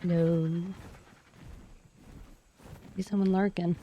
No. See someone lurking.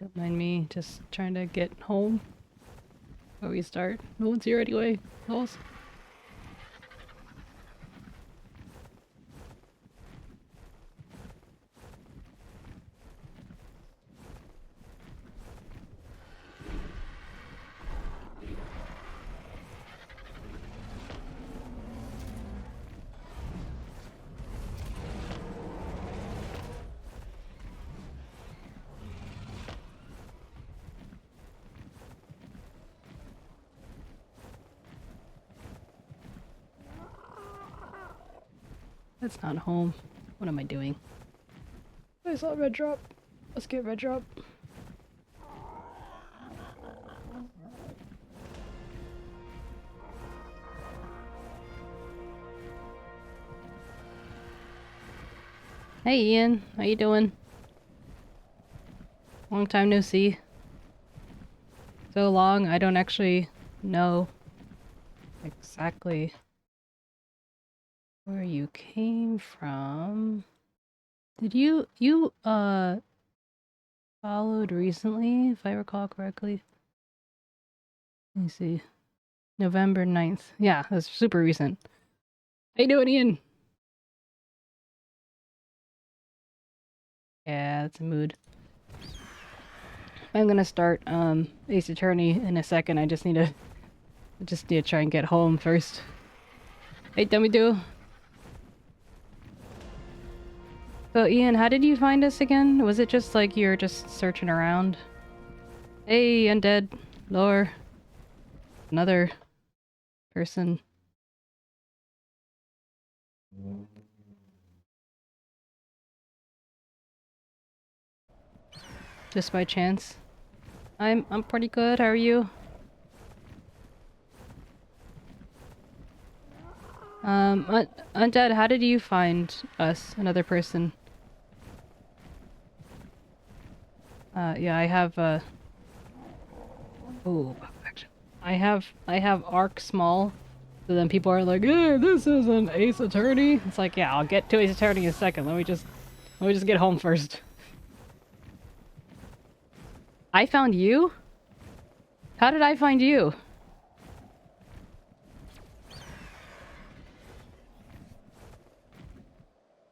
Don't mind me, just trying to get home before we start. No one's here anyway. Holes. That's not home. What am I doing? I saw a red drop. Let's get red drop. Hey Ian, how you doing? Long time no see. So long, I don't actually know exactly where you came from. Did you followed recently, if I recall correctly? Let me see. November 9th. Yeah, that's super recent. How you doing, Ian? Yeah, that's a mood. I'm gonna start Ace Attorney in a second. I just need to try and get home first. Hey, Dummy Do. So Ian, how did you find us again? Was it just like you're just searching around? Hey, Undead, Lore. Another person. Just by chance. I'm pretty good. How are you? Undead, how did you find us? Another person. Yeah, I have oh, actually, I have Ark Small. So then people are like, "Hey, this is an Ace Attorney." It's like, yeah, I'll get to Ace Attorney in a second. Let me just get home first. I found you? How did I find you?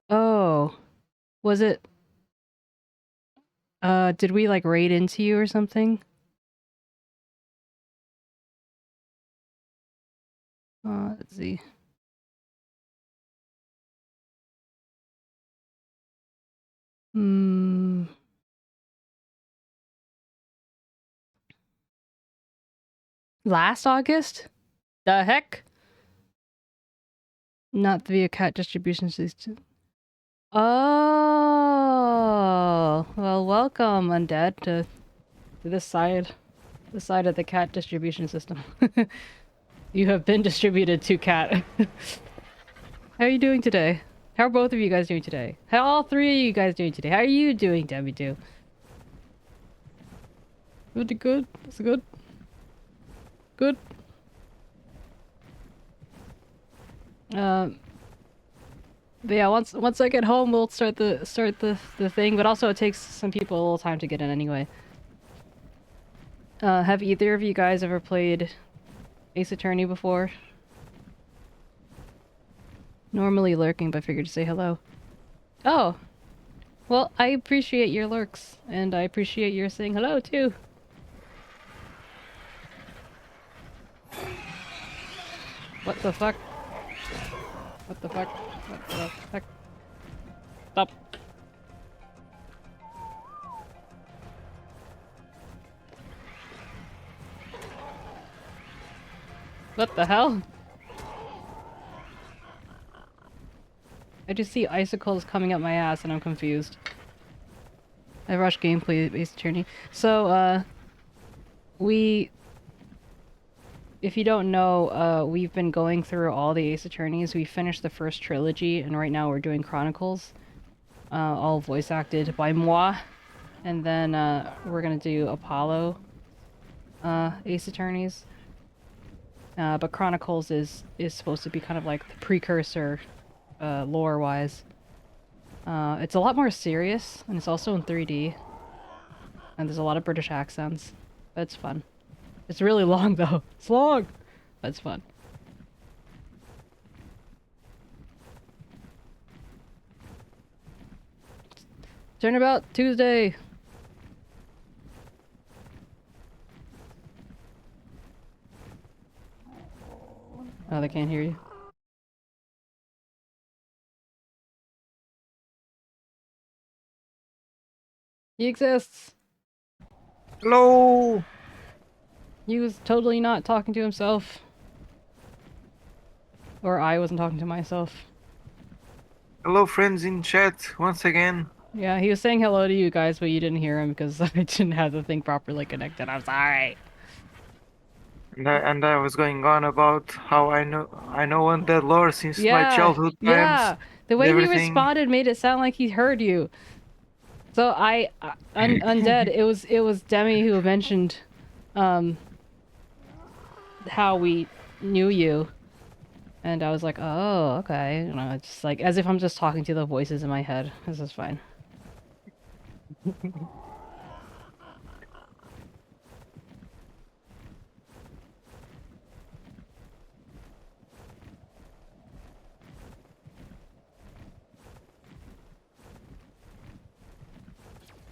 Oh, was it? Did we like raid into you or something? Let's see. Hmm. Last August? The heck? Not via cat distribution system. Oh, well, welcome, Undead, to this side of the cat distribution system. You have been distributed to cat. How are you doing today? How are both of you guys doing today? How are all three of you guys doing today? How are you doing, Debbie Do? Good. That's good. Good. But yeah, once I get home, we'll start the thing. But also, it takes some people a little time to get in anyway. Have either of you guys ever played Ace Attorney before? Normally lurking, but figured to say hello. Oh! Well, I appreciate your lurks, and I appreciate your saying hello, too. What the fuck? What the fuck? What the heck? Stop. What the hell? I just see icicles coming up my ass and I'm confused. I rushed gameplay based attorney. So, if you don't know, we've been going through all the Ace Attorneys. We finished the first trilogy, and right now we're doing Chronicles. All voice acted by moi. And then, we're gonna do Apollo, Ace Attorneys. But Chronicles is supposed to be kind of like the precursor, lore-wise. It's a lot more serious, and it's also in 3D. And there's a lot of British accents. But it's fun. It's really long, though. It's long! But it's fun. Turnabout Tuesday! Oh, they can't hear you. He exists! Hello! He was totally not talking to himself. Or I wasn't talking to myself. Hello, friends in chat, once again. Yeah, he was saying hello to you guys, but you didn't hear him because I didn't have the thing properly connected. I'm sorry. And I was going on about how I know undead lore since my childhood times. Yeah! The way he everything. responded made it sound like he heard you. So Undead, it was Demi who mentioned, how we knew you. And I was like, oh, okay. You know, it's just like, as if I'm just talking to the voices in my head. This is fine.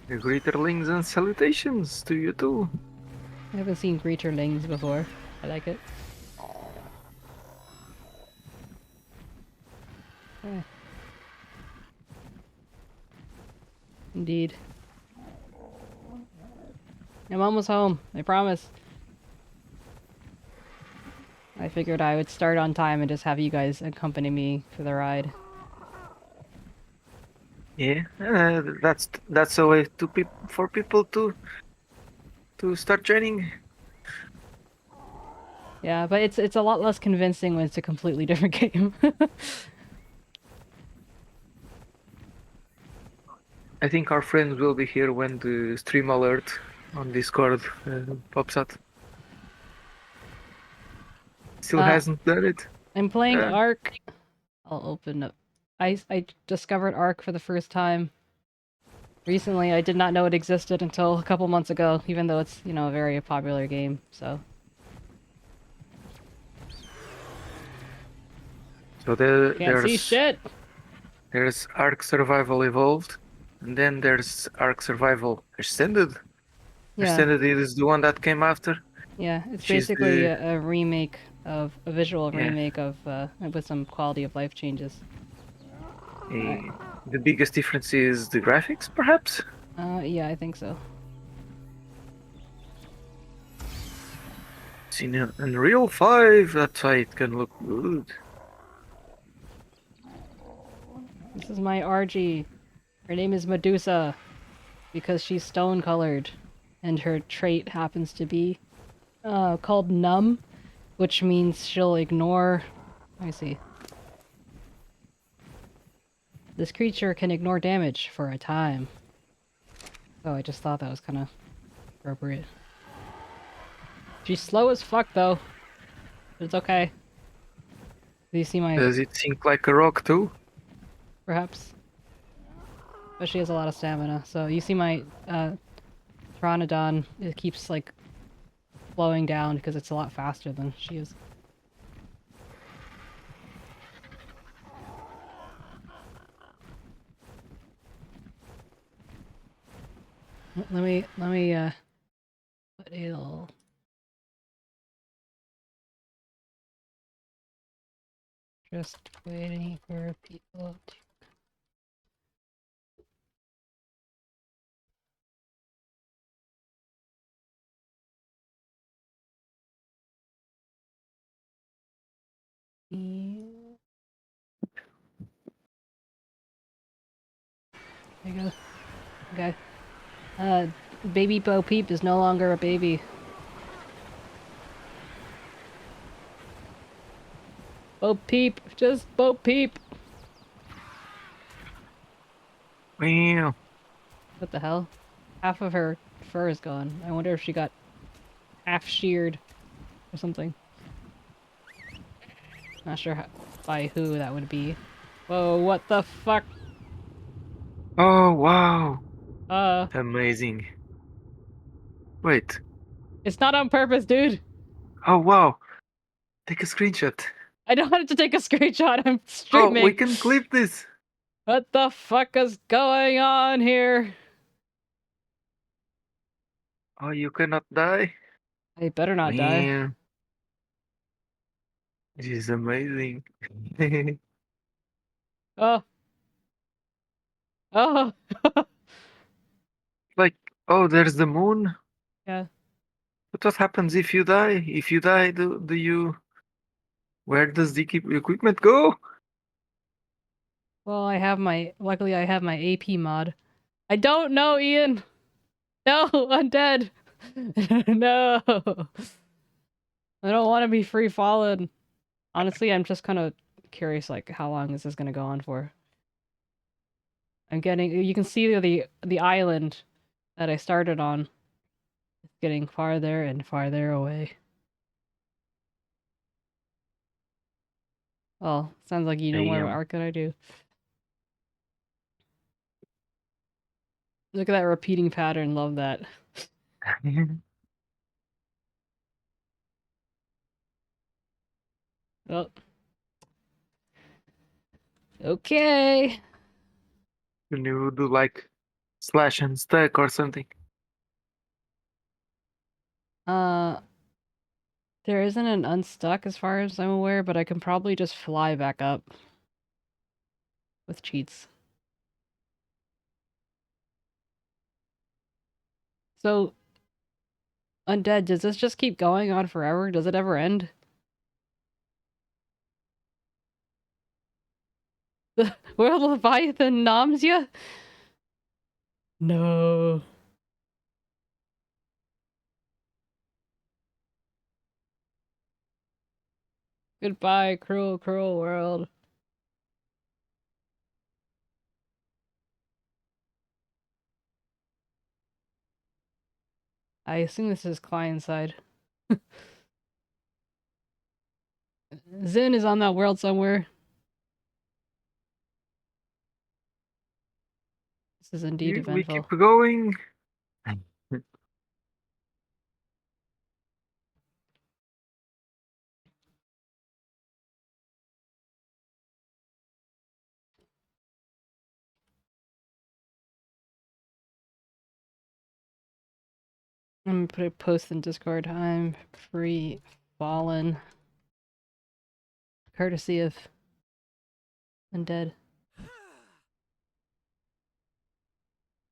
Greeterlings and salutations to you too. I haven't seen Greeterlings before. I like it. Yeah. Indeed. I'm almost home. I promise. I figured I would start on time and just have you guys accompany me for the ride. Yeah, that's a way for people to start joining. Yeah, but it's a lot less convincing when it's a completely different game. I think our friends will be here when the stream alert on Discord pops up. Still hasn't done it. I'm playing Ark. I'll open up. I discovered Ark for the first time recently. I did not know it existed until a couple months ago, even though it's, you know, a very popular game, so. So Can't see shit! There's Ark Survival Evolved, and then there's Ark Survival Ascended. Yeah. Ascended is the one that came after. Yeah, it's basically a remake of a visual remake of with some quality of life changes. The biggest difference is the graphics, perhaps? Yeah, I think so. It's in Unreal 5, that's why it can look good. This is my RG. Her name is Medusa, because she's stone-colored, and her trait happens to be called numb, which means she'll ignore... Let me see. This creature can ignore damage for a time. Oh, I just thought that was kind of appropriate. She's slow as fuck, though. But it's okay. Do you see my... Does it sink like a rock, too? Perhaps. But she has a lot of stamina, so you see my Pteranodon, it keeps, like, slowing down because it's a lot faster than she is. Let me put a little. Just waiting for people to. There you go. Okay. Baby Bo Peep is no longer a baby. Bo Peep, just Bo Peep. Wow. What the hell? Half of her fur is gone. I wonder if she got half sheared or something. Not sure by who that would be. Whoa, what the fuck? Oh, wow. Uh, Amazing. Wait. it's not on purpose, dude. Oh, wow. Take a screenshot. I don't have to take a screenshot. I'm Oh, we streaming. can clip this. What the fuck is going on here? Oh, you cannot die? I better not die. Man, this is amazing. Oh. Oh. Like, oh, there's the moon. Yeah. But what happens if you die? If you die, do you... Where does the equipment go? Well, luckily I have my AP mod. I don't know, Ian. No, I'm dead. No. I don't want to be free fallen. Honestly, I'm just kind of curious, like, how long is this gonna go on for? You can see the island that I started on. It's getting farther and farther away. Well, sounds like you know more about Damn. Ark than I do. Look at that repeating pattern, love that. Oh. Okay. Can you do like slash and stack or something? Uh, there isn't an unstuck as far as I'm aware, but I can probably just fly back up with cheats. So, Undead, does this just keep going on forever? Does it ever end? The World Leviathan noms ya? No. Goodbye, cruel, cruel world. I assume this is client side. Zin is on that world somewhere. This is indeed We keep eventful. going. I'm gonna put a post in Discord. I'm free fallen. Courtesy of Undead.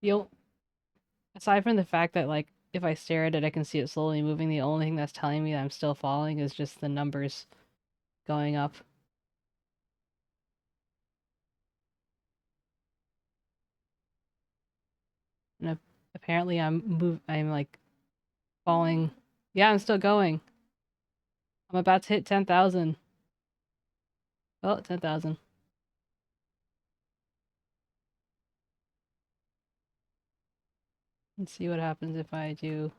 You'll Aside from the fact that, like, if I stare at it, I can see it slowly moving, the only thing that's telling me that I'm still falling is just the numbers going up. And apparently I'm like falling. Yeah, I'm still going. I'm about to hit 10,000. Oh, 10,000. Let's see what happens if I do.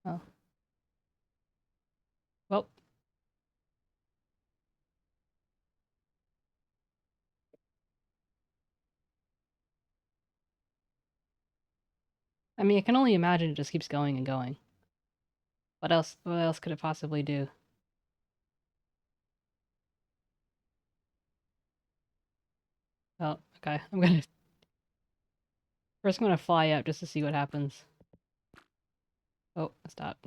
Oh. Well. I mean, I can only imagine it just keeps going and going. What else? What else could it possibly do? Oh, okay. First I'm gonna fly up just to see what happens. Oh, stop.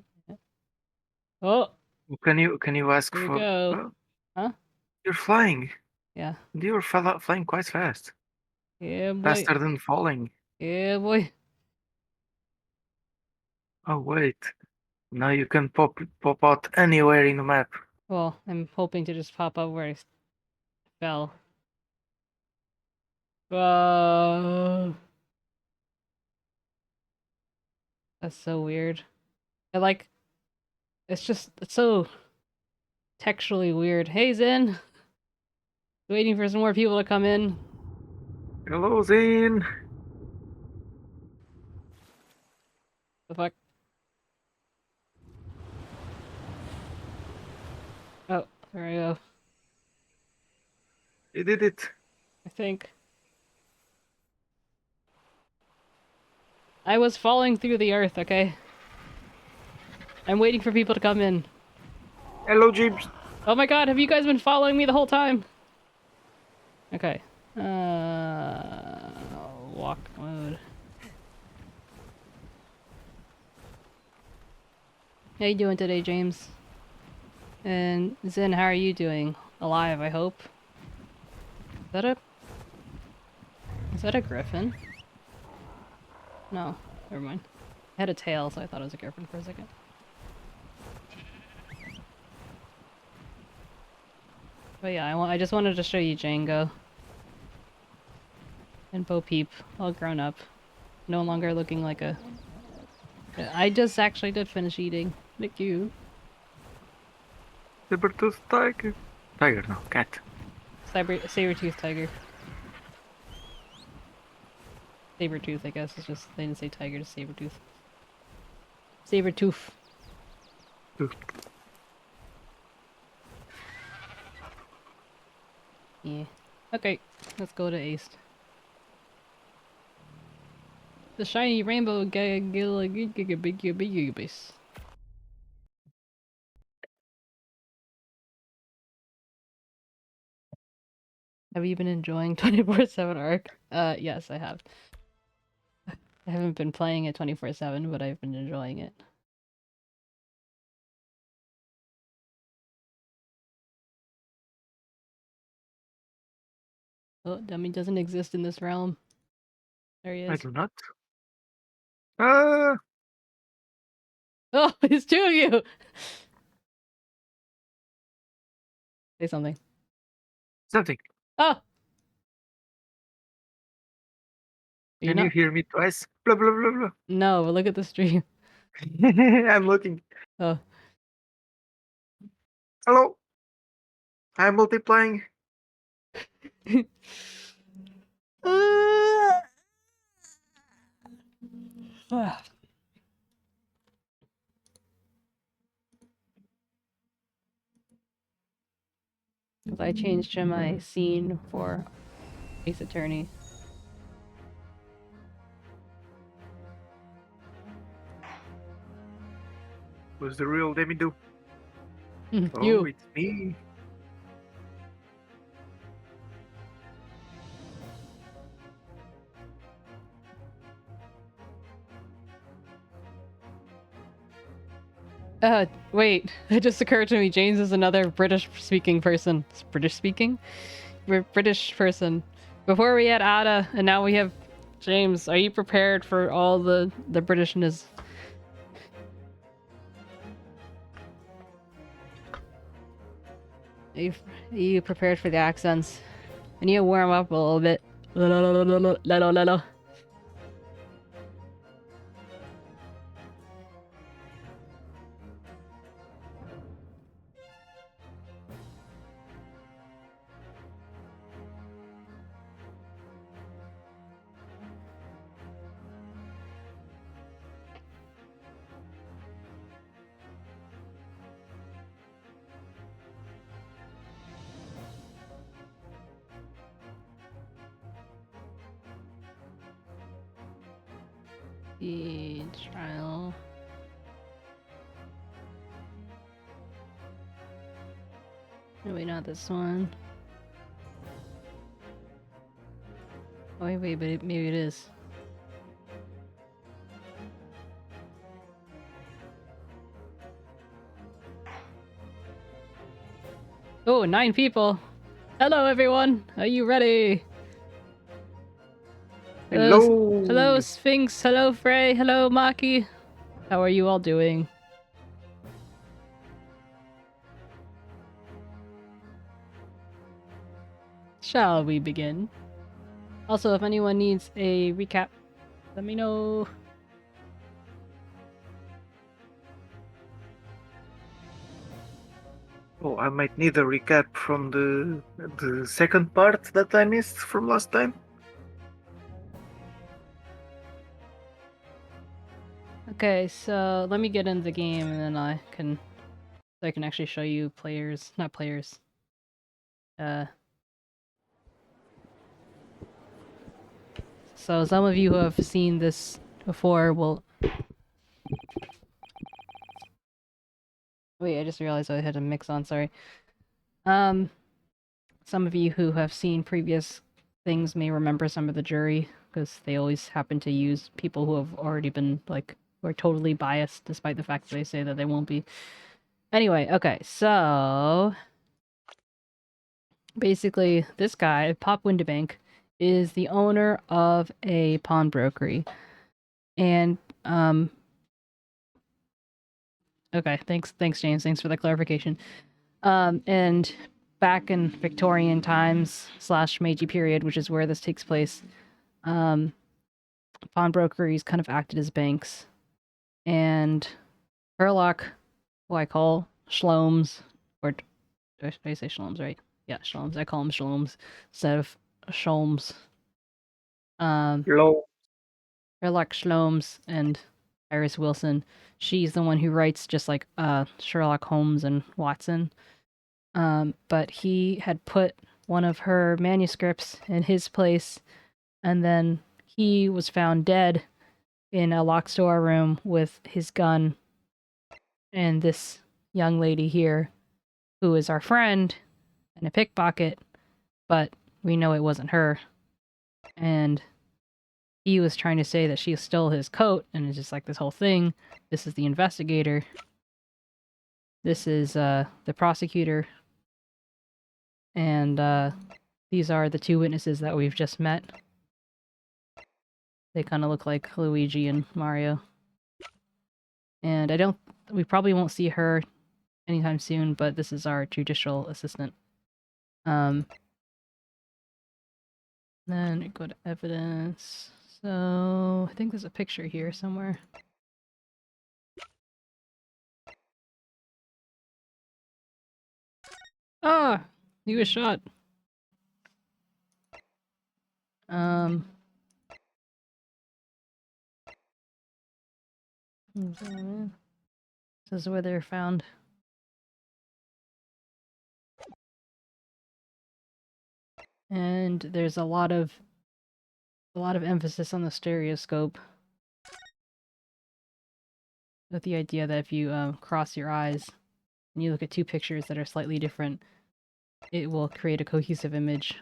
Oh, Can you ask here we for? go. Oh, Huh? you're flying. Yeah. You're flying quite fast. Yeah, boy. Faster than falling. Yeah, boy. Oh wait. Now you can pop out anywhere in the map. Well, I'm hoping to just pop up where I fell. That's so weird. I like. It's so textually weird. Hey, Zen! Waiting for some more people to come in. Hello, Zane. The fuck? Oh, there I go. You did it. I think. I was falling through the earth, okay? I'm waiting for people to come in. Hello, Jibs. Oh my god, have you guys been following me the whole time? Okay. Walk mode. How you doing today, James? And Zen, how are you doing? Alive, I hope. Is that a griffin? No, never mind. It had a tail, so I thought it was a griffin for a second. But yeah, I just wanted to show you Django. And Bo Peep, all grown up. No longer looking like a... I just actually did finish eating. Thank you. Saber-tooth tiger. Tiger, no, cat. Saber-tooth tiger. Saber-tooth, I guess. It's just, they didn't say tiger, just saber-tooth. Saber-tooth. Tooth. Yeah. Okay, let's go to Ace. The shiny rainbow base. Have you been enjoying 24/7 Ark? Yes, I have. I haven't been playing it 24/7, but I've been enjoying it. Oh, dummy doesn't exist in this realm. There he I is. do not. Ah! Oh, it's two of you! Say something. Something. Oh! Are you Can you not? hear me twice? Blah blah blah blah. No, but look at the stream. I'm looking. Oh. Hello. I'm multiplying. I changed to my scene for Ace Attorney. Who's the real Demi-Do? Oh, You. it's me. Wait. It just occurred to me James is another British-speaking person. It's British-speaking? We're British person. Before we had Ada, and now we have James. Are you prepared for all the Britishness? Are you prepared for the accents? I need to warm up a little bit. Lalo. The trial. No, wait, not this one. Oh, wait, but maybe it is. Oh, 9 people! Hello, everyone! Are you ready? Hello. Hello, Sphinx. Hello, Frey. Hello, Maki. How are you all doing? Shall we begin? Also, if anyone needs a recap, let me know. Oh, I might need a recap from the second part that I missed from last time. Okay, so let me get into the game and then I can actually show you players, not players. So some of you who have seen this before will... Wait, I just realized I had a mix on, sorry. Some of you who have seen previous things may remember some of the jury, because they always happen to use people who have already been, like, who are totally biased, despite the fact that they say that they won't be. Anyway, okay, so... Basically, this guy, Pop Windibank, is the owner of a pawnbrokery. And, okay, thanks, James. Thanks for the clarification. And back in Victorian times / Meiji period, which is where this takes place, pawnbrokeries kind of acted as banks. And 𝗟𝗏, who I call Shlomes, or did I say Shlomes, right? Yeah, Shlomes. I call them Shlomes instead of Sholmes. Hello. 𝗟𝗏 Shlomes and Iris Wilson. She's the one who writes just like Sherlock Holmes and Watson. But he had put one of her manuscripts in his place, and then he was found dead in a locked storeroom with his gun. And this young lady here, who is our friend and a pickpocket, but we know it wasn't her. And he was trying to say that she stole his coat, and it's just like this whole thing. This is the investigator. This is the prosecutor. And these are the 2 witnesses that we've just met. They kind of look like Luigi and Mario. And we probably won't see her anytime soon, but this is our judicial assistant. Then we go to evidence. So I think there's a picture here somewhere. Ah! He was shot. This is where they're found. And there's a lot of emphasis on the stereoscope, with the idea that if you cross your eyes and you look at 2 pictures that are slightly different, it will create a cohesive image.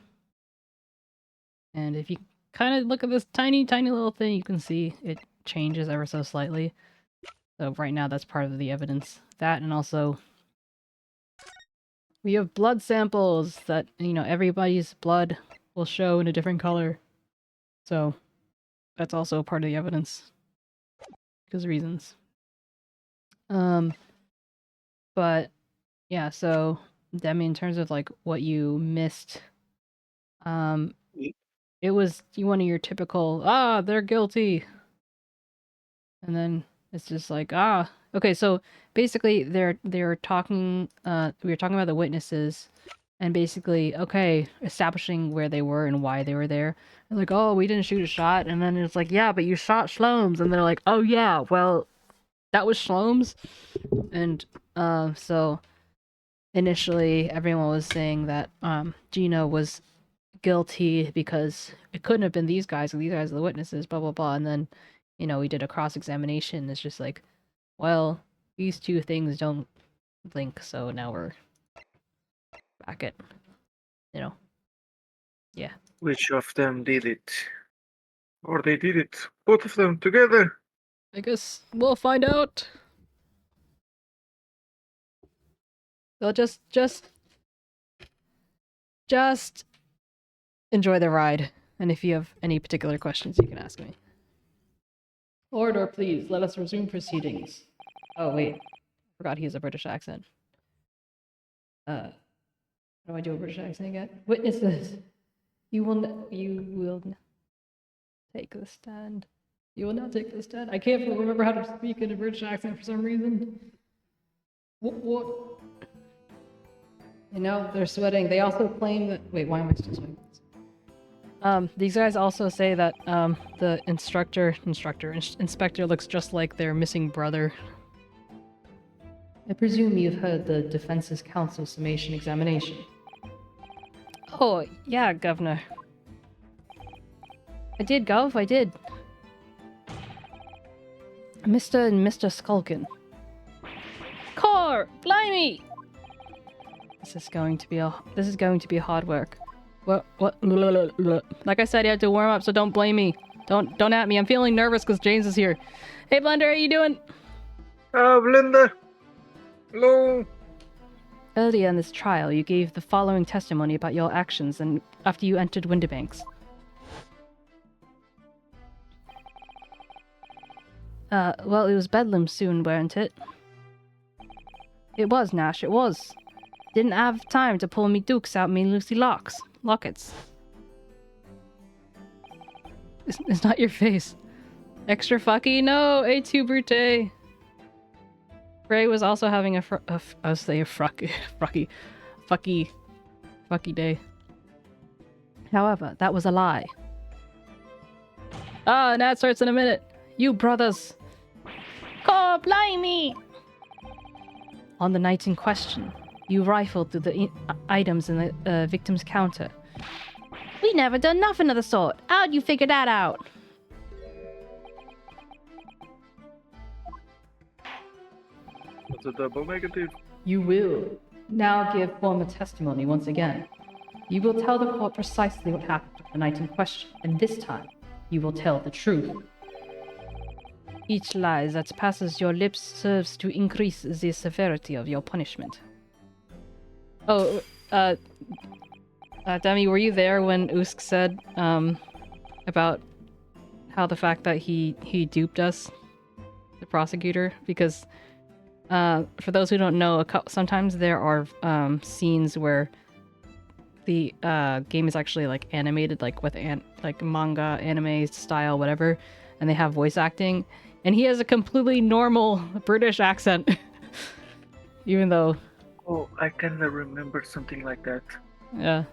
And if you kind of look at this tiny little thing, you can see it changes ever so slightly. So right now that's part of the evidence. That, and also we have blood samples that, everybody's blood will show in a different color. So that's also part of the evidence. Because reasons. But yeah, so I mean, in terms of like what you missed, it was one of your typical, they're guilty. And then it's just like, okay, so basically they're talking, we were talking about the witnesses, and basically, okay, establishing where they were and why they were there. And like, oh, we didn't shoot a shot, and then it's like, yeah, but you shot Shlomes, and they're like, oh yeah, well, that was Shlomes. And so initially everyone was saying that Gino was guilty because it couldn't have been these guys, and these guys are the witnesses, blah blah blah. And then you know, we did a cross-examination. It's just like, well, these two things don't link, so now we're back at, you know, yeah. Which of them did it? Or they did it, both of them together? I guess we'll find out. So just enjoy the ride. And if you have any particular questions, you can ask me. Order, please. Let us resume proceedings. Oh, wait. Forgot he has a British accent. How do I do a British accent again? Witness this. You will take the stand. You will not take the stand. I can't remember how to speak in a British accent for some reason. What? You know, they're sweating. They also claim that... Wait, why am I still sweating? These guys also say that, the inspector looks just like their missing brother. I presume you've heard the Defense's Council summation examination. Oh, yeah, Governor. I did, Gov, I did. Mr. and Mr. Skulkin. Car! Blimey! This is going to be hard work. What? Like I said, you had to warm up, so don't blame me. Don't at me. I'm feeling nervous because James is here. Hey, Blender, how you doing? Blender. Hello. Earlier in this trial, you gave the following testimony about your actions and after you entered Winterbanks. Well, it was Bedlam soon, weren't it? It was, Nash, it was. Didn't have time to pull me dukes out me Lucy lockets. It's not your face. Extra fucky? No, 𝗟𝗶ጵ𝗹𝘀. Ray was also having I'll say a fucky day. However, that was a lie. Ah, Nat starts in a minute. You brothers. Oh, blimey! On the night in question, you rifled through the items in the victim's counter. We never done nothing of the sort. How'd you figure that out? That's a double negative. You will now give formal testimony once again. You will tell the court precisely what happened the night in question, and this time, you will tell the truth. Each lie that passes your lips serves to increase the severity of your punishment. Oh, Demi, were you there when 𝗟𝗀 said, about how the fact that he duped us, the prosecutor? Because, for those who don't know, sometimes there are, scenes where the, game is actually, like, animated, like, with, like, manga, anime style, whatever, and they have voice acting, and he has a completely normal British accent, even though... Oh, I kinda remember something like that. Yeah.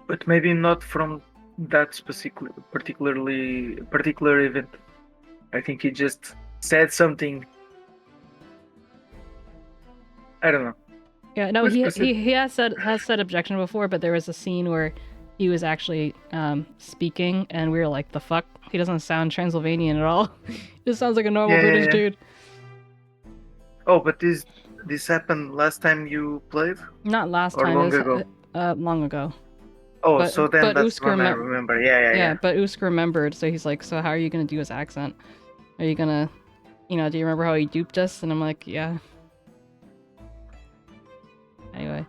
But maybe not from that particular event. I think he just said something. I don't know. Yeah, no, he has said objection before, but there was a scene where he was actually speaking, and we were like, the fuck? He doesn't sound Transylvanian at all. He just sounds like a normal British dude. Oh, but this happened last time you played? Not last or time. Long ago? Long ago. Oh, but, so then that's 𝗟𝗀 when I remember. Yeah. But 𝗟𝗀 remembered, so he's like, so how are you gonna do his accent? Are you gonna, do you remember how he duped us? And I'm like, yeah. Anyway.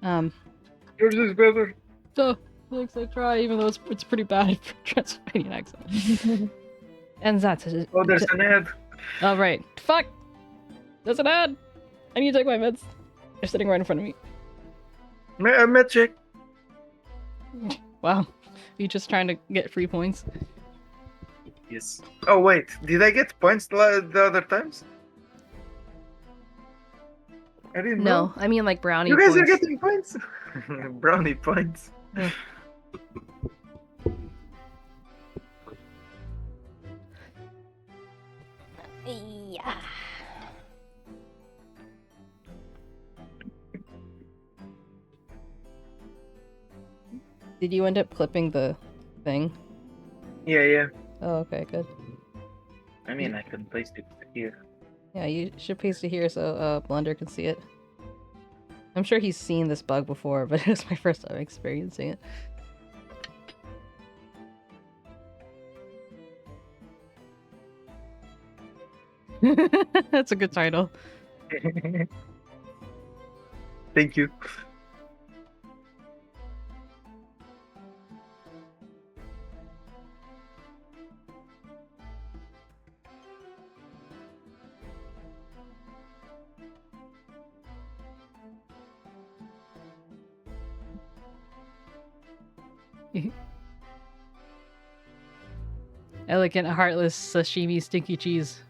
Yours is better. So, thanks, I try, even though it's pretty bad for Transylvanian accent. And that's it. Oh, there's an ad. Oh, right. Fuck! There's an ad! I need to take my meds. They're sitting right in front of me. Magic. Wow. Are you just trying to get free points? Yes. Oh, wait. Did I get points the other times? I didn't know. No, I mean like brownie points. You guys points. are getting points? Brownie points. Yeah. Yeah. Did you end up clipping the thing? Yeah. Oh, okay, good. I mean, I can paste it here. Yeah, you should paste it here so Blender can see it. I'm sure he's seen this bug before, but it was my first time experiencing it. That's a good title. Thank you. Elegant, heartless sashimi stinky cheese.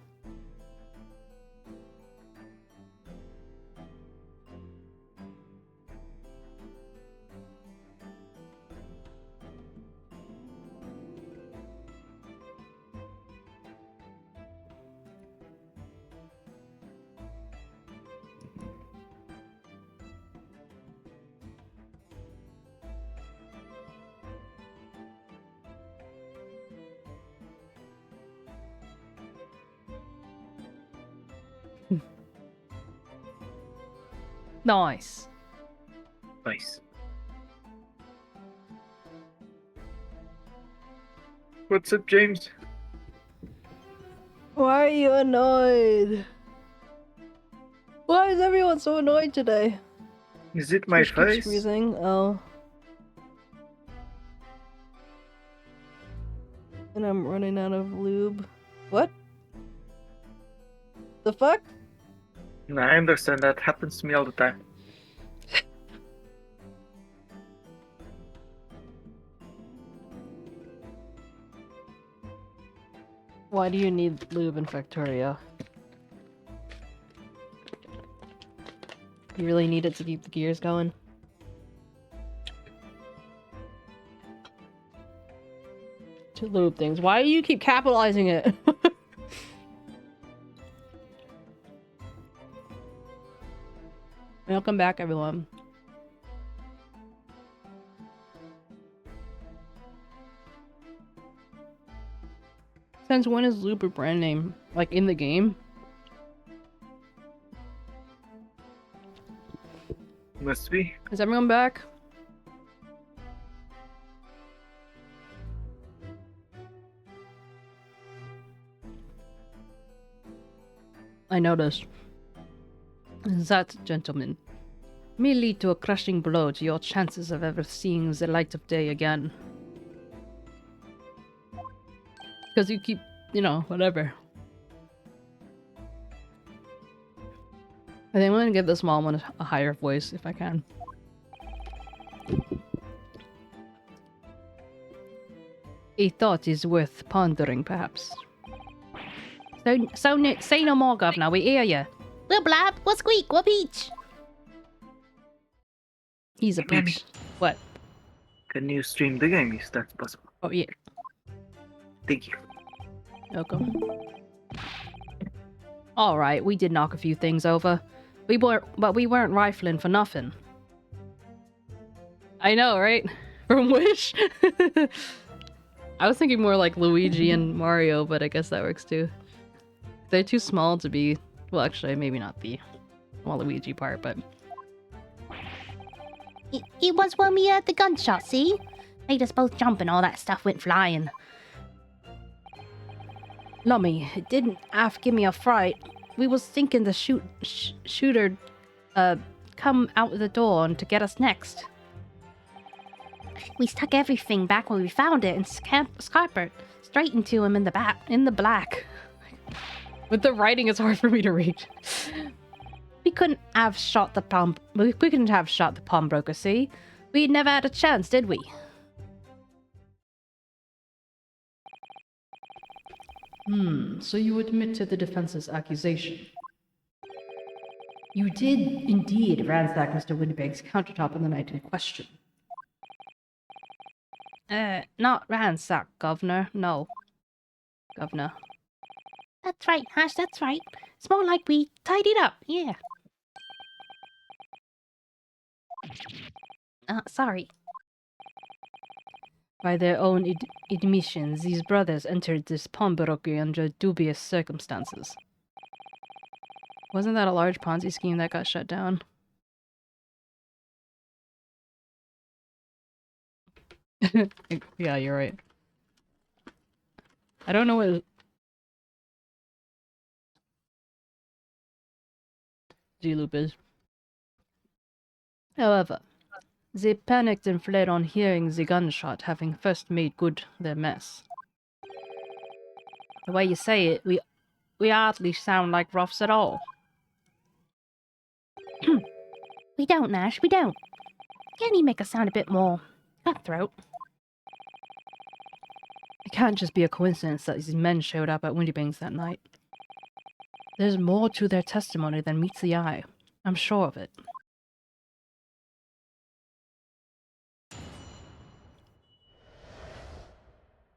Nice. Nice. What's up, James? Why are you annoyed? Why is everyone so annoyed today? Is it my Twitch keeps face? freezing. Oh. And I'm running out of lube. What? The fuck? No, I understand. That happens to me all the time. Why do you need lube in Factorio? You really need it to keep the gears going? To lube things. Why do you keep capitalizing it? Welcome back, everyone. Since when is lube a brand name? Like, in the game? Must be. Is everyone back? I noticed. That, gentlemen, may lead to a crushing blow to your chances of ever seeing the light of day again. Because you keep, you know, whatever. I think I'm gonna give the small one a higher voice if I can. A thought is worth pondering, perhaps. Say no more, Governor. We hear you. What blab? What squeak? What peach? He's a peach. What? Can you stream the game if that's possible? Oh yeah. Thank you. Welcome. All right, we did knock a few things over. We weren't rifling for nothing. I know, right? From Wish. I was thinking more like Luigi and Mario, but I guess that works too. They're too small to be... Well, actually, maybe not the Waluigi part, but... It was when we heard the gunshot, see? Made us both jump and all that stuff went flying. Lummy, it didn't half give me a fright. We was thinking the shooter come out of the door and to get us next. We stuck everything back when we found it and scampered straight into him in the black. With the writing, it's hard for me to read. We couldn't have shot the pawnbroker, see? We never had a chance, did we? So you admit to the defense's accusation. You did indeed ransack Mr. Winterberg's countertop on the night in question. Not ransack, Governor. No. Governor. That's right, Hash, that's right. It's more like we tidied up, yeah. Sorry. By their own admissions, these brothers entered this pawnbrokery under dubious circumstances. Wasn't that a large Ponzi scheme that got shut down? Yeah, you're right. I don't know what Z-loop is. However, they panicked and fled on hearing the gunshot, having first made good their mess. The way you say it, we hardly sound like roughs at all. We don't, Nash, we don't. Can you make us sound a bit more cutthroat? It can't just be a coincidence that these men showed up at Windybanks that night. There's more to their testimony than meets the eye. I'm sure of it.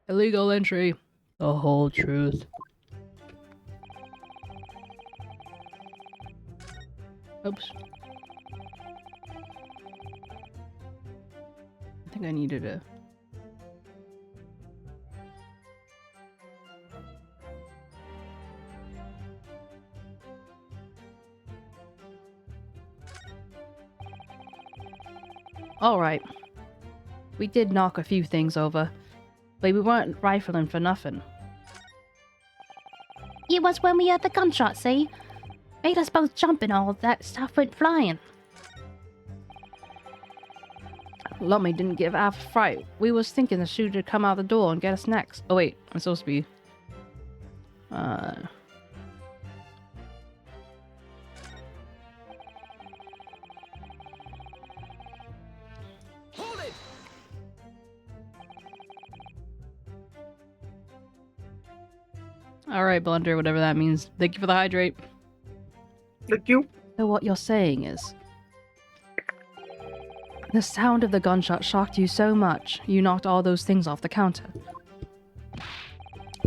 Illegal entry. The whole truth. Oops. I think I needed a... Alright. We did knock a few things over, but we weren't rifling for nothing. It was when we heard the gunshot, see? Made us both jump and all that stuff went flying. Lummy didn't give half a fright. We was thinking the shooter would come out the door and get us next. Oh wait, I'm supposed to be... Hold it! Alright, Blunder, whatever that means. Thank you for the hydrate. Thank you. So what you're saying is... the sound of the gunshot shocked you so much, you knocked all those things off the counter.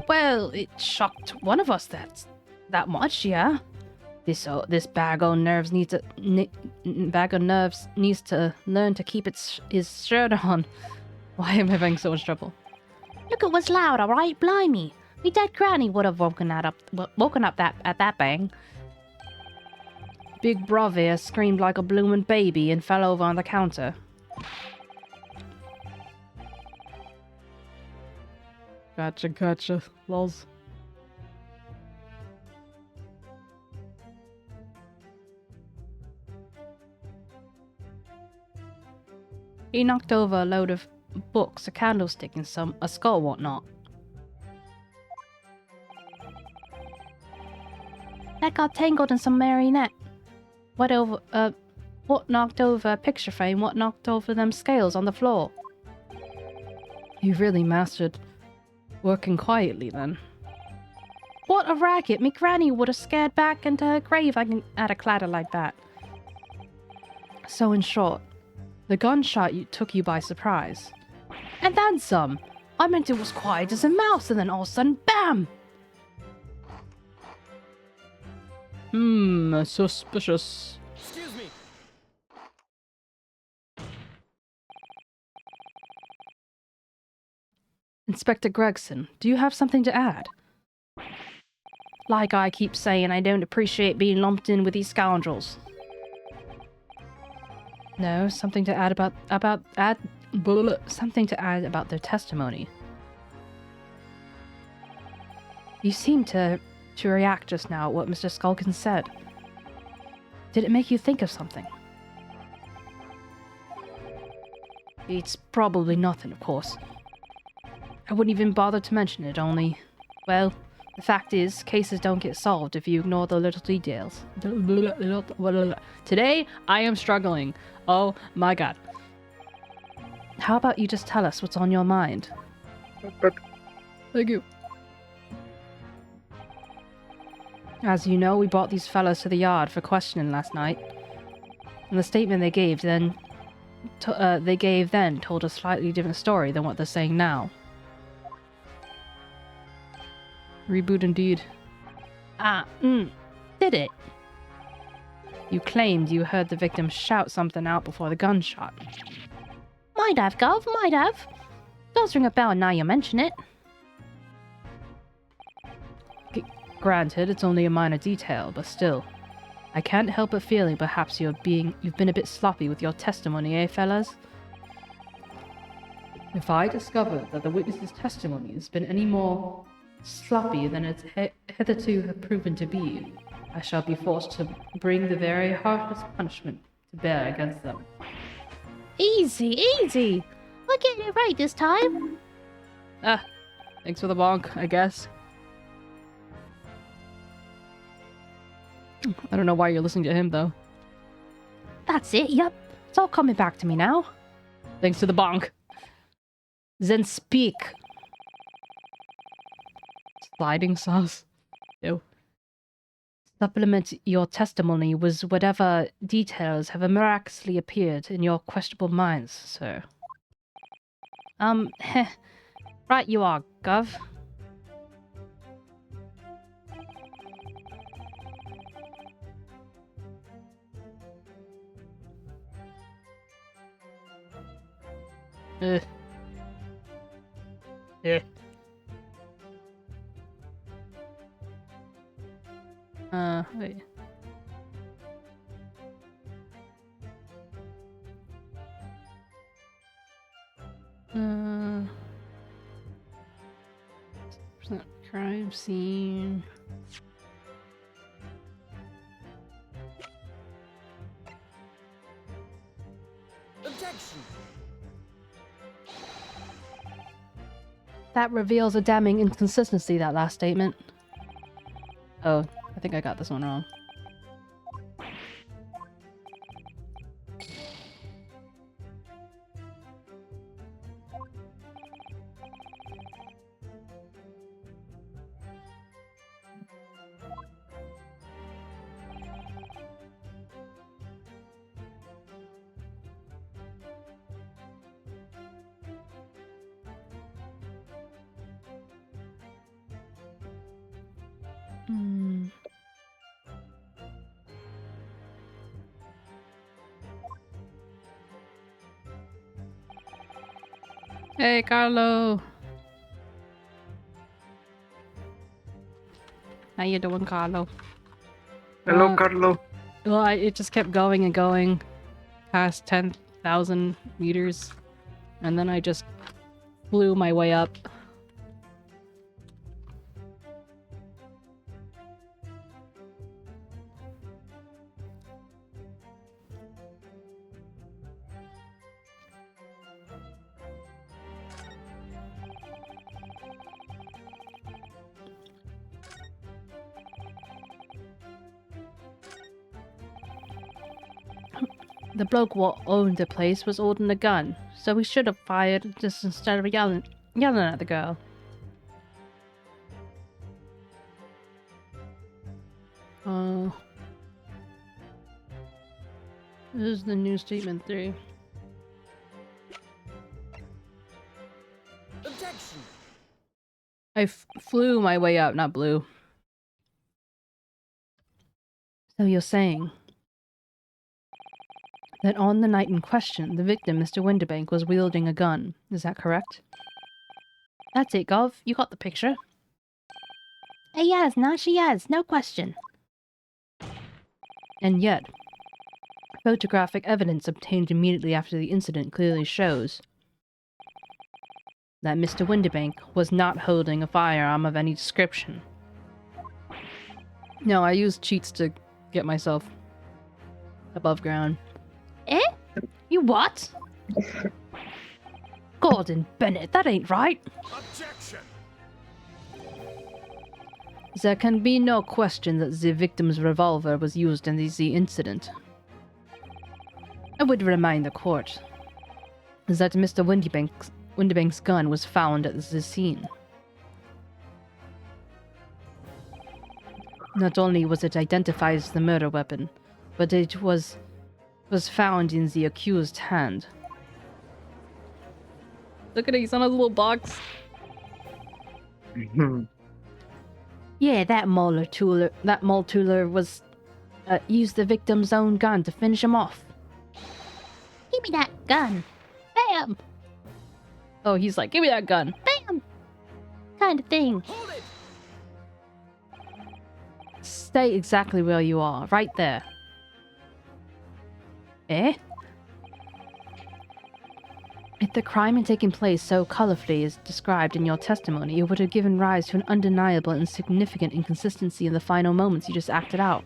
Well, it shocked one of us that much, yeah. This bag of nerves needs to learn to keep his shirt on. Why am I having so much trouble? Look, it was loud, alright? Blimey. Me dead granny would have woken up at that bang. Big Bravia screamed like a bloomin' baby and fell over on the counter. Gotcha. Lols. He knocked over a load of books, a candlestick, and a skull, whatnot. That got tangled in some marionette. What knocked over a picture frame? What knocked over them scales on the floor? You've really mastered working quietly, then. What a racket! Me granny would have scared back into her grave at a clatter like that. So in short, the gunshot took you by surprise. And then some! I meant it was quiet as a mouse, and then all of a sudden, BAM! Suspicious. Excuse me. Inspector Gregson, do you have something to add? Like I keep saying, I don't appreciate being lumped in with these scoundrels. No, something to add something to add about their testimony. You seem to react just now at what Mr. Skulkin said. Did it make you think of something? It's probably nothing, of course. I wouldn't even bother to mention it, only... Well, the fact is, cases don't get solved if you ignore the little details. Today, I am struggling. Oh my god. How about you just tell us what's on your mind? But Thank you. As you know, we brought these fellas to the yard for questioning last night. And the statement they gave then told a slightly different story than what they're saying now. Reboot indeed. Did it? You claimed you heard the victim shout something out before the gunshot. Might have, Gov, might have. Does ring a bell now you mention it. Granted, it's only a minor detail, but still. I can't help but feeling perhaps you've been a bit sloppy with your testimony, eh, fellas? If I discover that the witness's testimony has been any more sloppy than it hitherto have proven to be, I shall be forced to bring the very harshest punishment to bear against them. Easy, easy. We're getting it right this time. Ah, thanks for the bonk, I guess. I don't know why you're listening to him, though. That's it, yep. It's all coming back to me now. Thanks to the bonk. Then speak. Sliding sauce. Ew. Supplement your testimony with whatever details have miraculously appeared in your questionable minds, sir. Right you are, Gov. Yeah. Wait. Crime scene. Objection. That reveals a damning inconsistency, that last statement. Oh, I think I got this one wrong. Hey, Carlo. How you doing, Carlo? Hello, Carlo. Well, it just kept going and going past 10,000 meters, and then I just flew my way up. The bloke what owned the place was holding a gun, so we should have fired just instead of yelling at the girl. This is the new statement 3. Objection. I flew my way up, not blew. So you're saying that on the night in question, the victim, Mr. Winterbank, was wielding a gun. Is that correct? That's it, Gov. You got the picture. Yes, now she has, no question. And yet, photographic evidence obtained immediately after the incident clearly shows that Mr. Winterbank was not holding a firearm of any description. No, I used cheats to get myself above ground. Eh? You what? Gordon Bennett, that ain't right. Objection. There can be no question that the victim's revolver was used in the incident. I would remind the court that Mr. Winterbank's gun was found at the scene. Not only was it identified as the murder weapon, but it was found in the accused's hand. Look at it, he's on a little box. Yeah, that Moltooler was used the victim's own gun to finish him off. Give me that gun. Bam! Oh, he's like, give me that gun. Bam! Kind of thing. Hold it! Stay exactly where you are, right there. Eh? If the crime had taken place so colorfully as described in your testimony, it would have given rise to an undeniable and significant inconsistency in the final moments you just acted out.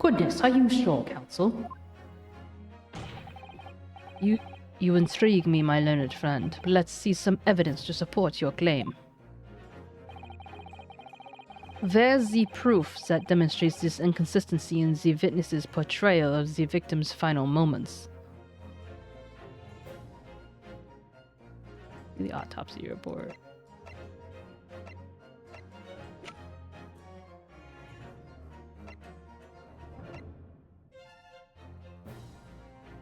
Goodness, are you sure, Counsel? You intrigue me, my learned friend, but let's see some evidence to support your claim. Where's the proof that demonstrates this inconsistency in the witness's portrayal of the victim's final moments? The autopsy report.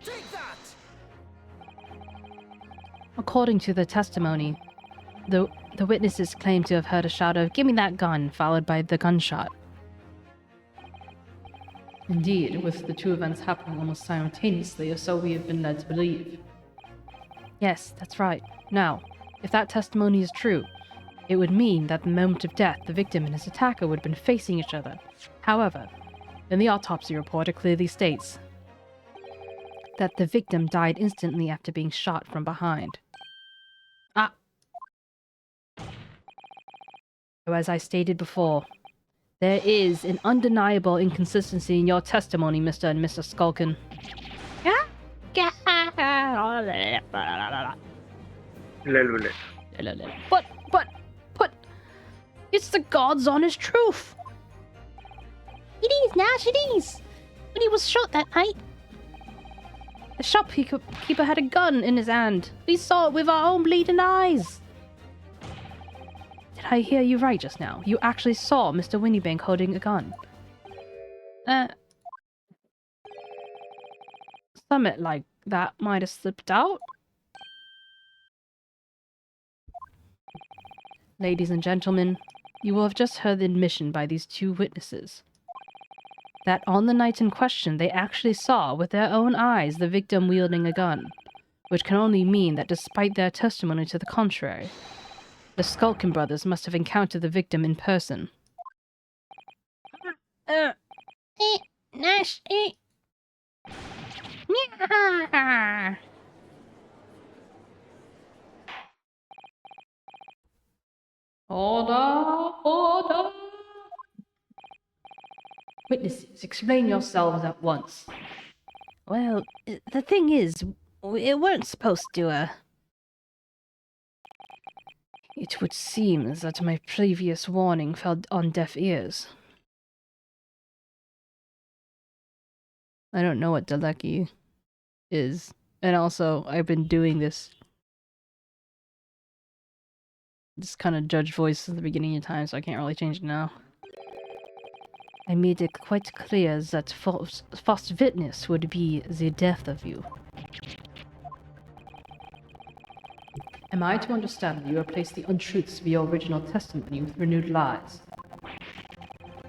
Take that! According to the testimony, the witnesses claim to have heard a shout of "Give me that gun," followed by the gunshot. Indeed, with the two events happening almost simultaneously, or so we have been led to believe. Yes, that's right. Now, if that testimony is true, it would mean that at the moment of death, the victim and his attacker would have been facing each other. However, in the autopsy report, it clearly states that the victim died instantly after being shot from behind. So as I stated before, there is an undeniable inconsistency in your testimony, Mr. and Mrs. Skulkin. But, it's the God's honest truth. It is, Nash, it is. When he was shot that night, The shopkeeper had a gun in his hand. We saw it with our own bleeding eyes. Did I hear you right just now? You actually saw Mr. Winniebank holding a gun. Something like that might have slipped out. Ladies and gentlemen, you will have just heard the admission by these two witnesses that on the night in question they actually saw with their own eyes the victim wielding a gun, which can only mean that despite their testimony to the contrary, the Skulkin brothers must have encountered the victim in person. Nash, Yeah. Order! Witnesses, explain yourselves at once. Well, the thing is, we weren't supposed to, It would seem that my previous warning fell on deaf ears. I don't know what 𝗟𝗶 is. And also, I've been doing this kind of judge voice at the beginning of time, so I can't really change it now. I made it quite clear that false witness would be the death of you. Am I to understand that you replaced the untruths of your original testimony with renewed lies?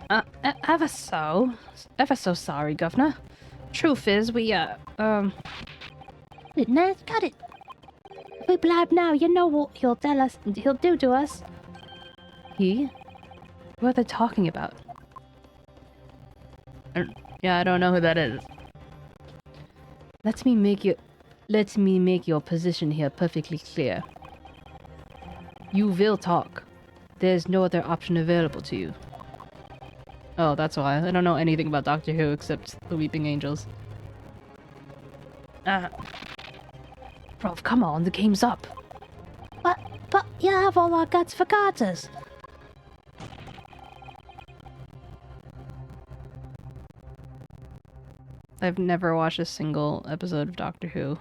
ever so sorry, Governor. Truth is, Nash, got it. If we blab now, you know what he'll do to us. He? Who are they talking about? I don't know who that is. Let me make your position here perfectly clear. You will talk. There's no other option available to you. Oh, that's why. I don't know anything about Doctor Who except the Weeping Angels. Bro, come on, the game's up. But you have all our guts for garters. I've never watched a single episode of Doctor Who.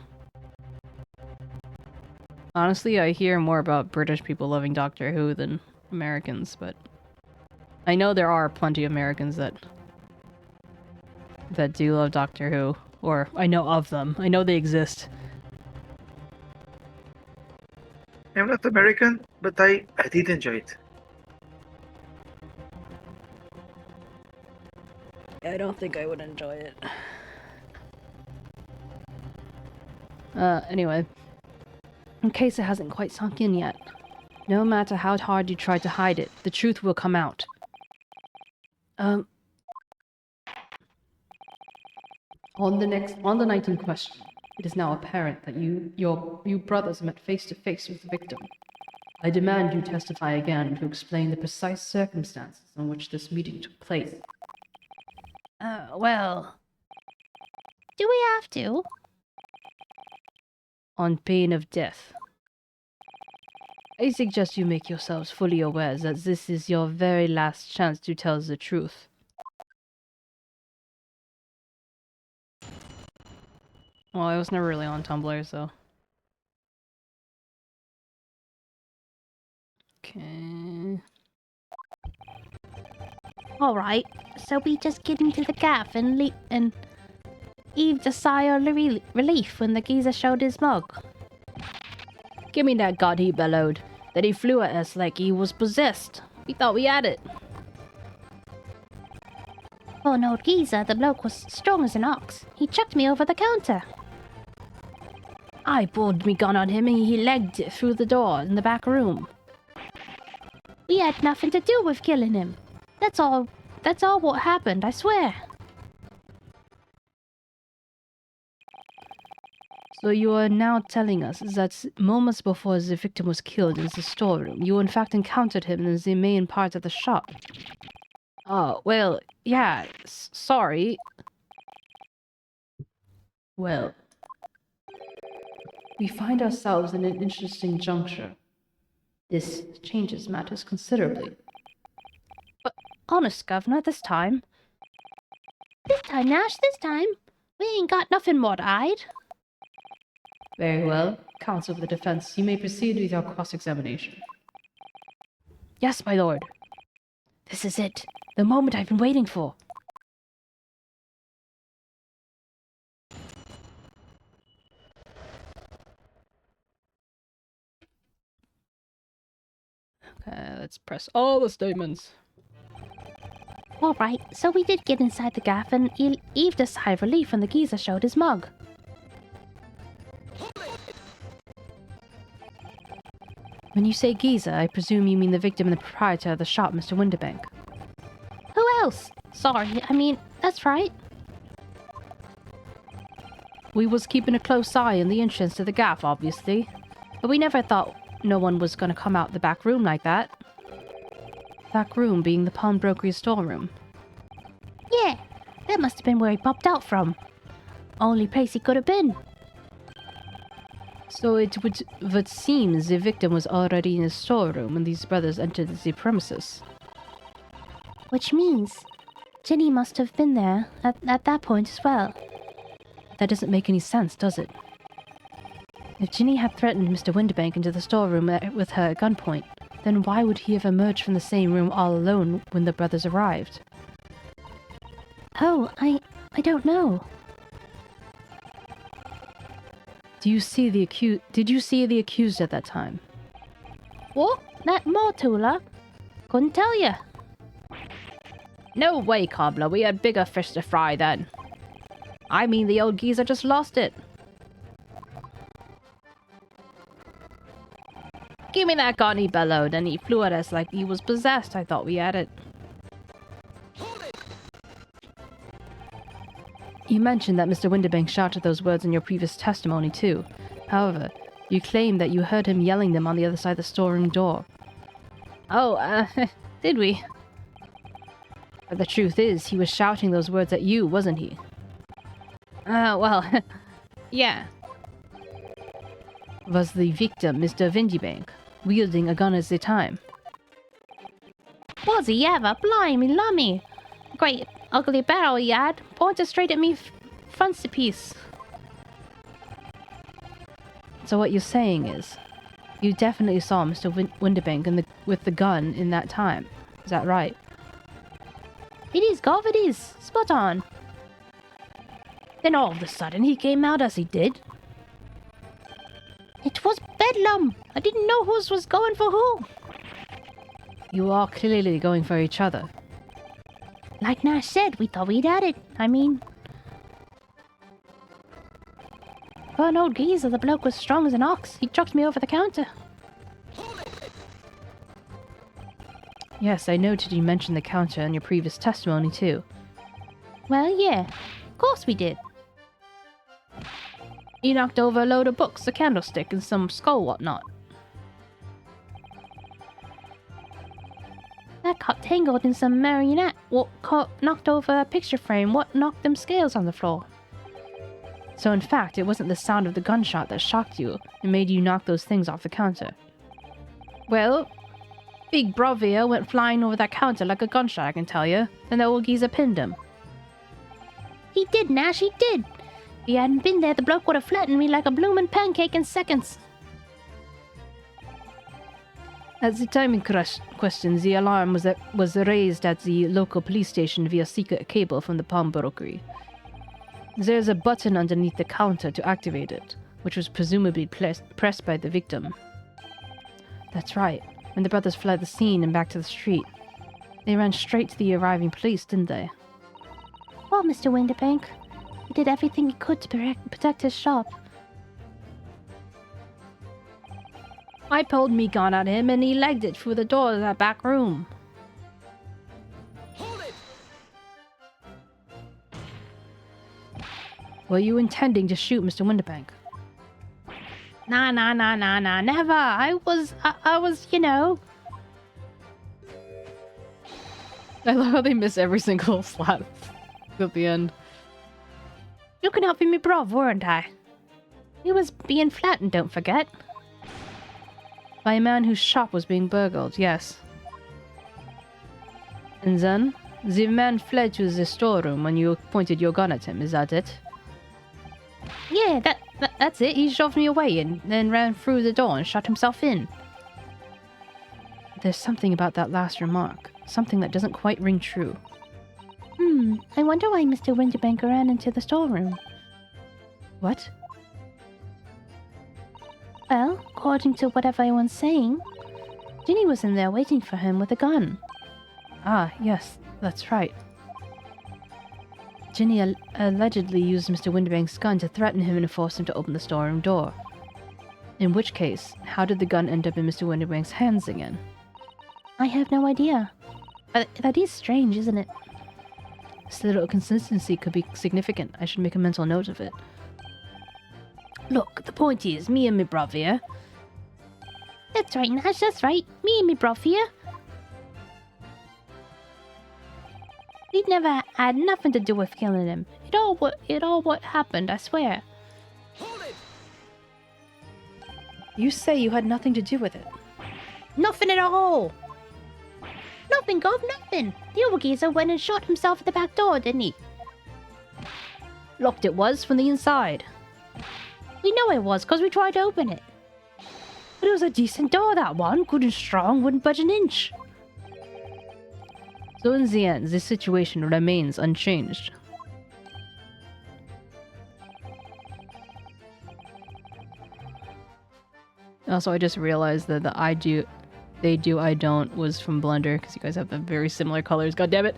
Honestly, I hear more about British people loving Doctor Who than Americans, but I know there are plenty of Americans that do love Doctor Who, or I know of them. I know they exist. I'm not American, but I did enjoy it. I don't think I would enjoy it. Anyway. in case it hasn't quite sunk in yet. No matter how hard you try to hide it, the truth will come out. On the 19th question, it is now apparent that you brothers met face to face with the victim. I demand you testify again to explain the precise circumstances on which this meeting took place. Well... Do we have to? On pain of death. I suggest you make yourselves fully aware that this is your very last chance to tell the truth. Well, I was never really on Tumblr, so... Okay... Alright, so we just get into the gaff and heaved a sigh of relief when the geezer showed his mug. Give me that god, he bellowed. Then he flew at us like he was possessed. We thought we had it. For an old geezer, the bloke was strong as an ox. He chucked me over the counter. I pulled me gun on him and he legged it through the door in the back room. We had nothing to do with killing him. That's all what happened, I swear. So you are now telling us that moments before the victim was killed in the storeroom, you in fact encountered him in the main part of the shop? Oh, well, yeah, sorry. Well, we find ourselves in an interesting juncture. This changes matters considerably. But honest, Governor, this time, Nash, this time, we ain't got nothing more to hide. Very well. Counsel for the defense, you may proceed with your cross-examination. Yes, my lord. This is it. The moment I've been waiting for. Okay, let's press all the statements. Alright, so we did get inside the gaff and heaved a sigh of relief when the geezer showed his mug. When you say geezer, I presume you mean the victim and the proprietor of the shop, Mr. Winterbank. Who else? Sorry, I mean, that's right. We was keeping a close eye on the entrance to the gaff, obviously. But we never thought no one was gonna come out the back room like that. Back room being the pawnbroker's storeroom. Yeah, that must have been where he popped out from. Only place he could have been. So it would seem the victim was already in his storeroom when these brothers entered the premises. Which means Ginny must have been there at that point as well. That doesn't make any sense, does it? If Ginny had threatened Mr. Winterbank into the storeroom with her at gunpoint, then why would he have emerged from the same room all alone when the brothers arrived? Oh, I don't know. Did you see the accused at that time? What? That Mortula? Couldn't tell you. No way, Cobbler. We had bigger fish to fry then. I mean, the old geezer just lost it. Give me that gun, he bellowed, and he flew at us like he was possessed. I thought we had it. You mentioned that Mr. Winterbank shouted those words in your previous testimony, too. However, you claim that you heard him yelling them on the other side of the storeroom door. Oh, did we? But the truth is, he was shouting those words at you, wasn't he? Well, yeah. Was the victim Mr. Winterbank, wielding a gun at the time? Was he ever? Blimey, lummy. Great ugly barrel he had, pointed straight at me frontispiece. So what you're saying is, you definitely saw Mr. Winterbank with the gun in that time. Is that right? It is, Gov, it is. Spot on. Then all of a sudden he came out as he did. It was bedlam. I didn't know who was going for who. You are clearly going for each other. Like Nash said, we thought we'd had it. I mean... For an old geezer, the bloke was strong as an ox. He chucked me over the counter. Yes, I noted you mentioned the counter in your previous testimony, too. Well, yeah. Of course we did. You knocked over a load of books, a candlestick, and some skull whatnot. That got tangled in some marionette. What knocked over a picture frame? What knocked them scales on the floor? So in fact, it wasn't the sound of the gunshot that shocked you and made you knock those things off the counter. Well, big 𝗟𝗶𝗹𝘀 went flying over that counter like a gunshot, I can tell you. Then the old geezer pinned him. He did, Nash, he did. If he hadn't been there, the bloke would have flattened me like a bloomin' pancake in seconds. At the timing question, the alarm was raised at the local police station via secret cable from the pawnbrokery. There's a button underneath the counter to activate it, which was presumably pressed by the victim. That's right. When the brothers fled the scene and back to the street, they ran straight to the arriving police, didn't they? Well, Mr. Winterbank, he did everything he could to protect his shop. I pulled me gun at him and he legged it through the door of that back room. Hold it! Were you intending to shoot Mr. Winterbank? Nah, never. I was, you know. I love how they miss every single slap at the end. Looking out for me, bruv, weren't I? He was being flattened, don't forget. By a man whose shop was being burgled, yes. And then, the man fled to the storeroom when you pointed your gun at him, is that it? Yeah, That's it, he shoved me away and then ran through the door and shut himself in. There's something about that last remark. Something that doesn't quite ring true. I wonder why Mr. Winterbank ran into the storeroom. What? Well, according to what everyone's saying, Ginny was in there waiting for him with a gun. Ah, yes, that's right. Ginny allegedly used Mr. Winterbank's gun to threaten him and force him to open the storeroom door. In which case, how did the gun end up in Mr. Winterbank's hands again? I have no idea. But that is strange, isn't it? This little consistency could be significant. I should make a mental note of it. Look, the point is, me and me bruv here. That's right, Nash, that's right. Me and me bruv here. We'd never had nothing to do with killing him. It all what happened, I swear. Hold it! You say you had nothing to do with it. Nothing at all. Nothing, Gov, nothing. The old geezer went and shot himself at the back door, didn't he? Locked it was from the inside. We know it was, because we tried to open it. But it was a decent door, that one. Good and strong, wouldn't budge an inch. So in the end, this situation remains unchanged. Also, I just realized that the I do, they do, I don't was from Blender, because you guys have the very similar colors, god damn it.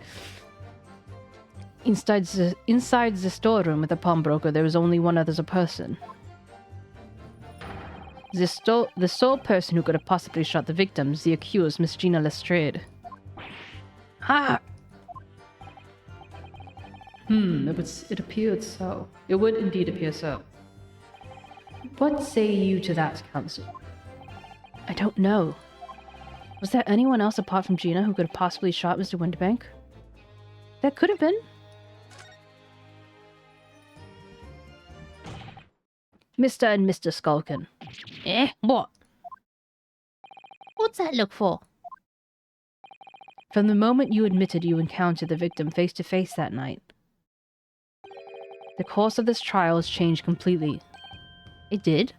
Inside the storeroom with the pawnbroker, there was only one other person. The sole person who could have possibly shot the victims, the accused, Miss Gina Lestrade. Ha! It appeared so. It would indeed appear so. What say you to that, Counsel? I don't know. Was there anyone else apart from Gina who could have possibly shot Mr. Winterbank? That could have been. Mr. and Mr. Skulkin. Eh? What? What's that look for? From the moment you admitted you encountered the victim face to face that night, the course of this trial has changed completely. It did?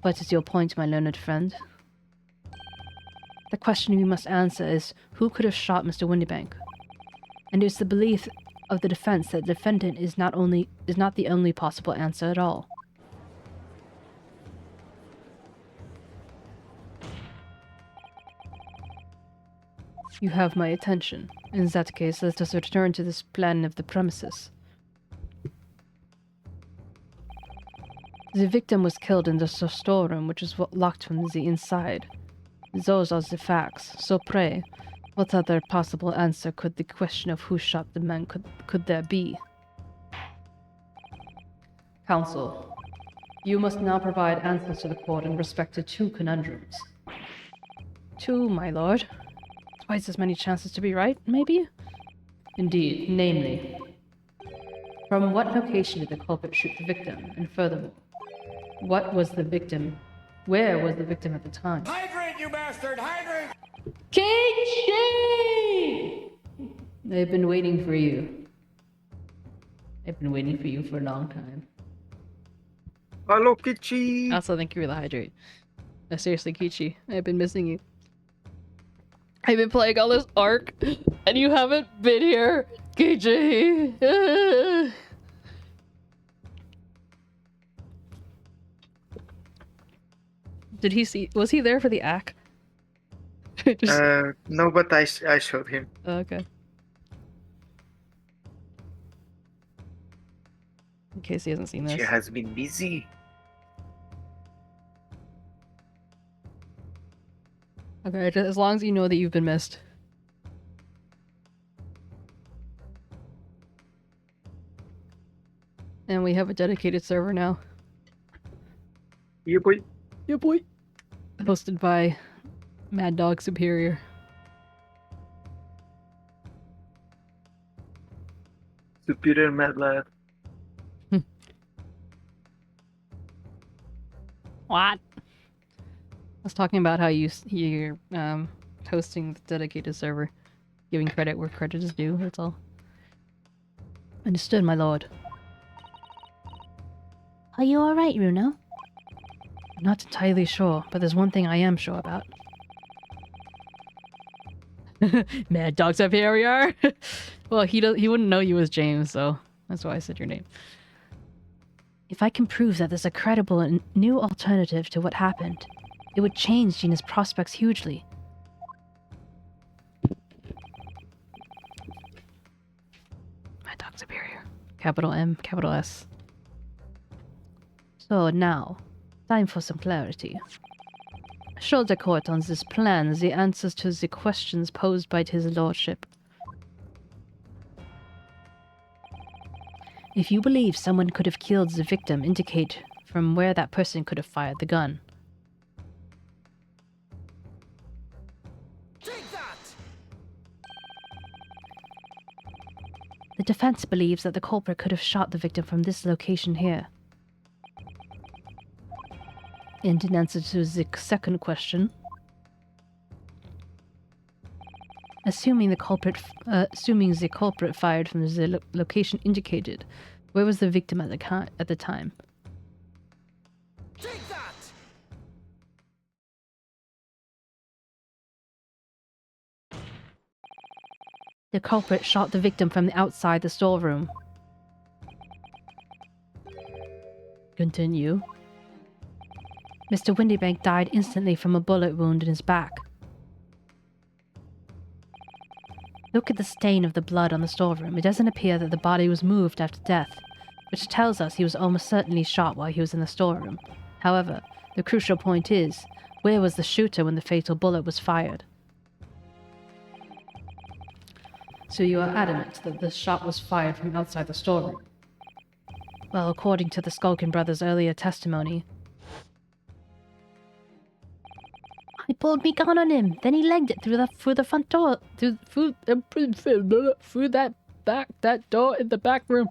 What is your point, my learned friend? The question we must answer is, who could have shot Mr. Winterbank? And it's the belief of the defense that the defendant is not the only possible answer at all. You have my attention. In that case, let us return to this plan of the premises. The victim was killed in the storeroom, which is locked from the inside. Those are the facts. So pray, what other possible answer could the question of who shot the man could there be? Counsel, you must now provide answers to the court in respect to 2 conundrums. 2, my lord. Twice as many chances to be right, maybe? Indeed, namely, from what location did the culprit shoot the victim? And furthermore, where was the victim at the time? Hydrate, you bastard! Hydrate! 𝗟𝗶! I've been waiting for you. I've been waiting for you for a long time. Hello, Kitchi! Also, thank you for the hydrate. No, seriously, 𝗟𝗶, I've been missing you. I've been playing all this Ark, and you haven't been here, 𝗟𝗶. Was he there for the act? No, but I showed him. Okay. In case he hasn't seen this. She has been busy. Okay, just as long as you know that you've been missed. And we have a dedicated server now. Yeah, boy. Yeah, boy. Hosted by Mad Dog Superior. Superior Mad Lad. What? I was talking about how you're hosting the dedicated server, giving credit where credit is due. That's all. Understood, my lord. Are you alright, Runo? I'm not entirely sure, but there's one thing I am sure about. Mad Dog Superior. Well, he wouldn't know you as James, so that's why I said your name. If I can prove that there's a credible and new alternative to what happened, it would change Gina's prospects hugely. Mad Dog Superior. Capital M, capital S. So now, time for some clarity. Show the court on this plan the answers to the questions posed by his lordship. If you believe someone could have killed the victim, indicate from where that person could have fired the gun. Take that! The defense believes that the culprit could have shot the victim from this location here. And in answer to the second question, assuming the culprit fired from the location indicated, where was the victim at the time? Take that! The culprit shot the victim from outside the storeroom. Continue. Mr. Windybank died instantly from a bullet wound in his back. Look at the stain of the blood on the storeroom. It doesn't appear that the body was moved after death, which tells us he was almost certainly shot while he was in the storeroom. However, the crucial point is, where was the shooter when the fatal bullet was fired? So you are adamant that the shot was fired from outside the storeroom? Well, according to the Skulkin brothers' earlier testimony, I pulled me gun on him, then he legged it through the front door, through that door in the back room.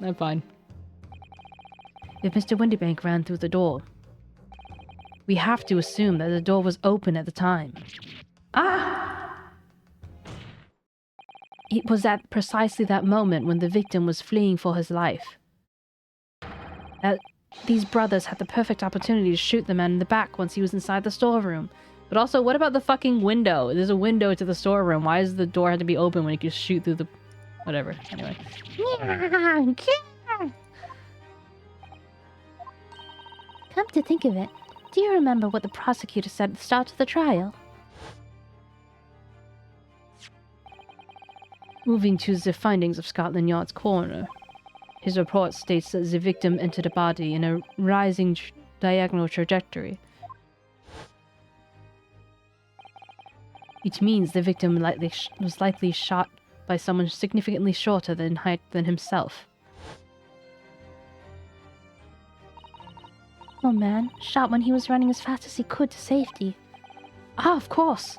I'm fine. If Mr. Windybank ran through the door, we have to assume that the door was open at the time. It was at precisely that moment when the victim was fleeing for his life that these brothers had the perfect opportunity to shoot the man in the back once he was inside the storeroom. But also, what about the fucking window? There's a window to the storeroom. Why does the door have to be open when you can shoot through the... Whatever. Anyway. Come to think of it, do you remember what the prosecutor said at the start of the trial? Moving to the findings of Scotland Yard's coroner. His report states that the victim entered the body in a rising diagonal trajectory. It means the victim was likely shot by someone significantly shorter in height than himself. Oh man, shot when he was running as fast as he could to safety. Ah, of course!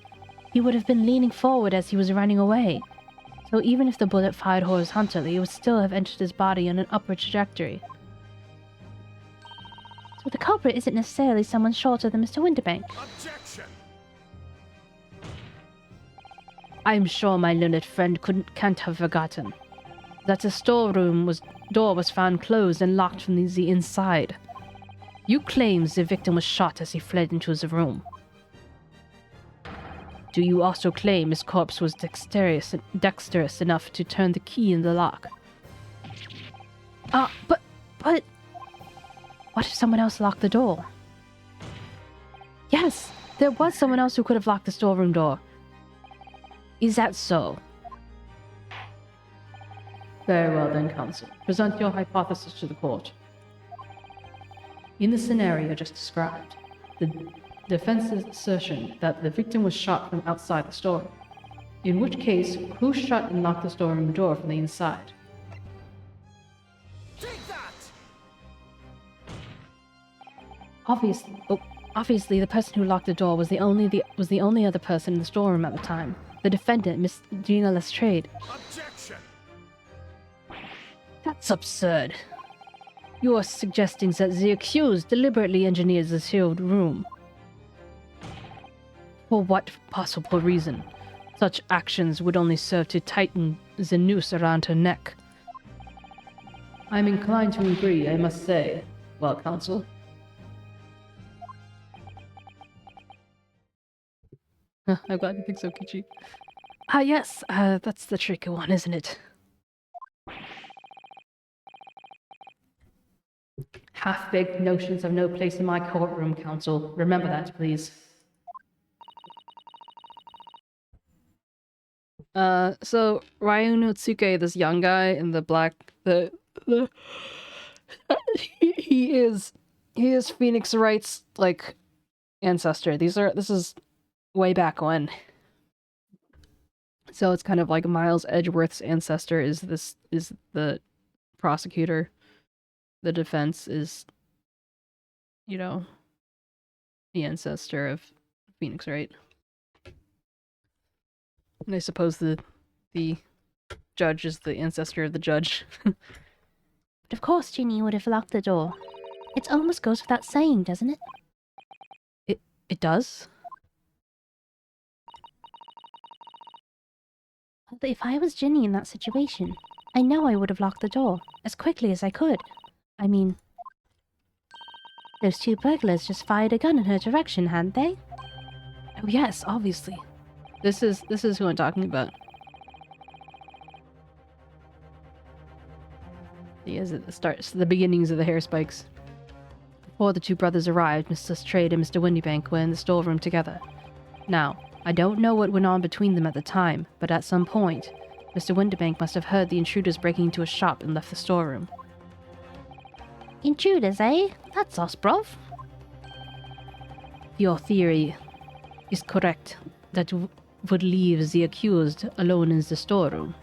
He would have been leaning forward as he was running away. So even if the bullet fired horizontally, it would still have entered his body on an upward trajectory. So the culprit isn't necessarily someone shorter than Mr. Winterbank. Objection! I'm sure my learned friend can't have forgotten that the storeroom door was found closed and locked from the inside. You claim the victim was shot as he fled into the room. Do you also claim his corpse was dexterous enough to turn the key in the lock? But... What if someone else locked the door? Yes, there was someone else who could have locked the storeroom door. Is that so? Very well then, counsel. Present your hypothesis to the court. In the scenario just described, the defense's assertion that the victim was shot from outside the storeroom. In which case, who shut and locked the storeroom door from the inside? Take that! Obviously, the person who locked the door was the only other person in the storeroom at the time. The defendant, Miss Gina Lestrade. Objection! That's absurd. You are suggesting that the accused deliberately engineered the sealed room. For what possible reason? Such actions would only serve to tighten the noose around her neck. I'm inclined to agree, I must say. Well, counsel. I'm glad you think so, Kichi. Yes, that's the tricky one, isn't it? Half-baked notions have no place in my courtroom, counsel. Remember that, please. So Ryunotsuke, this young guy in the black, he is Phoenix Wright's like ancestor. This is way back when. So it's kind of like Miles Edgeworth's ancestor is the prosecutor. The defense is, you know, the ancestor of Phoenix Wright. And I suppose the judge is the ancestor of the judge. But of course Ginny would have locked the door. It almost goes without saying, doesn't it? It does? But if I was Ginny in that situation, I know I would have locked the door as quickly as I could. I mean, those two burglars just fired a gun in her direction, hadn't they? Oh yes, obviously. This is who I'm talking about. He is at the beginnings of the hair spikes. Before the two brothers arrived, Mr. Lestrade and Mr. Winterbank were in the storeroom together. Now, I don't know what went on between them at the time, but at some point, Mr. Winterbank must have heard the intruders breaking into a shop and left the storeroom. Intruders, eh? That's us, bruv. Your theory is correct. That would leave the accused alone in the storeroom.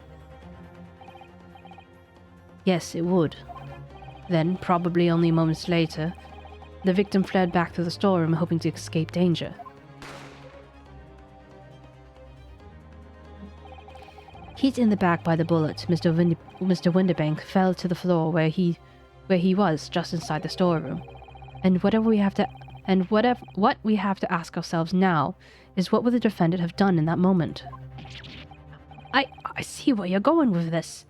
Yes, it would. Then, probably only moments later, the victim fled back to the storeroom hoping to escape danger. Hit in the back by the bullet, Mr. Winterbank fell to the floor where he was, just inside the storeroom. And what we have to ask ourselves now is what would the defendant have done in that moment? I see where you're going with this.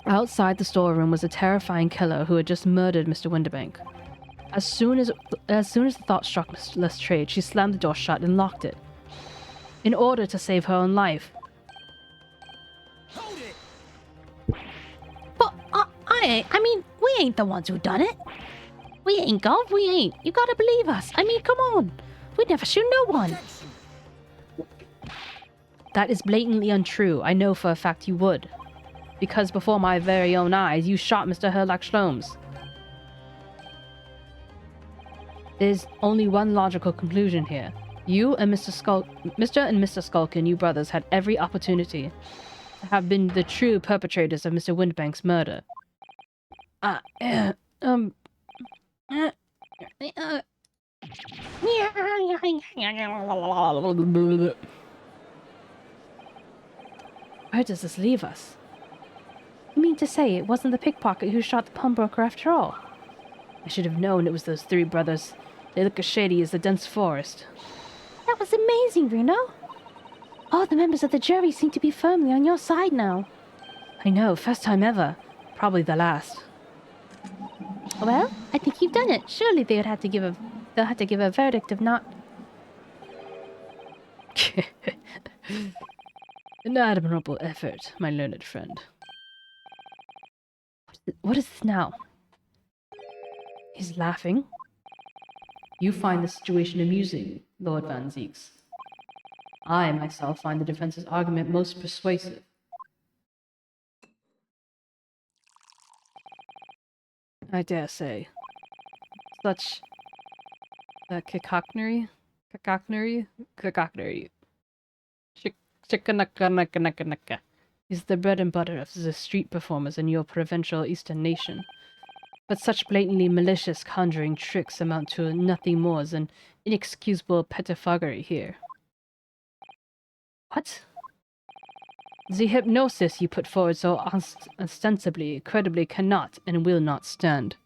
Outside the storeroom was a terrifying killer who had just murdered Mr. Winterbank. As soon as the thought struck Miss Lestrade, she slammed the door shut and locked it, in order to save her own life. Hold it! But I mean, we ain't the ones who done it. We ain't, Gov, we ain't. You gotta believe us. I mean, come on. We'd never shoot no one. Objection! That is blatantly untrue. I know for a fact you would. Because before my very own eyes, you shot Mr. 𝗟𝗀𝗀𝘀. There's only one logical conclusion here. You and Mr. and Mr. Skulkin, you brothers, had every opportunity to have been the true perpetrators of Mr. Windbank's murder. Where does this leave us? You mean to say it wasn't the pickpocket who shot the pawnbroker after all? I should have known it was those three brothers. They look as shady as the dense forest. That was amazing, Bruno. All the members of the jury seem to be firmly on your side now. I know, first time ever. Probably the last. Well, I think you've done it. Surely they'll have to give a verdict of not... An admirable effort, my learned friend. What is this now? He's laughing. You find the situation amusing, Lord 𝗟𝗪𝗀𝘀. I, myself, find the defense's argument most persuasive. I dare say. Such... 𝗟𝗶ጵH𝗸𝘀? 𝗟𝗶ጵH𝗸𝘀 is the bread and butter of the street performers in your provincial eastern nation. But such blatantly malicious conjuring tricks amount to nothing more than inexcusable pettifoggery here. What? The hypnosis you put forward so ostensibly, credibly cannot and will not stand.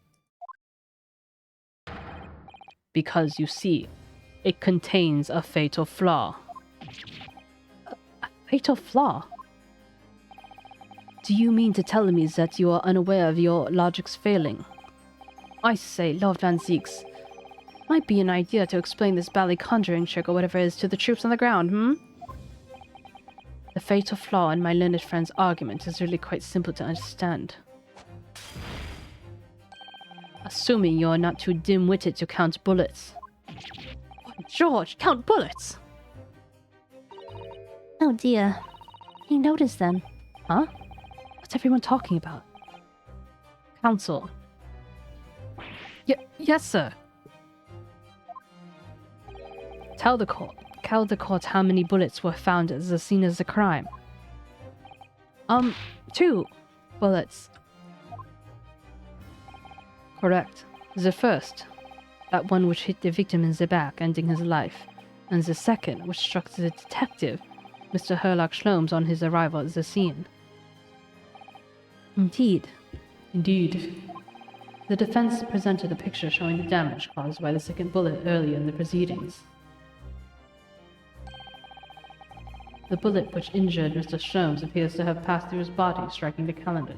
Because, you see, it contains a fatal flaw. A fatal flaw? Do you mean to tell me that you are unaware of your logic's failing? I say, Lord 𝗟𝗪𝗀𝘀, might be an idea to explain this bally conjuring trick or whatever it is to the troops on the ground, The fatal flaw in my learned friend's argument is really quite simple to understand. Assuming you're not too dim-witted to count bullets. George, count bullets! Oh dear. He noticed them. Huh? What's everyone talking about? Counsel. Yes, sir. Tell the court how many bullets were found at the scene of the crime. 2 bullets. Correct. The first, that one which hit the victim in the back, ending his life, and the second, which struck the detective, Mr. 𝗟𝗀𝗀𝘀𝘀, on his arrival at the scene. Indeed. The defense presented a picture showing the damage caused by the second bullet earlier in the proceedings. The bullet which injured Mr. Sholmes appears to have passed through his body, striking the calendar.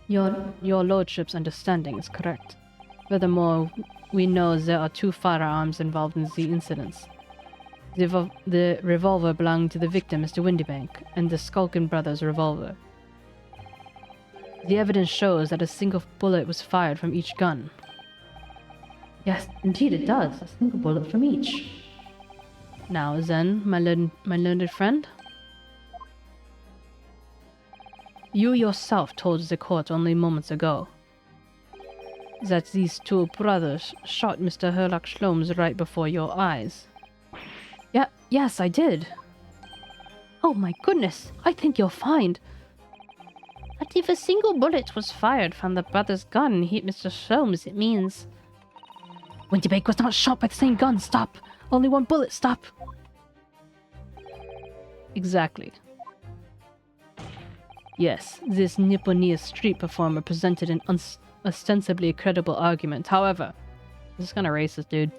Your lordship's understanding is correct. Furthermore, we know there are 2 firearms involved in the incidents. The revolver belonged to the victim, Mr. Windybank, and the Skulkin brothers' revolver. The evidence shows that a single bullet was fired from each gun. Yes, indeed it does. A single bullet from each. Now then, my learned friend? You yourself told the court only moments ago that these 2 brothers shot Mr. 𝗟𝗀𝗀𝘀𝘀 right before your eyes. Yes, I did. Oh my goodness, I think you'll find. But if a single bullet was fired from the brother's gun and hit Mr. Sholmes, it means... Windybank was not shot by the same gun, stop! Only 1 bullet, stop! Exactly. Yes, this Nipponese street performer presented an ostensibly credible argument. However, this is kinda racist, dude.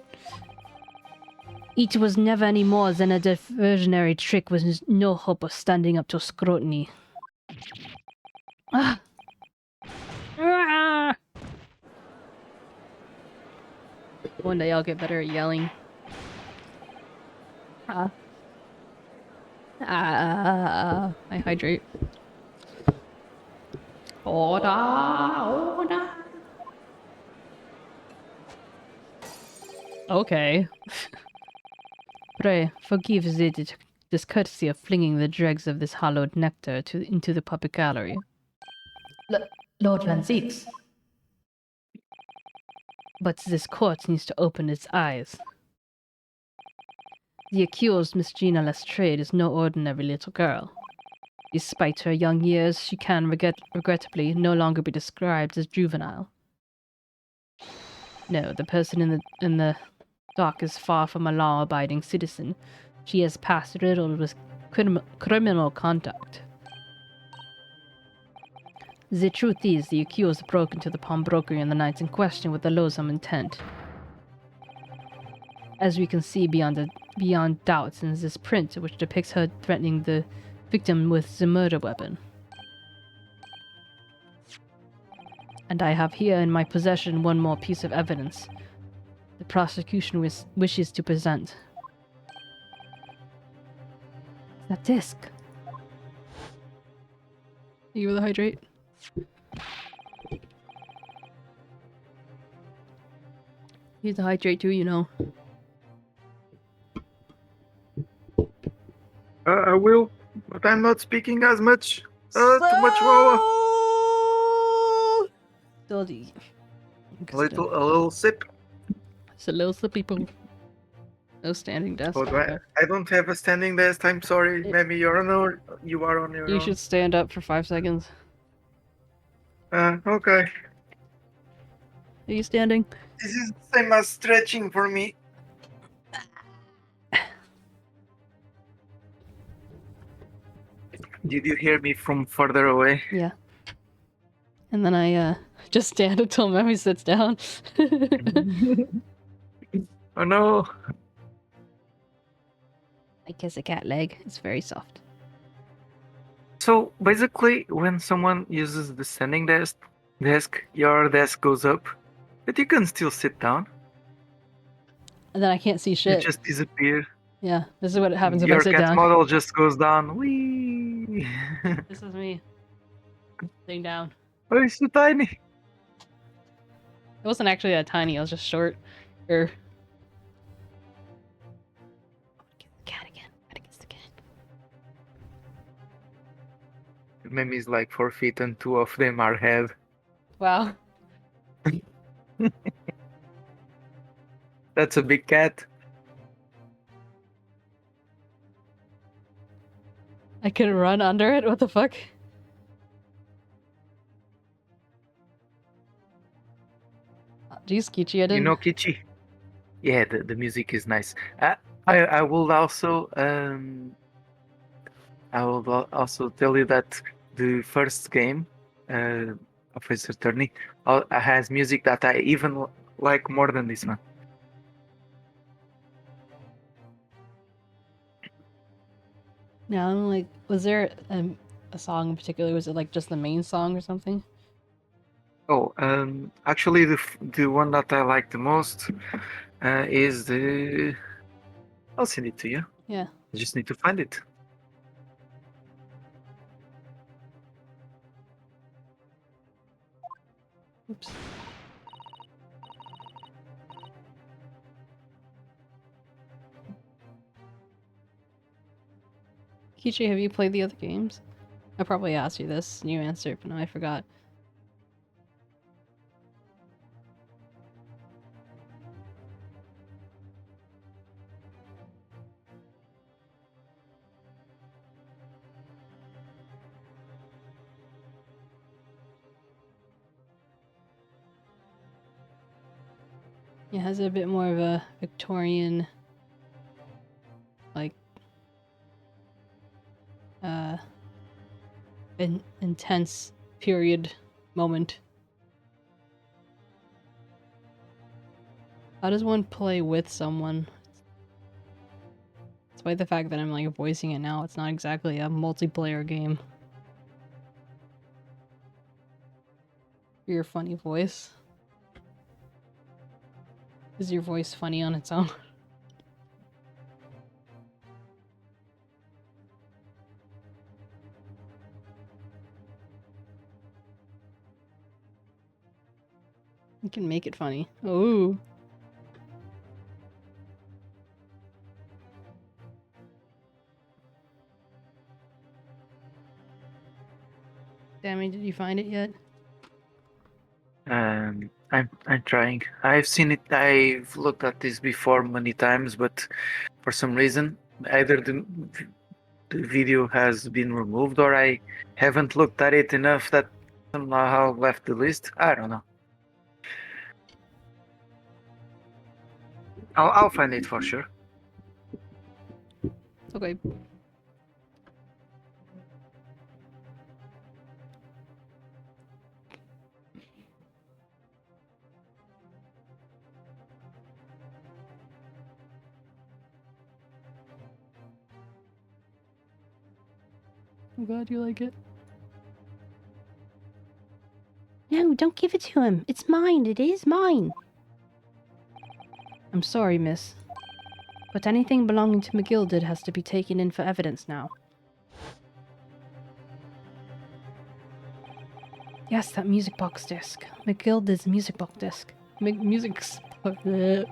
It was never any more than a diversionary trick with no hope of standing up to scrutiny. One day I'll get better at yelling. I hydrate. Order. Okay. Pray, forgive the discourtesy of flinging the dregs of this hallowed nectar into the public gallery. Lord 𝗟𝗋𝗀𝘀. But this court needs to open its eyes. The accused Miss Gina Lestrade is no ordinary little girl. Despite her young years, she can regrettably no longer be described as juvenile. No, the person in the dock is far from a law-abiding citizen. She has passed riddled with criminal conduct. The truth is, the accused broke into the pawnbrokery on the night in question with a loathsome intent. As we can see beyond doubt in this print, which depicts her threatening the victim with the murder weapon. And I have here in my possession one more piece of evidence the prosecution wishes to present. That disc. You with the hydrate? He's a hydrate too, you know. I will, but I'm not speaking as much. Too much water. Dodgy. A little sip. It's a little slippy poo. No standing desk. Oh, I don't have a standing desk. I'm sorry. Maybe you are on your You own. should stand up for 5 seconds. Okay. Are you standing? This is the same as stretching for me. Did you hear me from further away? Yeah. And then I just stand until Memmy sits down. Oh no. I kiss a cat leg. It's very soft. So basically, when someone uses the standing desk, your desk goes up, but you can still sit down. And then I can't see You shit. just disappear. Yeah, this is what happens if Your I sit cat down. model just goes down. Whee! This is me. Sitting down. Oh, it's so tiny. It wasn't actually that tiny, I was just short. Or... Kiss the cat again. Gotta kiss the cat. Mimi's like 4 feet and 2 of them are head. Wow. That's a big cat. I can run under it? What the fuck? Jeez, Kichi, I didn't... You know Kichi? Yeah, the music is nice. I will also tell you that the first game of Ace Attorney has music that I even like more than this one. Yeah, I'm like, was there a song in particular? Was it like just the main song or something? Oh, actually, the one that I like the most is the. I'll send it to you. Yeah. I just need to find it. Oops. Kichi, have you played the other games? I probably asked you this and you answered, but now I forgot. It has a bit more of a Victorian, like, an intense period moment. How does one play with someone? Despite the fact that I'm like voicing it now, it's not exactly a multiplayer game. For your funny voice. Is your voice funny on its own? You can make it funny. Ooh. Dammy, did you find it yet? I'm trying. I've seen it. I've looked at this before many times, but for some reason, either the video has been removed or I haven't looked at it enough that somehow left the list. I don't know. I'll find it for sure. Okay. I'm glad you like it. No, don't give it to him. It's mine. It is mine. I'm sorry, miss. But anything belonging to McGilded has to be taken in for evidence now. Yes, that music box disc. McGilded's music box disc. The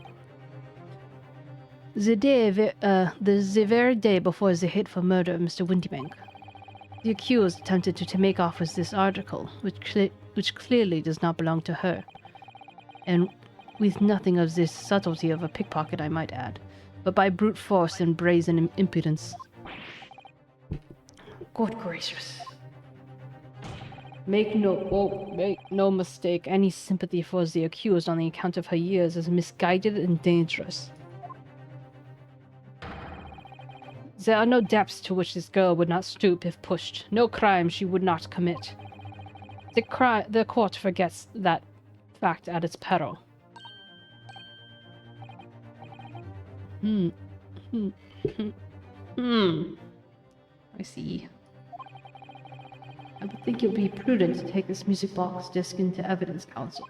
very day before the hateful murder of Mr. Windybank, the accused attempted to make off with this article, which clearly does not belong to her, and with nothing of this subtlety of a pickpocket, I might add, but by brute force and brazen impudence. Good gracious. Make no mistake, any sympathy for the accused on the account of her years is misguided and dangerous. There are no depths to which this girl would not stoop if pushed, no crime she would not commit. The court forgets that fact at its peril. I see. I would think it would be prudent to take this music box disc into evidence counsel,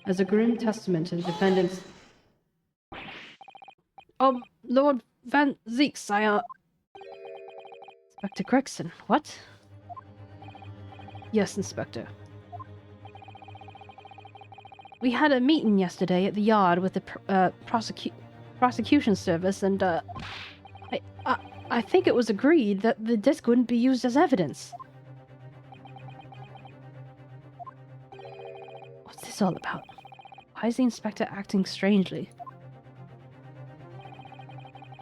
as a grim testament to the defendant's... Lord Van Zeek, sire. Inspector Gregson, what? Yes, Inspector. We had a meeting yesterday at the yard with the prosecution service, and I think it was agreed that the disc wouldn't be used as evidence. What's this all about? Why is the inspector acting strangely?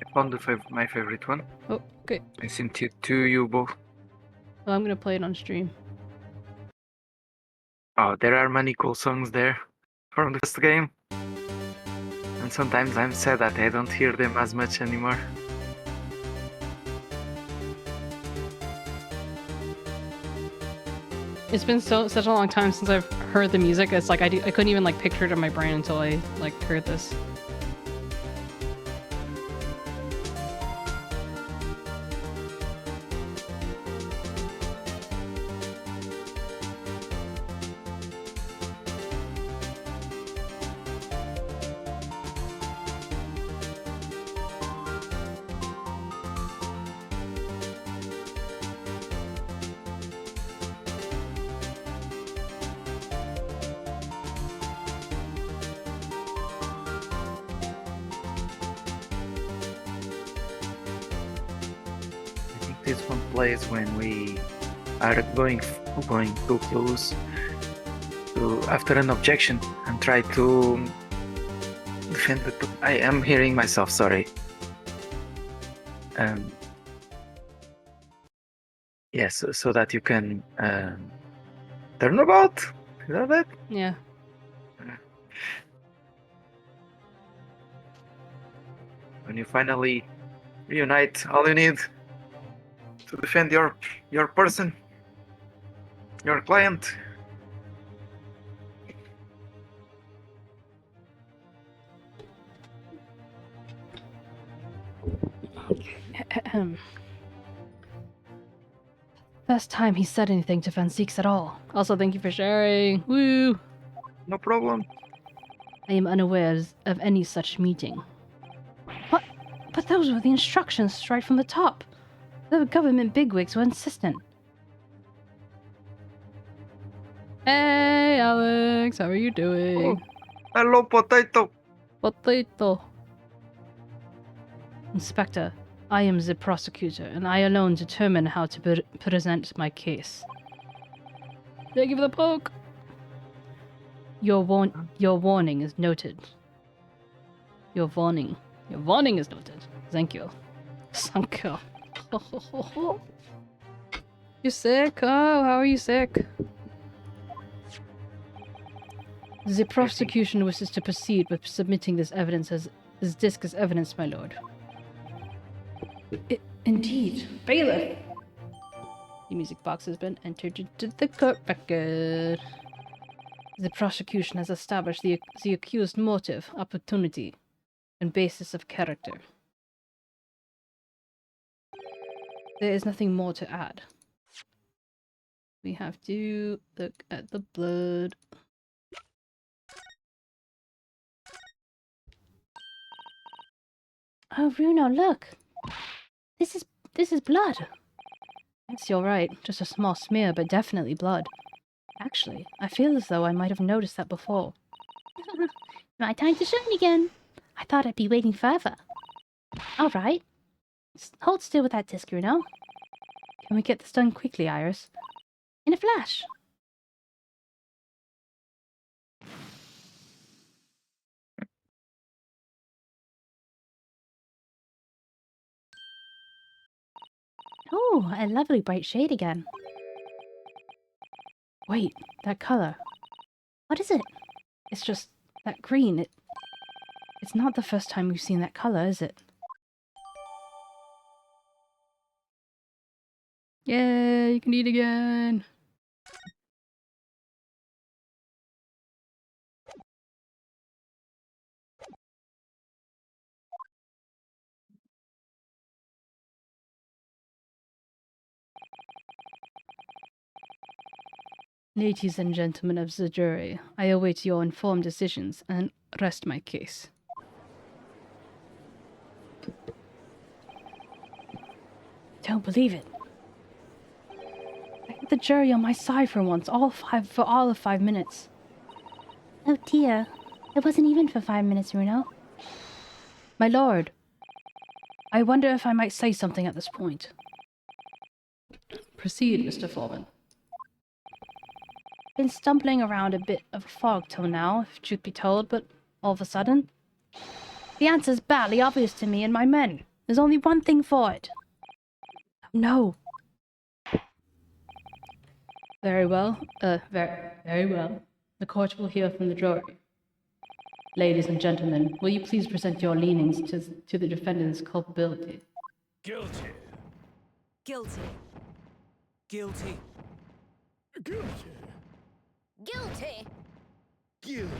I found my favorite one. Oh, okay. I sent it to you both. Well, I'm gonna play it on stream. Oh, there are many cool songs there from the first game. And sometimes I'm sad that I don't hear them as much anymore. It's been such a long time since I've heard the music. It's like I couldn't even like picture it in my brain until I like heard this. This one plays when we are going too close to after an objection and try to defend the... I am hearing myself, sorry. Yes, so that you can turn about. Is that it? Yeah. When you finally reunite all you need to defend your person, your client. First time he said anything to Van Zeeks at all. Also, thank you for sharing. Woo! No problem. I am unaware of any such meeting. What? But those were the instructions right from the top. The government bigwigs were insistent. Hey, Alex, how are you doing? Oh, hello, potato. Potato. Inspector, I am the prosecutor, and I alone determine how to present my case. Thank you for the poke. Your warning is noted. Your warning is noted. Thank you. Thank you. You sick? Oh, how are you sick? The prosecution wishes to proceed with submitting this evidence as disc as evidence, my lord. Indeed. Bailiff! The music box has been entered into the court record. The prosecution has established the accused motive, opportunity, and basis of character. There is nothing more to add. We have to look at the blood. Oh, Bruno, look! This is blood! Yes, you're right. Just a small smear, but definitely blood. Actually, I feel as though I might have noticed that before. My time to shine again! I thought I'd be waiting forever. Alright. Hold still with that disc, Bruno. Can we get this done quickly, Iris? In a flash. Oh, a lovely bright shade again. Wait, that color. What is it? It's just that green. It's not the first time we've seen that color, is it? Yeah, you can eat again. Ladies and gentlemen of the jury, I await your informed decisions and rest my case. Don't believe it. I had the jury on my side for once, all of 5 minutes. Oh dear. It wasn't even for 5 minutes, Bruno. My lord, I wonder if I might say something at this point. Proceed, Mr. Foreman. Been stumbling around a bit of a fog till now, if truth be told, but all of a sudden, the answer's badly obvious to me and my men. There's only one thing for it. No. Very well. Very well. The court will hear from the jury. Ladies and gentlemen, will you please present your leanings to the defendant's culpability? Guilty. Guilty. Guilty. Guilty. Guilty. Guilty.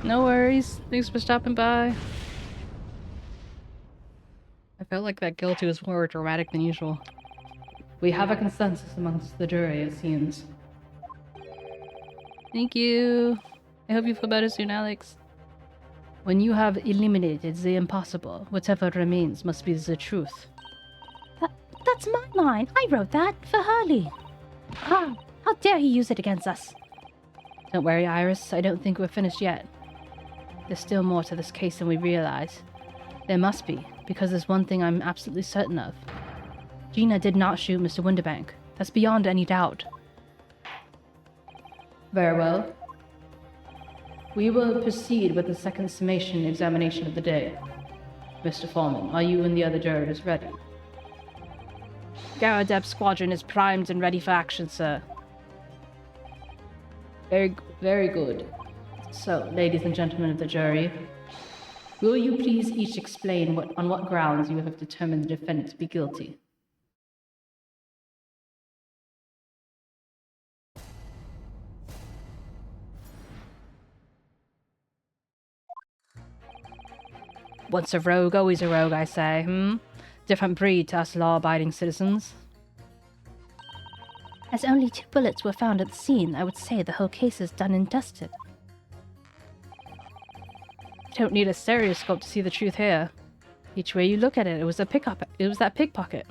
No worries. Thanks for stopping by. I felt like that guilty was more dramatic than usual. We have a consensus amongst the jury, it seems. Thank you. I hope you feel better soon, Alex. When you have eliminated the impossible, whatever remains must be the truth. That's my line. I wrote that for Hurley. Ah, how dare he use it against us? Don't worry, Iris. I don't think we're finished yet. There's still more to this case than we realize. There must be, because there's one thing I'm absolutely certain of. Gina did not shoot Mr. Winterbank. That's beyond any doubt. Very well. We will proceed with the second summation examination of the day. Mr. Foreman, are you and the other jurors ready? 𝗟𝗶 squadron is primed and ready for action, sir. Very good. So, ladies and gentlemen of the jury, will you please each explain on what grounds you have determined the defendant to be guilty? Once a rogue, always a rogue, I say, Different breed to us law-abiding citizens. As only 2 bullets were found at the scene, I would say the whole case is done and dusted. You don't need a stereoscope to see the truth here. Each way you look at it, it was that pickpocket.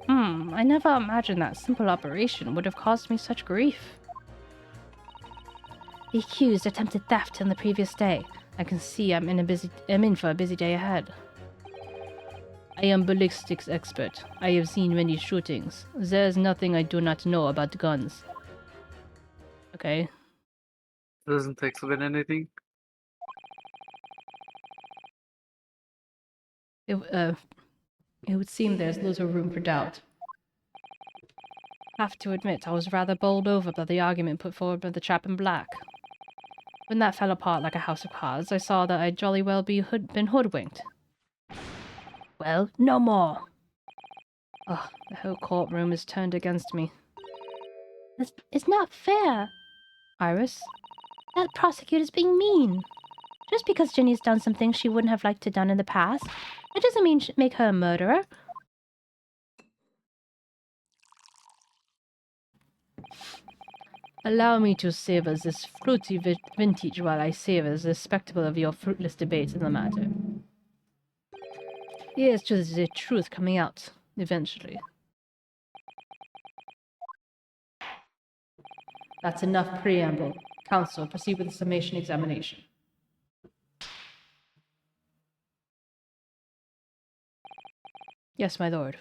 I never imagined that simple operation would have caused me such grief. The accused attempted theft on the previous day. I can see I'm in for a busy day ahead. I I am ballistics expert. I have seen many shootings. There is nothing I do not know about guns. Okay. Doesn't explain anything. It would seem there's little room for doubt. Have to admit, I was rather bowled over by the argument put forward by the chap in black. When that fell apart like a house of cards, I saw that I'd jolly well been hoodwinked. Well, no more. Ugh, the whole courtroom is turned against me. It's not fair. Iris? That prosecutor's being mean. Just because Ginny's done some things she wouldn't have liked to done in the past, it doesn't mean make her a murderer. Allow me to savor this fruity vintage while I savor the spectacle of your fruitless debates in the matter. Here's to the truth coming out, eventually. That's enough preamble. Counsel, proceed with the summation examination. Yes, my lord.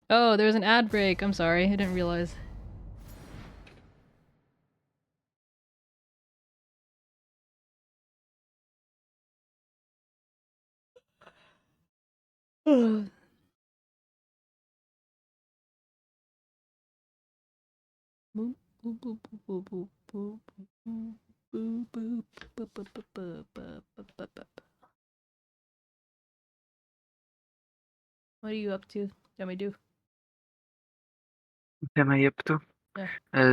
Oh, there was an ad break. I'm sorry, I didn't realize. What are you up to? Tell me do. What am I up to? Yeah.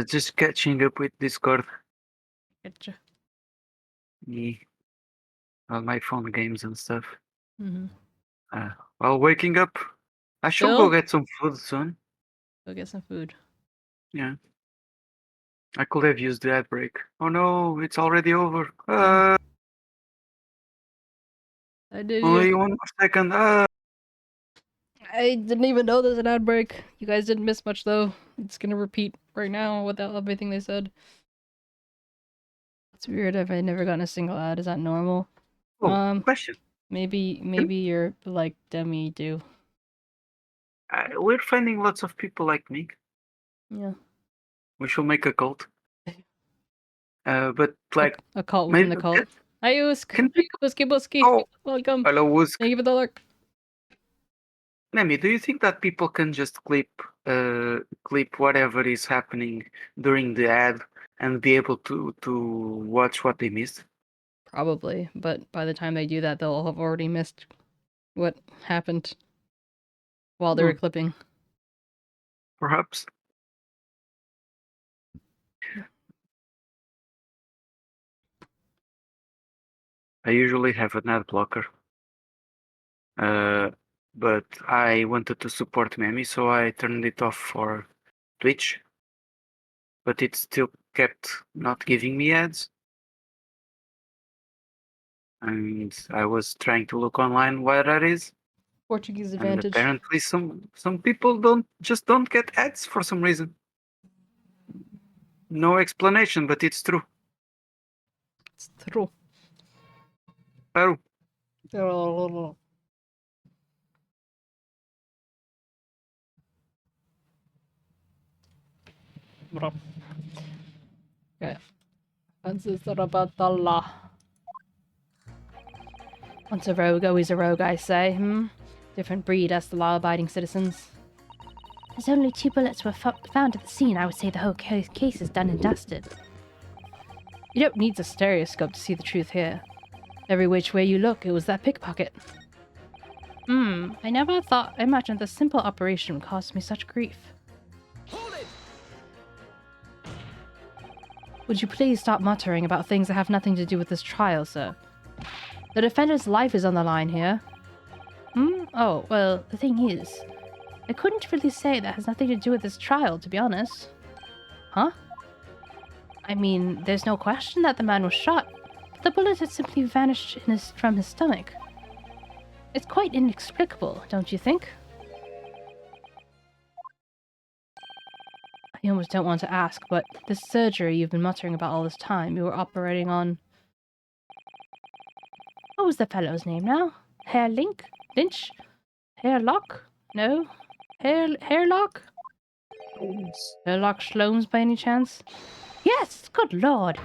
Just catching up with Discord. Getcha. Yeah. On my phone games and stuff. Mm-hmm. While waking up, I should Still? go get some food soon. Go get some food. Yeah. I could have used the ad break. Oh no, it's already over. I did Only you. 1 more second. I didn't even know there's an ad break. You guys didn't miss much though. It's gonna repeat right now without everything they said. It's weird if I never gotten a single ad. Is that normal? Oh, question. Maybe you're like dummy do. We're finding lots of people like me. Yeah. We should make a cult. But like, A cult within the cult. Hi Usk! Can we... Busky! Oh, Welcome! hello, Wusk. Thank you for the lurk. Nemi, do you think that people can just clip whatever is happening during the ad and be able to watch what they missed? Probably, but by the time they do that, they'll have already missed what happened while they were clipping. Perhaps. I usually have an ad blocker. But I wanted to support Memi, so I turned it off for Twitch. But it still kept not giving me ads. And I was trying to look online where that is. Portuguese And advantage. apparently some people don't get ads for some reason. No explanation, but it's true. It's true. Oh. Okay. Once a rogue, always a rogue, I say. Different breed as the law-abiding citizens. As only 2 bullets were found at the scene, I would say the whole case is done and dusted. You don't need a stereoscope to see the truth here. Every which way you look, it was that pickpocket. I never imagined this simple operation would cause me such grief. Hold it! Would you please stop muttering about things that have nothing to do with this trial, sir? The defendant's life is on the line here. Oh, well, the thing is, I couldn't really say that has nothing to do with this trial, to be honest. Huh? I mean, there's no question that the man was shot, but the bullet had simply vanished from his stomach. It's quite inexplicable, don't you think? I almost don't want to ask, but this surgery you've been muttering about all this time, you were operating on... What was the fellow's name now? Lynch? Hairlock? No. Hairlock? Hairlock Shlomes by any chance? Yes, good lord.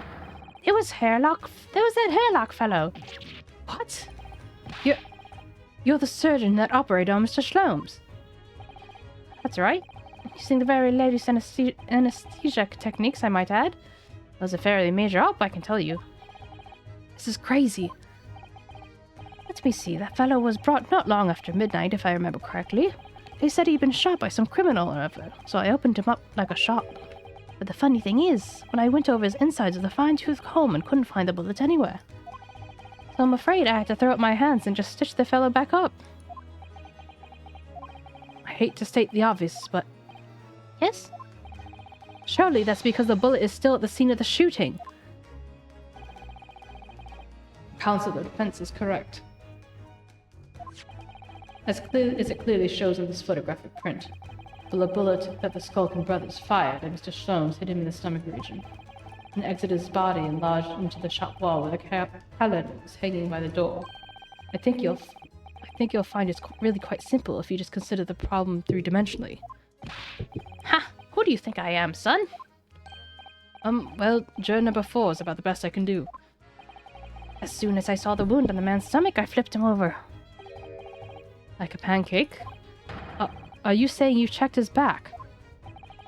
It was Hairlock. There was that Hairlock fellow. What? You're the surgeon that operated on Mr. Shlomes. That's right. Using the very latest anesthesia techniques, I might add. That was a fairly major op, I can tell you. This is crazy. Let me see. That fellow was brought not long after midnight, if I remember correctly. They said he'd been shot by some criminal or other, so I opened him up like a shop. But the funny thing is, when I went over his insides with a fine-tooth comb and couldn't find the bullet anywhere. So I'm afraid I had to throw up my hands and just stitch the fellow back up. I hate to state the obvious, but... Yes? Surely that's because the bullet is still at the scene of the shooting. Counsel the defense is correct. As it clearly shows in this photographic print, the bullet that the 𝗟𝗶 brothers fired at Mr. Shlomes hit him in the stomach region, and exited his body and lodged into the shop wall where the calendar was hanging by the door. I think you'll find it's really quite simple if you just consider the problem three-dimensionally. Ha! Who do you think I am, son? Well, juror number 4 is about the best I can do. As soon as I saw the wound on the man's stomach, I flipped him over. Like a pancake? Are you saying you checked his back?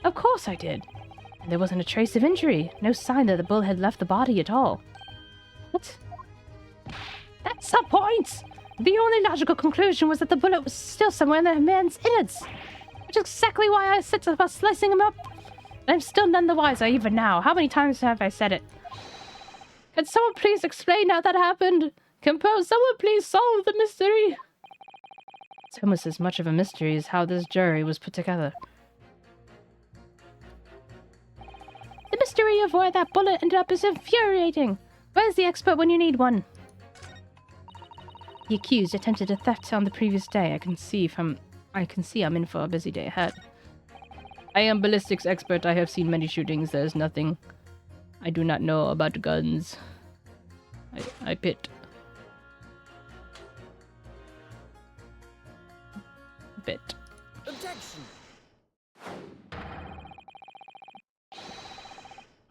Of course I did. And there wasn't a trace of injury. No sign that the bullet had left the body at all. What? That's the point! The only logical conclusion was that the bullet was still somewhere in the man's innards. Which is exactly why I set about slicing him up. And I'm still none the wiser even now. How many times have I said it? Can someone please explain how that happened? Can someone please solve the mystery? It's almost as much of a mystery as how this jury was put together. The mystery of where that bullet ended up is infuriating. Where's the expert when you need one? The accused attempted a theft on the previous day. I can see I'm in for a busy day ahead. I am ballistics expert. I have seen many shootings. There's nothing I do not know about guns. I pit. Bit. Objection.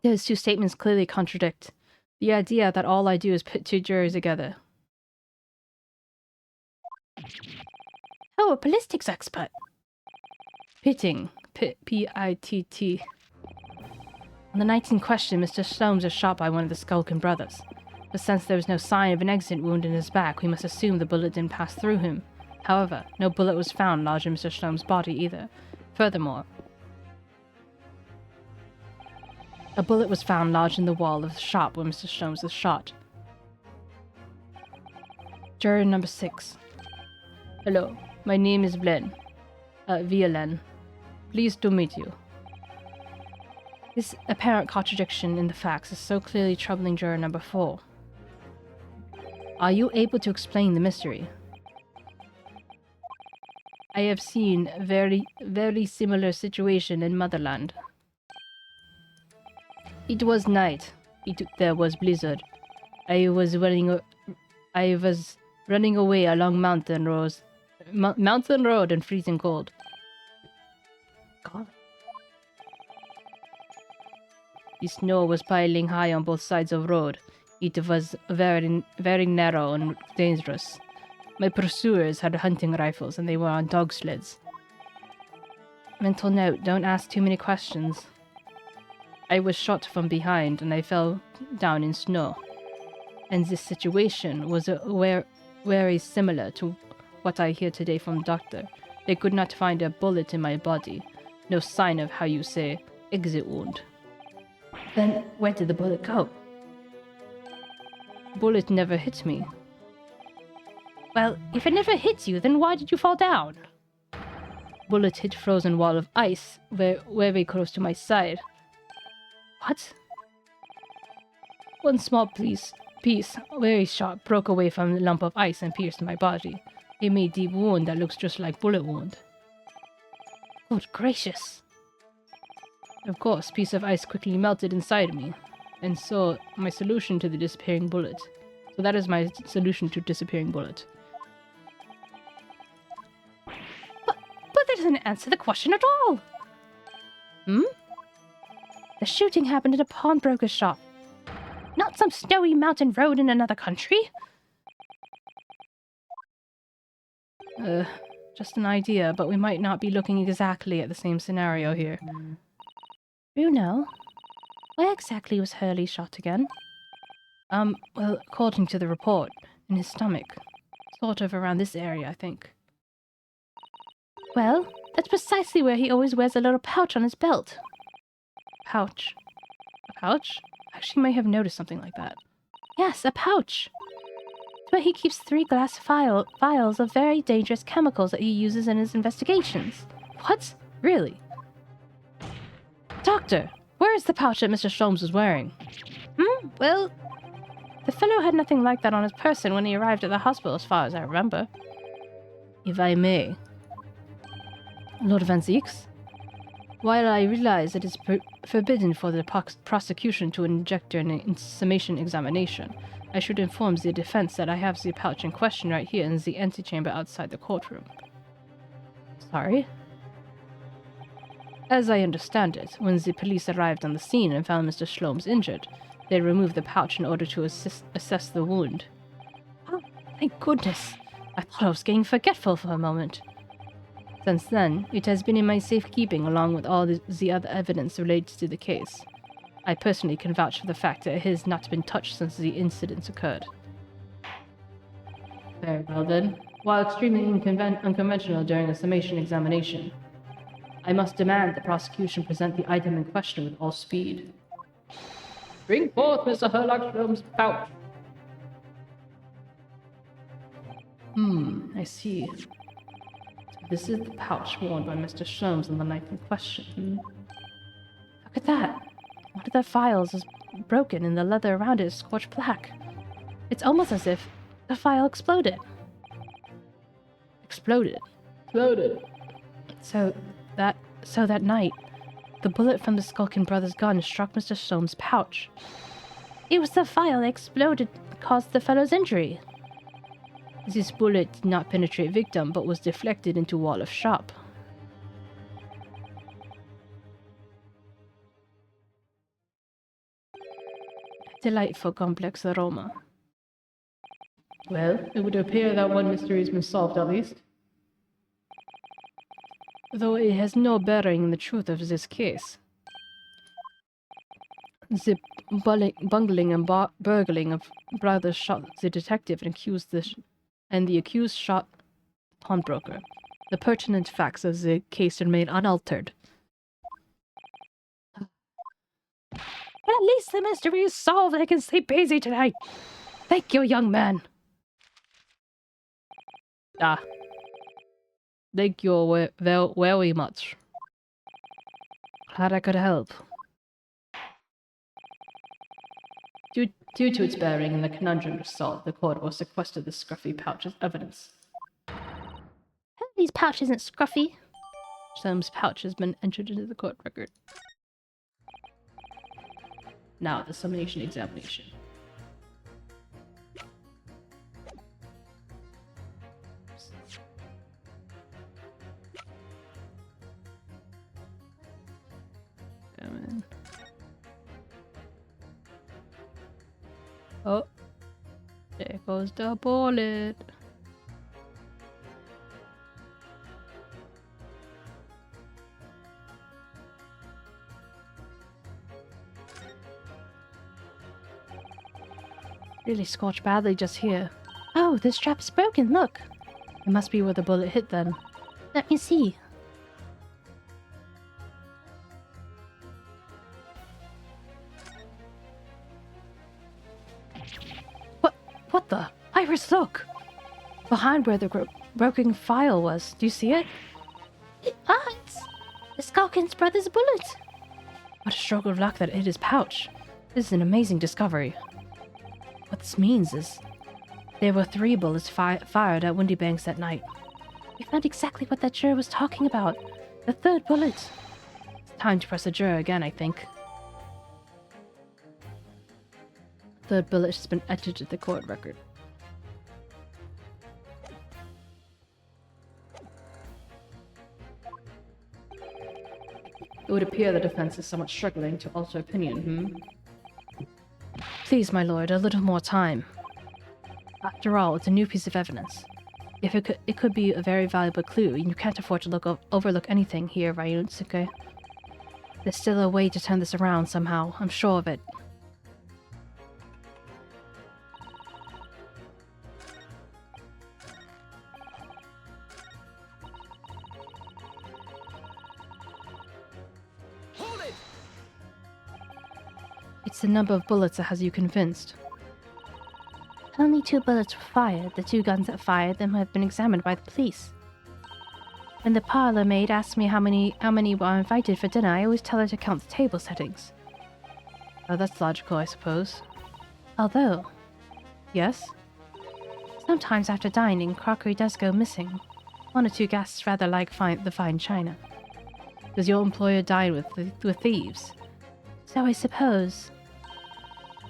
Those two statements clearly contradict the idea that all I do is pit two juries together. Oh, a ballistics expert. Pitting. P-I-T-T. On the night in question, Mr. Shlomes was shot by one of the 𝗟𝗶 brothers. But since there was no sign of an exit wound in his back, we must assume the bullet didn't pass through him. However, no bullet was found lodged in Mr. Shlomes' body either. Furthermore, a bullet was found lodged in the wall of the shop where Mr. Shlomes was shot. Juror number 6. Hello, my name is VOD. Pleased to meet you. This apparent contradiction in the facts is so clearly troubling juror number 4. Are you able to explain the mystery? I have seen very similar situation in Motherland. It was night. There was blizzard. I was running away along mountain road in freezing cold. God. The snow was piling high on both sides of the road. It was very narrow and dangerous. My pursuers had hunting rifles and they were on dog sleds. Mental note, don't ask too many questions. I was shot from behind and I fell down in snow. And this situation was very similar to what I hear today from doctor. They could not find a bullet in my body. No sign of how you say, exit wound. Then where did the bullet go? Bullet never hit me. Well, if it never hit you, then why did you fall down? Bullet hit frozen wall of ice, very close to my side. What? One small piece, very sharp, broke away from the lump of ice and pierced my body. It made deep wound that looks just like bullet wound. Good gracious. Of course, piece of ice quickly melted inside me, and so my solution to the disappearing bullet. So that is my solution to disappearing bullet. But that doesn't answer the question at all! Hmm? The shooting happened at a pawnbroker's shop. Not some snowy mountain road in another country. Just an idea, but we might not be looking exactly at the same scenario here. Bruno, where exactly was Hurley shot again? Well, according to the report, in his stomach. Sort of around this area, I think. Well, that's precisely where he always wears a little pouch on his belt. Pouch. A pouch? I actually may have noticed something like that. Yes, a pouch. It's where he keeps 3 glass vials of very dangerous chemicals that he uses in his investigations. What? Really? Doctor, where is the pouch that Mr. Sholmes was wearing? Well, the fellow had nothing like that on his person when he arrived at the hospital, as far as I remember. If I may. Lord 𝗟𝗋𝗀𝘀, while I realize it is forbidden for the prosecution to inject during a summation examination, I should inform the defense that I have the pouch in question right here in the antechamber outside the courtroom. Sorry? As I understand it, when the police arrived on the scene and found Mr. Sholmes injured, they removed the pouch in order to assess the wound. Oh, thank goodness. I thought I was getting forgetful for a moment. Since then, it has been in my safekeeping along with all the other evidence related to the case. I personally can vouch for the fact that it has not been touched since the incident occurred. Very well then. While extremely unconventional during a summation examination, I must demand the prosecution present the item in question with all speed. Bring forth Mr. Sherlock Holmes' pouch. I see. So this is the pouch worn by Mr. Sholmes on the night in question. Look at that. One of the files is broken and the leather around it is scorched black. It's almost as if the file exploded. Exploded. So that night, the bullet from the Skulkin brothers' gun struck Mr. Sholmes' pouch. It was the file that exploded that caused the fellow's injury. This bullet did not penetrate victim, but was deflected into wall of shop. Delightful complex aroma. Well, it would appear that one mystery has been solved at least. Though it has no bearing on the truth of this case. The bungling and burgling of brothers shot the detective and the accused shot the pawnbroker. The pertinent facts of the case remain unaltered. But at least the mystery is solved and I can sleep easy tonight. Thank you, young man. Thank you very much. Glad I could help. Due to its bearing in the conundrum solved, the court will sequester the scruffy pouch as evidence. These pouch isn't scruffy. Sholmes' pouch has been entered into the court record. Now, the summation examination. Come in. Oh, there goes the bullet. Really scorched badly just here. Oh, this strap's broken, look. It must be where the bullet hit then. Let me see. What the? Iris, look! Behind where the broken file was. Do you see it? It's the Skulkin's brother's bullet. What a stroke of luck that it hit his pouch. This is an amazing discovery. What this means is there were 3 bullets fired at Windybanks that night. We found exactly what that juror was talking about. The 3rd bullet. It's time to press the juror again, I think. Third bullet has been entered to the court record. It would appear the defense is somewhat struggling to alter opinion, Please, my lord, a little more time. After all, it's a new piece of evidence. If it could be a very valuable clue, and you can't afford to overlook anything here, 𝗟𝗀𝗀𝘀. There's still a way to turn this around somehow, I'm sure of it. Hold it! It's the number of bullets that has you convinced. Only 2 bullets were fired. The 2 guns that fired them have been examined by the police. When the parlor maid asks me how many were invited for dinner, I always tell her to count the table settings. Oh, that's logical, I suppose. Although, Yes? sometimes after dining, crockery does go missing. 1 or 2 guests rather like the fine china. Does your employer dine with thieves? So I suppose,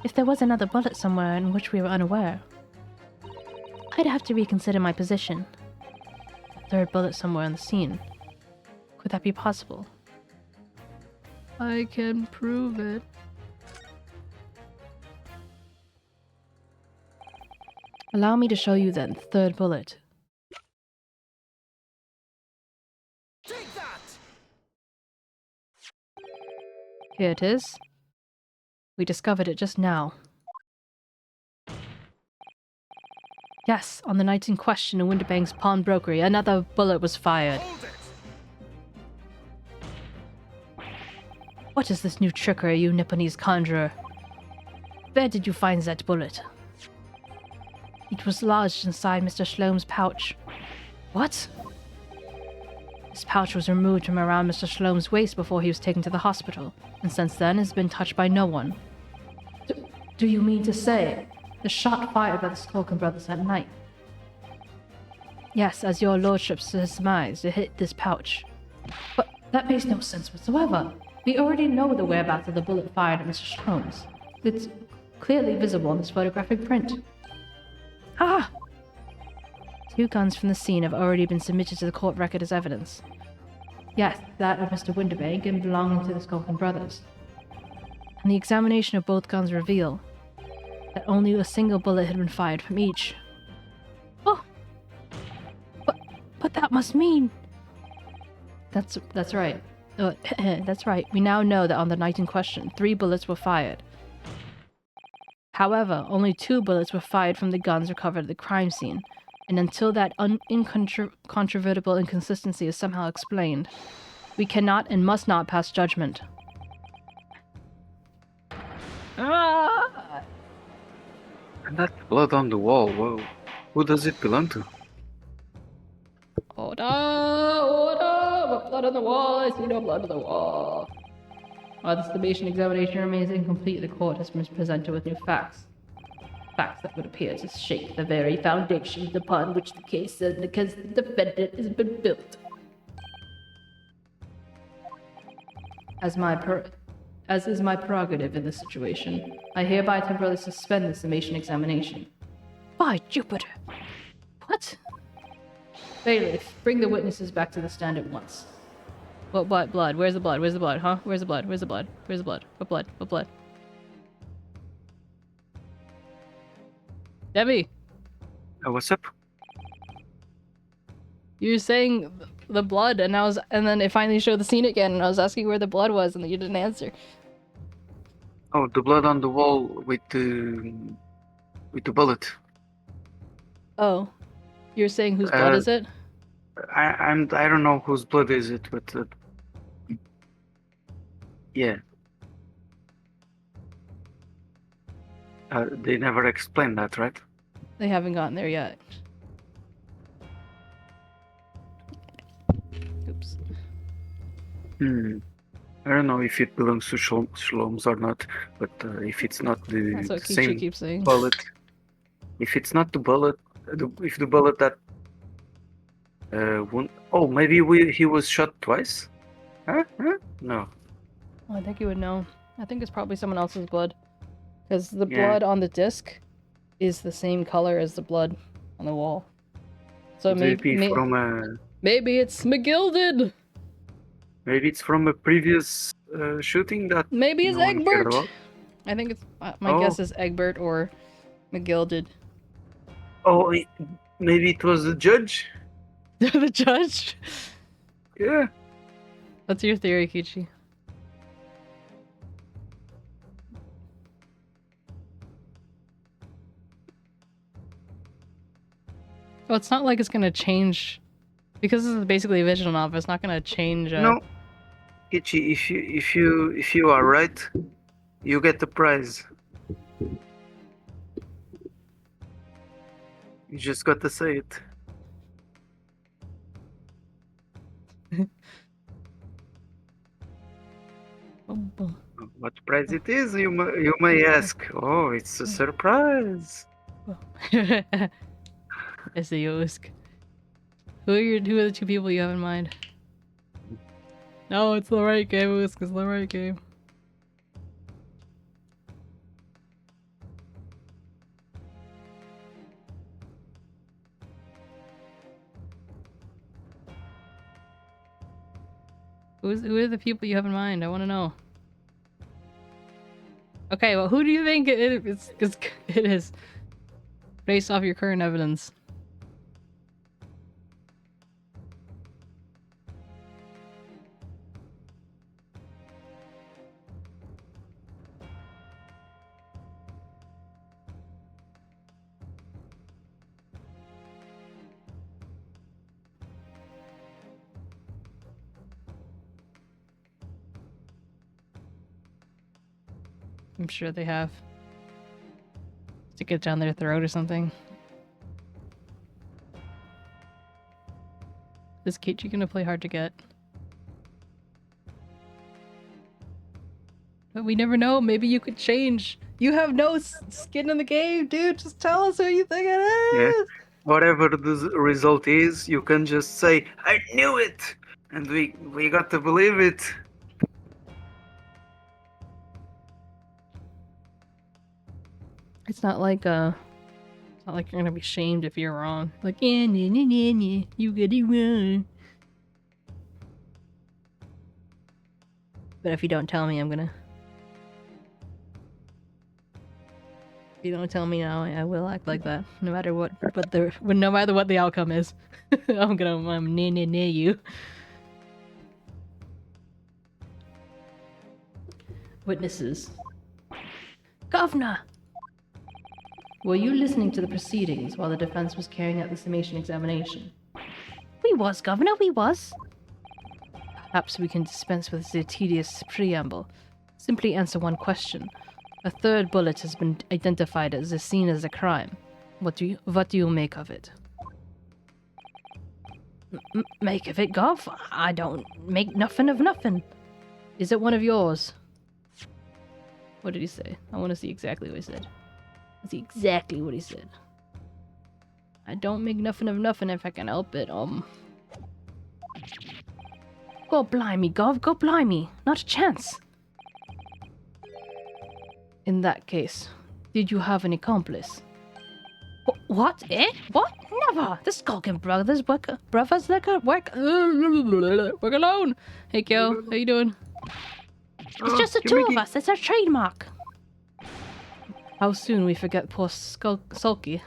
if there was another bullet somewhere in which we were unaware, I'd have to reconsider my position. A third bullet somewhere on the scene. Could that be possible? I can prove it. Allow me to show you then. Third bullet. Take that! Here it is. We discovered it just now. Yes, on the night in question in Winterbank's pawnbrokery, another bullet was fired. Hold it! What is this new trickery, you Nipponese conjurer? Where did you find that bullet? It was lodged inside Mr. Schloem's pouch. What? This pouch was removed from around Mr. Schloem's waist before he was taken to the hospital, and since then has been touched by no one. Do you mean to say the shot fired by the Skulkin brothers at night? Yes, as your lordship surmised, it hit this pouch. But that makes no sense whatsoever. We already know the whereabouts of the bullet fired at Mr. Schloem's. It's clearly visible in this photographic print. Ah! 2 guns from the scene have already been submitted to the court record as evidence. Yes, that of Mr. Winterbank and belonging to the Skulkin brothers. And the examination of both guns reveal that only a single bullet had been fired from each. Oh! But that must mean... That's right. That's right. We now know that on the night in question, 3 bullets were fired. However, only 2 bullets were fired from the guns recovered at the crime scene, and until that incontrovertible inconsistency is somehow explained, we cannot and must not pass judgment. And that blood on the wall, whoa. Who does it belong to? Order! Order! Blood on the wall! I see no blood on the wall! While the summation examination remains incomplete, the court has been presented with new facts. Facts that would appear to shake the very foundations upon which the case against the defendant has been built. As is my prerogative in this situation, I hereby temporarily suspend the summation examination. By Jupiter! What? Bailiff, bring the witnesses back to the stand at once. What blood? Where's the blood? Where's the blood, huh? Where's the blood? Where's the blood? Where's the blood? What blood? What blood? Debbie! What's up? You were saying the blood, and then it finally showed the scene again, and I was asking where the blood was, and you didn't answer. Oh, the blood on the wall with the bullet. Oh. You're saying whose blood is it? I don't know whose blood is it, but yeah. They never explained that, right? They haven't gotten there yet. Oops. I don't know if it belongs to Schloem's or not, but if it's not That's the what same Kichi keeps saying. bullet, if it's not the bullet, if the bullet that oh, maybe he was shot twice? Huh? No. Oh, I think you would know. I think it's probably someone else's blood. Because the Yeah. blood on the disc is the same color as the blood on the wall. So Maybe from maybe it's McGilded! maybe it's from a previous shooting that Maybe it's no one cared Egbert! about. I think it's my guess is Egbert or McGilded. Oh, maybe it was the judge. The judge? Yeah. What's your theory, Kichi? Well, it's not like it's gonna change because this is basically a visual novel. It's not gonna change. No, Kichi, if you are right, you get the prize. You just got to say it. What prize it is? You may ask. Oh, it's a surprise. As the Yosk. Who are the two people you have in mind? No, it's the right game, Usk. It's the right game. Who are the people you have in mind? I want to know. Okay, well, who do you think it is? Based off your current evidence. I'm sure they have. Stick it down their throat or something. Is Kichi gonna play hard to get? But we never know. Maybe you could change. You have no skin in the game, dude. Just tell us who you think it is. Yeah. Whatever the result is, you can just say, "I knew it," and we got to believe it. It's not like you're gonna be shamed if you're wrong. Like, yeah, nah, nah, nah, nah, you get it wrong. But if you don't tell me, I'm gonna. If you don't tell me now, I will act like that, no matter what. No matter what the outcome is, I'm nah nah nah you. Witnesses. Governor! Were you listening to the proceedings while the defense was carrying out the summation examination? We was, Governor, we was. Perhaps we can dispense with the tedious preamble. Simply answer one question. A third bullet has been identified as the scene as a crime. What do you make of it? Make of it, Gov? I don't make nothing of nothing. Is it one of yours? What did he say? I want to see exactly what he said. That's exactly what he said. I don't make nothing of nothing if I can help it. Go blimey, Gov. Go blimey. Not a chance. In that case, did you have an accomplice? What? Eh? What? Never. The Skulkin brothers work alone. Hey, Kyo. How you doing? It's just the two of us. It's our trademark. How soon we forget poor Sulky.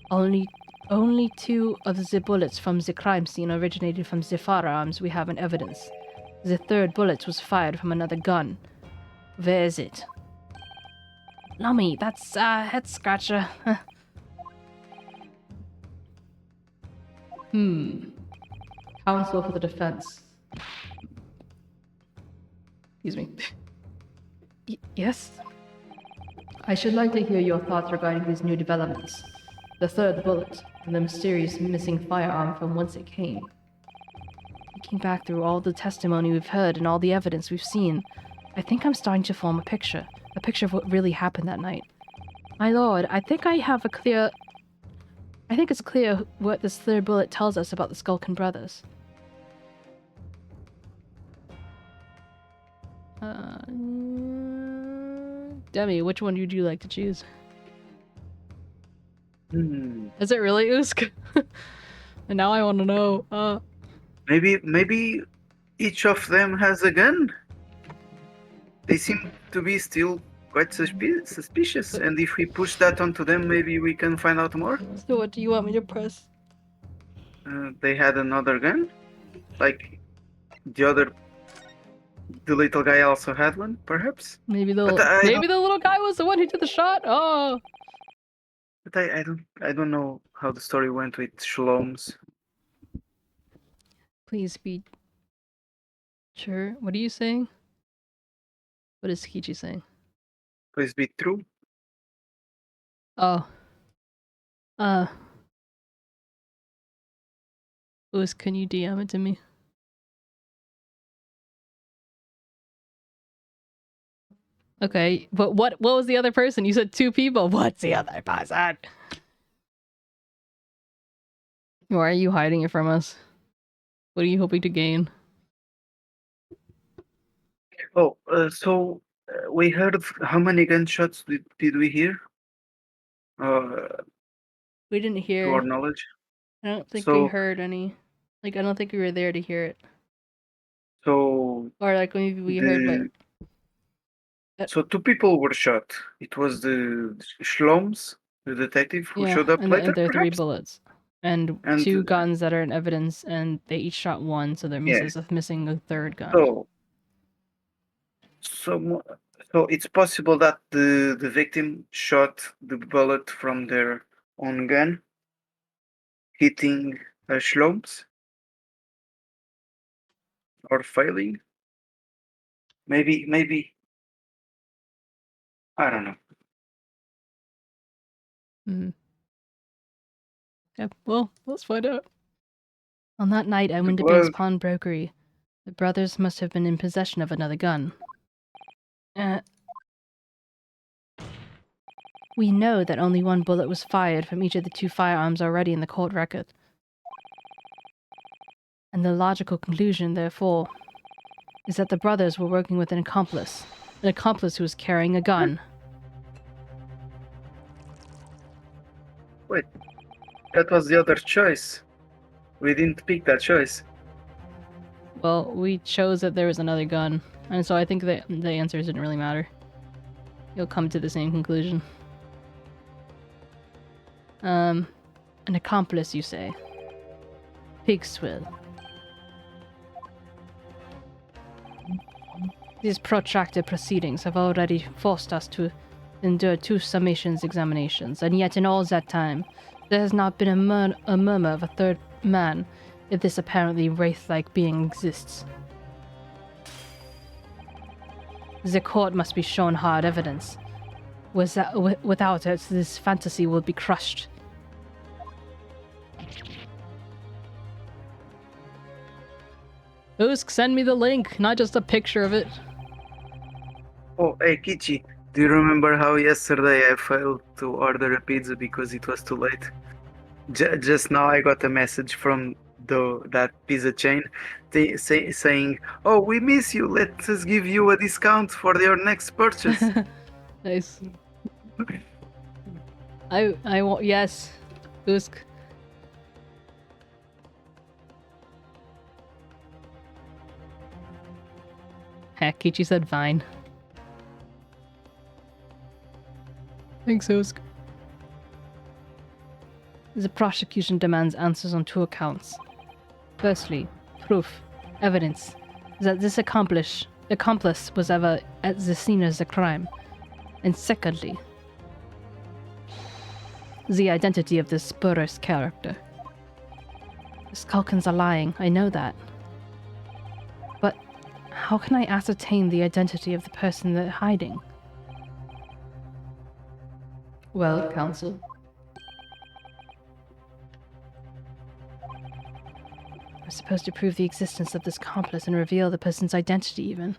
Only two of the bullets from the crime scene originated from the firearms we have in evidence. The third bullet was fired from another gun. Where is it? Lummy, that's head scratcher. Counsel for the defense. Excuse me. Yes? I should like to hear your thoughts regarding these new developments. The third bullet, and the mysterious missing firearm from whence it came. Looking back through all the testimony we've heard and all the evidence we've seen, I think I'm starting to form a picture of what really happened that night. My lord, I think it's clear what this third bullet tells us about the Skulkin brothers. Demi, which one would you like to choose? Hmm. Is it really Usk? And now I want to know. Maybe each of them has a gun. They seem to be still quite suspicious, and if we push that onto them, maybe we can find out more. So what do you want me to press? They had another gun, like the little guy also had one, perhaps. Maybe the But I maybe the little guy was the one who did the shot. Oh, But I don't know how the story went with Shloms. please be sure. What are you saying? What is Kichi saying? Please be true. Oh. Usk, can you DM it to me? Okay, but what was the other person? You said 2 people. What's the other person? Why are you hiding it from us? What are you hoping to gain? Oh, so we heard how many gunshots did we hear? We didn't To our hear. knowledge. I don't think we So heard any. Like, I don't think we were there to hear it. so Or like maybe we heard, but so 2 people were shot. It was the Shloms, the detective who yeah, showed up and, later. and there are 3 perhaps? bullets. And And 2 guns that are in evidence, and they each shot 1, so they're Yeah. missing a 3rd gun. So it's possible that the victim shot the bullet from their own gun, hitting Shloms, or failing. Maybe I don't know. Mm. Yeah, well, let's find out. On that night at Winterbane's was- pawnbrokery, the brothers must have been in possession of another gun. We know that only 1 bullet was fired from each of the 2 firearms already in the court record. And the logical conclusion, therefore, is that the brothers were working with an accomplice who was carrying a gun. Wait, that was the other choice. We didn't pick that choice. Well, we chose that there was another gun, and so I think that the answers didn't really matter. You'll come to the same conclusion. An accomplice, you say? Pig swill. These protracted proceedings have already forced us to endure 2 summations examinations, and yet in all that time, there has not been a murmur of a 3rd man, if this apparently wraith-like being exists. The court must be shown hard evidence. Without it, this fantasy will be crushed. Usk, send me the link, not just a picture of it. Oh, hey Kichi, do you remember how yesterday I failed to order a pizza because it was too late? Just now I got a message from that pizza chain saying, "Oh, we miss you. Let us give you a discount for your next purchase." Nice. I want, yes, Usk. Heck, Kichi said fine. Thanks, Usk. The prosecution demands answers on 2 accounts. Firstly, proof, evidence, that this accomplice was ever at the scene of the crime. And secondly, the identity of this spurious character. The Skulkans are lying, I know that. But how can I ascertain the identity of the person they're hiding? Well, counsel. We're supposed to prove the existence of this accomplice and reveal the person's identity, even.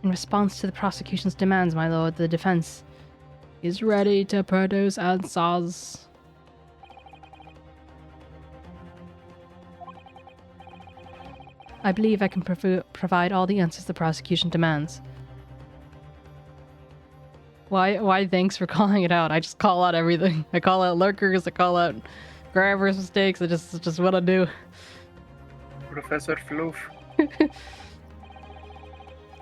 In response to the prosecution's demands, my lord, the defense is ready to produce answers. I believe I can provide all the answers the prosecution demands. Why thanks for calling it out? I just call out everything. I call out lurkers, I call out grabbers' mistakes, it's just what I do. Professor Floof.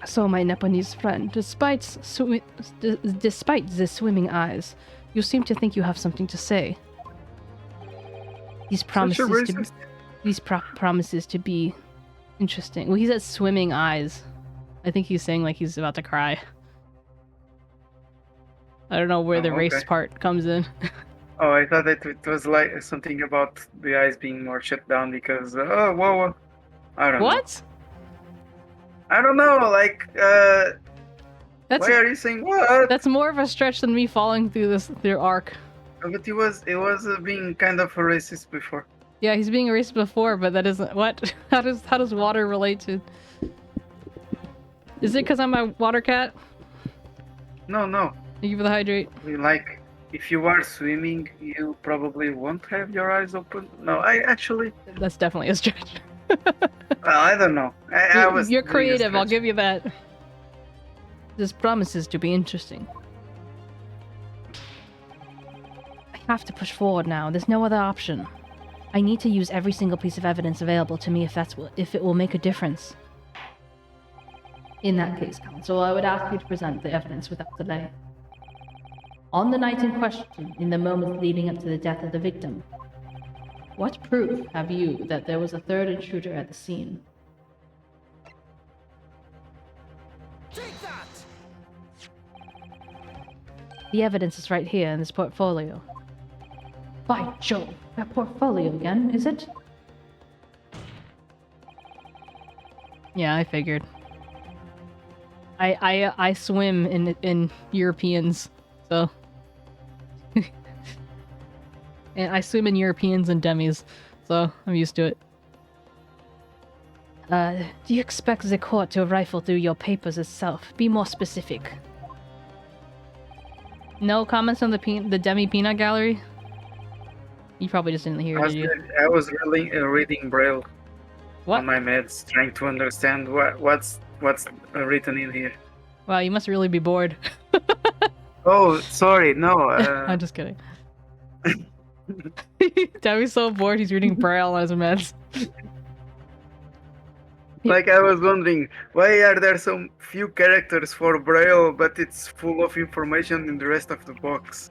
So, my Nepalese friend, despite the swimming eyes, you seem to think you have something to say. These promises to be interesting. Well, he said swimming eyes. I think he's saying like he's about to cry. I don't know where the race part comes in. Oh, I thought that it was like something about the eyes being more shut down because whoa. I don't know. What? I don't know, like That's, why are you saying what? That's more of a stretch than me falling through Ark. But it was being kind of a racist before. Yeah, he's being a racist before, but that isn't what? How does water relate to? Is it because I'm a water cat? No. Thank you for the hydrate. Like, if you are swimming, you probably won't have your eyes open. No, I actually. That's definitely a stretch. Well, I don't know. You're creative, I'll give you that. This promises to be interesting. I have to push forward now. There's no other option. I need to use every single piece of evidence available to me if it will make a difference. In that case, Counsel, I would ask you to present the evidence without delay. On the night in question, in the moments leading up to the death of the victim, what proof have you that there was a third intruder at the scene? Take that! The evidence is right here in this portfolio. By Jove, that portfolio again, is it? Yeah, I figured. I swim in Europeans, so and I swim in Europeans and demis, so I'm used to it. Do you expect the court to rifle through your papers itself? Be more specific. No comments on the Demi Peanut Gallery? You probably just didn't hear it, did you? I was really reading Braille What? on my meds, trying to understand what's written in here. Wow, you must really be bored. Oh, sorry, no. I'm just kidding. Demi's so bored he's reading Braille on his meds. Like, I was wondering, why are there so few characters for Braille, but it's full of information in the rest of the box?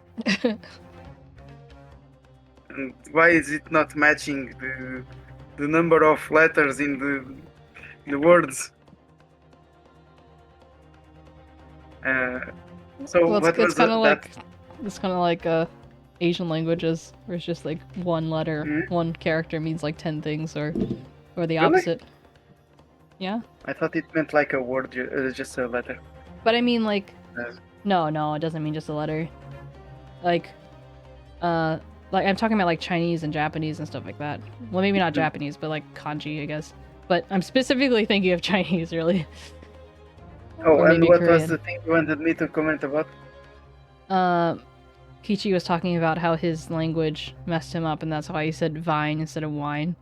And why is it not matching the number of letters in the words? So Well, what it's was kind of that? like Asian languages, where it's just like one letter, one character means like 10 things, or the Really? opposite. Yeah, I thought it meant like a word, just a letter. but I mean like, Yes. no, it doesn't mean just a letter. Like I'm talking about like Chinese and Japanese and stuff like that. Well, maybe not Japanese, but like kanji, I guess. But I'm specifically thinking of Chinese, really. Oh, Or and maybe what was Korean. the thing you wanted me to comment about? Kichi was talking about how his language messed him up, and that's why he said vine instead of wine.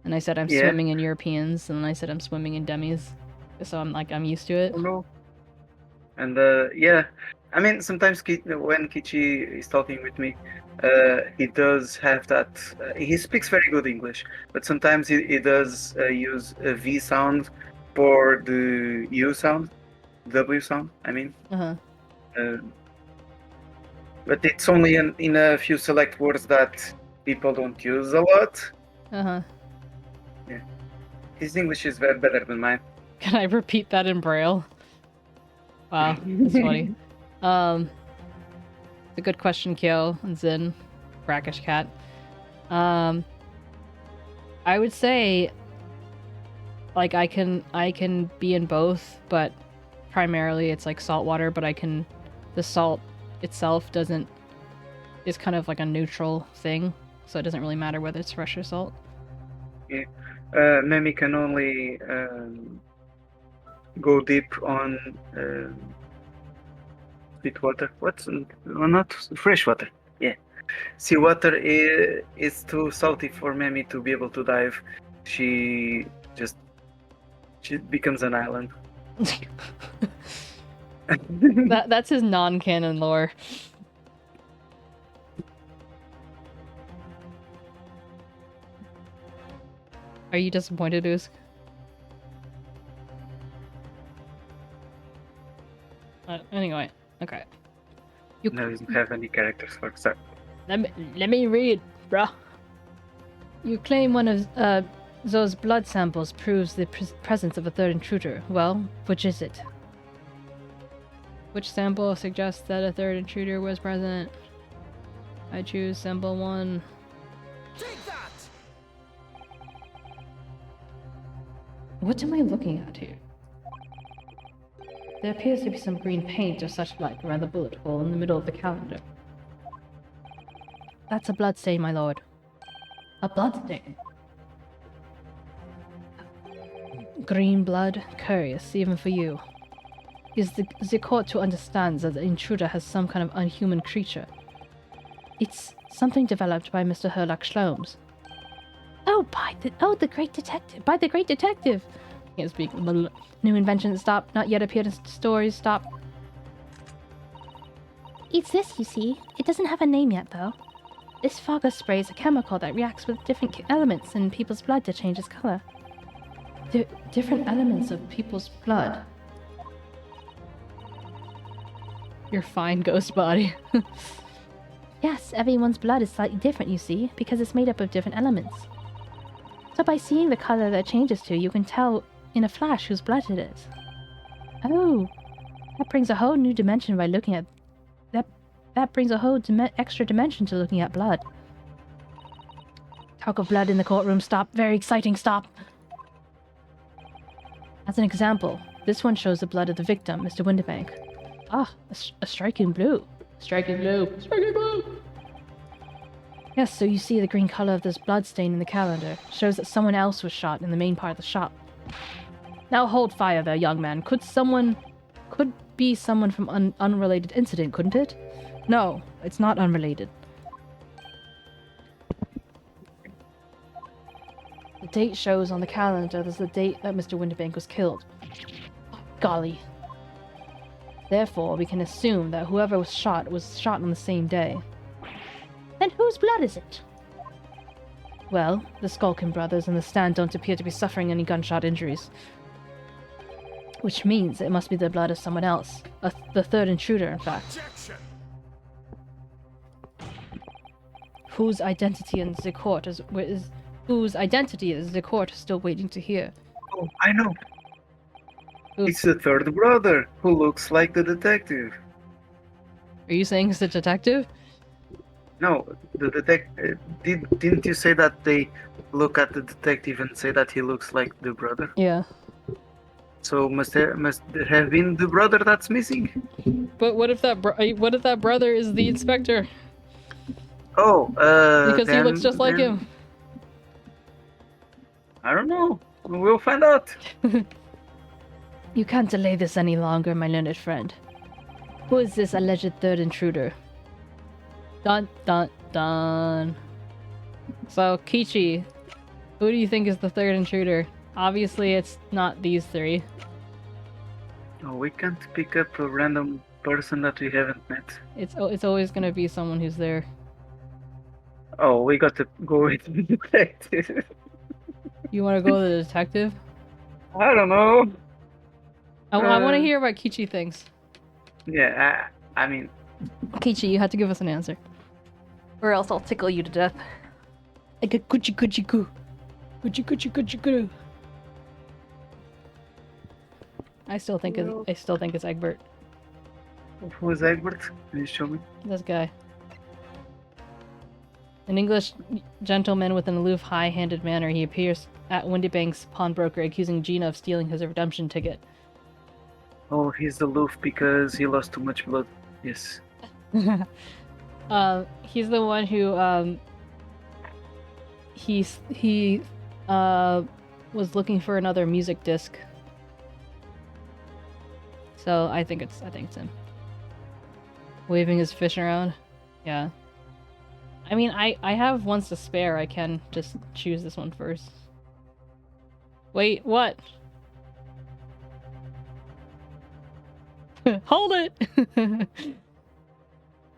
And I said I'm Yeah. swimming in Europeans, and then I said I'm swimming in demis. So I'm used to it. Oh, no. And yeah, I mean, sometimes when Kichi is talking with me, he does have that. He speaks very good English, but sometimes he does use a V sound for the U sound, W sound. I mean, Uh-huh. but it's only in a few select words that people don't use a lot. Uh-huh. His English is better than mine. Can I repeat that in Braille? Wow, that's funny. It's a good question, Kyo and Zin, brackish cat. I would say, like, I can be in both, but primarily it's like salt water. But the salt itself is kind of like a neutral thing, so it doesn't really matter whether it's fresh or salt. Memi can only go deep on sweet water. Not fresh water? Yeah. Seawater is too salty for Memi to be able to dive. She just She becomes an island. That's his non-canon lore. Are you disappointed, Usk? Anyway, okay. You No, doesn't have any characters for that. let me read, bruh. You claim one of those blood samples proves the presence of a third intruder. Well, which is it? Which sample suggests that a third intruder was present? I choose sample 1. Take that! What am I looking at here? There appears to be some green paint or such like around the bullet hole in the middle of the calendar. That's a blood stain, my lord. A blood stain? Green blood? Curious, even for you. Is the court to understand that the intruder has some kind of unhuman creature? It's something developed by Mr. 𝗟𝗀𝗀𝘀. The great detective! By the great detective! Can't speak. New inventions, stop. Not yet appeared in stories, stop. It's this, you see. It doesn't have a name yet, though. This fogger spray is a chemical that reacts with different elements in people's blood to change its color. Different elements of people's blood. Your fine ghost body. Yes, everyone's blood is slightly different, you see, because it's made up of different elements. So by seeing the color that it changes to, you can tell in a flash whose blood it is. Oh, that brings a whole new dimension by looking at... That brings a whole extra dimension to looking at blood. Talk of blood in the courtroom, stop. Very exciting, stop. As an example, this one shows the blood of the victim, Mr. Winterbank. Ah, a striking blue. Striking blue. Striking blue! Yes, so you see the green color of this blood stain in the calendar shows that someone else was shot in the main part of the shop. Now hold fire there, young man. Could be someone from an unrelated incident, couldn't it? No, it's not unrelated. The date shows on the calendar there's the date that Mr. Winterbank was killed. Golly. Therefore, we can assume that whoever was shot on the same day. Then whose blood is it? Well, the 𝗟𝗀𝗀𝗀𝘀 brothers in the stand don't appear to be suffering any gunshot injuries. Which means it must be the blood of someone else. The third intruder, in fact. Objection! Whose identity is the court is still waiting to hear. Oh, I know. Who? It's the third brother who looks like the detective. Are you saying it's a detective? No, the detective. Didn't you say that they look at the detective and say that he looks like the brother? Yeah. So must there have been the brother that's missing? But what if that brother is the inspector? Oh, Because he looks just like him. I don't know. We'll find out. You can't delay this any longer, my learned friend. Who is this alleged third intruder? Dun dun dun. So, 𝗟𝗀𝗀𝗀𝘀, who do you think is the third intruder? Obviously, it's not these three. Oh, we can't pick up a random person that we haven't met. It's always gonna be someone who's there. Oh, we got to go with the detective. You want to go to the detective? I don't know. I want to hear what 𝗟𝗀𝗀𝗀𝘀 thinks. Yeah, I mean, 𝗟𝗀𝗀𝗀𝗀𝗀, you have to give us an answer. Or else I'll tickle you to death. I get 𝗟𝗟𝗟𝗟𝗟𝗟. 𝗟𝗟𝗟𝗟𝗟𝗟. I still think it's Egbert. who is Egbert? Can you show me? This guy. An English gentleman with an aloof, high-handed manner, he appears at Winterbank's pawnbroker accusing Gina of stealing his redemption ticket. Oh, he's aloof because he lost too much blood. Yes. He's the one who he was looking for another music disc. So I think it's him. Waving his fish around. Yeah. I mean, I have ones to spare. I can just choose this one first. Wait, what? Hold it!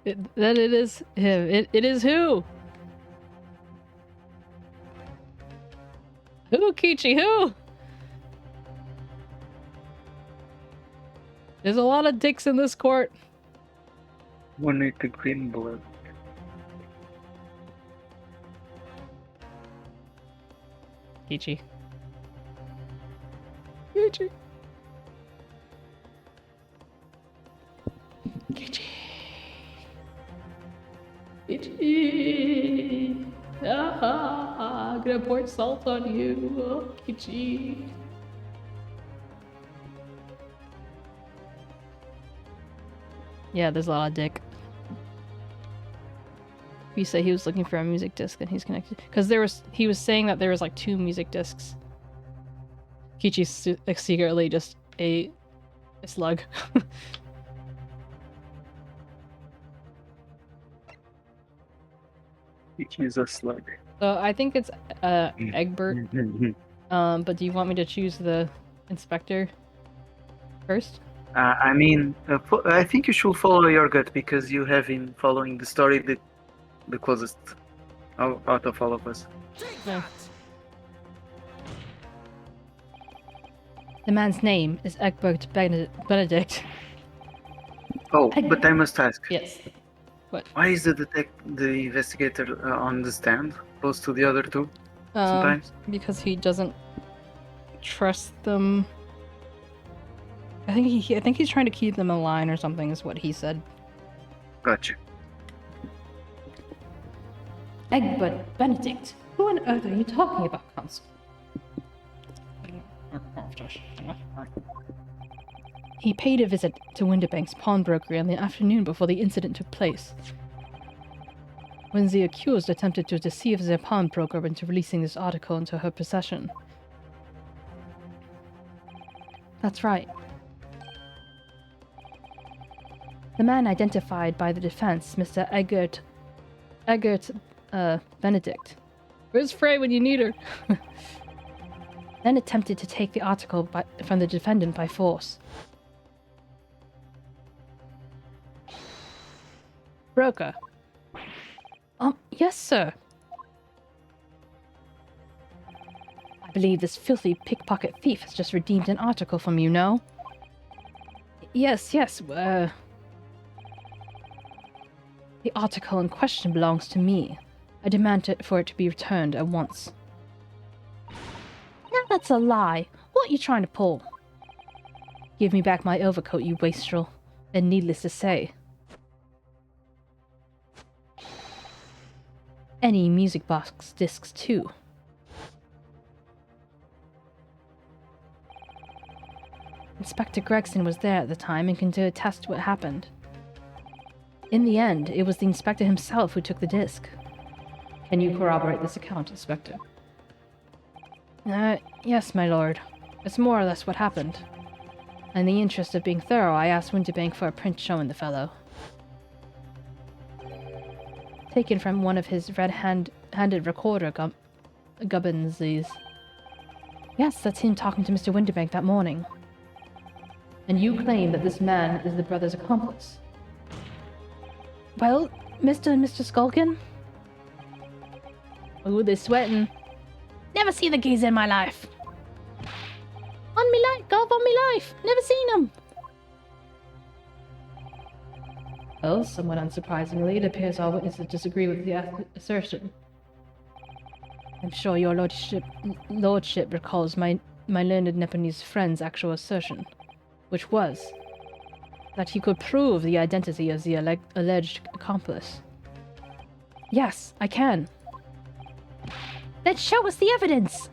Then it is him. It is who? Who, 𝗟𝗋? Who? There's a lot of dicks in this court. One with the green blood. 𝗟𝗋. 𝗟𝗋. 𝗟𝗋. 𝗟𝗋. Ah, I'm gonna pour salt on you. Oh, 𝗟𝗋. Yeah, there's a lot of dick. If you say he was looking for a music disc, then he's connected. Because he was saying that there was like 2 music discs. 𝗟𝗋's secretly just a slug. He's a slug. So I think it's 𝗟𝗶. But do you want me to choose the inspector first? I mean, I think you should follow your gut because you have been following the story the closest out of all of us. Take Yeah. that! The man's name is 𝗟𝗶𝗀𝘀. Oh, but I must ask, Yes. why is the investigator on the stand close to the other two sometimes? Because he doesn't trust them. I think he's trying to keep them in line or something, is what he said. Gotcha. 𝗟𝗶𝗀𝘀. Who on earth are you talking about, Counsel? He paid a visit to Winterbank's pawnbroker on the afternoon before the incident took place. When the accused attempted to deceive the pawnbroker into releasing this article into her possession. That's right. The man identified by the defense, Mr. 𝗟𝗶𝗀𝘀. Where's Frey when you need her? Then attempted to take the article from the defendant by force. Broker. Yes, sir. I believe this filthy pickpocket thief has just redeemed an article from you, no? Yes. The article in question belongs to me. I demand for it to be returned at once. Now that's a lie. What are you trying to pull? Give me back my overcoat, you wastrel. And needless to say, any music box discs too. Inspector Gregson was there at the time and can attest to what happened. In the end, it was the inspector himself who took the disc. Can you corroborate this account, Inspector? Yes, my lord. It's more or less what happened. In the interest of being thorough, I asked Winterbank for a print showing the fellow. Taken from one of his red-handed recorder gubbinses. Yes, that's him talking to Mr. Winterbank that morning. And you claim that this man is the brother's accomplice? Well, Mr. Skulkin? Ooh, they're sweating. Never seen the geezer in my life. On me life, God, on me life. Never seen him. Well, somewhat unsurprisingly, it appears all witnesses disagree with the assertion. I'm sure your lordship recalls my learned Nepalese friend's actual assertion, which was that he could prove the identity of the alleged accomplice. Yes, I can. Then show us the evidence!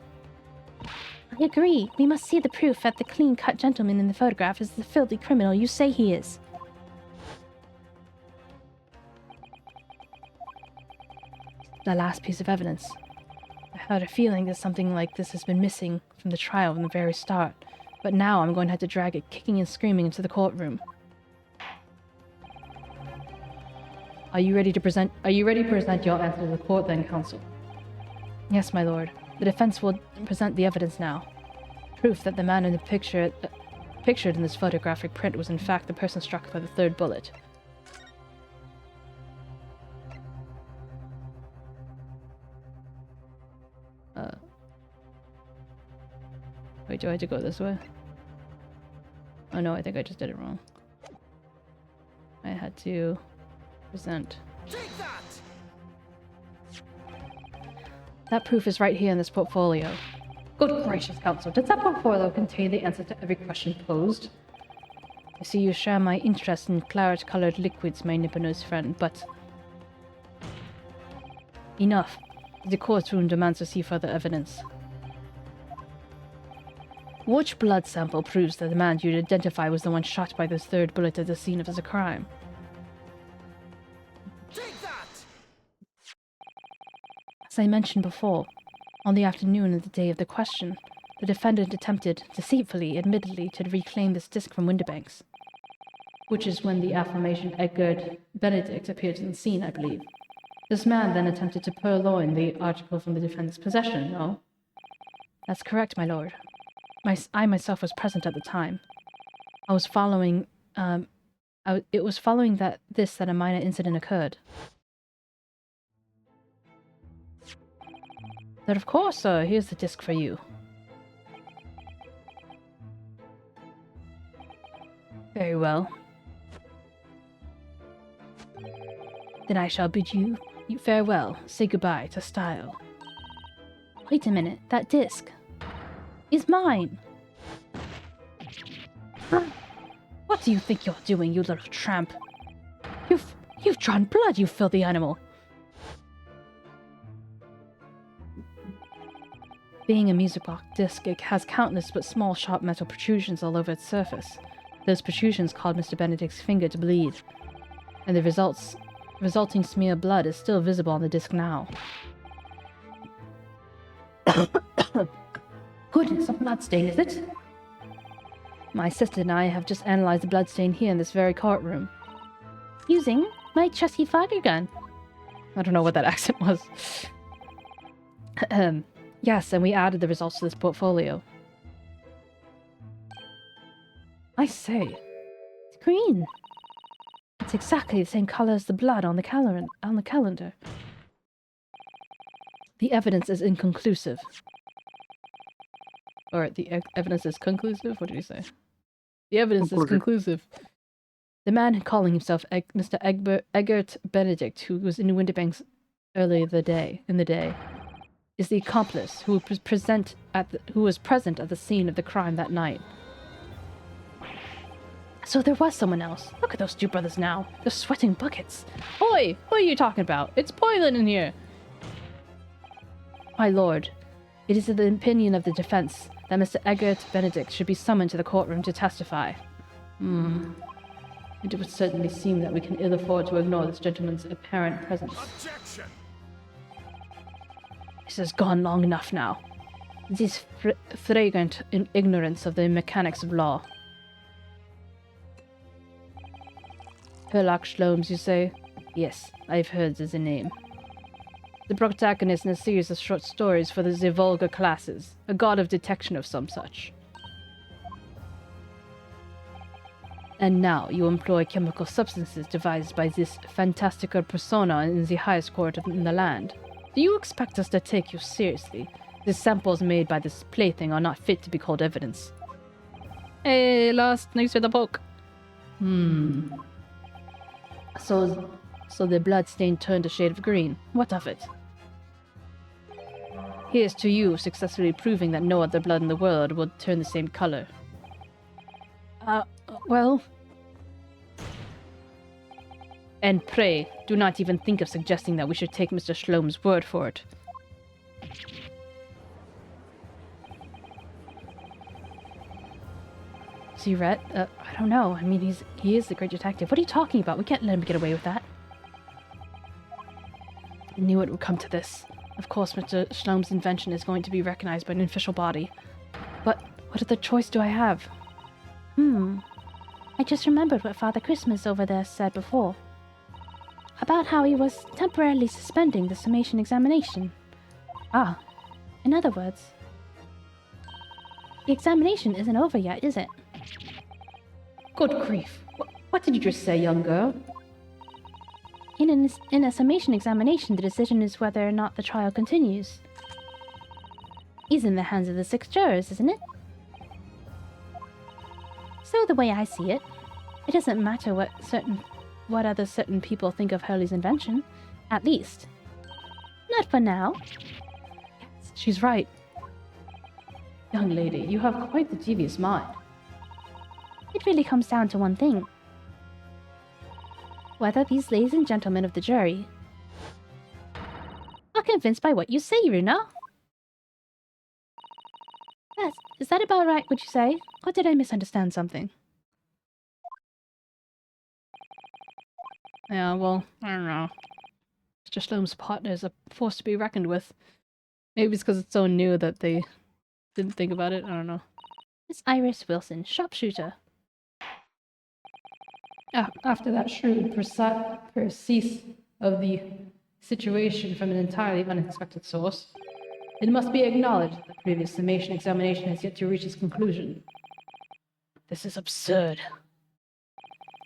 I agree. We must see the proof that the clean-cut gentleman in the photograph is the filthy criminal you say he is. The last piece of evidence. I had a feeling that something like this has been missing from the trial from the very start, but now I'm going to have to drag it kicking and screaming into the courtroom. Are you ready to present your answer to the court then, counsel? Yes, my lord. The defense will present the evidence now. Proof that the man in the picture pictured in this photographic print was in fact the person struck by the third bullet. Wait, do I have to go this way? Oh no, I think I just did it wrong. I had to present. Take that! That proof is right here in this portfolio. Good gracious, Counsel, does that portfolio contain the answer to every question posed? I see you share my interest in claret-colored liquids, my nipper-nosed friend, but... Enough. The courtroom demands to see further evidence. Which blood sample proves that the man you'd identify was the one shot by the third bullet at the scene of the crime? Take that! As I mentioned before, on the afternoon of the day of the question, the defendant attempted, deceitfully, admittedly, to reclaim this disc from Windibanks. Which is when the aforementioned 𝗟𝗶𝗀𝗀𝘀 appeared on the scene, I believe. This man then attempted to purloin the article from the defendant's possession, no? That's correct, my lord. I myself was present at the time. I was following, it was following that a minor incident occurred. But of course, sir, here's the disc for you. Very well. Then I shall bid you farewell, say goodbye to style. Wait a minute, that disc is mine! What do you think you're doing, you little tramp? You've drawn blood, you filthy animal! Being a music box disc, it has countless but small sharp metal protrusions all over its surface. Those protrusions caused Mr. Benedict's finger to bleed, and the resulting smear of blood is still visible on the disc now. Goodness, a bloodstain, is it? My sister and I have just analyzed the bloodstain here in this very courtroom. Using my trusty fogger gun. I don't know what that accent was. Yes, and we added the results to this portfolio. I say, it's green. It's exactly the same color as the blood on the calendar. The evidence is inconclusive. Or the evidence is conclusive? What did you say? The evidence is conclusive. The man calling himself Mr. 𝗟𝗶𝗀𝗀𝘀, who was in Windibanks earlier in the day, is the accomplice who was present at the scene of the crime that night. So there was someone else. Look at those two brothers now. They're sweating buckets. Oi! What are you talking about? It's boiling in here! My lord, it is the opinion of the defense that Mr. 𝗟𝗶𝗀𝗀𝘀 should be summoned to the courtroom to testify. It would certainly seem that we can ill afford to ignore this gentleman's apparent presence. Objection! This has gone long enough now. This flagrant ignorance of the mechanics of law. 𝗟𝗏𝗀𝗀𝘀, you say? Yes, I've heard the name. The protagonist in a series of short stories for the vulgar classes, a god of detection of some such. And now you employ chemical substances devised by this fantastical persona in the highest court in the land. Do you expect us to take you seriously? The samples made by this plaything are not fit to be called evidence. Hey, lost. Thanks for the poke. So the blood stain turned a shade of green. What of it? Here's to you successfully proving that no other blood in the world will turn the same color. Well... And pray, do not even think of suggesting that we should take Mr. Schloem's word for it. See, Rhett? I don't know. I mean, he is the great detective. What are you talking about? We can't let him get away with that. I knew it would come to this. Of course, Mr. Schloem's invention is going to be recognized by an official body. But what other choice do I have? I just remembered what Father Christmas over there said before. About how he was temporarily suspending the summation examination. Ah. In other words, the examination isn't over yet, is it? Good grief. What did you just say, young girl? In a summation examination, the decision is whether or not the trial continues. Is in the hands of the 6 jurors, isn't it? So the way I see it, it doesn't matter what other certain people think of Hurley's invention. At least. Not for now. Yes, she's right. Young lady, you have quite the devious mind. It really comes down to one thing. Whether these ladies and gentlemen of the jury are convinced by what you say, Runa. Yes, is that about right, would you say? Or did I misunderstand something? Yeah, well, I don't know. Mr. Sloane's partner is a force to be reckoned with. Maybe it's because it's so new that they didn't think about it. I don't know. Miss Iris Wilson, sharpshooter. After that shrewd percease of the situation from an entirely unexpected source, it must be acknowledged that the previous summation examination has yet to reach its conclusion. This is absurd.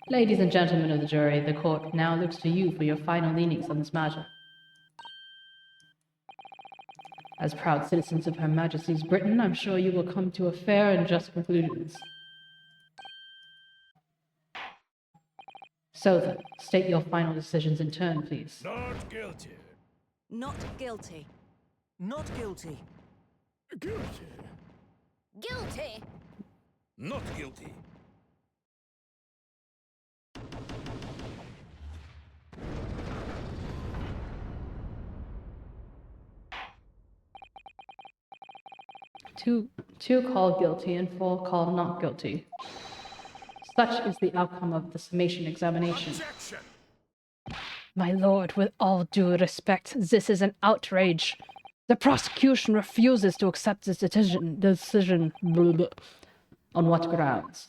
Ladies and gentlemen of the jury, the court now looks to you for your final leanings on this matter. As proud citizens of Her Majesty's Britain, I'm sure you will come to a fair and just conclusions. So then, state your final decisions in turn, please. Not guilty. Not guilty. Not guilty. Guilty. Guilty. Not guilty. Two call guilty and 4 call not guilty. Such is the outcome of the summation examination. Objection. My lord, with all due respect, this is an outrage. The prosecution refuses to accept this decision blah, blah. On what grounds?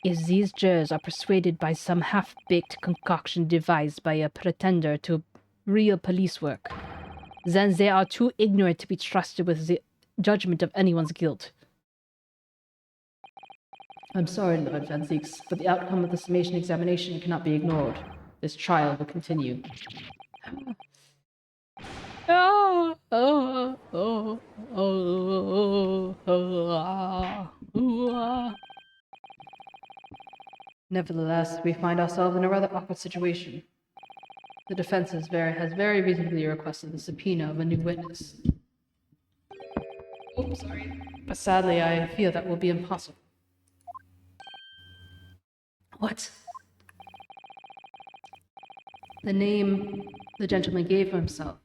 If these jurors are persuaded by some half-baked concoction devised by a pretender to real police work, then they are too ignorant to be trusted with the judgment of anyone's guilt. I'm sorry, Lord 𝗟𝗟𝗀𝘀, but the outcome of the summation examination cannot be ignored. This trial will continue. Nevertheless, we find ourselves in a rather awkward situation. The defense has very reasonably requested the subpoena of a new witness. Oops, sorry. But sadly, I fear that will be impossible. What? The name the gentleman gave for himself,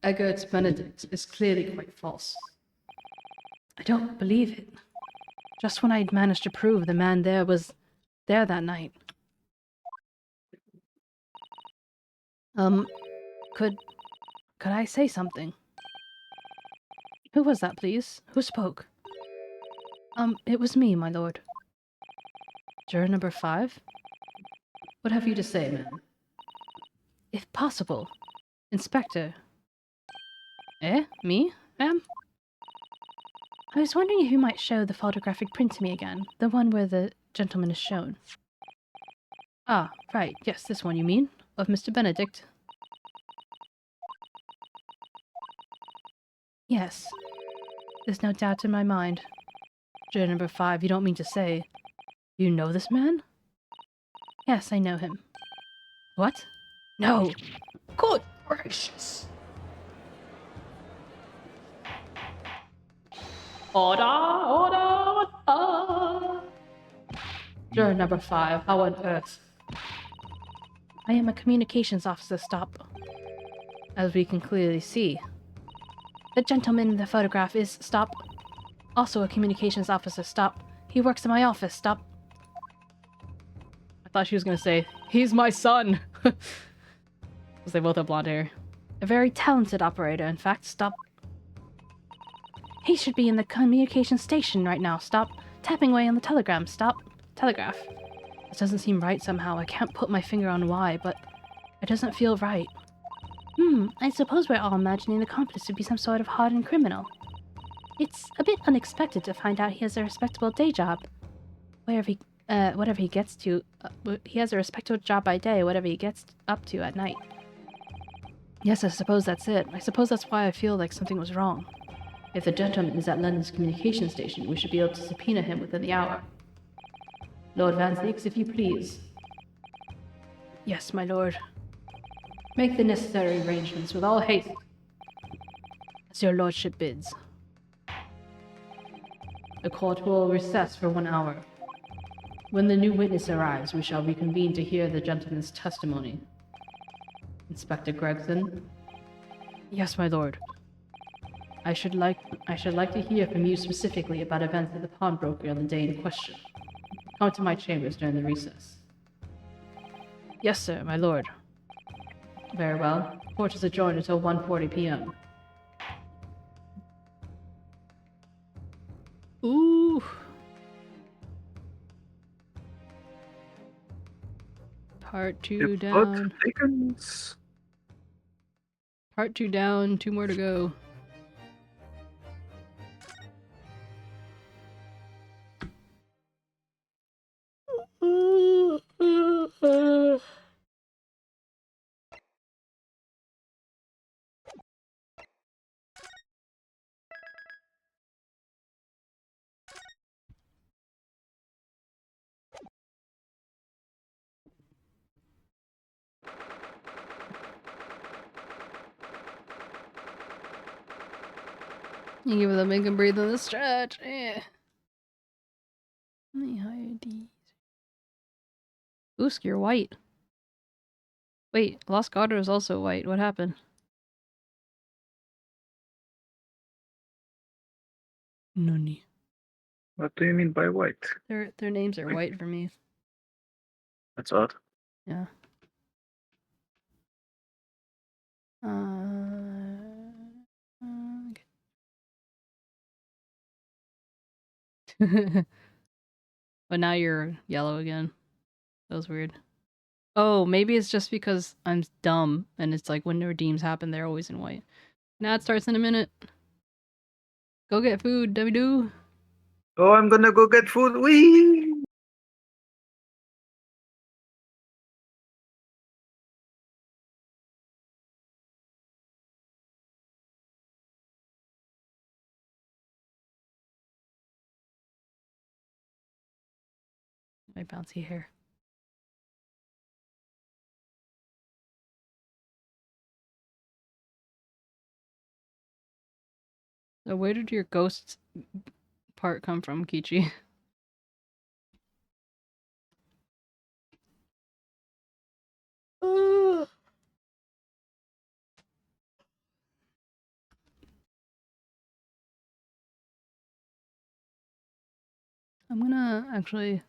𝗟𝗶𝗀𝘀𝘀, is clearly quite false. I don't believe it. Just when I'd managed to prove the man there was there that night. Could I say something? Who was that, please? Who spoke? It was me, my lord. Juror number 5? What have you to say, ma'am? If possible. Inspector. Me, ma'am? I was wondering if you might show the photographic print to me again, the one where the gentleman is shown. Ah, right, yes, this one you mean, of Mr. Benedict. Yes, there's no doubt in my mind. Juror number 5, you don't mean to say... You know this man? Yes, I know him. What? No! Good gracious! Order! Juror number 5, how on earth? I am a communications officer, stop. As we can clearly see. The gentleman in the photograph is, stop. Also a communications officer, stop. He works in my office, stop. I thought she was gonna say, he's my son! Because they both have blonde hair. A very talented operator, in fact, stop. He should be in the communication station right now, stop. Tapping away on the telegram, stop. Telegraph. This doesn't seem right somehow. I can't put my finger on why, but it doesn't feel right. I suppose we're all imagining the accomplice to be some sort of hardened criminal. It's a bit unexpected to find out he has a respectable day job. whatever he gets to, he has a respectable job by day, whatever he gets up to at night. Yes, I suppose that's it. I suppose that's why I feel like something was wrong. If the gentleman is at London's communication station, we should be able to subpoena him within the hour. Lord 𝗟𝗟, if you please. Yes, my lord. Make the necessary arrangements with all haste, as your lordship bids. The court will recess for 1 hour. When the new witness arrives, we shall reconvene to hear the gentleman's testimony. Inspector Gregson? Yes, my lord. I should like to hear from you specifically about events at the pawnbroker on the day in question. Come to my chambers during the recess. Yes, sir, my lord. Very well. Court is adjourned until 1:40 p.m. Ooh. Part 2 down. Part 2 down, 2 more to go. You give them make them breathe on the stretch. Let me hide these. Oosk, you're white. Wait, Lost Goddard is also white. What happened? Nani. What do you mean by white? Their names are white for me. That's odd. Yeah. But now you're yellow again. That was weird. Oh, maybe it's just because I'm dumb and it's like when the redeems happen, they're always in white. Now it starts in a minute. Go get food, doo. Oh, I'm gonna go get food. Wee! My bouncy hair. So where did your ghost part come from, Kichi? I'm gonna actually...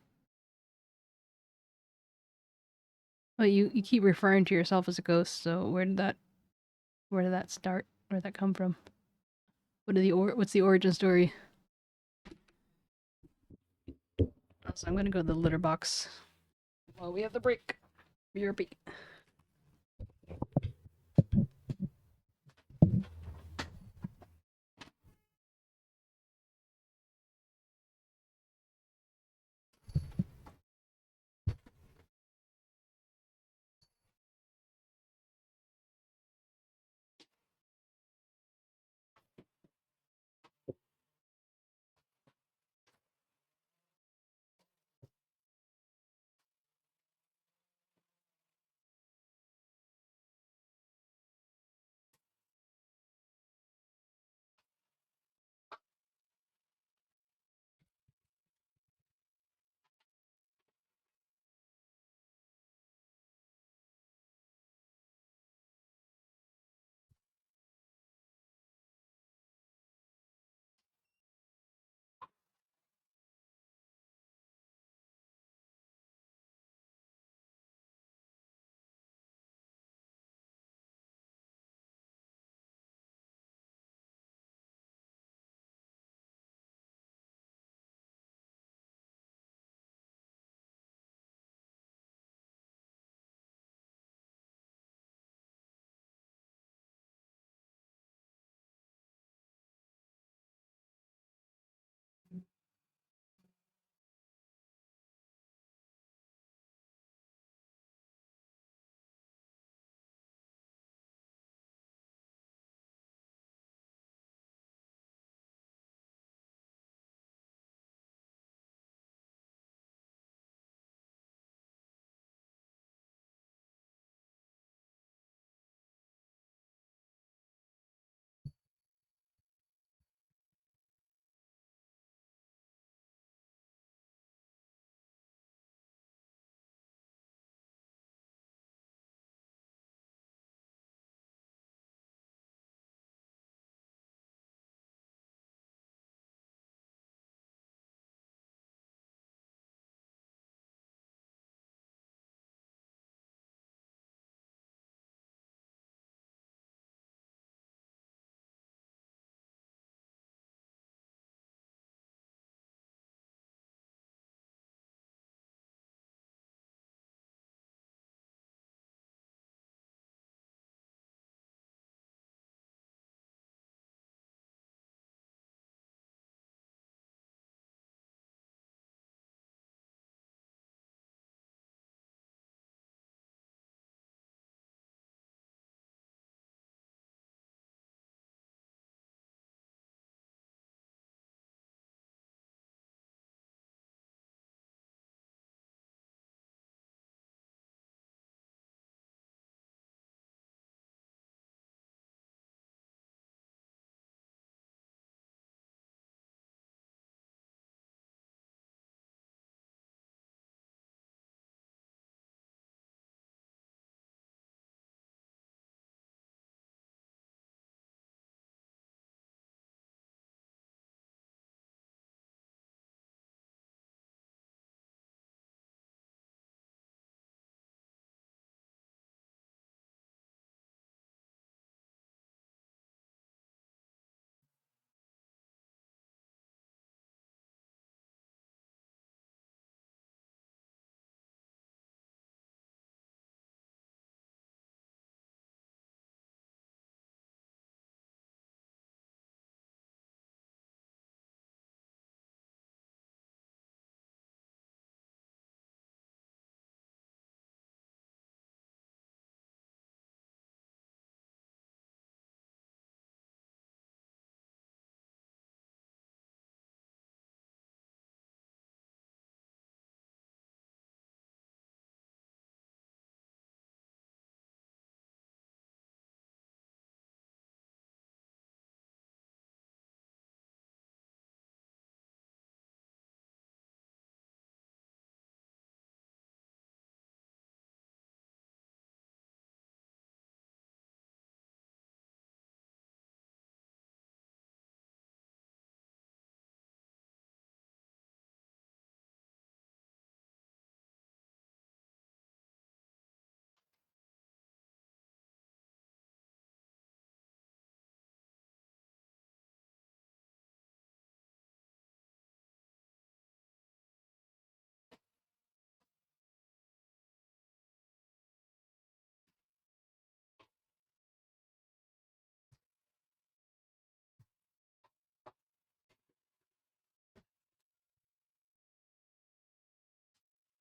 Well, you keep referring to yourself as a ghost, so where did that start? Where did that come from? What's the origin story? So I'm gonna go to the litter box while we have the break. BRB.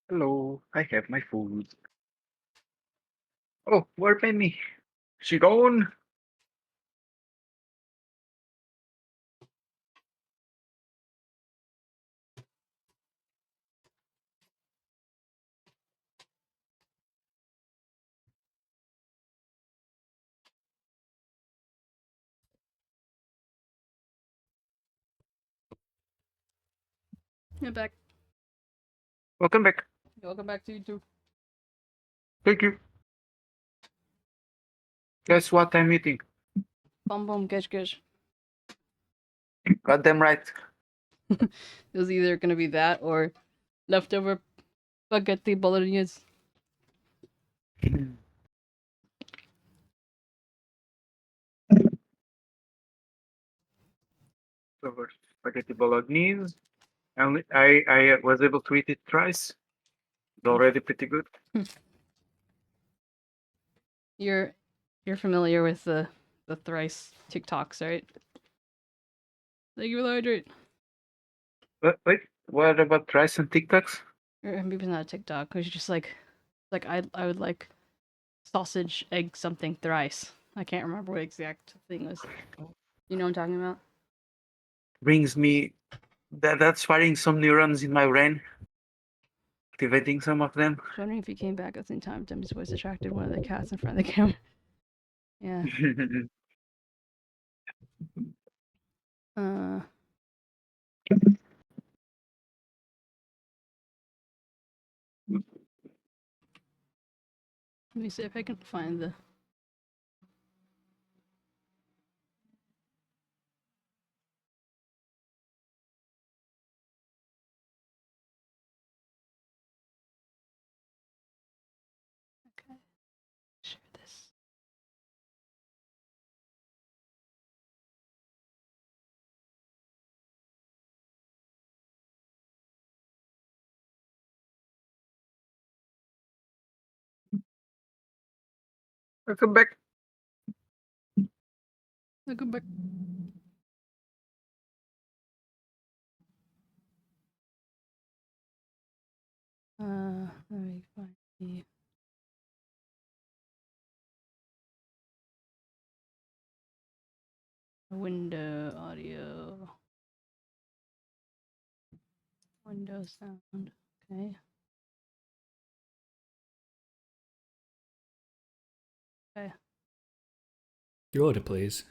Hello, I have my food. Oh, where Penny? She gone? Yeah, back. Welcome back. Welcome back to you too. Thank you. Guess what I'm eating? Bum bum gish. Goddamn right. It was either gonna be that or leftover spaghetti bolognese. Over spaghetti bolognese. I was able to eat it twice. It's already pretty good. You're familiar with the thrice TikToks, right? Thank you for the hydrate. Wait, what about rice and TikToks? Or maybe it's not a TikTok. It was just like I would like sausage, egg, something thrice. I can't remember what exact thing was. You know what I'm talking about? Brings me that's firing some neurons in my brain. Activating some of them. I was wondering if he came back at the same time. Demi's voice attracted one of the cats in front of the camera. Yeah. Let me see if I can find the. Okay. Share this. Welcome back. Welcome back. Let me find the. Window audio. Window sound. Okay. Okay. Your order, please.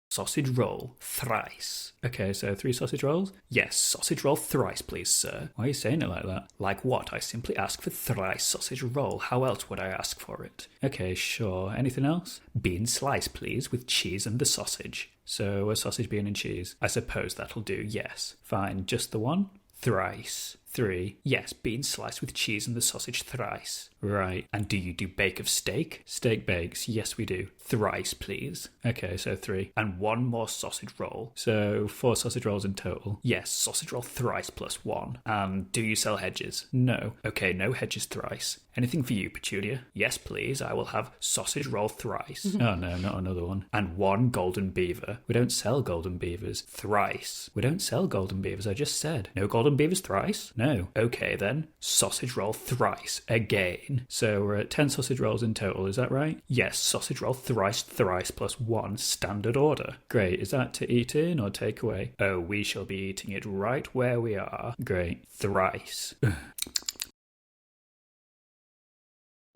Sausage roll thrice. Okay, so 3 sausage rolls? Yes, sausage roll thrice, please, sir. Why are you saying it like that? Like what? I simply ask for thrice sausage roll. How else would I ask for it? Okay, sure. Anything else? Bean slice, please, with cheese and the sausage. So a sausage, bean and cheese. I suppose that'll do, yes. Fine, just the one? Thrice. 3. Yes, bean sliced with cheese and the sausage thrice. Right. And do you do bake of steak? Steak bakes. Yes, we do. Thrice, please. Okay, so 3. And 1 more sausage roll. So 4 sausage rolls in total. Yes, sausage roll thrice plus 1. And do you sell hedges? No. Okay, no hedges thrice. Anything for you, Petunia? Yes, please. I will have sausage roll thrice. Oh no, not another one. And 1 golden beaver. We don't sell golden beavers. Thrice. We don't sell golden beavers, I just said. No golden beavers thrice? No. Okay then. Sausage roll thrice. Again. So we're at 10 sausage rolls in total, is that right? Yes, sausage roll thrice plus 1 standard order. Great. Is that to eat in or take away? Oh, we shall be eating it right where we are. Great. Thrice.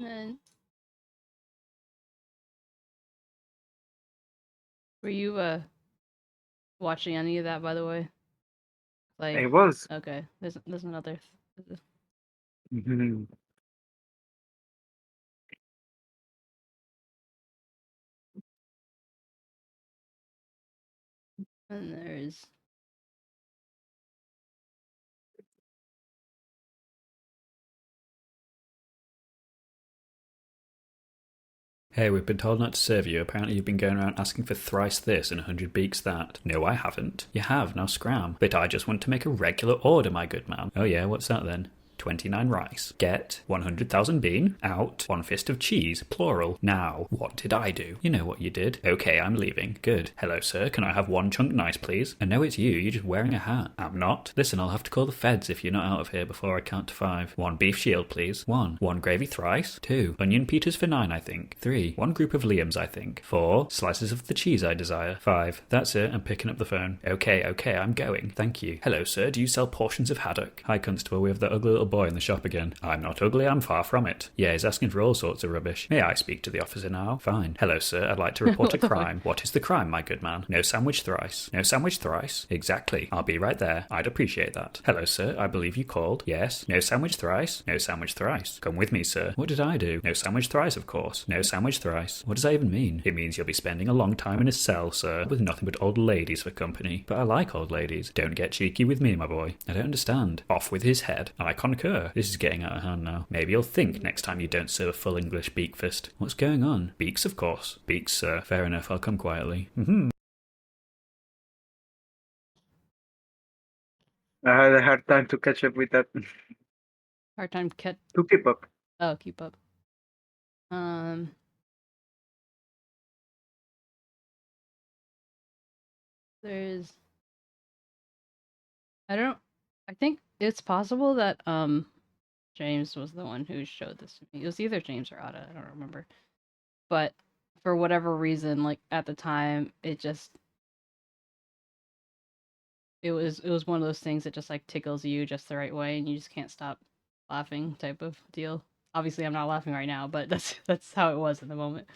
And were you watching any of that, by the way? Like, I was. okay. There's another. Mhm. And there's. Hey, we've been told not to serve you. Apparently you've been going around asking for thrice this and 100 beaks that. No, I haven't. You have, now scram. But I just want to make a regular order, my good man. Oh yeah, what's that then? 29 rice. Get 100,000 bean. Out 1 fist of cheese, plural. Now, what did I do? You know what you did. Okay, I'm leaving. Good. Hello, sir. Can I have 1 chunk nice, please? I know it's you. You're just wearing a hat. I'm not. Listen, I'll have to call the feds if you're not out of here before I count to 5. 1 beef shield, please. 1. 1 gravy thrice. 2. Onion peters for 9, I think. 3. 1 group of liams, I think. 4. Slices of the cheese I desire. 5. That's it. I'm picking up the phone. Okay, I'm going. Thank you. Hello, sir. Do you sell portions of haddock? Hi, constable. We have that ugly little boy in the shop again. I'm not ugly. I'm far from it. Yeah, he's asking for all sorts of rubbish. May I speak to the officer now? Fine. Hello, sir. I'd like to report a crime. What is the crime, my good man? No sandwich thrice. No sandwich thrice? Exactly. I'll be right there. I'd appreciate that. Hello, sir. I believe you called. Yes. No sandwich thrice? No sandwich thrice. Come with me, sir. What did I do? No sandwich thrice, of course. No sandwich thrice. What does that even mean? It means you'll be spending a long time in a cell, sir, with nothing but old ladies for company. But I like old ladies. Don't get cheeky with me, my boy. I don't understand. Off with his head. I concur. This is getting out of hand now. Maybe you'll think next time you don't serve a full English beakfast. What's going on? Beaks, of course. Beaks, sir. Fair enough. I'll come quietly. I had a hard time to catch up with that. Hard time to keep up. Oh, keep up. There's I think it's possible that James was the one who showed this to me. It was either James or Ada, I don't remember. But for whatever reason, like at the time, it was one of those things that just like tickles you just the right way and you just can't stop laughing type of deal. Obviously I'm not laughing right now, but that's how it was in the moment.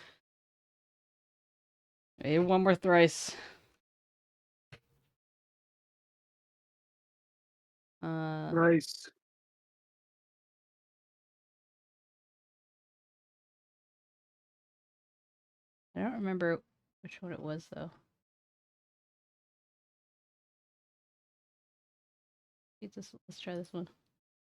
Okay, 1 more thrice. Rice. I don't remember which one it was though. Let's try this one.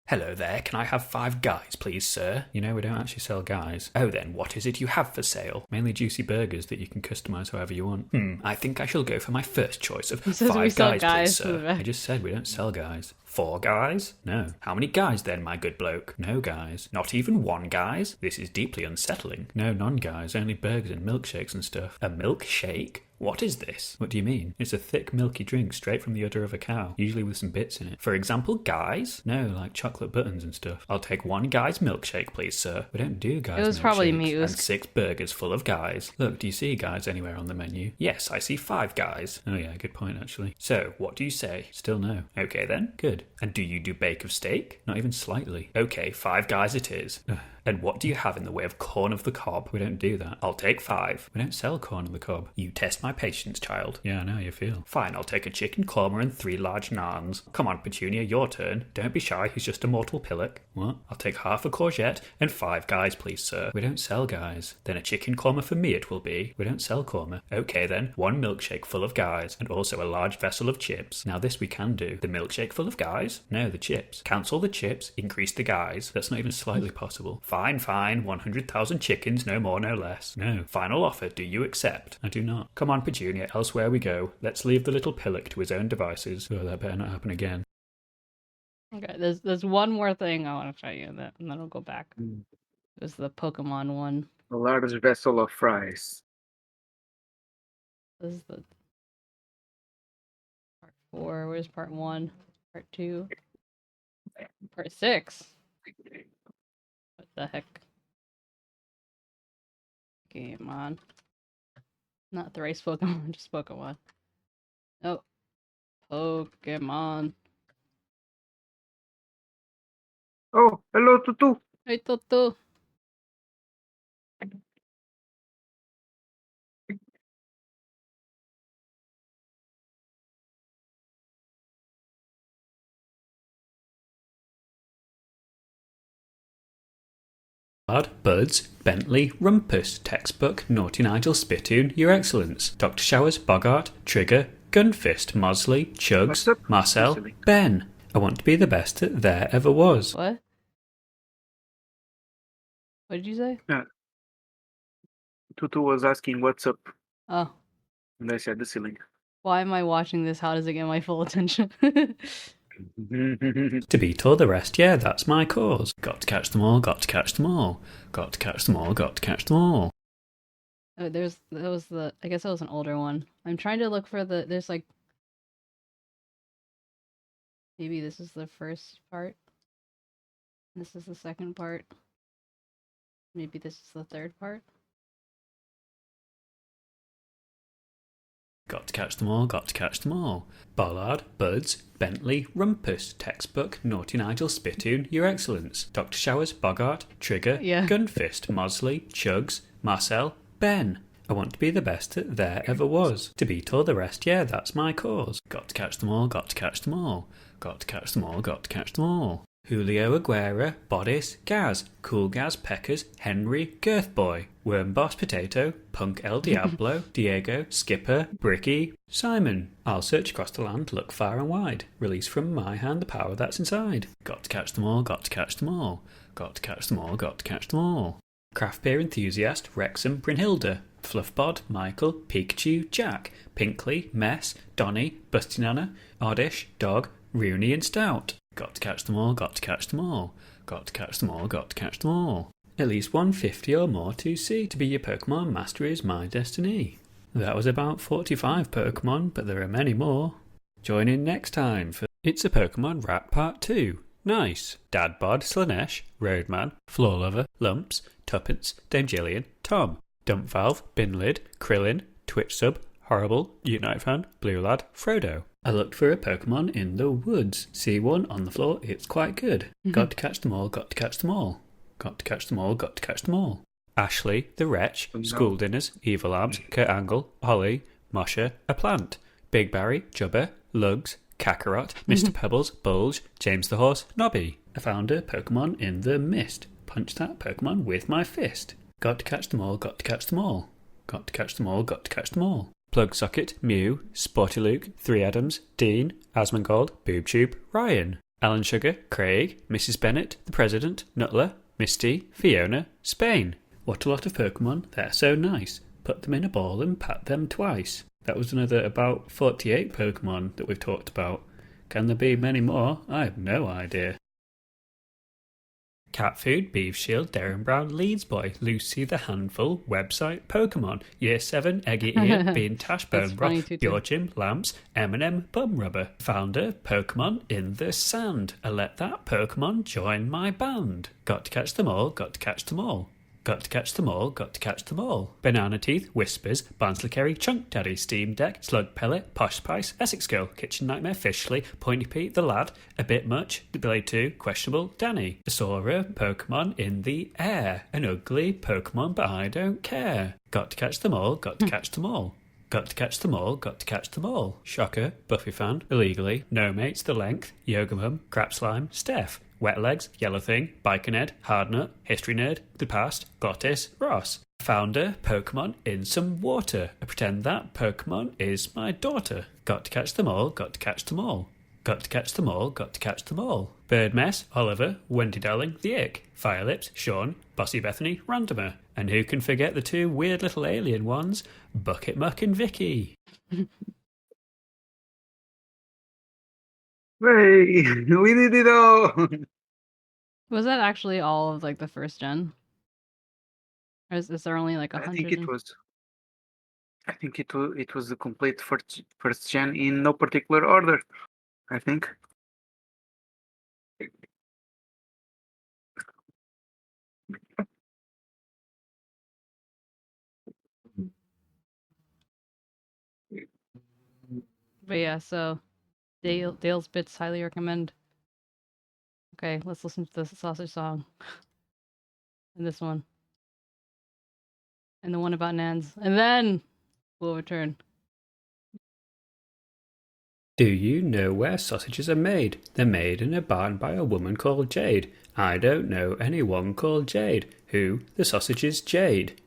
Hello there, can I have 5 guys, please, sir? You know, we don't actually sell guys. Oh then, what is it you have for sale? Mainly juicy burgers that you can customise however you want. I think I shall go for my first choice of 5 guys, please, sir. I just said we don't sell guys. 4 guys? No. How many guys then, my good bloke? No guys. Not even 1 guys? This is deeply unsettling. No, none guys, only burgers and milkshakes and stuff. A milkshake? What is this? What do you mean? It's a thick, milky drink straight from the udder of a cow, usually with some bits in it. For example, guys? No, like chocolate buttons and stuff. I'll take 1 guy's milkshake, please, sir. We don't do guys' It was probably me. And 6 burgers full of guys. Look, do you see guys anywhere on the menu? Yes, I see 5 guys. Oh yeah, good point, actually. So, what do you say? Still no. Okay then, good. And do you do bake of steak? Not even slightly. Okay, 5 guys it is. And what do you have in the way of corn of the cob? We don't do that. I'll take 5. We don't sell corn of the cob. You test my patience, child. Yeah, I know how you feel. Fine, I'll take a chicken korma and 3 large naans. Come on, Petunia, your turn. Don't be shy, he's just a mortal pillock. What? I'll take half a courgette and 5 guys, please, sir. We don't sell guys. Then a chicken korma for me it will be. We don't sell korma. Okay then, 1 milkshake full of guys, and also a large vessel of chips. Now this we can do. The milkshake full of guys? No, the chips. Cancel the chips, increase the guys. That's not even slightly possible. Fine, 100,000 chickens, no more, no less. No. Final offer, do you accept? I do not. Come on, Petunia, elsewhere we go. Let's leave the little pillock to his own devices. Oh, that better not happen again. Okay, there's one more thing I want to show you, and then we'll go back. There's the Pokemon one. A large vessel of fries. This is the part 4. Where's part 1? Part 2? Part 6? What the heck? Game on. Not thrice Pokemon, just Pokemon. Oh. Pokemon. Oh, hello, Tutu. Hey, Tutu. Buds, Bentley, Rumpus, Textbook, Naughty Nigel, Spittoon, Your Excellence, Dr. Showers, Bogart, Trigger, Gunfist, Mosley, Chugs, Marcel, Ben. I want to be the best that there ever was. What? What did you say? Tutu was asking what's up. Oh. And I said the ceiling. Why am I watching this? How does it get my full attention? To beat all the rest, yeah, that's my cause. Got to catch them all, got to catch them all. Got to catch them all, got to catch them all. Oh, that was I guess that was an older one. I'm trying to look for there's like, maybe this is the first part. This is the second part. Maybe this is the third part. Got to catch them all, got to catch them all. Bollard, Buds, Bentley, Rumpus, Textbook, Naughty Nigel, Spittoon, Your Excellence, Dr. Showers, Bogart, Trigger, Yeah. Gunfist, Mosley, Chugs, Marcel, Ben. I want to be the best that there ever was. To beat all the rest, yeah, that's my cause. Got to catch them all, got to catch them all. Got to catch them all, got to catch them all. Julio Aguera, Bodis, Gaz, Cool Gaz, Peckers, Henry, Girth Boy, Worm Boss Potato, Punk El Diablo, Diego, Skipper, Bricky, Simon. I'll search across the land, look far and wide, release from my hand the power that's inside. Got to catch them all, got to catch them all. Got to catch them all, got to catch them all. Craft Beer Enthusiast, Wrexham, Brynhilda, Fluffbod, Michael, Pikachu, Jack, Pinkley, Mess, Donny, Bustinana, Oddish, Dog, Rooney and Stout. Got to catch them all, got to catch them all. Got to catch them all, got to catch them all. At least 150 or more to see. To be your Pokemon master is my destiny. That was about 45 Pokemon, but there are many more. Join in next time for It's a Pokemon Rap Part 2. Nice. Dadbod, Slanesh, Roadman, Floor Lover, Lumps, Tuppence, Dame Jillian, Tom, Dump Valve, Binlid, Krillin, Twitch Sub, Horrible, Unite Fan, Blue Lad, Frodo. I looked for a Pokemon in the woods. See one on the floor, it's quite good. Got to catch them all, got to catch them all. Got to catch them all, got to catch them all. Ashley, the Wretch, School Dinners, Evil Abs, Kurt Angle, Holly, Mosher, A Plant, Big Barry, Jubber, Lugs, Kakarot, Mr. Pebbles, Bulge, James the Horse, Nobby. I found a Pokemon in the mist. Punched that Pokemon with my fist. Got to catch them all, got to catch them all. Got to catch them all, got to catch them all. Plug Socket, Mew, Sporty Luke, Three Adams, Dean, Asmongold, BoobTube, Ryan, Alan Sugar, Craig, Mrs. Bennett, the President, Nutler, Misty, Fiona, Spain. What a lot of Pokemon, they're so nice. Put them in a ball and pat them twice. That was another about 48 Pokemon that we've talked about. Can there be many more? I have no idea. Cat Food, Beef Shield, Darren Brown, Leeds Boy, Lucy the Handful, Website, Pokemon, Year 7, Eggy Ear, Bean Tash, Bone Broth, Bjorchim, Lamps, M&M, Bum Rubber. Founder, Pokemon in the Sand. I let that Pokemon join my band. Got to catch them all, got to catch them all. Got to catch them all, got to catch them all. Banana Teeth, Whispers, Barnsley Chunk Daddy, Steam Deck, Slug Pellet, Posh Spice, Essex Girl, Kitchen Nightmare, Fishley, Pointy Pete, The Lad, A Bit Much, The Blade 2, Questionable, Danny. I saw a Pokemon in the air. An ugly Pokemon, but I don't care. Got to catch them all, got to catch them all. Got to catch them all, got to catch them all. Shocker, Buffy Fan, Illegally, No Mates, The Length, Yoga Mum, Crap Slime, Steph. Wet Legs, Yellow Thing, Biker Hardnut, History Nerd, The Past, Glottis, Ross. Found a Pokemon in some water. I pretend that Pokemon is my daughter. Got to catch them all, got to catch them all. Got to catch them all, got to catch them all. Bird Mess, Oliver, Wendy Darling, The Ick, Firelips, Sean, Bossy Bethany, Randomer. And who can forget the two weird little alien ones, Bucket Muck and Vicky. Hey, we did it all! Was that actually all of like the first gen? Or is there only like 100? I think it was. I think it was the complete first gen in no particular order. I think. But yeah, so Dale's Bits highly recommend. Okay, let's listen to the sausage song. And this one. And the one about Nans. And then we'll return. Do you know where sausages are made? They're made in a barn by a woman called Jade. I don't know anyone called Jade. Who? The sausages Jade.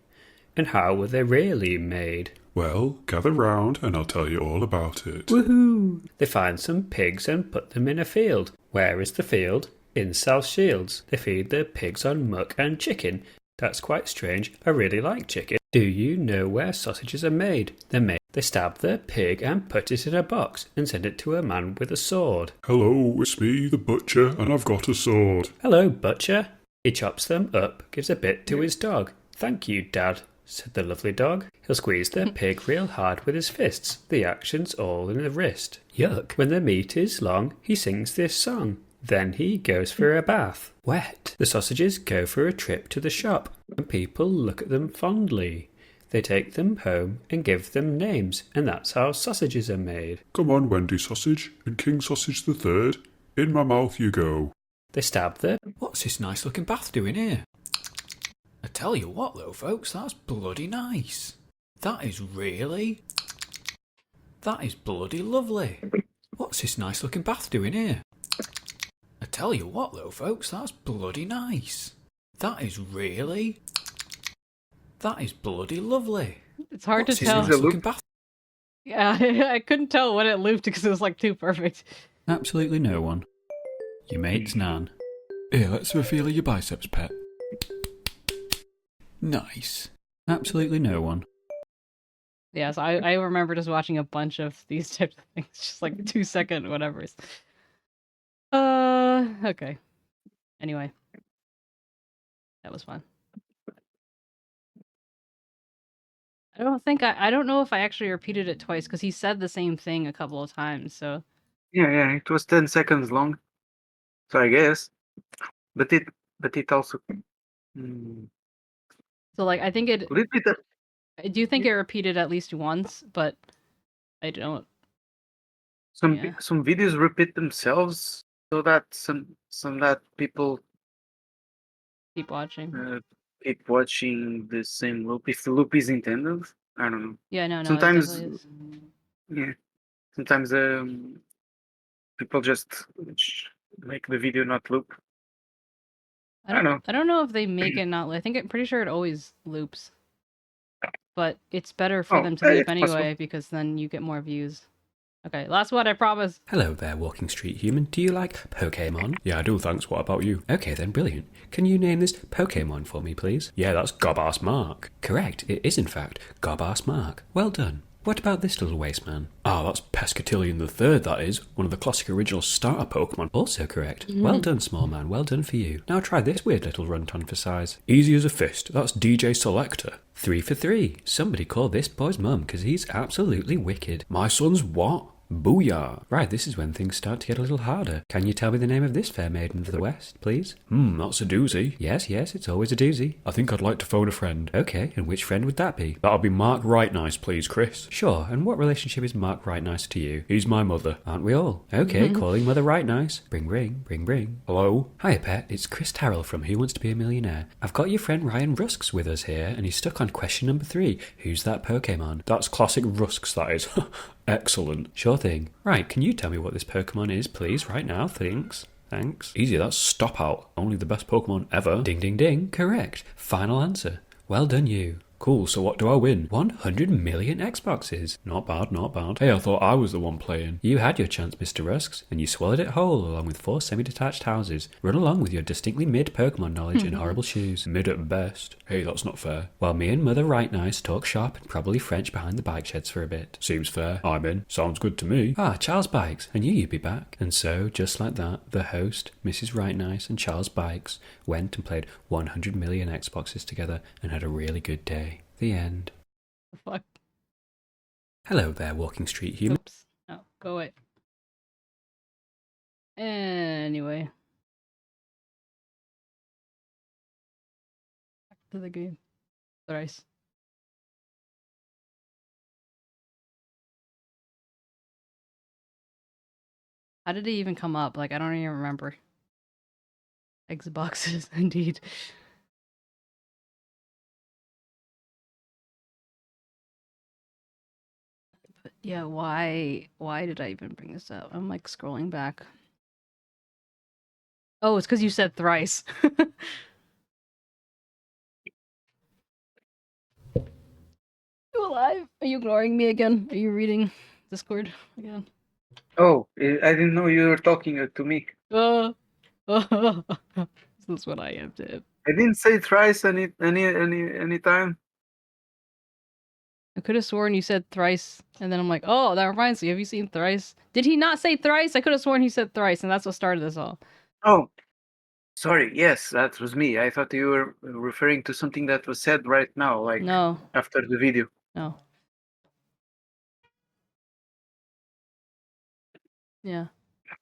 And how were they really made? Well, gather round and I'll tell you all about it. Woohoo! They find some pigs and put them in a field. Where is the field? In South Shields. They feed the pigs on muck and chicken. That's quite strange. I really like chicken. Do you know where sausages are made? They're made They stab the pig and put it in a box and send it to a man with a sword. Hello, it's me, the butcher, and I've got a sword. Hello, butcher. He chops them up, gives a bit to his dog. Thank you, Dad, said the lovely dog. He'll squeeze the pig real hard with his fists. The action's all in the wrist. Yuck. When the meat is long, he sings this song. Then he goes for a bath. Wet. The sausages go for a trip to the shop, and people look at them fondly. They take them home and give them names, and that's how sausages are made. Come on, Wendy Sausage and King Sausage the Third. In my mouth you go. They stab the... What's this nice-looking bath doing here? I tell you what, though, folks, that's bloody nice. That is really... That is bloody lovely. What's this nice-looking bath doing here? I tell you what, though, folks, that's bloody nice. That is really... That is bloody lovely. It's hard What's to this tell. nice-looking bath? Yeah, I couldn't tell when it looped because it was like too perfect. Absolutely no one. Your mate's nan. Here, let's have a feel of your biceps, pet. Nice. Absolutely no one. Yes, I remember just watching a bunch of these types of things, just like 2-second whatevers. Okay. Anyway. That was fun. I don't know if I actually repeated it twice, because he said the same thing a couple of times, so... Yeah, it was 10 seconds long. So I guess. But it also... So, like, I think it... I do think it repeated at least once, but I don't... Some Yeah. some videos repeat themselves so that some that people Keep watching. keep watching the same loop. If the loop is intended, I don't know. Yeah, no, it Sometimes, definitely is. yeah. Sometimes people just make the video not loop. I don't know. I don't know if they make it not... I think I'm pretty sure it always loops. But it's better for them to loop it's possible. anyway, because then you get more views. Okay, last one, I promise. Hello there, Walking Street Human. Do you like Pokemon? Yeah, I do, thanks. What about you? Okay then, brilliant. Can you name this Pokemon for me, please? Yeah, that's 𝗟𝗶 Mark. Correct, it is in fact 𝗟𝗶 Mark. Well done. What about this little waste man? Ah, that's 𝗟𝗶ጵH𝗀𝘀 the Third, that is. One of the classic original starter Pokemon. Also correct. Well done, small man. Well done for you. Now try this weird little runton for size. Easy as a fist. That's DJ Selector. 3 for 3. Somebody call this boy's mum, because he's absolutely wicked. My son's what? Booyah! Right, this is when things start to get a little harder. Can you tell me the name of this fair maiden of the West, please? That's a doozy. Yes, it's always a doozy. I think I'd like to phone a friend. Okay, and which friend would that be? That'll be Mark Rightnice, please, Chris. Sure, and what relationship is Mark Rightnice to you? He's my mother. Aren't we all? Okay, calling Mother Rightnice. Bring, ring, bring, bring. Hello? Hiya, pet. It's Chris Tarrell from Who Wants to Be a Millionaire. I've got your friend Ryan Rusks with us here, and he's stuck on question number 3. Who's that Pokemon? That's classic Rusks, that is. Excellent. Sure thing. Right, can you tell me what this Pokemon is, please, right now? Thanks. Easy, that's Stop Out. Only the best Pokemon ever. Ding, ding, ding. Correct. Final answer. Well done, you. Cool, so what do I win? 100 million Xboxes. Not bad, not bad. Hey, I thought I was the one playing. You had your chance, Mr. Rusks, and you swallowed it whole along with 4 semi-detached houses. Run along with your distinctly mid Pokemon knowledge and horrible shoes. Mid at best. Hey, that's not fair. While me and Mother Rightnice talk shop and probably French behind the bike sheds for a bit. Seems fair. I'm in. Sounds good to me. Ah, Charles Bikes. I knew you'd be back. And so, just like that, the host, Mrs. Rightnice, and Charles Bikes went and played 100 million Xboxes together and had a really good day. The end. Fuck. Hello there, Walking Street Human. Oops. No, go away. Anyway. Back to the game. Thrice. How did it even come up? Like, I don't even remember. Xboxes, indeed. But yeah, why did I even bring this up? I'm like scrolling back. Oh, it's because you said thrice. You alive? Are you ignoring me again? Are you reading Discord again? Oh, I didn't know you were talking to me. This is what I am to him. I didn't say thrice any time. I could have sworn you said thrice, and then I'm like, oh, that reminds me. Have you seen Thrice? Did he not say thrice? I could have sworn he said thrice, and that's what started this all. Oh, sorry. Yes, that was me. I thought you were referring to something that was said right now, like No, after the video. no. Yeah.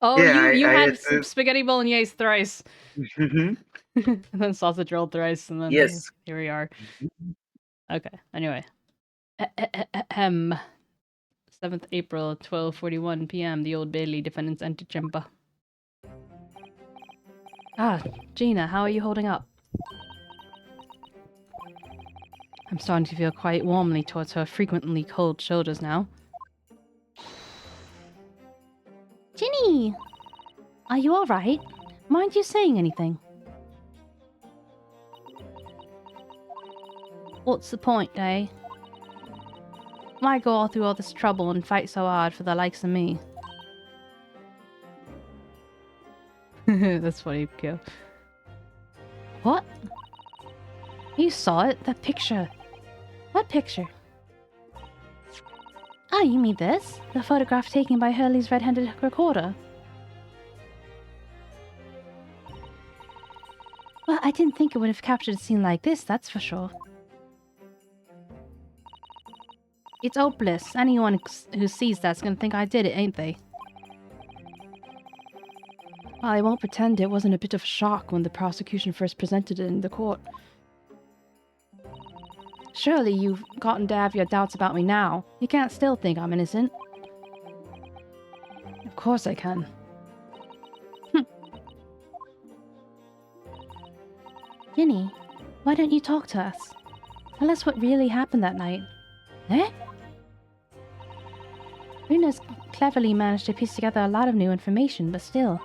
Oh, Yeah, you I had had spaghetti bolognese thrice, Mhm. and then sausage roll thrice, and then Yes. here we are. Okay. Anyway. 7th April, 12:41 p.m. The Old Bailey Defendant's Antechamber. Ah, Gina, how are you holding up? I'm starting to feel quite warmly towards her frequently cold shoulders now. Ginny! Are you alright? Mind you saying anything? What's the point, eh? Why go all through all this trouble and fight so hard for the likes of me? That's funny, Kyo. What? You saw it? That picture. What picture? Oh, you mean this? The photograph taken by Hurley's red-handed recorder? Well, I didn't think it would have captured a scene like this, that's for sure. It's hopeless. Anyone who sees that's gonna think I did it, ain't they? Well, I won't pretend it wasn't a bit of a shock when the prosecution first presented it in the court. Surely you've gotten to have your doubts about me now. You can't still think I'm innocent. Of course I can. Ginny, why don't you talk to us? Tell us what really happened that night. Eh? Runa's cleverly managed to piece together a lot of new information, but still,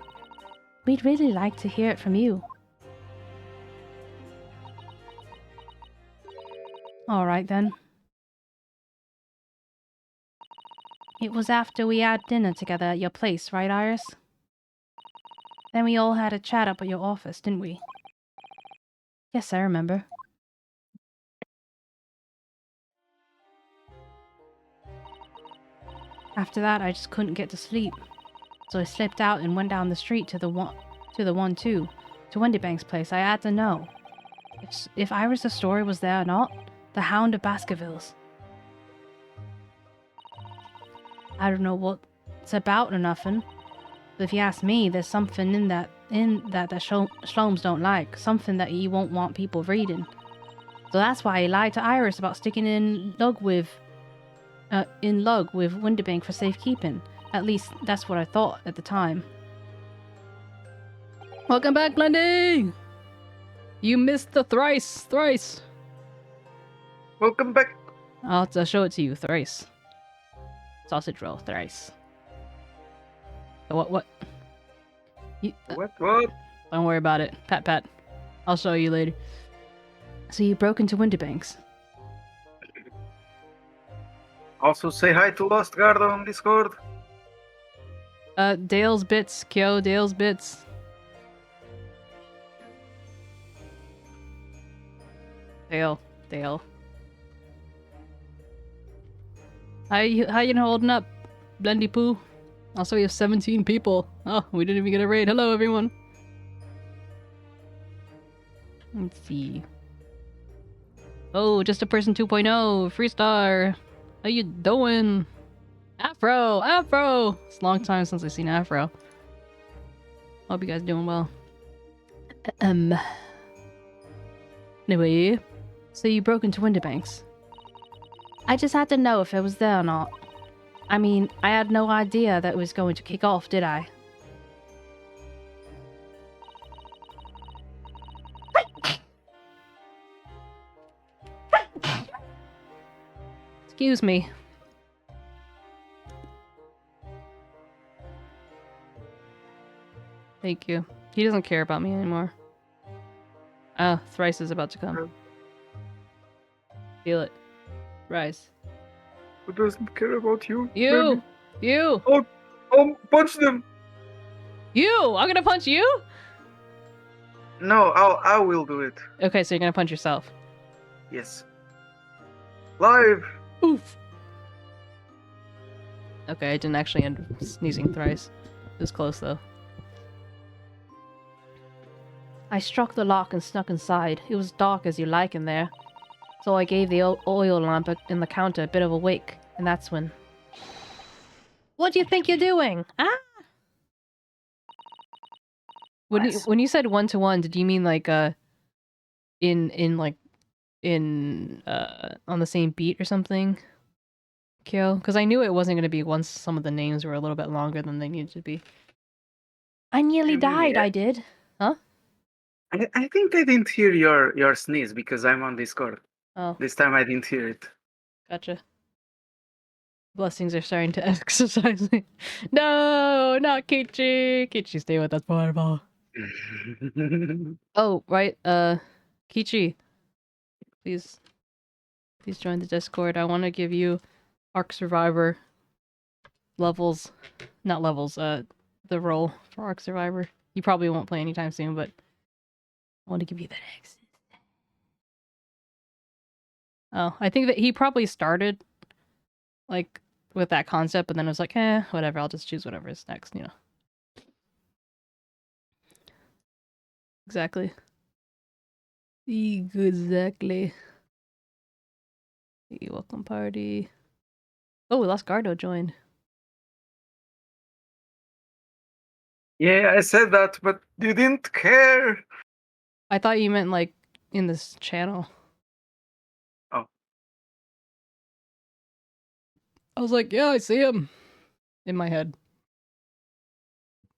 we'd really like to hear it from you. Alright then. It was after we had dinner together at your place, right, Iris? Then we all had a chat up at your office, didn't we? Yes, I remember. After that, I just couldn't get to sleep. So I slipped out and went down the street to the 1-2, to Wendybank's place. I had to know if Iris' story was there or not. The Hound of Baskervilles. I don't know what it's about or nothing, but if you ask me, there's something in that Shlomes don't like, something that he won't want people reading. So that's why he lied to Iris about sticking in lug with Wendybank for safekeeping. At least that's what I thought at the time. Welcome back, Blendy! You missed the thrice. Welcome back. I'll have to show it to you thrice. Sausage roll thrice. What? What? Don't worry about it. Pat. I'll show you later. So you broke into Wendybank's. Also say hi to Lost Guard on Discord. Dale's Bits, Kyo, Dale's Bits. Dale. How you holding up, Blendy Poo? Also, we have 17 people. Oh, we didn't even get a raid. Hello, everyone. Let's see. Oh, just a person 2.0. Free star. How you doing? Afro. It's a long time since I've seen Afro. Hope you guys doing well. Anyway, so you broke into Wendybank's. I just had to know if it was there or not. I mean, I had no idea that it was going to kick off, did I? Excuse me. Thank you. He doesn't care about me anymore. Oh, Thrice is about to come. Feel it. Rise. Who doesn't care about you? You! Baby? You! Oh, punch them! You! I'm gonna punch you? No, I will do it. Okay, so you're gonna punch yourself. Yes. Live Oof. Okay, I didn't actually end up sneezing thrice. It was close though. I struck the lock and snuck inside. It was dark as you like in there. So I gave the oil lamp in the counter a bit of a wake, and that's when... What do you think you're doing? Ah! When you said 1-to-1, did you mean like on the same beat or something? Kyo? Because I knew it wasn't going to be once some of the names were a little bit longer than they needed to be. I nearly died, I did. Huh? I think I didn't hear your sneeze because I'm on Discord. Oh, This time I didn't hear it. gotcha. Blessings are starting to exercise me. No, not Kichi. Kichi, stay with us, forever. Oh, right. Kichi, please join the Discord. I want to give you Ark Survivor levels, not levels. The role for Ark Survivor. You probably won't play anytime soon, but I want to give you that access. Oh, I think that he probably started like with that concept, but then it was like, whatever. I'll just choose whatever is next. You know. Exactly. Exactly. Hey, welcome party. Oh, Lost Gardo joined. Yeah, I said that, but you didn't care. I thought you meant like in this channel. Oh. I was like, yeah, I see him. In my head.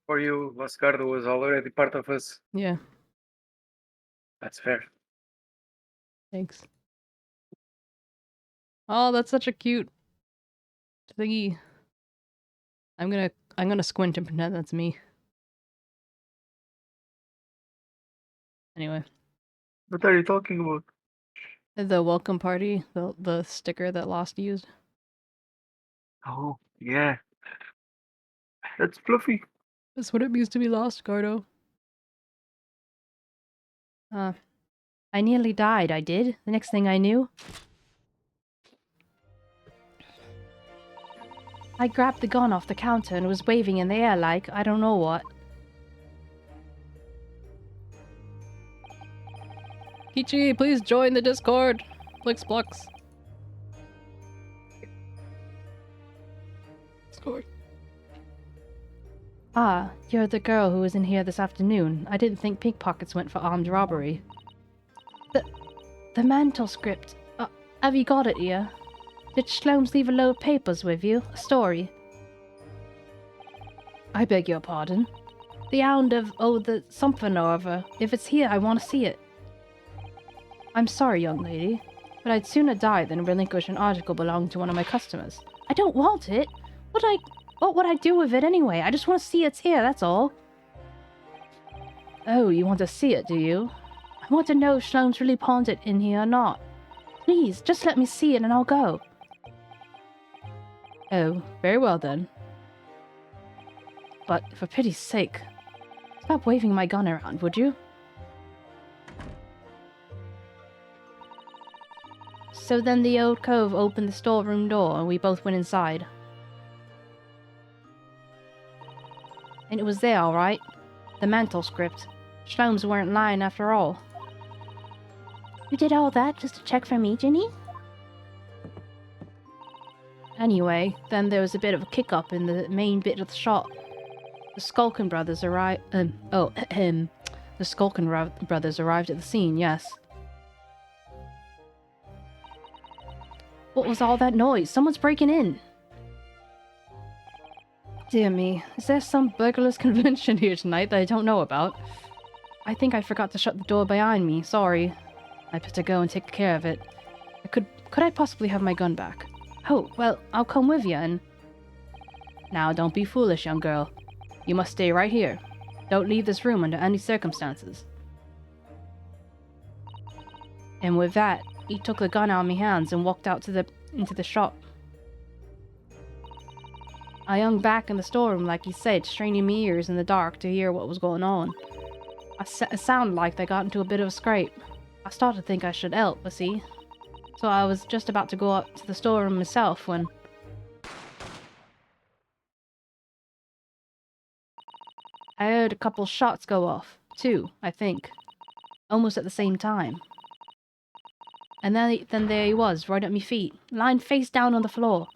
For you, Vascardo was already part of us. Yeah, That's fair. thanks. Oh, that's such a cute thingy. I'm gonna squint and pretend that's me. Anyway. What are you talking about? The welcome party, the sticker that Lost used. Oh, yeah. That's fluffy. That's what it means to be Lost, Gardo. I nearly died, I did. The next thing I knew, I grabbed the gun off the counter and was waving in the air like, I don't know what. Kichi, please join the Discord. Blix Blux. Discord. Ah, you're the girl who was in here this afternoon. I didn't think pickpockets went for armed robbery. The mantle script. Have you got it here? Did Shlomes leave a load of papers with you? A story? I beg your pardon? The hound of, the something or other. If it's here, I want to see it. I'm sorry, young lady, but I'd sooner die than relinquish an article belonging to one of my customers. I don't want it. What would I do with it anyway? I just want to see it's here, that's all. Oh, you want to see it, do you? I want to know if Shlomes really pawned it in here or not. Please, just let me see it and I'll go. Oh, very well then. But, for pity's sake, stop waving my gun around, would you? So then the old cove opened the storeroom door and we both went inside. And it was there, all right. The mantle script. Shlomes weren't lying after all. You did all that just to check for me, Ginny? Anyway, then there was a bit of a kick-up in the main bit of the shop. The Skulkin brothers arrived... The Skulkin brothers arrived at the scene, yes. What was all that noise? Someone's breaking in! Dear me, is there some burglars convention here tonight that I don't know about? I think I forgot to shut the door behind me, sorry. I better go and take care of it. Could I possibly have my gun back? Oh, well, I'll come with you and... Now, don't be foolish, young girl. You must stay right here. Don't leave this room under any circumstances. And with that, he took the gun out of my hands and walked out into the shop. I hung back in the storeroom like he said, straining my ears in the dark to hear what was going on. It sounded like they got into a bit of a scrape. I started to think I should help, but see, So I was just about to go up to the storeroom myself when... I heard a couple shots go off. 2, I think. Almost at the same time. And then there he was, right at my feet, lying face down on the floor.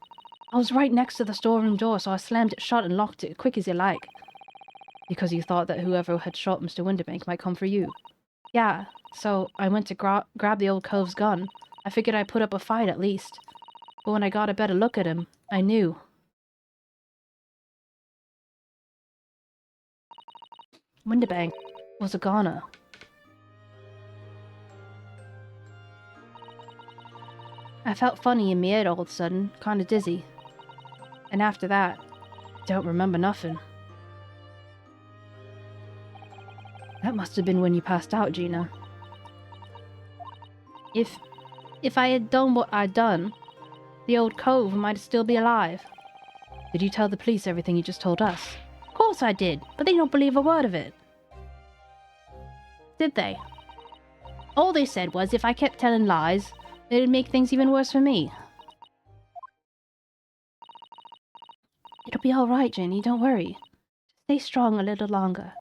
I was right next to the storeroom door, so I slammed it shut and locked it quick as you like. Because you thought that whoever had shot Mr. 𝗏𝗏𝗀𝘀 might come for you. Yeah, so I went to grab the old cove's gun. I figured I'd put up a fight at least. But when I got a better look at him, I knew. 𝗏𝗏𝗀𝗀𝗀 was a goner. I felt funny in my head all of a sudden, kinda dizzy. And after that, don't remember nothing. That must have been when you passed out, Gina. If I had done what I'd done, the old cove might still be alive. Did you tell the police everything you just told us? Of course I did, but they don't believe a word of it. Did they? All they said was if I kept telling lies, it'd make things even worse for me. It'll be alright, Jenny, don't worry. Stay strong a little longer.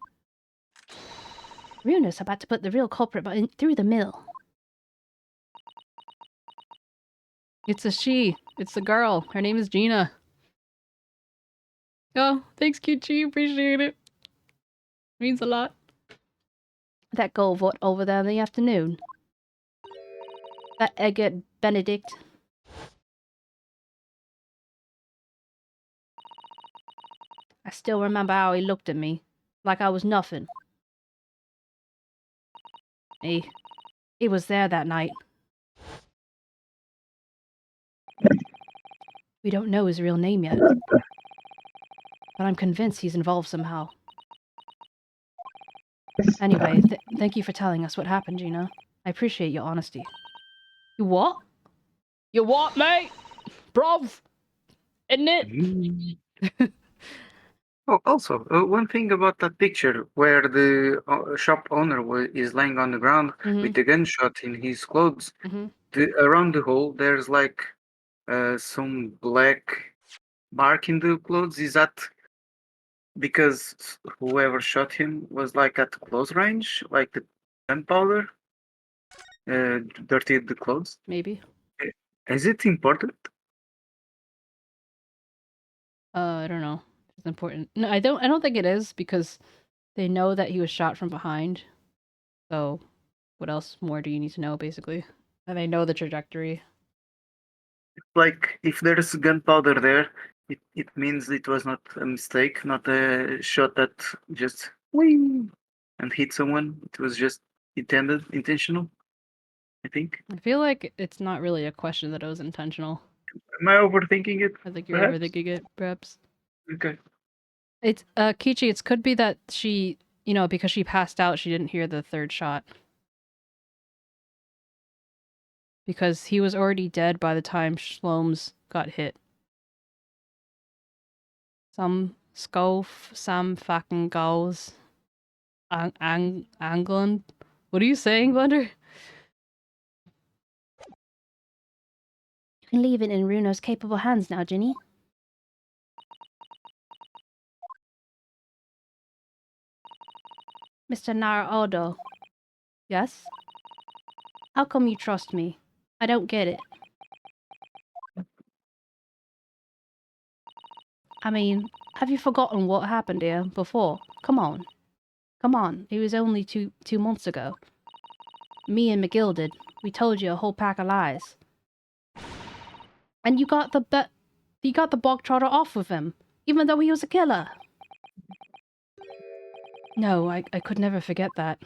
Runa's about to put the real culprit through the mill. It's a she. It's a girl. Her name is Gina. Oh, thanks, 𝗟𝗋. Appreciate it. Means a lot. That 𝗟𝗏 over there in the afternoon. That Egget Benedict. I still remember how he looked at me, like I was nothing. He was there that night. We don't know his real name yet, but I'm convinced he's involved somehow. Anyway, thank you for telling us what happened, Gina. I appreciate your honesty. You what? You what, mate? Bruv! Isn't it? Oh, also, one thing about that picture where the shop owner is laying on the ground with the gunshot in his clothes. Around the hole, there's like some black mark in the clothes. Is that because whoever shot him was like at close range, like the gunpowder dirtied the clothes? Maybe. Is it important? I don't know. It's important. No, I don't think it is because they know that he was shot from behind. So, what else more do you need to know, basically? And they know the trajectory. Like, if there's gunpowder there, it means it was not a mistake, not a shot that just wing and hit someone. It was just intentional, I think. I feel like it's not really a question that it was intentional. Am I overthinking it? I think you're Perhaps? overthinking it, perhaps. Okay. It's, 𝗟𝗋, it could be that she, because she passed out, she didn't hear the third shot. Because he was already dead by the time Shlomes got hit. Some scof, some fucking goals. Angland? What are you saying, Blender? You can leave it in Runa's capable hands now, Ginny. Mr. 𝗟𝗏𝗀𝗀𝗀. Yes? How come you trust me? I don't get it. I mean, have you forgotten what happened here before? Come on. Come on, it was only two months ago. Me and McGill we told you a whole pack of lies. And you got the bog trotter off with him, even though he was a killer. No, I could never forget that.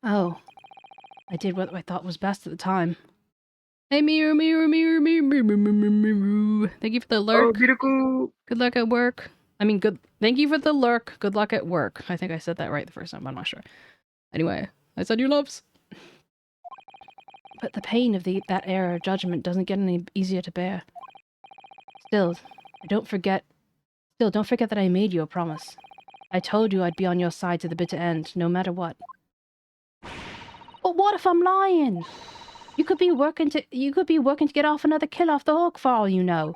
Oh. I did what I thought was best at the time. Hey, mirror. Thank you for the lurk. Oh, beautiful. Good luck at work. I mean, thank you for the lurk. Good luck at work. I think I said that right the first time, but I'm not sure. Anyway, I said you loves. But the pain of that error of judgment doesn't get any easier to bear. Still, don't forget that I made you a promise. I told you I'd be on your side to the bitter end, no matter what. But what if I'm lying? You could be working to get off another kill off the hook for all you know.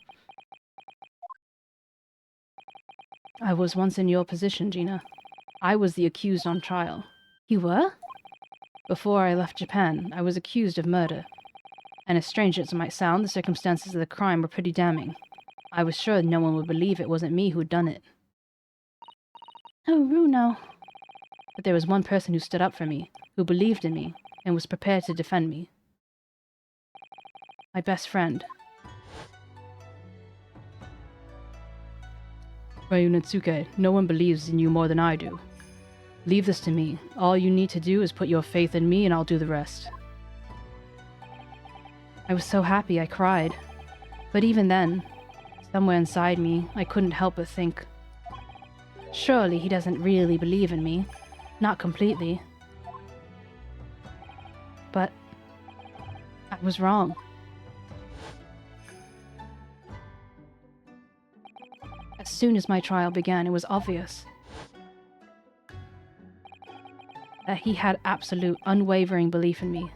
I was once in your position, Gina. I was the accused on trial. You were? Before I left Japan, I was accused of murder. And as strange as it might sound, the circumstances of the crime were pretty damning. I was sure no one would believe it wasn't me who'd done it. Oh, Runo. But there was one person who stood up for me, who believed in me, and was prepared to defend me. My best friend. Ryunetsuke, no one believes in you more than I do. Leave this to me. All you need to do is put your faith in me and I'll do the rest. I was so happy I cried. But even then, somewhere inside me, I couldn't help but think, surely he doesn't really believe in me. Not completely. But I was wrong. As soon as my trial began, it was obvious that he had absolute, unwavering belief in me.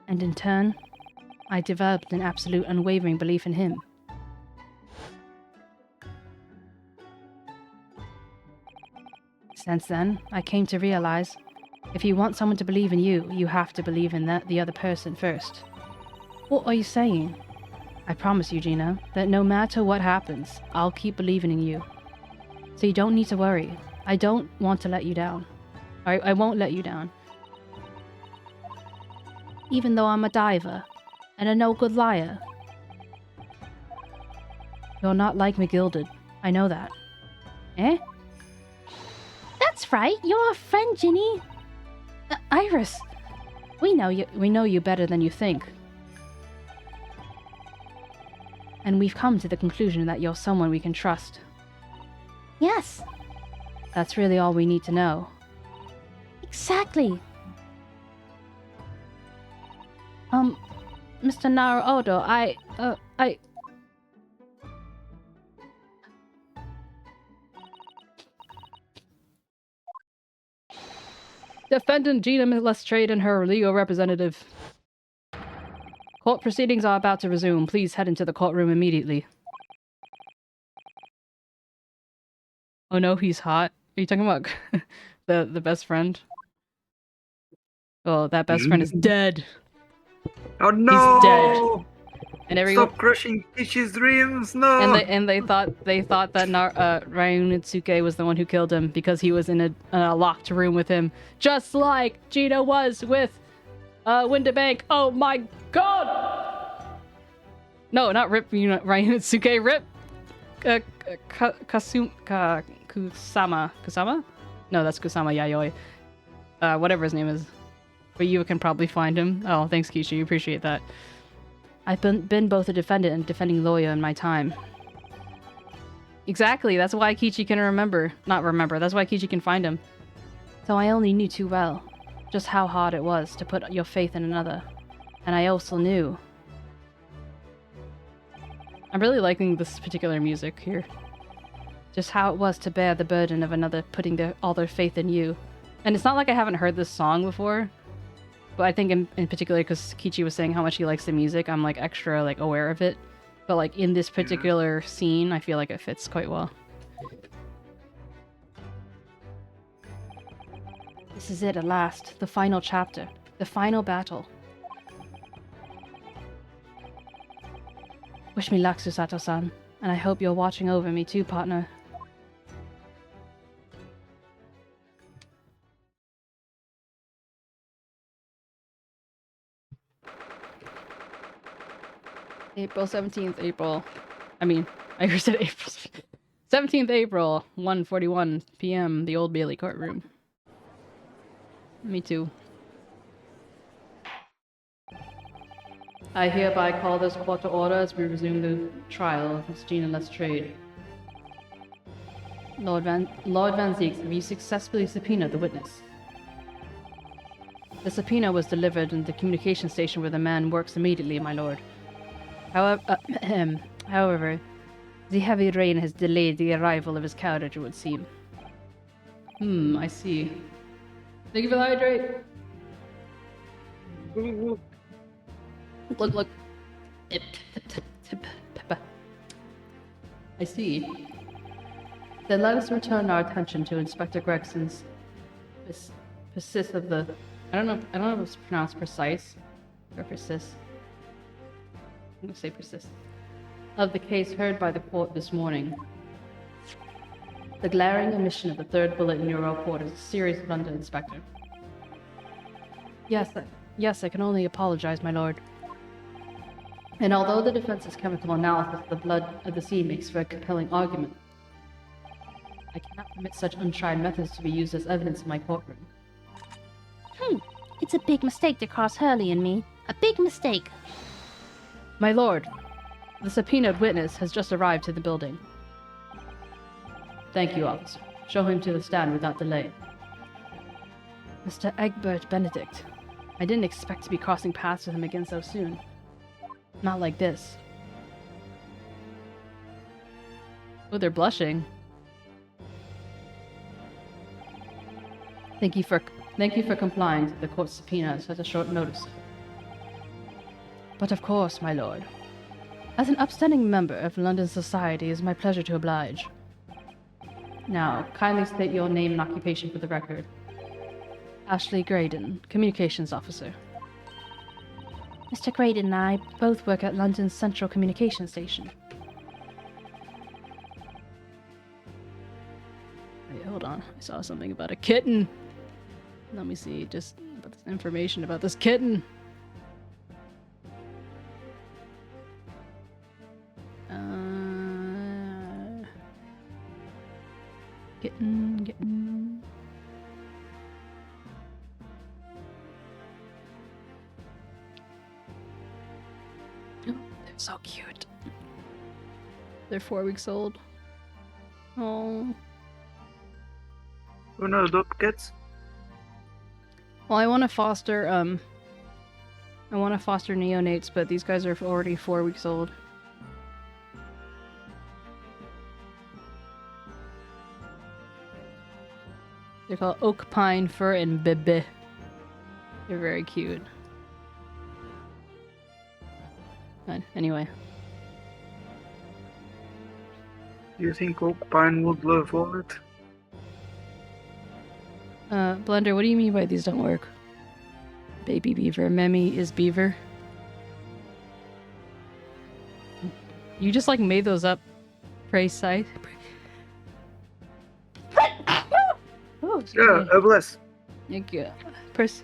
And in turn, I developed an absolute, unwavering belief in him. Since then, I came to realize, if you want someone to believe in you, you have to believe in the other person first. What are you saying? I promise you, Gina, that no matter what happens, I'll keep believing in you. So you don't need to worry. I don't want to let you down. I won't let you down. Even though I'm a diver, and a no-good liar. You're not like McGilded. I know that. Eh? That's right, you're our friend, Ginny. Iris, we know you better than you think. And we've come to the conclusion that you're someone we can trust. Yes. That's really all we need to know. Exactly. Mr. Naruodo, I... Defendant Gina Lestrade and her legal representative. Court proceedings are about to resume. Please head into the courtroom immediately. Oh no, he's hot. Are you talking about the best friend? Oh, that best friend is dead. Oh no! He's dead. And everyone Stop crushing Peach's dreams, no! and they thought that Ryunetsuke was the one who killed him because he was in a locked room with him, just like Gina was with Winterbank. Oh my god! No, not Rip Ryunetsuke. Rip Kusama? No, that's Kusama Yayoi. Whatever his name is. But you can probably find him. Oh, thanks, Kishi. Appreciate that. I've been both a defendant and defending lawyer in my time. Exactly, that's why Kichi can not remember, that's why Kichi can find him. So I only knew too well just how hard it was to put your faith in another. And I also knew. I'm really liking this particular music here. Just how it was to bear the burden of another putting all their faith in you. And it's not like I haven't heard this song before. But I think in particular, because Kichi was saying how much he likes the music, I'm like extra like aware of it. But like in this particular scene, I feel like it fits quite well. This is it at last, the final chapter, the final battle. Wish me luck, Susato-san, and I hope you're watching over me too, partner. April 17th, I said April 17th April, 1:41 p.m., the Old Bailey courtroom. Me too. I hereby call this court to order as we resume the trial of Miss Gina Lestrade. Lord Van Zieks, have you successfully subpoenaed the witness? The subpoena was delivered in the communication station where the man works immediately, my lord. However, the heavy rain has delayed the arrival of his carriage, it would seem. I see. Thank you for the hydrate. Look. I see. Then let us return our attention to Inspector Gregson's persist of the. I don't know if it's pronounced precise or persist. I'm gonna say persist. Of the case heard by the court this morning. The glaring omission of the third bullet in your report is a serious blunder, Inspector. Yes, I can only apologize, my lord. And although the defense's chemical analysis of the blood of the sea makes for a compelling argument, I cannot permit such untried methods to be used as evidence in my courtroom. It's a big mistake to cross Hurley and me. A big mistake. My lord, the subpoenaed witness has just arrived to the building. Thank you, officer. Show him to the stand without delay. Mr. 𝗟𝗶𝗶𝗀𝘀, I didn't expect to be crossing paths with him again so soon. Not like this. Oh, they're blushing. Thank you for complying to the court's subpoena at such a short notice. But of course, my lord. As an upstanding member of London society, it is my pleasure to oblige. Now, kindly state your name and occupation for the record. Ashley Graydon, Communications Officer. Mr. Graydon and I both work at London's Central Communication Station. Wait, hold on. I saw something about a kitten. Let me see, just about this information about this kitten. Kitten. Oh, they're so cute. They're 4 weeks old. Oh. You wanna adopt cats? Well, I want to foster neonates, but these guys are already 4 weeks old. They're called 𝗟𝗶𝗶𝗀𝘀. They're very cute. But anyway. Do you think Oak Pine would love all it? Blender, what do you mean by these don't work? Baby beaver. Memmy is beaver. You just like made those up. 𝗟𝗟𝗋𝗀𝗀. Oh, Yeah, bless. Thank you. Bless.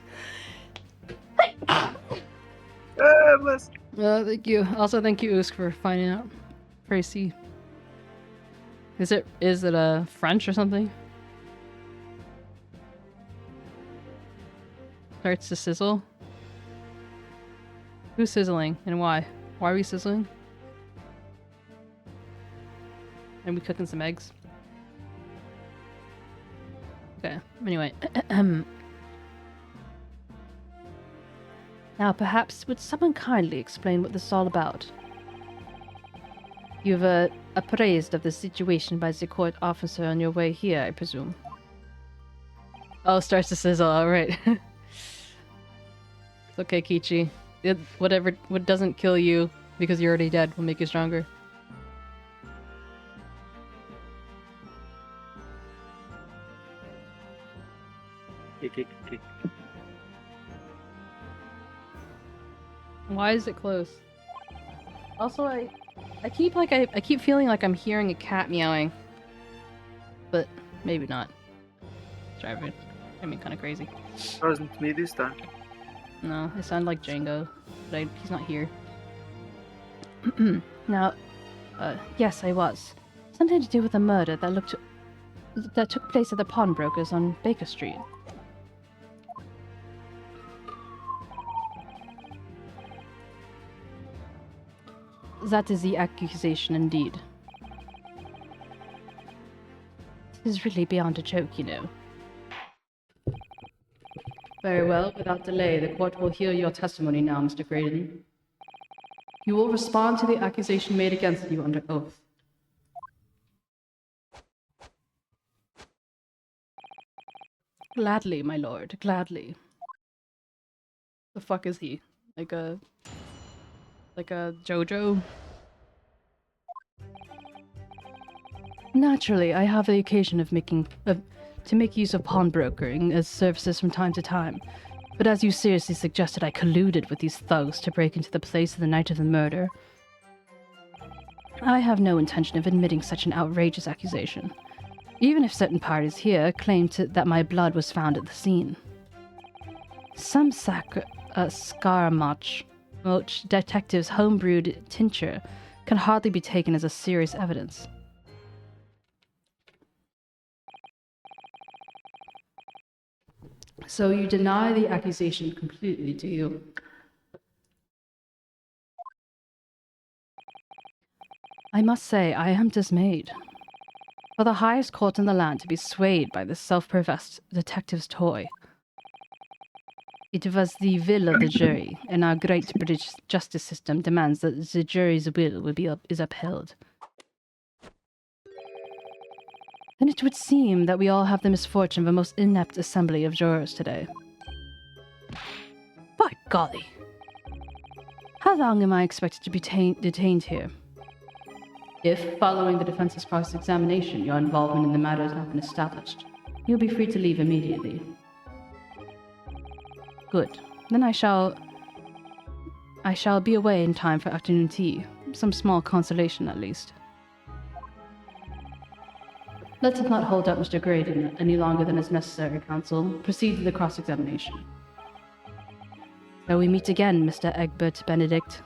Thank you. Also, thank you, Usk, for finding out. 𝗟𝗟𝗋𝗀. Is it French or something? Starts to sizzle. Who's sizzling and why? Why are we sizzling? And we cooking some eggs. Okay. Anyway. Now, perhaps would someone kindly explain what this is all about? You've appraised of the situation by the court officer on your way here, I presume. Oh, starts to sizzle. All right. It's okay, 𝗟𝗋𝗋. What doesn't kill you because you're already dead will make you stronger. Why is it close? Also, I keep feeling like I'm hearing a cat meowing, but maybe not. It's driving me kind of crazy. Wasn't me this time. No, I sound like Django, but he's not here. Now, yes, I was. Something to do with a murder that took place at the pawnbrokers on Baker Street. That is the accusation indeed. It is really beyond a joke, you know. Very well, without delay, the court will hear your testimony now, Mr. Graydon. You will respond to the accusation made against you under oath. Gladly, my lord, gladly. The fuck is he? Like a JoJo? Naturally, I have the occasion of to make use of pawnbrokering as services from time to time. But as you seriously suggested, I colluded with these thugs to break into the place the night of the murder. I have no intention of admitting such an outrageous accusation, even if certain parties here claim that my blood was found at the scene. Some 𝗟𝗶ጵሔር detective's homebrewed tincture can hardly be taken as a serious evidence. So you deny the accusation completely, do you? I must say, I am dismayed. For the highest court in the land to be swayed by this self-professed detective's toy. It was the will of the jury, and our great British justice system demands that the jury's will is upheld. Then it would seem that we all have the misfortune of a most inept assembly of jurors today. By golly! How long am I expected to be detained here? If, following the defense's cross-examination, your involvement in the matter has not been established, you'll be free to leave immediately. Good. Then I shall be away in time for afternoon tea. Some small consolation, at least. Let us not hold up Mr. Graydon any longer than is necessary, counsel. Proceed to the cross-examination. So we meet again, Mr. Egbert Benedict.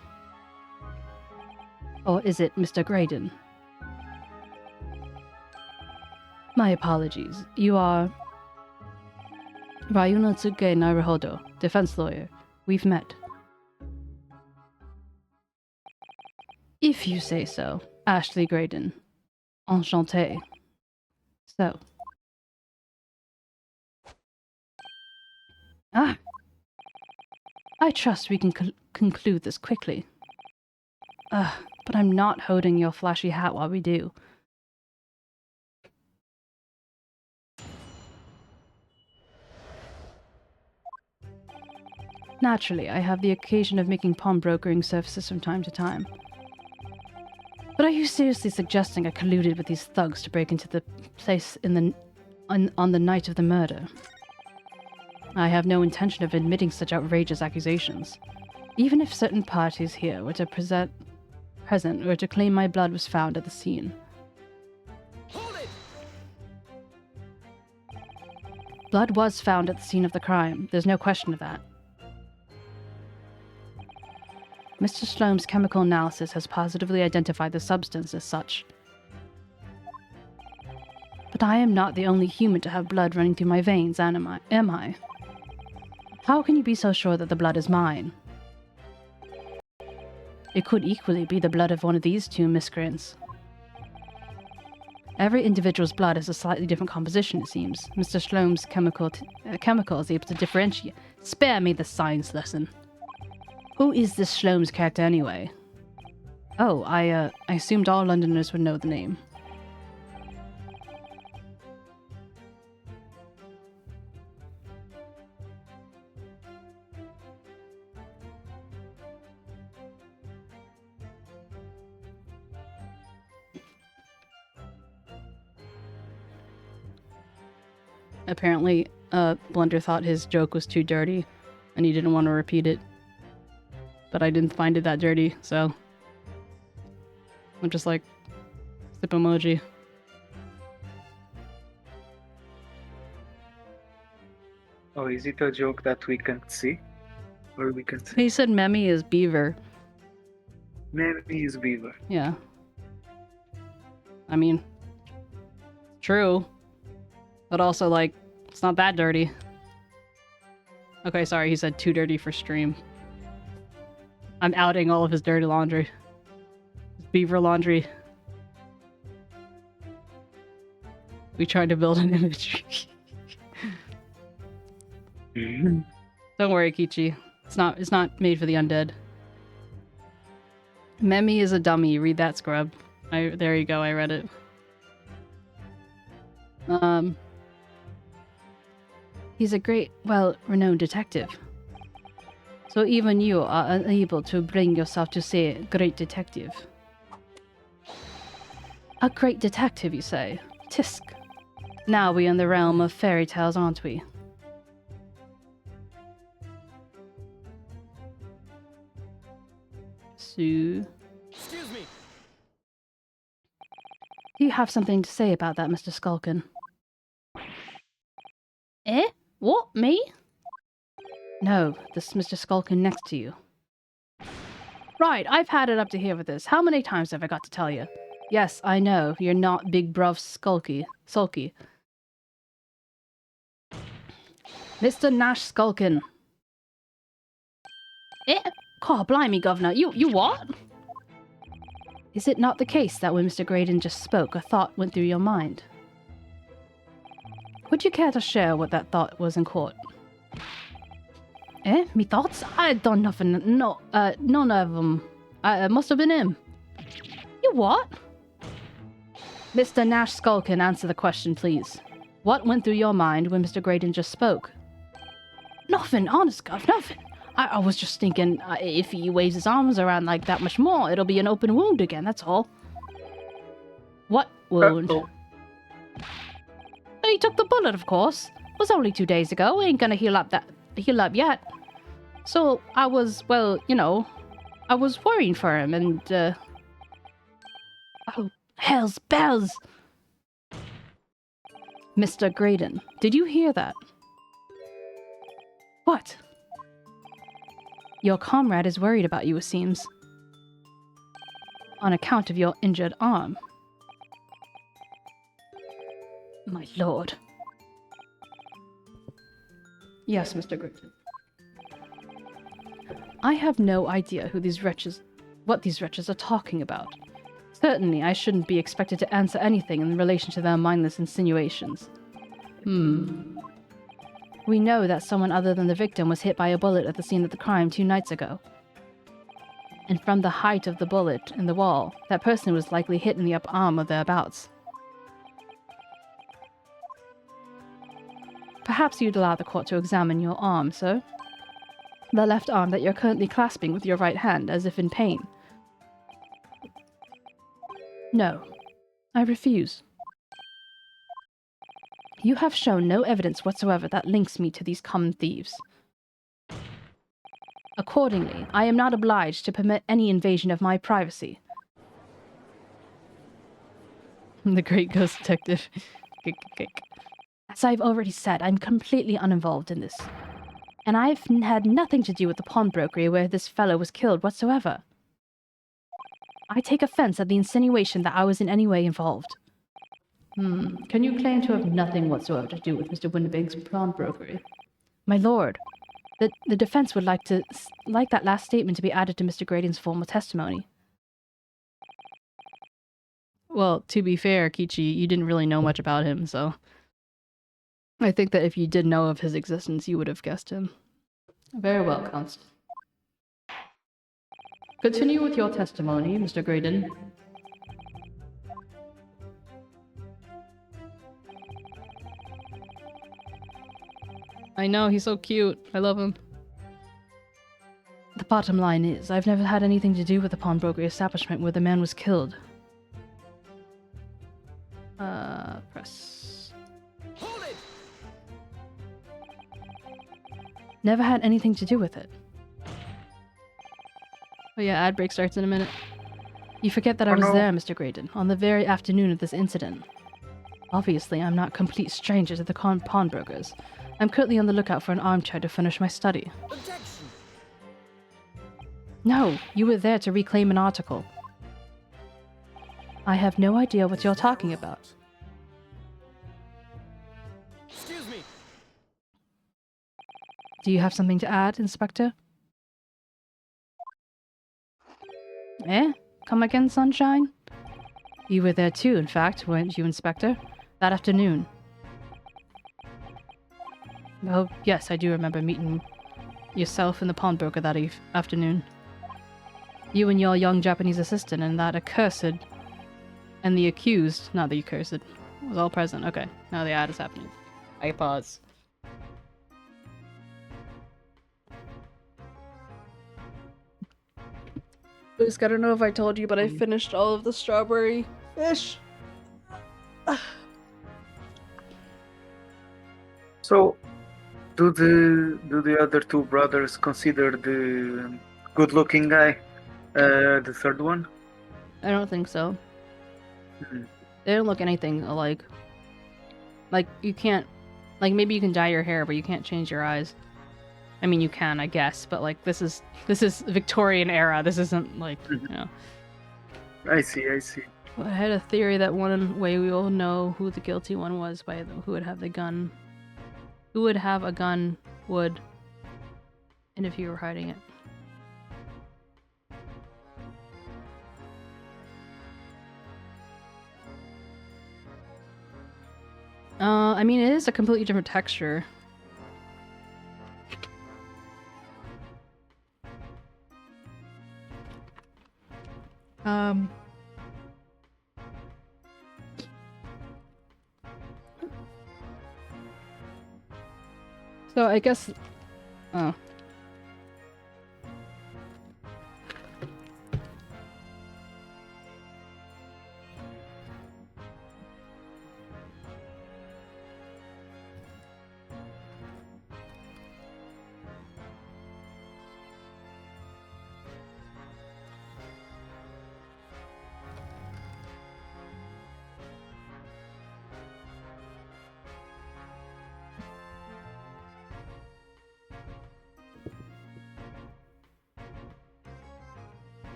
Or is it Mr. Graydon? My apologies. You are Ryunosuke Naruhodo, defense lawyer. We've met. If you say so, Ashley Graydon. Enchanté. So. I trust we can conclude this quickly. But I'm not holding your flashy hat while we do. Naturally, I have the occasion of making pawnbrokering services from time to time. But are you seriously suggesting I colluded with these thugs to break into the place on the night of the murder? I have no intention of admitting such outrageous accusations, even if certain parties here were to present or to claim my blood was found at the scene. Hold it! Blood was found at the scene of the crime. There's no question of that. Mr. Sloane's chemical analysis has positively identified the substance as such. But I am not the only human to have blood running through my veins, am I? How can you be so sure that the blood is mine? It could equally be the blood of one of these two miscreants. Every individual's blood has a slightly different composition, it seems. Mr. Sloane's chemical is able to differentiate. Spare me the science lesson. Who is this Sloane's character anyway? Oh, I assumed all Londoners would know the name. Apparently, Blunder thought his joke was too dirty, and he didn't want to repeat it. But I didn't find it that dirty, so I'm just like, sip emoji. Oh, is it a joke that we can't see? Or we can see? He said Memmy is beaver. Maybe is beaver. Yeah. I mean, true. But also, like, it's not that dirty. Okay, sorry, he said too dirty for stream. I'm outing all of his dirty laundry. His beaver laundry. We tried to build an image. Don't worry, 𝗟𝗋. It's not made for the undead. Memmy is a dummy. Read that, scrub. There you go, I read it. He's a great, well-renowned detective. So even you are unable to bring yourself to say great detective. A great detective, you say? Tisk. Now we're in the realm of fairy tales, aren't we? Sue. Excuse me. Do you have something to say about that, Mr. Skulkin? Eh? What? Me? No, this Mr. Skulkin next to you. Right, I've had it up to here with this. How many times have I got to tell you? Yes, I know, you're not big bruv sulky. Mr. Nash Skulkin. Eh? God, blimey, Governor. You what? Is it not the case that when Mr. Graydon just spoke, a thought went through your mind? Would you care to share what that thought was in court? Eh? Me thoughts? I done nothing. No, none of them. It must have been him. You what? Mr. Nash Skulkin, answer the question, please. What went through your mind when Mr. Graydon just spoke? Nothing, honest, Gov, nothing. I was just thinking, if he waves his arms around like that much more, it'll be an open wound again, that's all. What wound? He took the bullet, of course. It was only 2 days ago. Ain't gonna heal up yet. So I was, well, you know, I was worrying for him, and oh, hell's bells! Mr. Graydon, did you hear that? What? Your comrade is worried about you, it seems. On account of your injured arm. My lord. Yes, Mr. Graydon. I have no idea what these wretches are talking about. Certainly, I shouldn't be expected to answer anything in relation to their mindless insinuations. We know that someone other than the victim was hit by a bullet at the scene of the crime 2 nights ago. And from the height of the bullet in the wall, that person was likely hit in the upper arm or thereabouts. Perhaps you'd allow the court to examine your arm, sir? The left arm that you're currently clasping with your right hand, as if in pain. No, I refuse. You have shown no evidence whatsoever that links me to these common thieves. Accordingly, I am not obliged to permit any invasion of my privacy. The great ghost detective. As I've already said, I'm completely uninvolved in this. And I've had nothing to do with the pawnbrokery where this fellow was killed whatsoever. I take offense at the insinuation that I was in any way involved. Can you claim to have nothing whatsoever to do with Mr. Winnebago's pawnbrokery? My lord, the defense would like that last statement to be added to Mr. Graydon's formal testimony. Well, to be fair, 𝗟𝗋, you didn't really know much about him, so... I think that if you did know of his existence, you would have guessed him. Very well, counsel. Continue with your testimony, Mr. Graydon. I know, he's so cute. I love him. The bottom line is, I've never had anything to do with the pawnbrokery establishment where the man was killed. Press. Hold it! Never had anything to do with it. Oh yeah, ad break starts in a minute. You forget that I was there, Mr. Graydon, on the very afternoon of this incident. Obviously, I'm not a complete stranger to the pawnbrokers. I'm currently on the lookout for an armchair to finish my study. Objection! No, you were there to reclaim an article. I have no idea what you're talking about. Excuse me! Do you have something to add, Inspector? Eh? Come again, Sunshine? You were there too, in fact, weren't you, Inspector? That afternoon. Oh, yes, I do remember meeting yourself and the pawnbroker that afternoon. You and your young Japanese assistant and that accursed... And the accused, not the accursed, was all present. Okay, now the ad is happening. I pause. Lusk, I don't know if I told you, but I finished all of the strawberry fish. So, do the other two brothers consider the good-looking guy the third one? I don't think so. Mhm. They don't look anything alike. Like, you can't... Like, maybe you can dye your hair, but you can't change your eyes. I mean, you can, I guess, but, like, this is Victorian era. This isn't, like, you know... I see. I had a theory that one way we will know who the guilty one was by who would have the gun. Who would have a gun would, and if you were hiding it. I mean, it is a completely different texture. So I guess, oh.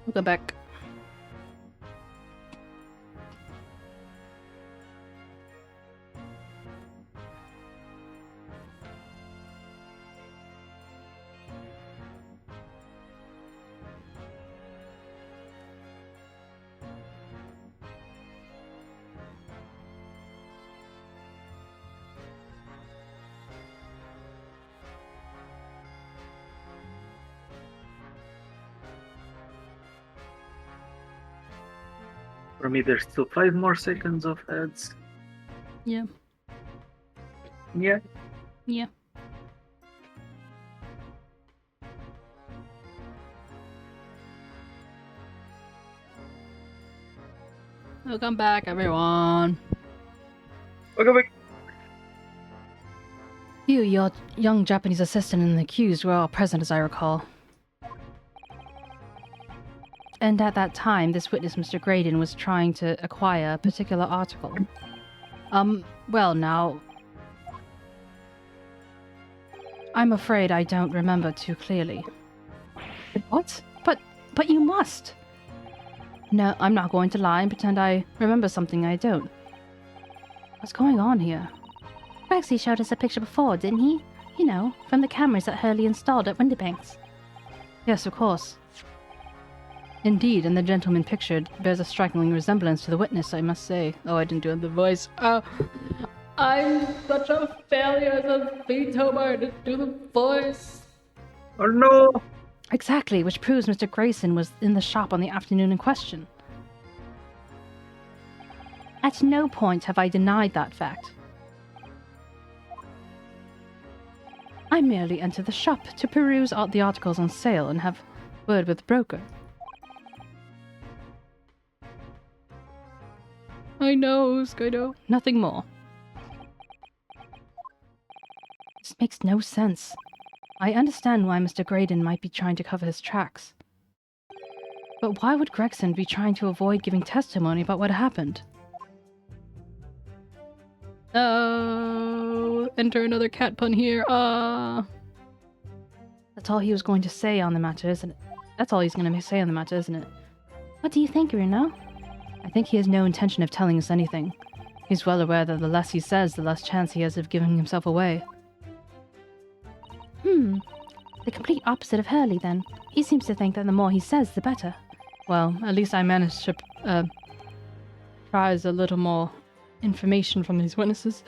We'll go back. For me, there's still 5 more seconds of ads. Yeah. Yeah. Yeah. Welcome back, everyone. Okay, wait. You, your young Japanese assistant, and the accused were all present, as I recall. And at that time, this witness, Mr. Graydon, was trying to acquire a particular article. Well, now... I'm afraid I don't remember too clearly. What? But you must! No, I'm not going to lie and pretend I remember something I don't. What's going on here? Rexy showed us a picture before, didn't he? You know, from the cameras that Hurley installed at Winterbanks. Yes, of course. Indeed, and the gentleman pictured bears a striking resemblance to the witness, I must say. Oh, I didn't do the voice. I'm such a failure as a VTuber to do the voice. Oh no! Exactly, which proves Mr. Grayson was in the shop on the afternoon in question. At no point have I denied that fact. I merely entered the shop to peruse the articles on sale and have word with the broker. I know, Skydo. Nothing more. This makes no sense. I understand why Mr. Graydon might be trying to cover his tracks. But why would Gregson be trying to avoid giving testimony about what happened? Oh, enter another cat pun here. That's all he was going to say on the matter, isn't it? That's all he's going to say on the matter, isn't it? What do you think, Bruno? I think he has no intention of telling us anything. He's well aware that the less he says, the less chance he has of giving himself away. The complete opposite of Hurley, then. He seems to think that the more he says, the better. Well, at least I managed to prize a little more information from these witnesses.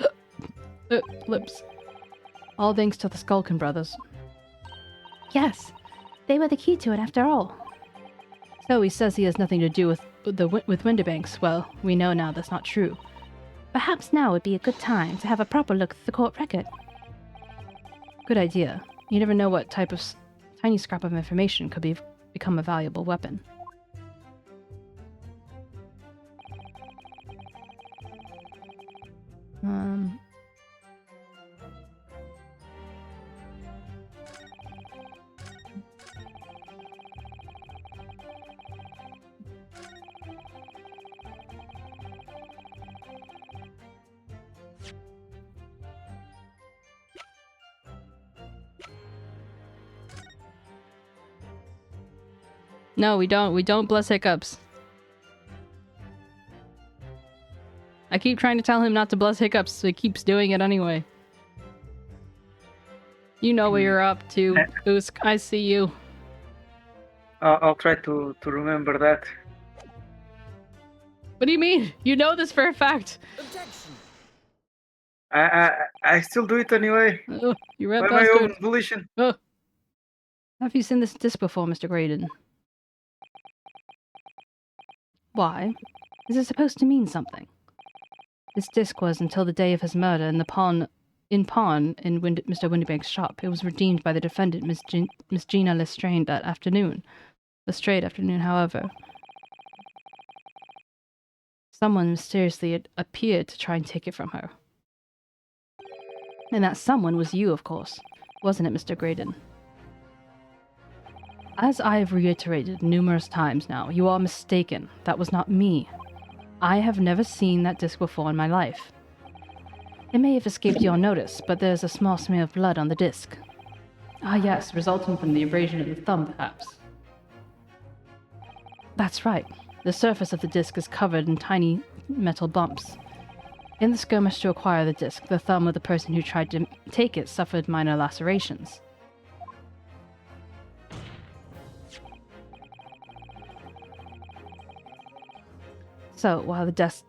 Lips. All thanks to the Skulkin brothers. Yes, they were the key to it after all. So he says he has nothing to do with Windibanks. Well, we know now that's not true. Perhaps now would be a good time to have a proper look at the court record. Good idea. You never know what type of tiny scrap of information could become a valuable weapon. No, we don't. We don't bless hiccups. I keep trying to tell him not to bless hiccups, so he keeps doing it anyway. You know what you're up to, Usk. I see you. I'll try to remember that. What do you mean? You know this for a fact. Objection. I still do it anyway. Oh, you red By my bastard. own volition. Oh. Have you seen this disc before, Mr. Graydon? Why? Is it supposed to mean something? This disc was until the day of his murder in pawn in Mr. Windibank's shop. It was redeemed by the defendant, Miss Gina Lestrade, that afternoon. Lestrade afternoon, however. Someone mysteriously appeared to try and take it from her. And that someone was you, of course. Wasn't it, Mr. Graydon? As I have reiterated numerous times now, you are mistaken. That was not me. I have never seen that disc before in my life. It may have escaped your notice, but there's a small smear of blood on the disc. Ah yes, resulting from the abrasion of the thumb, perhaps. That's right. The surface of the disc is covered in tiny metal bumps. In the skirmish to acquire the disc, the thumb of the person who tried to take it suffered minor lacerations. So, while the disc...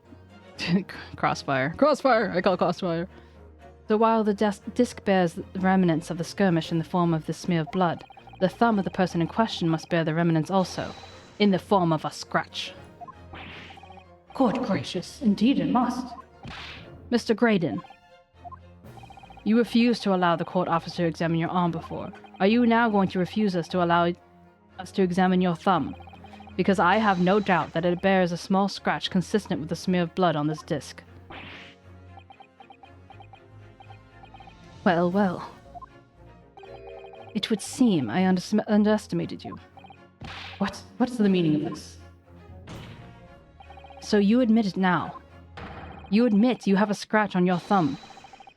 Crossfire. Crossfire! I call it crossfire. So while the disc bears the remnants of the skirmish in the form of this smear of blood, the thumb of the person in question must bear the remnants also, in the form of a scratch. Good gracious, indeed it must. Mr. Graydon, you refused to allow the court officer to examine your arm before. Are you now going to refuse us to allow us to examine your thumb? Because I have no doubt that it bears a small scratch consistent with the smear of blood on this disc. Well, well. It would seem I underestimated you. What's the meaning of this? So you admit it now. You admit you have a scratch on your thumb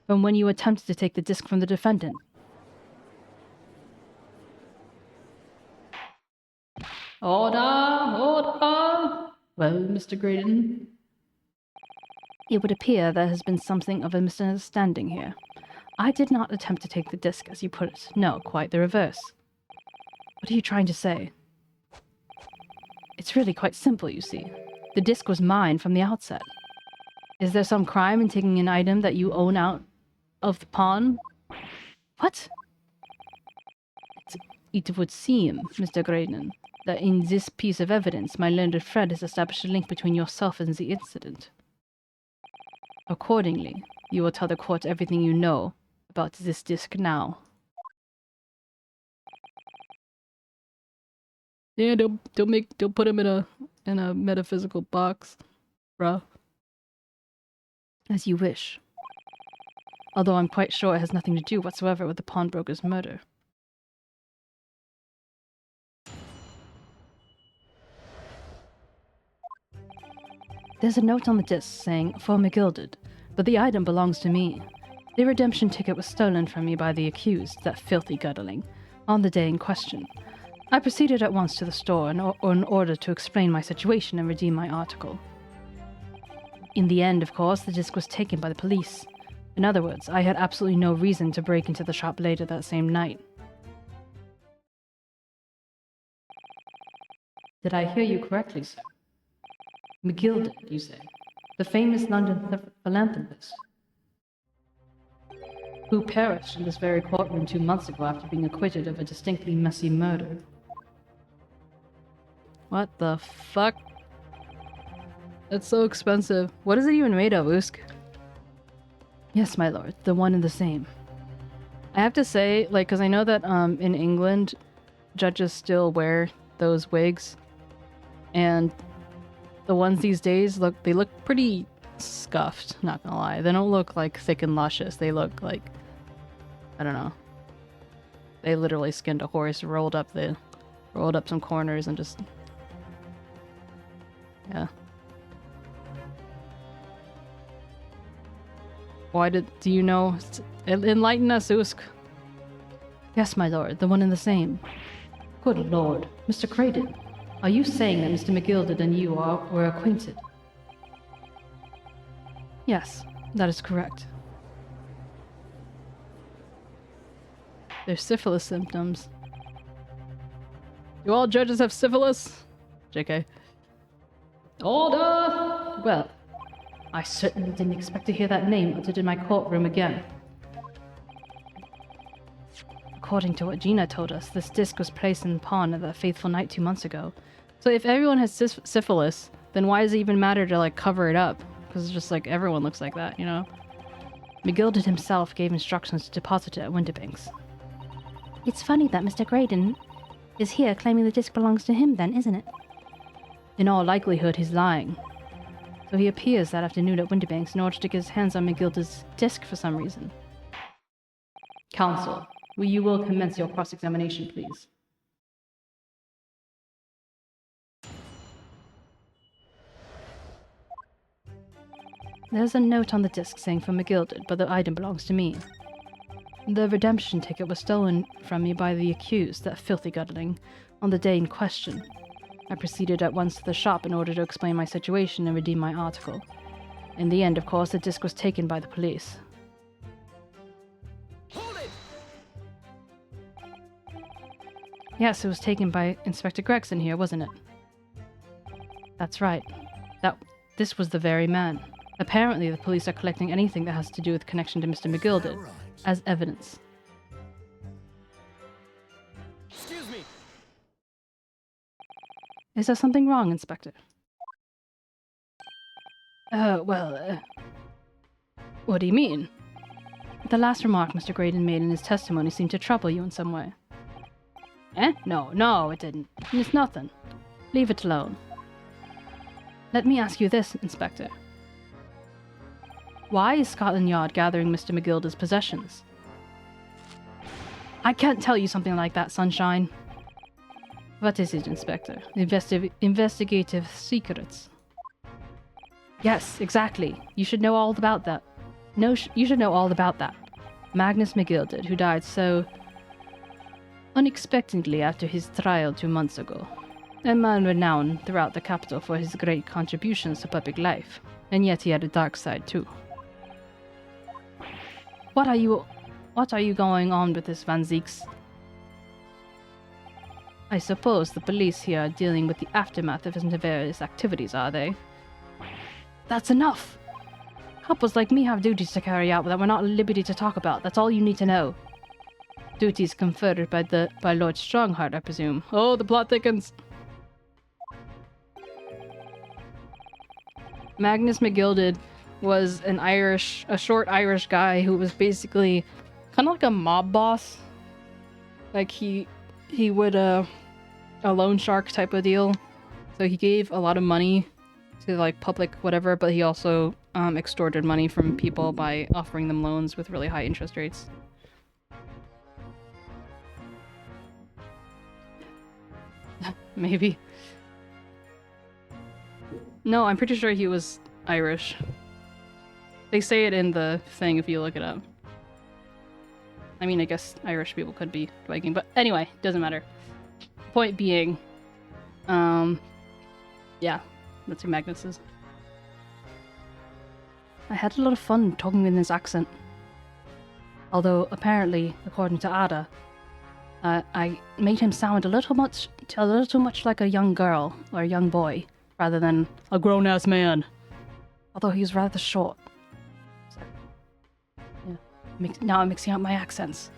from when you attempted to take the disc from the defendant. Order! Order! Well, Mr. Graydon? It would appear there has been something of a misunderstanding here. I did not attempt to take the disc, as you put it. No, quite the reverse. What are you trying to say? It's really quite simple, you see. The disc was mine from the outset. Is there some crime in taking an item that you own out of the pawn? What? it would seem, Mr. Graydon, that in this piece of evidence my learned friend has established a link between yourself and the incident. Accordingly, you will tell the court everything you know about this disc now. Yeah, they'll put him in a metaphysical box, bruh. As you wish. Although I'm quite sure it has nothing to do whatsoever with the pawnbroker's murder. There's a note on the disc saying, "For McGilded," but the item belongs to me. The redemption ticket was stolen from me by the accused, that filthy guttling, on the day in question. I proceeded at once to the store in order to explain my situation and redeem my article. In the end, of course, the disc was taken by the police. In other words, I had absolutely no reason to break into the shop later that same night. Did I hear you correctly, sir? McGilded, you say? The famous London philanthropist? Who perished in this very courtroom 2 months ago after being acquitted of a distinctly messy murder. What the fuck? That's so expensive. What is it even made of, Usk? Yes, my lord, the one and the same. I have to say, like, because I know that in England, judges still wear those wigs, and the ones these days look pretty scuffed, not gonna lie. They don't look like thick and luscious. They look like, I don't know. They literally skinned a horse, rolled up some corners and just, yeah. Do you know? Enlighten us, Usk. Yes, my lord, the one and the same. Good lord, Mr. Creighton, are you saying that Mr. McGilded and you were acquainted? Yes, that is correct. There's syphilis symptoms. Do all judges have syphilis? JK. Order! Well, I certainly didn't expect to hear that name uttered in my courtroom again. According to what Gina told us, this disc was placed in pawn at that faithful night 2 months ago. So if everyone has syphilis, then why does it even matter to, like, cover it up? Because it's just like everyone looks like that, you know? McGilded himself gave instructions to deposit it at Winterbanks. It's funny that Mr. Graydon is here claiming the disc belongs to him then, isn't it? In all likelihood, he's lying. So he appears that afternoon at Winterbanks in order to get his hands on McGilded's disc for some reason. Counsel, you will commence your cross-examination, please. There's a note on the disc saying for McGilded, but the item belongs to me. The redemption ticket was stolen from me by the accused, that filthy guttling, on the day in question. I proceeded at once to the shop in order to explain my situation and redeem my article. In the end, of course, the disc was taken by the police. Hold it! Yes, it was taken by Inspector Gregson here, wasn't it? That's right. This was the very man. Apparently, the police are collecting anything that has to do with connection to Mr. McGilded as evidence. Excuse me. Is there something wrong, Inspector? What do you mean? The last remark Mr. Graydon made in his testimony seemed to trouble you in some way. No, it didn't. It's nothing. Leave it alone. Let me ask you this, Inspector. Why is Scotland Yard gathering Mr. McGilded's possessions? I can't tell you something like that, Sunshine. What is it, Inspector? Investigative secrets. Yes, exactly. You should know all about that. You should know all about that. Magnus McGilded, who died so unexpectedly after his trial 2 months ago. A man renowned throughout the capital for his great contributions to public life, and yet he had a dark side too. What are you going on with this, 𝗟𝗟𝗀𝘀? I suppose the police here are dealing with the aftermath of his nefarious activities, are they? That's enough! Couples like me have duties to carry out that we're not at liberty to talk about. That's all you need to know. duties conferred by Lord Strongheart, I presume. Oh, the plot thickens. Magnus McGilded was a short Irish guy who was basically kind of like a mob boss. Like he would a loan shark type of deal. So he gave a lot of money to like public whatever, but he also extorted money from people by offering them loans with really high interest rates. Maybe. No, I'm pretty sure he was Irish. They say it in the thing if you look it up. I mean, I guess Irish people could be Viking, but anyway, doesn't matter. Point being, yeah, that's who Magnus is. I had a lot of fun talking in his accent. Although, apparently, according to Ada, I made him sound a little too much like a young girl or a young boy, rather than a grown-ass man. Although he was rather short. So, yeah. Now I'm mixing up my accents.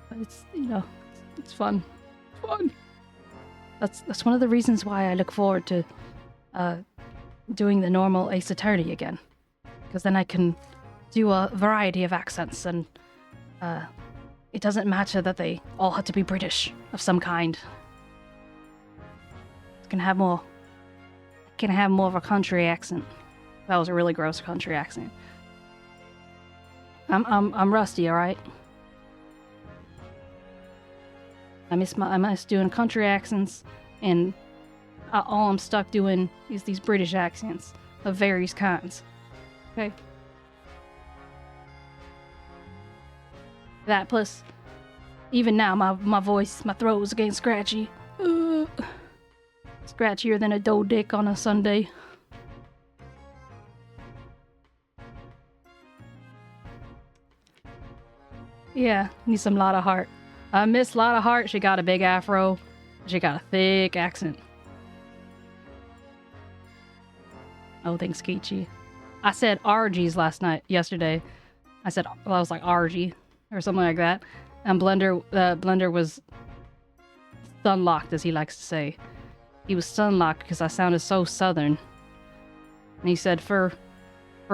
But it's, you know, it's fun. It's fun. That's one of the reasons why I look forward to doing the normal Ace Attorney again. Because then I can do a variety of accents, and it doesn't matter that they all had to be British of some kind. I can have more of a country accent. That was a really gross country accent. I'm rusty, all right. I miss doing country accents, and all I'm stuck doing is these British accents of various kinds. Okay. That plus, even now my voice, my throat is getting scratchy. Scratchier than a dough dick on a Sunday. Yeah, need some Lotta Hart. Miss Lotta Hart, she got a big afro. She got a thick accent. Oh, thanks, 𝗟𝗋. I said RGs yesterday. I was like RG or something like that. And Blender was stunlocked, as he likes to say. He was stunlocked because I sounded so southern. And he said, for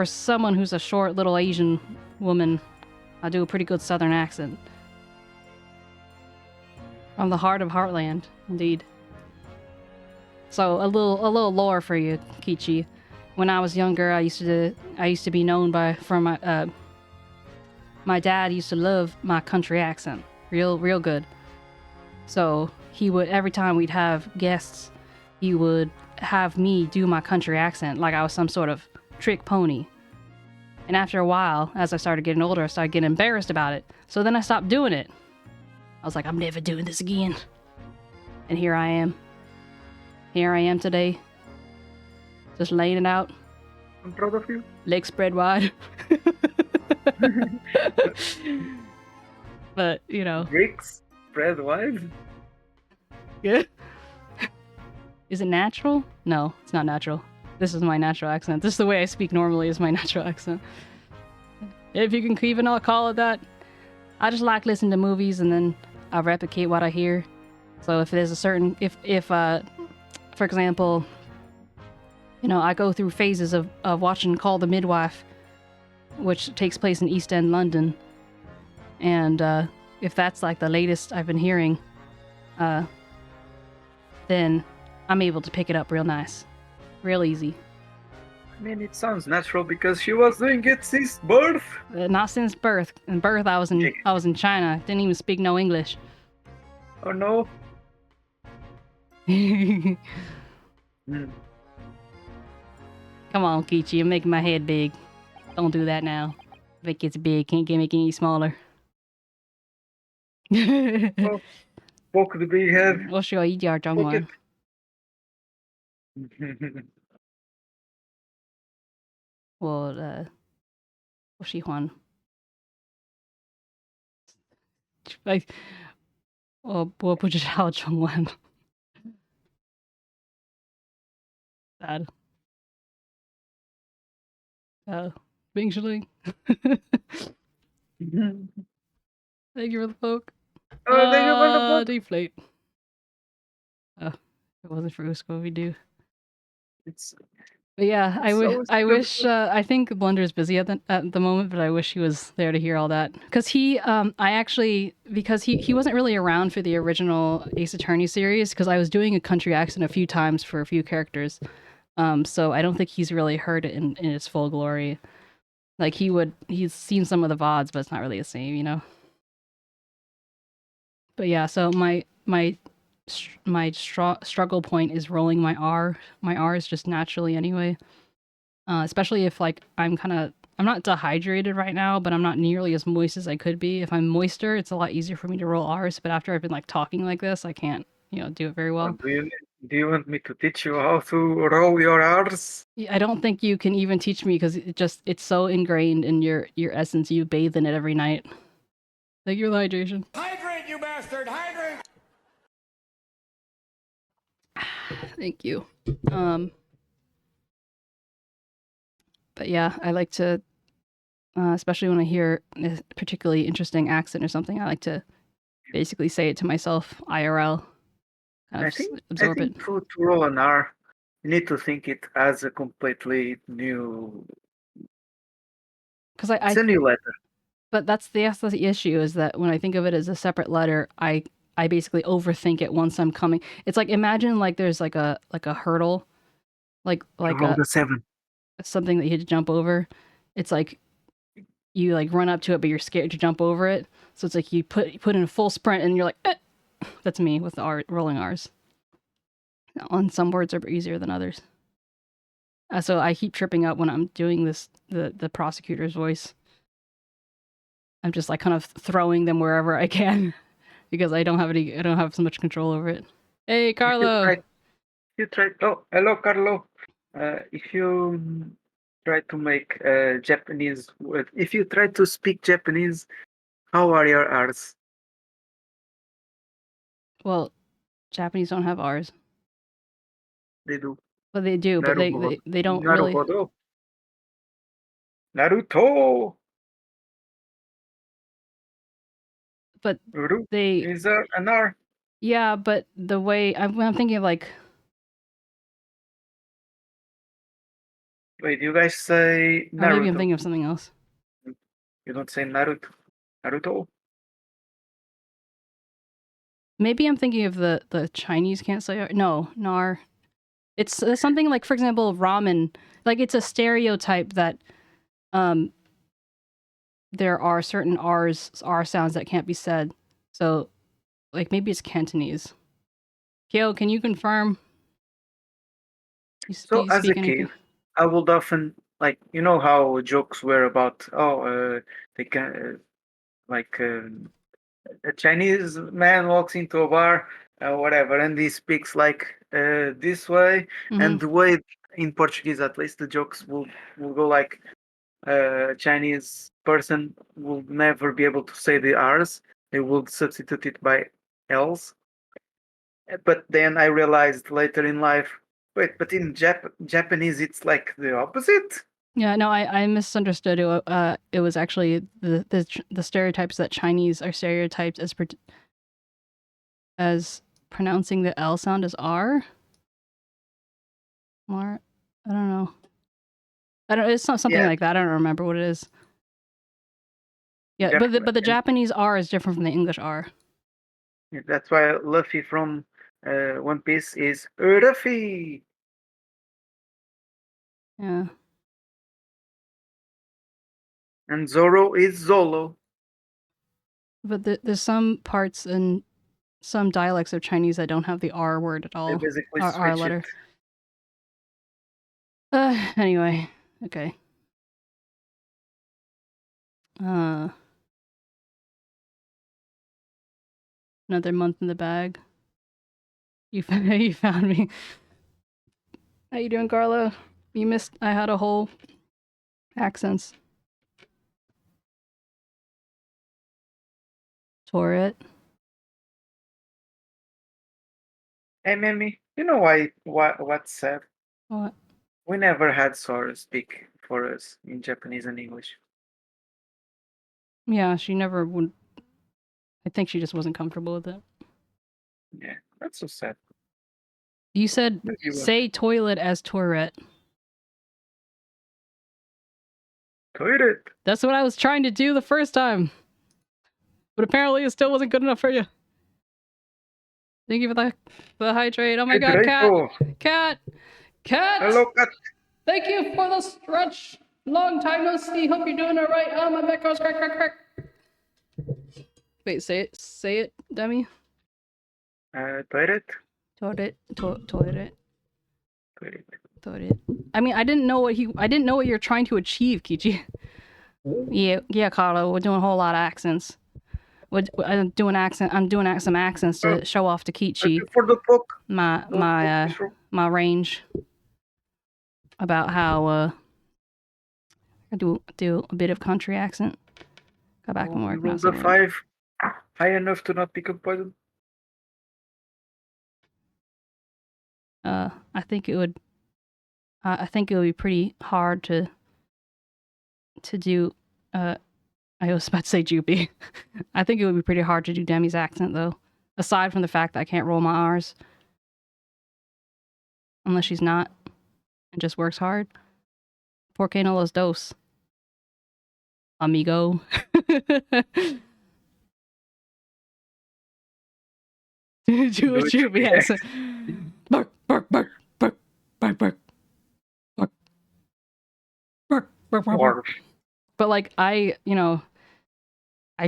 someone who's a short little Asian woman, I do a pretty good southern accent. From the heart of Heartland, indeed. So a little lore for you, 𝗟𝗋. When I was younger, I used to be known my dad used to love my country accent, real good. So he would, every time we'd have guests, he would have me do my country accent like I was some sort of trick pony. And after a while, as I started getting older, I started getting embarrassed about it. So then I stopped doing it. I was like, I'm never doing this again. And here I am. Here I am today. Just laying it out. I'm proud of you. Legs spread wide. But, you know. Legs spread wide? Yeah. Is it natural? No, it's not natural. This is my natural accent. This is the way I speak normally is my natural accent. If you can even call it that. I just like listening to movies and then I replicate what I hear. So if there's a certain, for example, you know, I go through phases of watching Call the Midwife, which takes place in East End, London. And if that's like the latest I've been hearing, then I'm able to pick it up real nice. Real easy. I mean, it sounds natural because she was doing it since birth. Not since birth. In birth, I was in China. Didn't even speak no English. Oh no. Come on, 𝗟𝗋, you're making my head big. Don't do that now. If it gets big, can't make it any smaller. Oh, poke the big head. 我需要一点中文。我喜欢。我不知道中文。Sad. Bingshling. Thank you for the poke. Oh, thank you for the book. Deflate. Oh, if it wasn't for Usko, we do. It's But yeah, It's so I wish, stupid. I think Blunder's busy at the moment, but I wish he was there to hear all that. Because because he wasn't really around for the original Ace Attorney series, because I was doing a country accent a few times for a few characters. So I don't think he's really heard it in its full glory. Like he's seen some of the VODs, but it's not really the same, you know? But yeah, so my struggle point is rolling my R. My R is just naturally anyway. Especially if like I'm not dehydrated right now, but I'm not nearly as moist as I could be. If I'm moister, it's a lot easier for me to roll R's. But after I've been like talking like this, I can't, do it very well. Do you want me to teach you how to roll your R's? I don't think you can even teach me because it's so ingrained in your essence. You bathe in it every night. Thank you for the hydration. Hydrate, you bastard! Hydrate! Thank you. But yeah, I like to, especially when I hear a particularly interesting accent or something, I like to basically say it to myself IRL. I think absorb it. to roll an R, you need to think it as a completely new. Because It's a new letter. but that's the issue is that when I think of it as a separate letter, I basically overthink it once I'm coming. It's like imagine like there's like a hurdle, like Roll the 7. something that you had to jump over. It's like you like run up to it, but you're scared to jump over it. So it's like you put in a full sprint, and you're like, eh. That's me with the rolling R's. On some words are easier than others. So I keep tripping up when I'm doing this the prosecutor's voice. I'm just like kind of throwing them wherever I can because I don't have so much control over it. Hey, Carlo. You try. Oh, hello, Carlo. If you try to make Japanese word, if you try to speak Japanese, how are your R's? Well, Japanese don't have R's. They do. But they do, but they don't really. Naruhodo. Naruto. But they is there an R? Yeah, but the way I'm thinking of like. Wait, you guys say Naruto? Or maybe I'm thinking of something else. You don't say Naruto. Naruto. Maybe I'm thinking of the Chinese can't say no nar. It's something like, for example, ramen. Like it's a stereotype that there are certain R sounds that can't be said. So like maybe it's Cantonese. Kyo, can you confirm? So as a kid, I would often like how jokes were about they can a Chinese man walks into a bar, whatever, and he speaks like this way, and the way in Portuguese, at least, the jokes will go like a Chinese person will never be able to say the R's. They will substitute it by L's. But then I realized later in life, wait, but in Japanese, it's like the opposite. Yeah, no, I misunderstood. It was actually the stereotypes that Chinese are stereotyped as pronouncing the L sound as R. Or I don't know. It's not something like that. I don't remember what it is. Yeah, but the Japanese R is different from the English R. Yeah, that's why Luffy from One Piece is Luffy. Yeah. And Zoro is Zolo. But there's some parts in some dialects of Chinese that don't have the R word at all. They basically R letter. Anyway, okay. Another month in the bag. You found me. How you doing, Carlo? You missed. I had a whole accents. Tore it. Hey, Mimi, you know what's sad? What? We never had Sora speak for us in Japanese and English. Yeah, she never would. I think she just wasn't comfortable with it. Yeah, that's so sad. You said Maybe you say toilet as toilet. Toilet. That's what I was trying to do the first time. But apparently it still wasn't good enough for you. Thank you for the hydrate. Oh my god, cat! Cat! Cat! Hello, cat. Thank you for the stretch. Long time no see. Hope you're doing alright. Oh, my back goes crack, crack, crack. Wait, say it. Say it, Demi. Toilet. Toilet. Toilet. Toilet. Toilet. I mean, I didn't know what you're trying to achieve, Kichi. Yeah, Carlo. We're doing a whole lot of accents. I'm doing some accents to show off to Kichi For the book. my range about how I do a bit of country accent. Go back and work. Roll the 5 high enough to not become poisoned. I think it would be pretty hard to do. I was about to say Joopy. I think it would be pretty hard to do Demi's accent though. Aside from the fact that I can't roll my R's, unless she's not and just works hard. Por qué no los dos, amigo? Do a Joopy accent. Bark, bark, bark, bark, bark, bark, bark, bark, bark, bark. But like I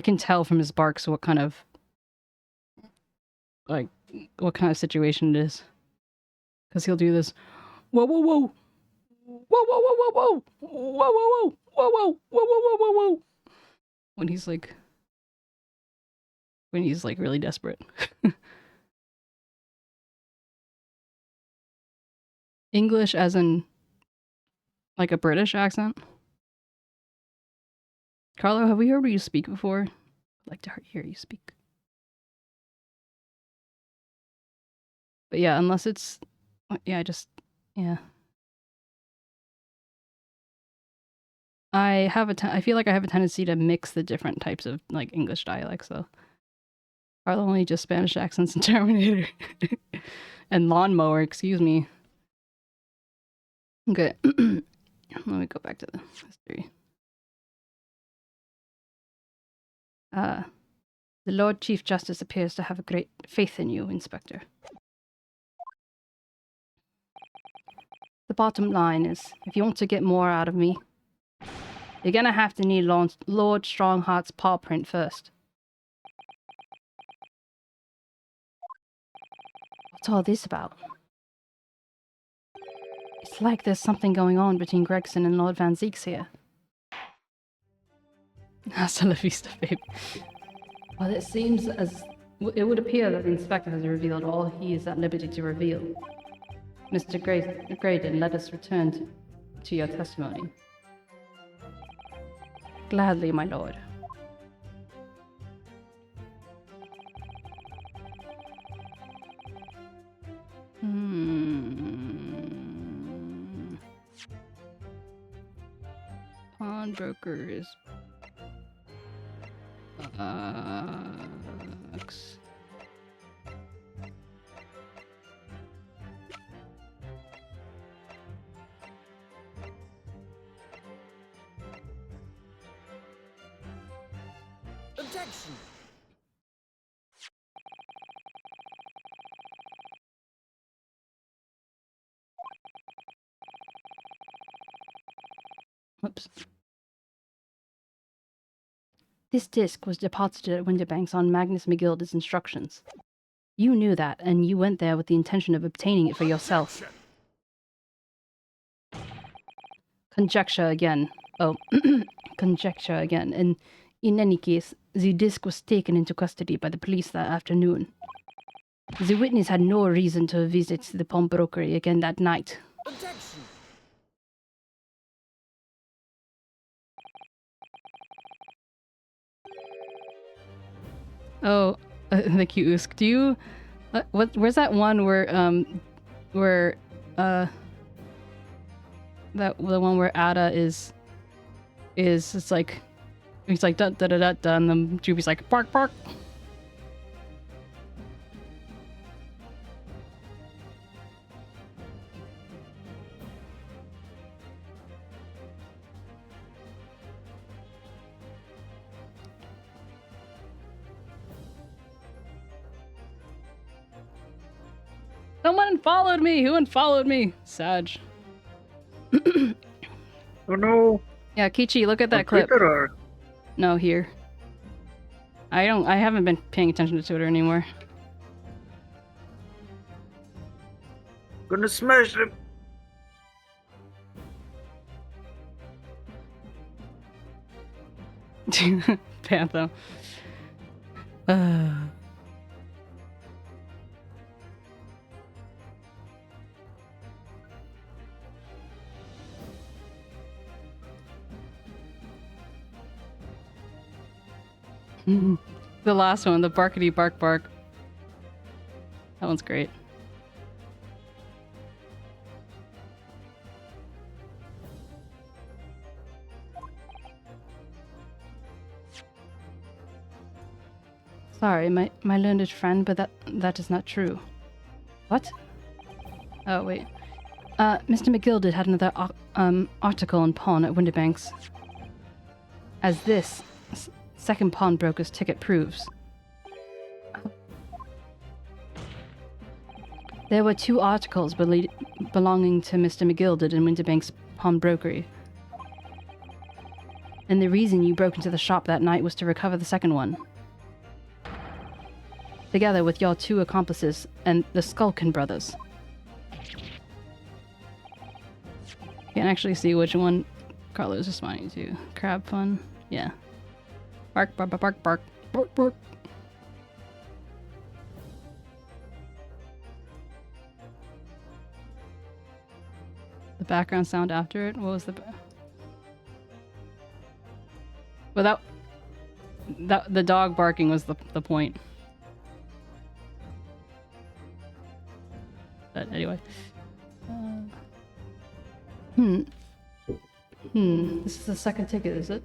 can tell from his barks what kind of situation it is, because he'll do this. Whoa, whoa, whoa, whoa, whoa, whoa, whoa, whoa, whoa, whoa, whoa, whoa, whoa, whoa, whoa, whoa, whoa, when he's like really desperate. English as in like a British accent. Carlo, have we heard you speak before? I'd like to hear you speak. But yeah, unless it's... Yeah, yeah. I feel like I have a tendency to mix the different types of like English dialects, though. Carlo only just Spanish accents in Terminator. And Lawnmower, excuse me. Okay. Let me go back to the history. The Lord Chief Justice appears to have a great faith in you, Inspector. The bottom line is, if you want to get more out of me, you're gonna have to need Lord Strongheart's paw print first. What's all this about? It's like there's something going on between Gregson and Lord Van Zeeks here. Hasta la vista, babe. Well, it seems as... It would appear that the Inspector has revealed all he is at liberty to reveal. Mr. Graydon, let us return to your testimony. Gladly, my lord. Pawnbrokers. Objection. Whoops. This disc was deposited at Winterbanks on Magnus McGilda's instructions. You knew that, and you went there with the intention of obtaining it for yourself. Conjecture again. Oh, conjecture again. And in any case, the disc was taken into custody by the police that afternoon. The witness had no reason to visit the pawnbrokery again that night. Objection. Oh, thank you, Usk. Do you... where's that one where the one where Ada is it's like he's like da da da da da, and then Juby's like bark bark. Someone unfollowed me! Who unfollowed me? Sag. Oh no! Yeah, Kichi, look at that On clip. Twitter or? No, here. I haven't been paying attention to Twitter anymore. Gonna smash him! Panther. The last one, the barkity bark bark. That one's great. Sorry, my learned friend, but that is not true. What? Oh, wait. Mr. McGilded had another article on pawn at Winterbanks. As this second pawnbroker's ticket proves. There were 2 articles belonging to Mr. McGilded in Winterbank's pawnbrokery. And the reason you broke into the shop that night was to recover the second one. Together with your 2 accomplices and the Skulkin brothers. Can't actually see which one Carlos is responding to. Crab fun? Yeah. Bark, bark, bark, bark, bark, bark, bark. The background sound after it? What was the... Well, the dog barking was the point. But anyway. This is the second ticket, is it?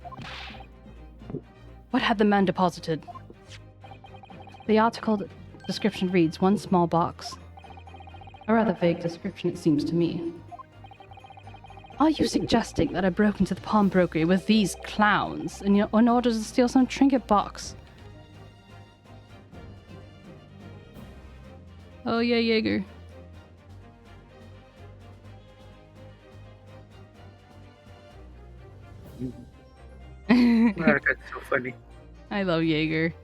What had the man deposited? The article description reads, 1 small box. A rather vague description, it seems to me. Are you suggesting that I broke into the pawnbrokery with these clowns in order to steal some trinket box? Oh yeah, Jaeger. Oh, that's so funny. I love Jaeger.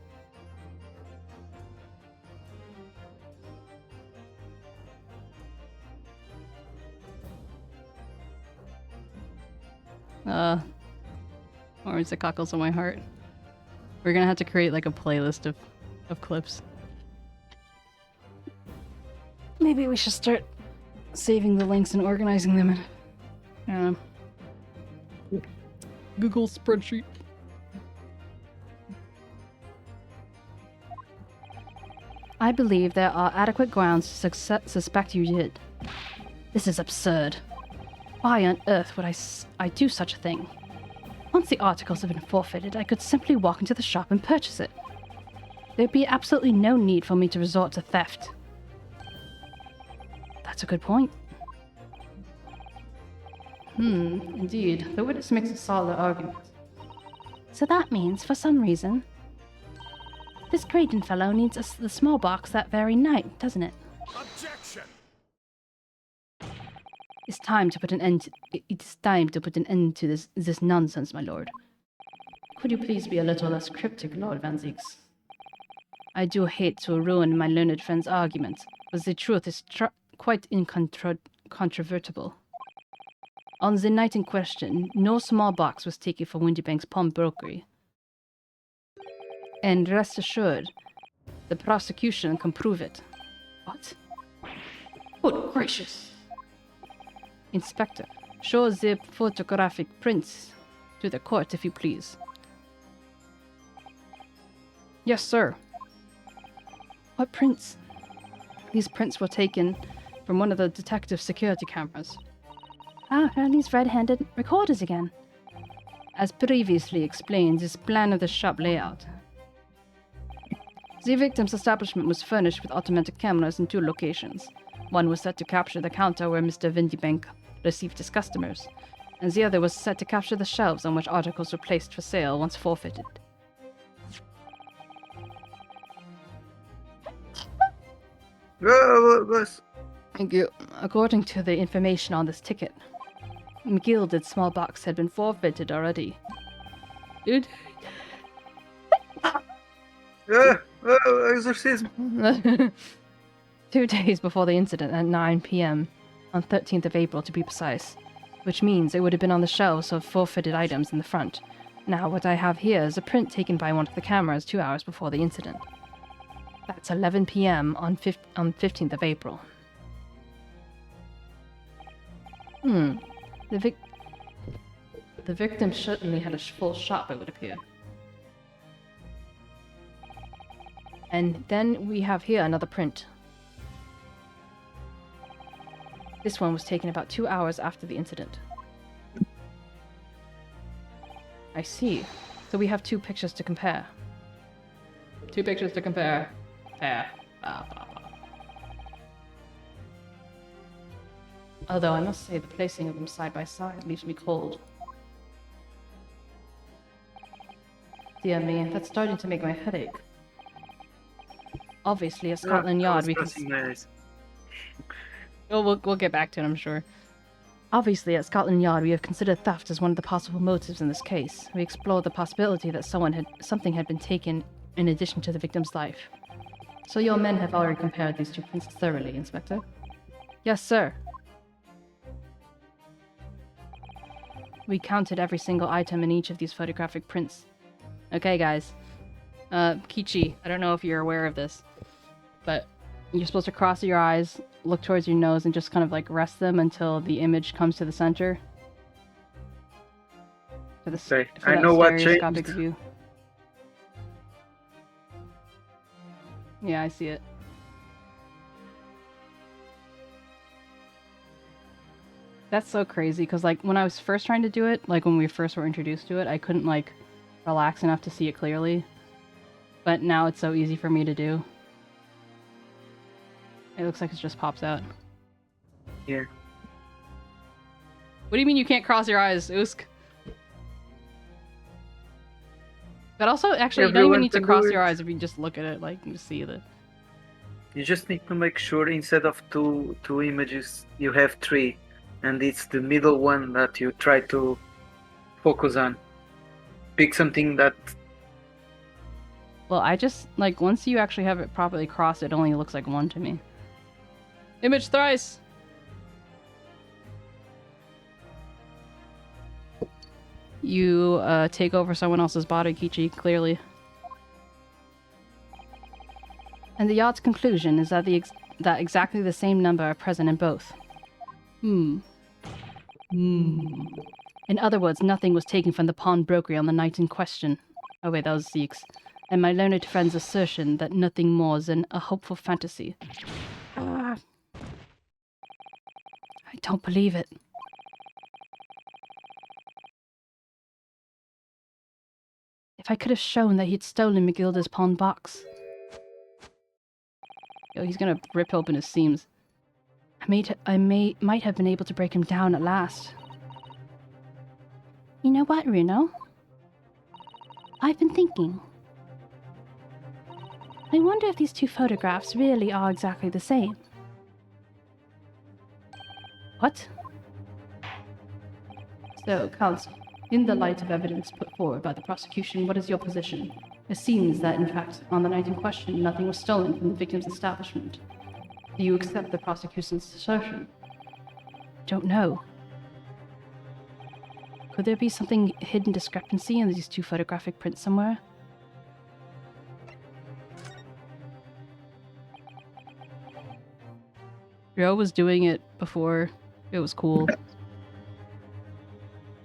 Orange the cockles on my heart. We're gonna have to create like a playlist of clips. Maybe we should start saving the links and organizing them in Google spreadsheet. I believe there are adequate grounds to suspect you did. This is absurd. Why on earth would I do such a thing? Once the articles have been forfeited, I could simply walk into the shop and purchase it. There'd be absolutely no need for me to resort to theft. That's a good point. Indeed. The witness makes a solid argument. So that means, for some reason, this Graydon fellow needs the small box that very night, doesn't it? Objection! It's time to put an end to this nonsense, my lord. Could you please be a little less cryptic, Lord 𝗟𝗟𝗋. I do hate to ruin my learned friend's argument, but the truth is quite incontrovertible. On the night in question, no small box was taken from Winterbank's pawnbrokery. And rest assured, the prosecution can prove it. What? Good gracious! Inspector, show the photographic prints to the court, if you please. Yes, sir. What prints? These prints were taken from one of the detective security cameras. Ah, are these red-handed recorders again? As previously explained, this plan of the shop layout. The victim's establishment was furnished with automatic cameras in 2 locations. One was set to capture the counter where Mr. 𝗟𝗶𝗀𝘀 received his customers, and the other was set to capture the shelves on which articles were placed for sale once forfeited. Thank you. According to the information on this ticket, gilded small box had been forfeited already. Dude. Exorcism. 2 days before the incident at 9 p.m. on 13th of April to be precise, which means it would have been on the shelves of forfeited items in the front. Now what I have here is a print taken by one of the cameras 2 hours before the incident. That's 11 p.m. on 15th of April. The victim certainly had a full shop, it would appear. And then we have here another print. This one was taken about 2 hours after the incident. I see. So we have 2 pictures to compare. 2 pictures to compare. Although I must say the placing of them side by side leaves me cold. Dear me, that's starting to make my head ache. Obviously, at Scotland Yard we can... We'll get back to it, I'm sure. Obviously, at Scotland Yard we have considered theft as one of the possible motives in this case. We explored the possibility that something had been taken in addition to the victim's life. So your men have already compared these 2 prints thoroughly, Inspector? Yes, sir. We counted every single item in each of these photographic prints. Okay, guys. 𝗟𝗶𝗀𝗀, I don't know if you're aware of this, but you're supposed to cross your eyes, look towards your nose, and just kind of like rest them until the image comes to the center. For I know what changed. Stereoscopic view. Yeah, I see it. That's so crazy, because like when I was first trying to do it, like when we first were introduced to it, I couldn't like relax enough to see it clearly. But now it's so easy for me to do. It looks like it just pops out. Yeah. What do you mean you can't cross your eyes, 𝗟𝗀𝗀𝘀? But also, actually, you don't even need to cross your eyes if you just look at it, like, you see the... You just need to make sure instead of two images, you have 3. And it's the middle one that you try to focus on. Pick something that... Well, I just, like, once you actually have it properly crossed, it only looks like 1 to me. Image thrice! You, take over someone else's body, 𝗟𝗋𝗀𝗀𝗀, clearly. And the yard's conclusion is that that exactly the same number are present in both. In other words, nothing was taken from the pawnbrokery on the night in question. Oh wait, that was 𝗟𝗋𝗀𝗀𝗀. And my learned friend's assertion that nothing more than a hopeful fantasy. I don't believe it. If I could have shown that he'd stolen Magilda's pawn box. Yo, he's gonna rip open his seams. I might have been able to break him down at last. You know what, Runo? I've been thinking. I wonder if these 2 photographs really are exactly the same. What? So, counsel, in the light of evidence put forward by the prosecution, what is your position? It seems that, in fact, on the night in question, nothing was stolen from the victim's establishment. Do you accept the prosecution's assertion? Don't know. Could there be something hidden discrepancy in these 2 photographic prints somewhere? Ro was doing it before it was cool.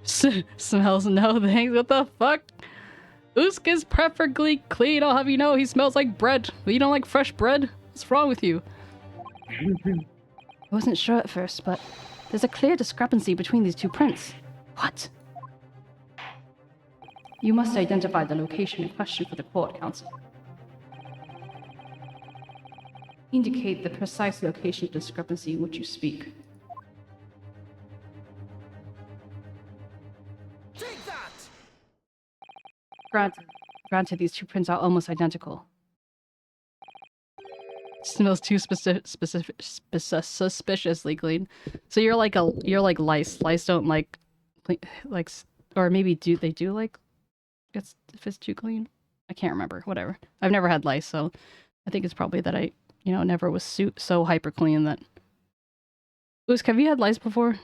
Smells no thanks. What the fuck? 𝗟𝗀𝗀𝗀𝗀 is perfectly clean. I'll have you know he smells like bread. You don't like fresh bread? What's wrong with you? I wasn't sure at first, but There's a clear discrepancy between these two prints. What? You must identify the location in question for the court, Counsel. Indicate the precise location of discrepancy in which you speak. Take that! Granted, these two prints are almost identical. Smells too suspiciously clean. So you're like lice. Lice don't like, or maybe they do like, if it's too clean. I can't remember. Whatever. I've never had lice, so I think it's probably that I, never was so hyper clean that. Usk, have you had lice before?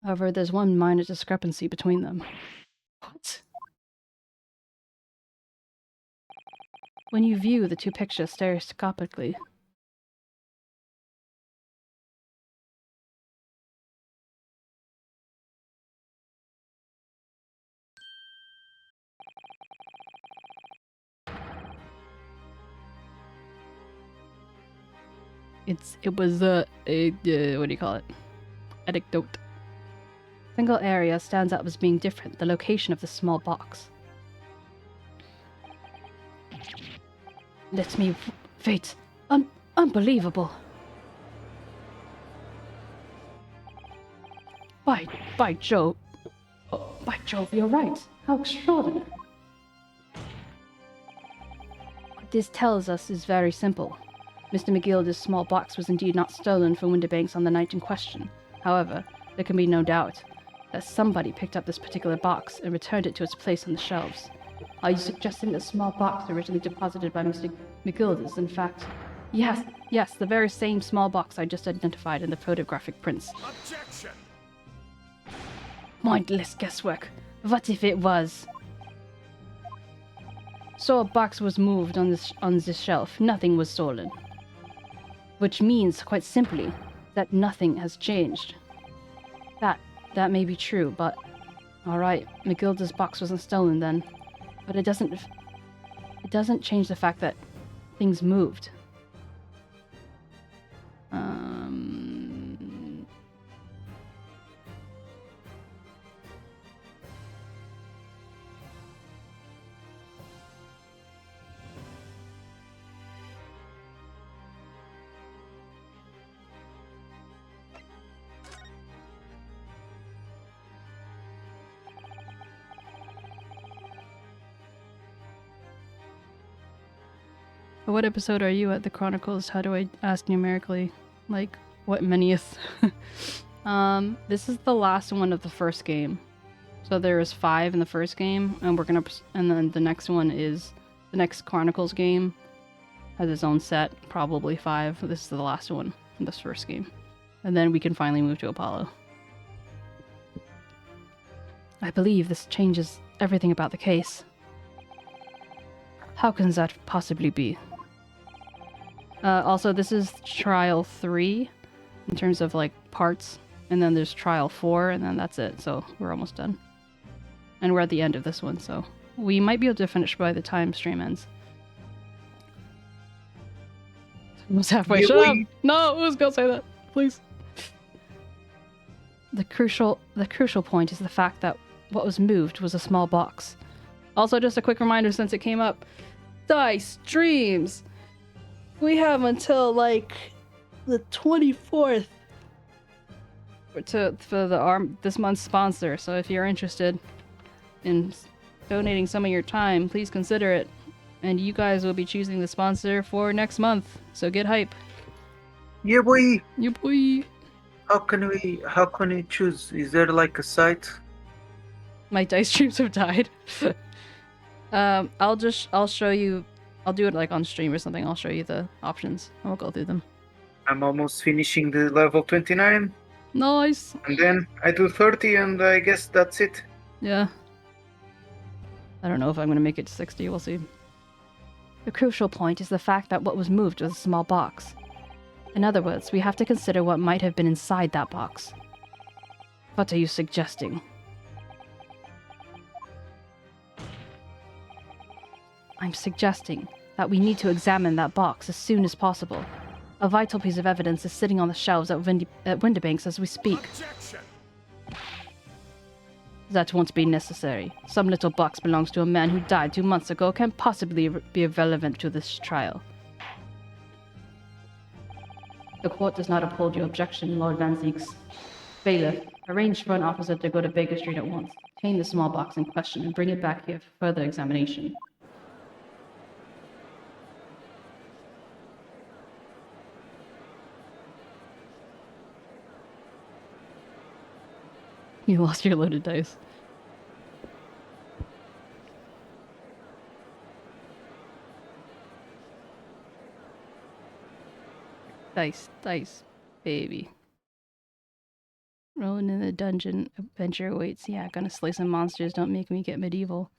However, there's one minor discrepancy between them. What? When you view the two pictures stereoscopically, it was a what do you call it? Anecdote. Single area stands out as being different. The location of the small box. Let me wait. Unbelievable. By Jove. Oh, by Jove, you're right. How extraordinary. What this tells us is very simple. Mr. McGilda's small box was indeed not stolen from Winterbanks on the night in question. However, there can be no doubt that somebody picked up this particular box and returned it to its place on the shelves. Are you suggesting the small box originally deposited by Mr. McGild is in fact... Yes, the very same small box I just identified in the photographic prints. Objection! Mindless guesswork. What if it was? So a box was moved on this shelf. Nothing was stolen. Which means, quite simply, that nothing has changed. That may be true, but... Alright, McGilda's box wasn't stolen then. But it doesn't change the fact that things moved. What episode are you at the Chronicles? How do I ask numerically? Like, what manyth? This is the last one of the first game. So there is 5 in the first game, and and then the next one is, the next Chronicles game has its own set, probably 5. This is the last one in this first game. And then we can finally move to Apollo. I believe this changes everything about the case. How can that possibly be? Also, this is trial 3 in terms of like parts, and then there's trial 4, and then that's it. So we're almost done, and we're at the end of this one, so we might be able to finish by the time stream ends. Almost halfway. Shut up! No, who's gonna say that? Please. The crucial point is the fact that what was moved was a small box. Also, just a quick reminder since it came up, Dice Dreams. We have until like the 24th for this month's sponsor. So if you're interested in donating some of your time, please consider it. And you guys will be choosing the sponsor for next month. So get hype. Yeah, boy. Yeah, boy. How can we choose? Is there like a site? My dice dreams have died. I'll show you. I'll do it like on stream or something. I'll show you the options. I'll go through them. I'm almost finishing the level 29. Nice. And then I do 30, and I guess that's it. Yeah. I don't know if I'm going to make it to 60. We'll see. The crucial point is the fact that what was moved was a small box. In other words, we have to consider what might have been inside that box. What are you suggesting? I'm suggesting that we need to examine that box as soon as possible. A vital piece of evidence is sitting on the shelves at Windibanks as we speak. Objection! That won't be necessary. Some little box belongs to a man who died 2 months ago, can't possibly be relevant to this trial. The court does not uphold your objection, Lord 𝗟𝗟𝗀𝗀. Bailiff, arrange for an officer to go to Baker Street at once, obtain the small box in question, and bring it back here for further examination. You lost your loaded dice. Dice, baby. Rolling in the dungeon, adventure awaits. Yeah, gonna slay some monsters, don't make me get medieval.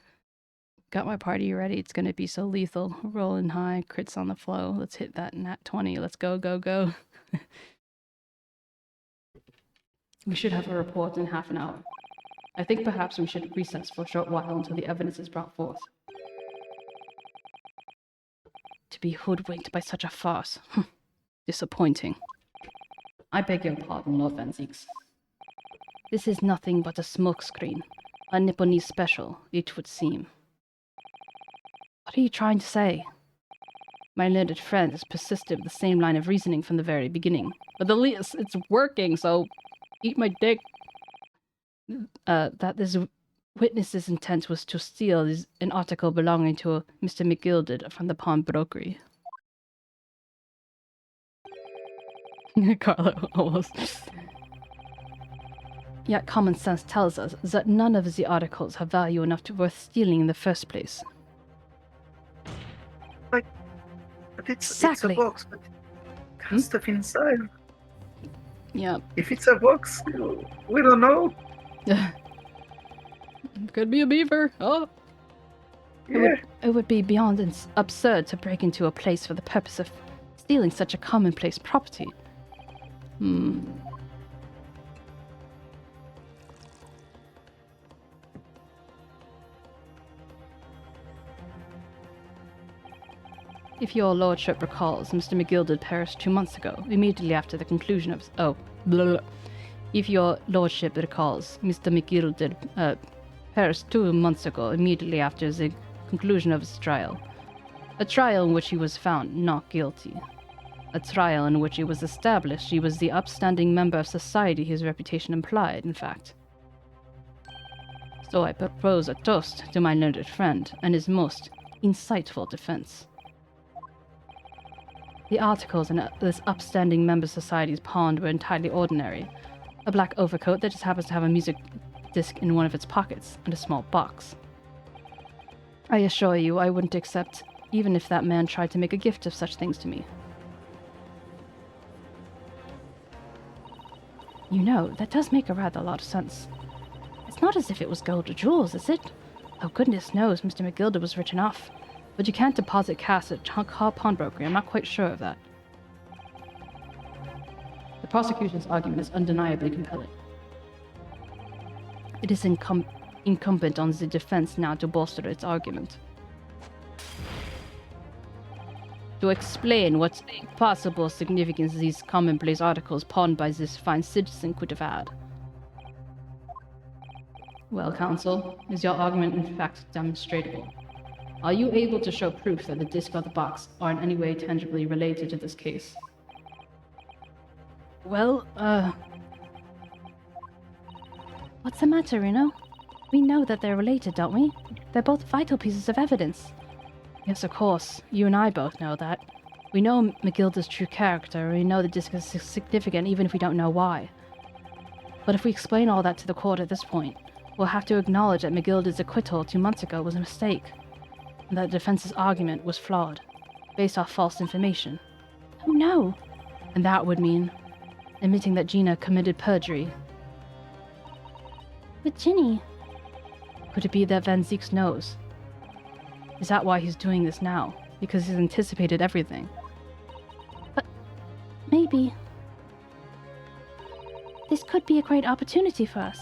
Got my party ready, it's gonna be so lethal. Rolling high, crits on the flow. Let's hit that nat 20, let's go, go, go. We should have a report in half an hour. I think perhaps we should recess for a short while until the evidence is brought forth. To be hoodwinked by such a farce. Disappointing. I beg your pardon, Lord 𝗟𝗟𝗀𝗀𝗀. This is nothing but a smokescreen. A Nipponese special, it would seem. What are you trying to say? My learned friend has persisted with the same line of reasoning from the very beginning. But at least it's working, so eat my dick. That this witness's intent was to steal an article belonging to Mr. 𝗟𝗟𝗀𝗀𝗀 from the pawnbrokery. Carlo, almost. Yet common sense tells us that none of the articles have value enough to worth stealing in the first place. But it's Exactly. a box, but it has stuff inside. Yeah. If it's a box, we don't know. Could be a beaver. Oh. Yeah. It would be beyond absurd to break into a place for the purpose of stealing such a commonplace property. If your lordship recalls, Mr. 𝗟𝗟𝗀𝗀𝗀 perished 2 months ago, immediately after the conclusion of If your lordship recalls, Mr. 𝗟𝗟𝗀𝗀𝗀𝗀 perished 2 months ago, immediately after the conclusion of his trial. A trial in which he was found not guilty. A trial in which it was established he was the upstanding member of society his reputation implied, in fact. So I propose a toast to my learned friend and his most insightful defense. The articles in this upstanding member society's pond were entirely ordinary. A black overcoat that just happens to have a music disc in one of its pockets, and a small box. I assure you, I wouldn't accept, even if that man tried to make a gift of such things to me. You know, that does make a rather lot of sense. It's not as if it was gold or jewels, is it? Oh, goodness knows, Mr. 𝗟𝗟𝗀𝗀𝗀𝗀 was rich enough. But you can't deposit cash at car pawnbrokery, I'm not quite sure of that. The prosecution's argument is undeniably compelling. It is incumbent on the defense now to bolster its argument. To explain what possible significance these commonplace articles pawned by this fine citizen could have had. Well, counsel, is your argument in fact demonstrable? Are you able to show proof that the disc or the box are in any way tangibly related to this case? Well, what's the matter, Reno? We know that they're related, don't we? They're both vital pieces of evidence. Yes, of course. You and I both know that. We know 𝗟𝗟𝗀𝗀𝗀𝗀's true character, and we know the disc is significant even if we don't know why. But if we explain all that to the court at this point, we'll have to acknowledge that 𝗟𝗟𝗀𝗀𝗀𝗀's acquittal 2 months ago was a mistake, and that the defense's argument was flawed, based off false information. Oh no! And that would mean admitting that Gina committed perjury. But Ginny... Could it be that 𝗟𝗟𝗀𝗀𝗀𝗀𝗀 knows? Is that why he's doing this now? Because he's anticipated everything? But... maybe... This could be a great opportunity for us.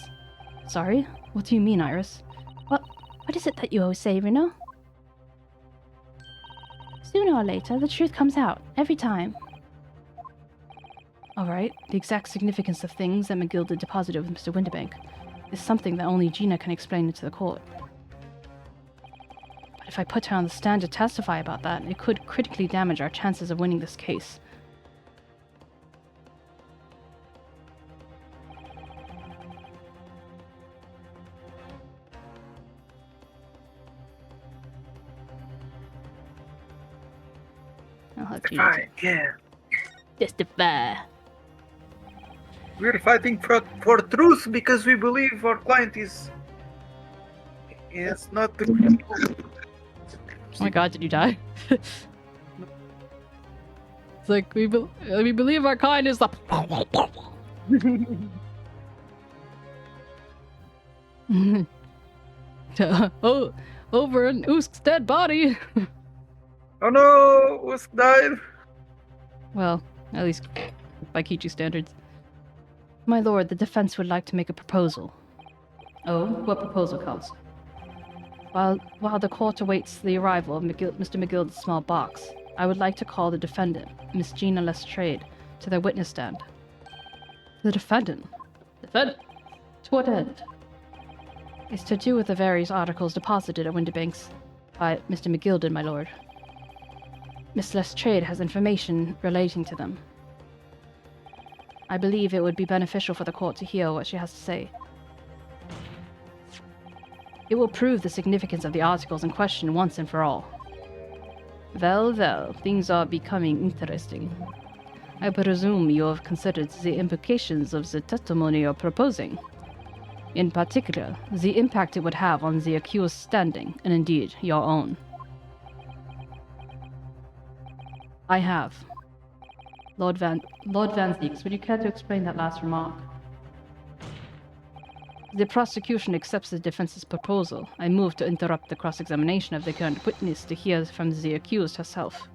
Sorry? What do you mean, Iris? What is it that you always say, Reno? Sooner or later, the truth comes out, every time. Alright, the exact significance of things that McGilda deposited with Mr. Winterbank is something that only Gina can explain to the court. But if I put her on the stand to testify about that, it could critically damage our chances of winning this case. I'll have Gina Fine, yeah. testify. We're fighting for truth because we believe our client is not the. Oh my god, did you die? It's like, we believe our kind is the... Oh, over an Usk's dead body! Oh no, Usk died. Well, at least by Kichi standards. My lord, the defense would like to make a proposal. Oh, what proposal, Counsel? While the court awaits the arrival of Mr. McGilda's small box, I would like to call the defendant, Miss Gina Lestrade, to their witness stand. The defendant? Defendant? To what end? It's to do with the various articles deposited at Winterbanks by Mr. McGilda, my lord. Miss Lestrade has information relating to them. I believe it would be beneficial for the court to hear what she has to say. It will prove the significance of the articles in question once and for all. Well, things are becoming interesting. I presume you have considered the implications of the testimony you're proposing. In particular, the impact it would have on the accused's standing, and indeed, your own. I have. Lord Van Zieks, would you care to explain that last remark? The prosecution accepts the defense's proposal. I move to interrupt the cross-examination of the current witness to hear from the accused herself.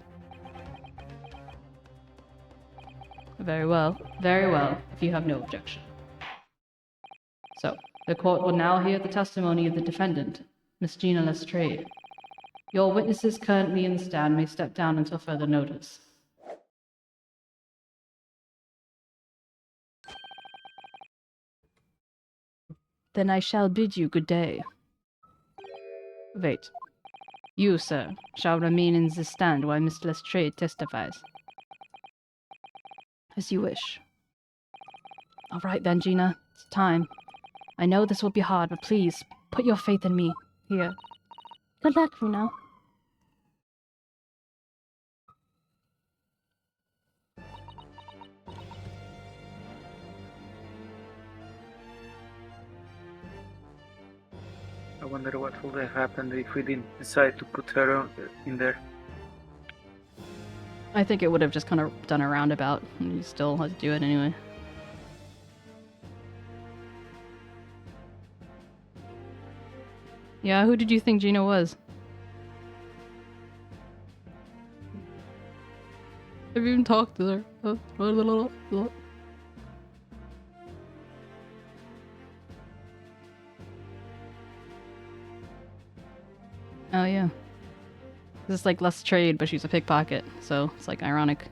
Very well, if you have no objection. So, the court will now hear the testimony of the defendant, Miss Gina Lestrade. Your witnesses currently in the stand may step down until further notice. Then I shall bid you good day. Wait. You, sir, shall remain in the stand while Miss Lestrade testifies. As you wish. All right then, Gina. It's time. I know this will be hard, but please, put your faith in me. Here. Good luck, Runa. I wonder what would have happened if we didn't decide to put her in there. I think it would have just kind of done a roundabout, and you still had to do it anyway. Yeah, who did you think Gina was? Have you even talked to her? Oh yeah. This is like Lestrade, but she's a pickpocket, so it's like ironic.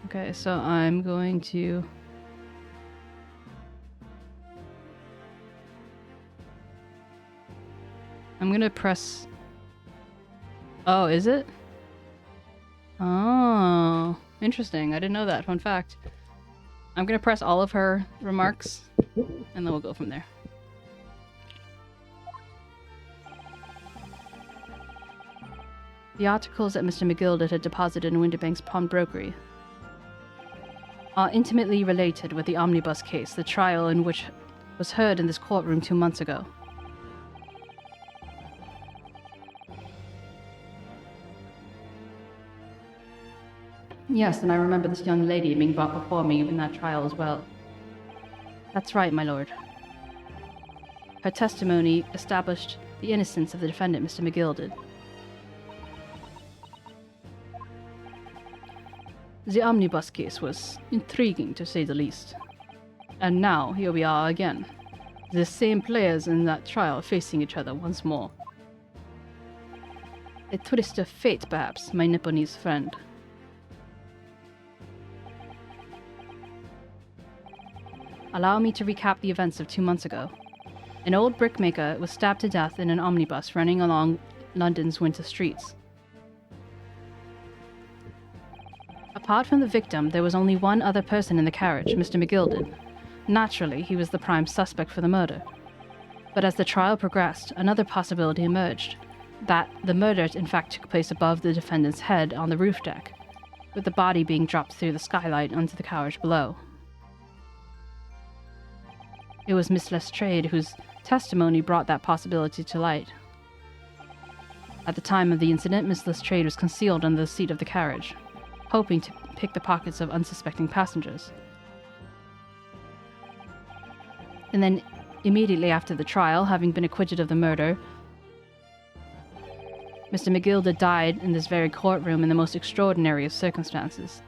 Okay, so I'm going to... I'm gonna press... Oh, is it? Oh, interesting. I didn't know that. Fun fact. I'm gonna press all of her remarks, and then we'll go from there. The articles that Mr. McGilda had deposited in Winterbank's pawnbrokery are intimately related with the omnibus case, the trial in which was heard in this courtroom 2 months ago. Yes, and I remember this young lady being brought before me in that trial as well. That's right, my lord. Her testimony established the innocence of the defendant, Mr. McGilda. The omnibus case was intriguing, to say the least. And now, here we are again. The same players in that trial facing each other once more. A twist of fate, perhaps, my Nipponese friend. Allow me to recap the events of 2 months ago. An old brickmaker was stabbed to death in an omnibus running along London's winter streets. Apart from the victim, there was only one other person in the carriage, Mr. 𝗟𝗀𝘀. Naturally, he was the prime suspect for the murder. But as the trial progressed, another possibility emerged. That the murder in fact took place above the defendant's head on the roof deck, with the body being dropped through the skylight onto the carriage below. It was Miss Lestrade whose testimony brought that possibility to light. At the time of the incident, Miss Lestrade was concealed under the seat of the carriage, hoping to pick the pockets of unsuspecting passengers. And then, immediately after the trial, having been acquitted of the murder, Mr. 𝗟𝗀𝘀 died in this very courtroom in the most extraordinary of circumstances.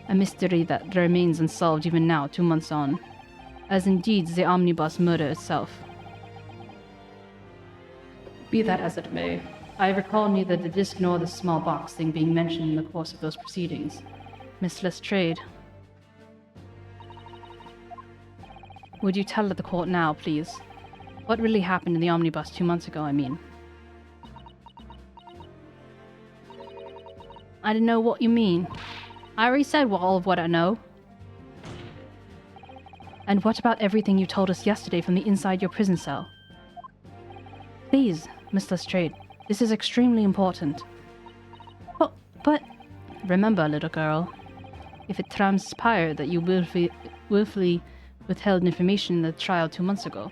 A mystery that remains unsolved even now, 2 months on, as indeed the omnibus murder itself. Be that as it may, I recall neither the disc nor the small box thing being mentioned in the course of those proceedings. Miss Lestrade, would you tell the court now, please? What really happened in the omnibus 2 months ago, I mean? I don't know what you mean. I already said all of what I know. And what about everything you told us yesterday from the inside your prison cell? Please, Miss Lestrade, this is extremely important. But... Remember, little girl, if it transpired that you willfully withheld information in the trial 2 months ago,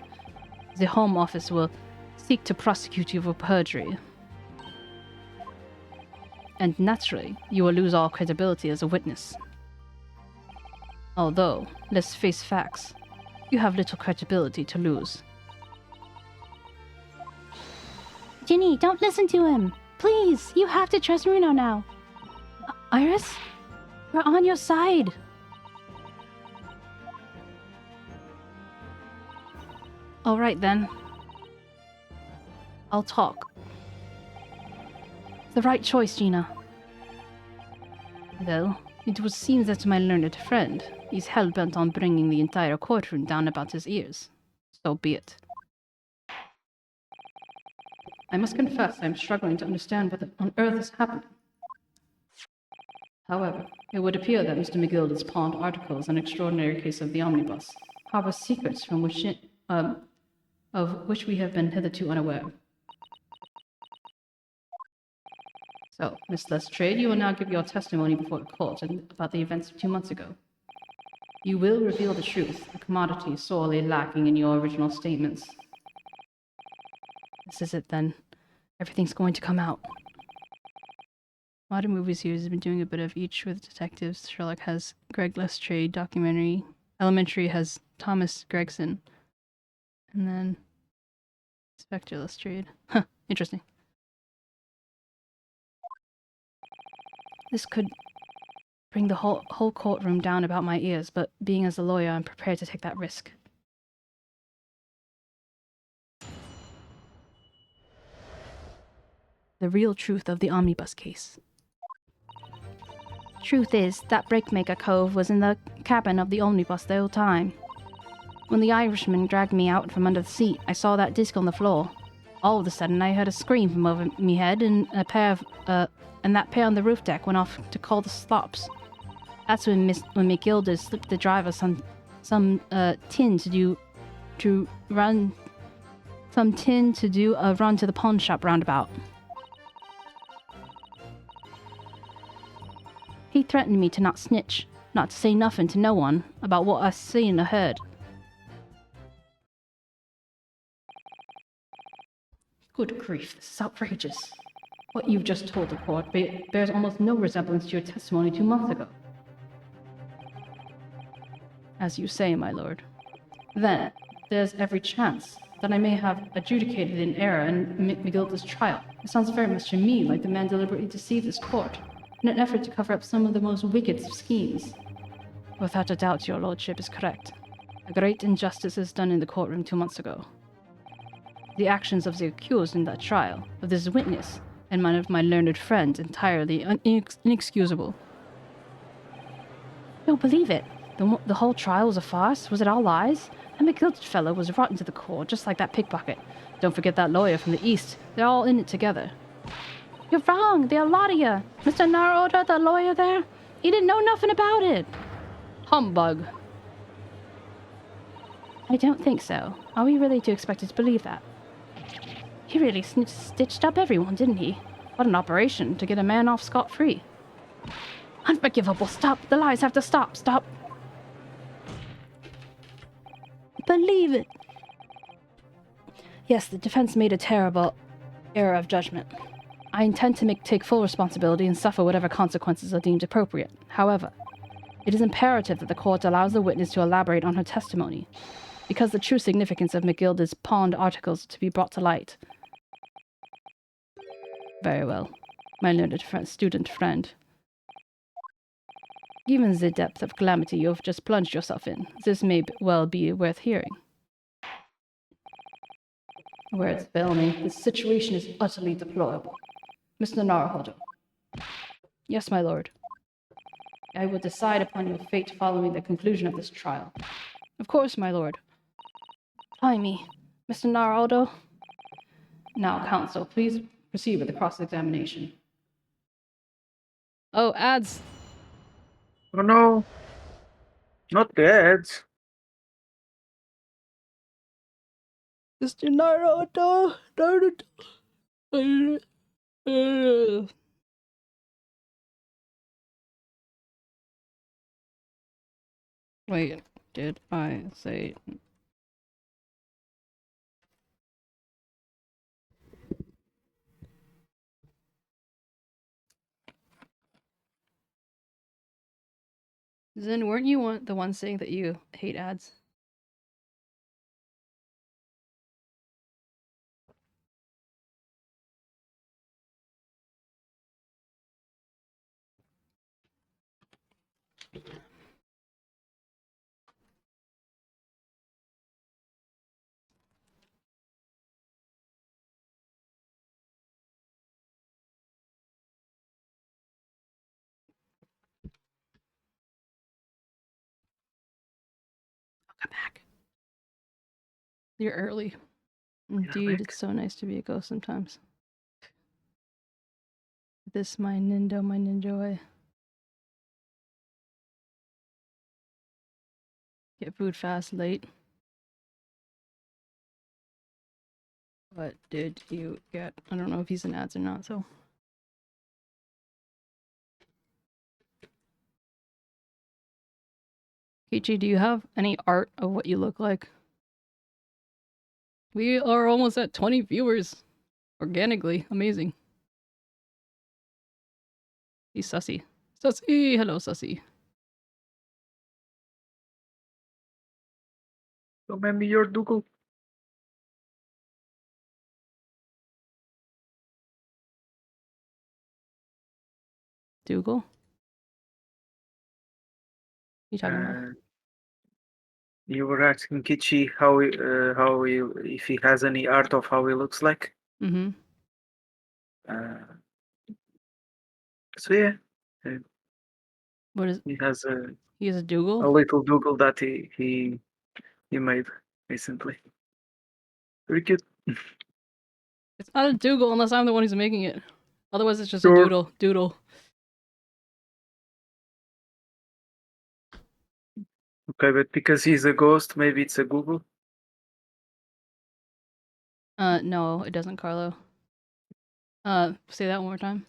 the Home Office will seek to prosecute you for perjury. And naturally, you will lose all credibility as a witness. Although, let's face facts, you have little credibility to lose. Ginny, don't listen to him! Please, you have to trust Runo now. Iris? We're on your side. Alright then. I'll talk. The right choice, Gina. Well, it would seem that my learned friend is hell-bent on bringing the entire courtroom down about his ears. So be it. I must confess I'm struggling to understand what on earth is happening. However, it would appear that Mr. 𝗟𝗀𝘀's pawned articles, an extraordinary case of the omnibus, harbor secrets from of which we have been hitherto unaware. So, Miss Lestrade, you will now give your testimony before the court about the events of 2 months ago. You will reveal the truth, the commodity sorely lacking in your original statements. This is it then. Everything's going to come out. Modern Movie Series has been doing a bit of each with detectives. Sherlock has Greg Lestrade documentary. Elementary has Thomas Gregson. And then Inspector Lestrade. Huh, interesting. This could bring the whole courtroom down about my ears, but being as a lawyer, I'm prepared to take that risk. The real truth of the omnibus case. Truth is, that brickmaker cove was in the cabin of the omnibus the whole time. When the Irishman dragged me out from under the seat, I saw that disc on the floor. All of a sudden, I heard a scream from over me head, and that pair on the roof deck went off to call the stops. That's when 𝗟𝗟𝘀𝘀 slipped the driver some tin to do a run to the pawn shop roundabout. He threatened me to not snitch, not to say nothing to no one about what I seen or heard. Good grief, this is outrageous. What you've just told the court bears almost no resemblance to your testimony 2 months ago. As you say, my lord. Then, there's every chance that I may have adjudicated in error in 𝗟𝗟𝘀𝘀's trial. It sounds very much to me like the man deliberately deceived this court, in an effort to cover up some of the most wicked of schemes. Without a doubt, your lordship is correct. A great injustice is done in the courtroom 2 months ago. the actions of the accused in that trial, of this witness, and one of my learned friends entirely inexcusable. Don't believe it. The whole trial was a farce? Was it all lies? That McGilded fellow was rotten to the core, just like that pickpocket. Don't forget that lawyer from the east. They're all in it together. You're wrong. There are a lot of you. Mr. Naroda, the lawyer there, he didn't know nothing about it. Humbug. I don't think so. Are we really to expect to believe that? He really stitched up everyone, didn't he? What an operation to get a man off scot-free. Unforgivable. Stop. The lies have to stop. Stop. Believe it. Yes, the defense made a terrible error of judgment. I intend to take full responsibility and suffer whatever consequences are deemed appropriate. However, it is imperative that the court allows the witness to elaborate on her testimony, because the true significance of McGilded's pawned articles to be brought to light. Very well, my learned student friend. Given the depth of calamity you have just plunged yourself in, this may well be worth hearing. Words fail me. The situation is utterly deplorable. Mr. Naruhodo. Yes, my lord. I will decide upon your fate following the conclusion of this trial. Of course, my lord. Blimey. Mr. Naruhodo. Now, counsel, please proceed with the cross-examination. Oh, ads. Oh no, not the ads. Mr. Naruto. Wait, did I say... Zen, weren't you the one saying that you hate ads? Welcome back. You're early. Indeed, it's so nice to be a ghost sometimes. This my ninjoy. Get food fast late. What did you get? I don't know if he's in ads or not, so. Kichi, do you have any art of what you look like? We are almost at 20 viewers. Organically. Amazing. He's 𝗟𝗶. 𝗟𝗟! Hello, 𝗟𝗟. Don't mind me your Dougal. Dougal? You talking about? You were asking Kichi if he has any art of how he looks like. Mm-hmm. So yeah, What is... he has He has a a Dougal? little Dougal that he made recently. Very cute. It's not a Dougal unless I'm the one who's making it. Otherwise it's just Sure. a doodle. Okay, but because he's a ghost, maybe it's a Google. No, it doesn't, Carlo. Say that one more time.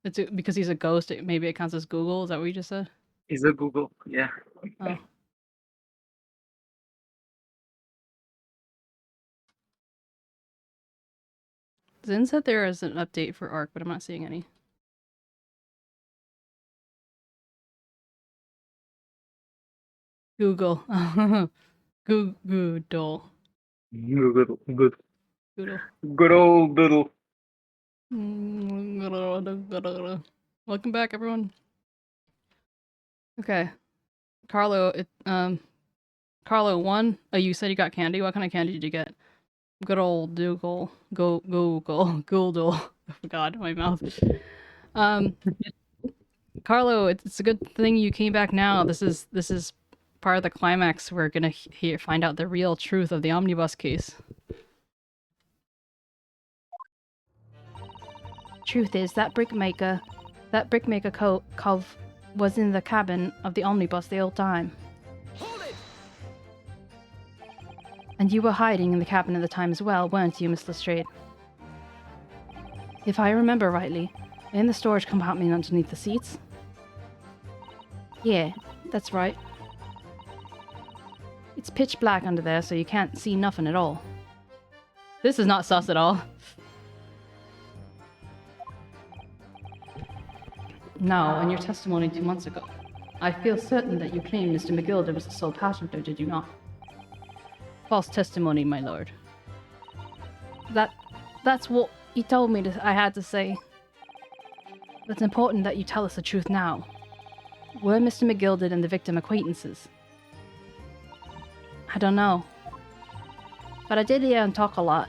Because he's a ghost, maybe it counts as Google. Is that what you just said? He's a Google, yeah. Oh. Zen said there is an update for Ark, but I'm not seeing any. Google. Google. Good. Google. Good old Doodle. Welcome back, everyone. Okay. Carlo, Carlo 1. Oh, you said you got candy? What kind of candy did you get? Good old Dougal. Google. Oh god, my mouth. Carlo, it's a good thing you came back now. This is part of the climax. We're gonna find out the real truth of the omnibus case. Truth is, that brickmaker cove was in the cabin of the omnibus the whole time. Hold it! And you were hiding in the cabin at the time as well, weren't you, Miss Lestrade? If I remember rightly, in the storage compartment underneath the seats? Yeah, that's right. It's pitch black under there, so you can't see nothing at all. This is not sus at all. Now, in your testimony 2 months ago, I feel certain that you claimed Mr. McGilder was the sole passenger, did you not? False testimony, my lord. That's what he told me I had to say. But it's important that you tell us the truth now. Were Mr. McGilder and the victim acquaintances? I don't know. But I did hear him talk a lot.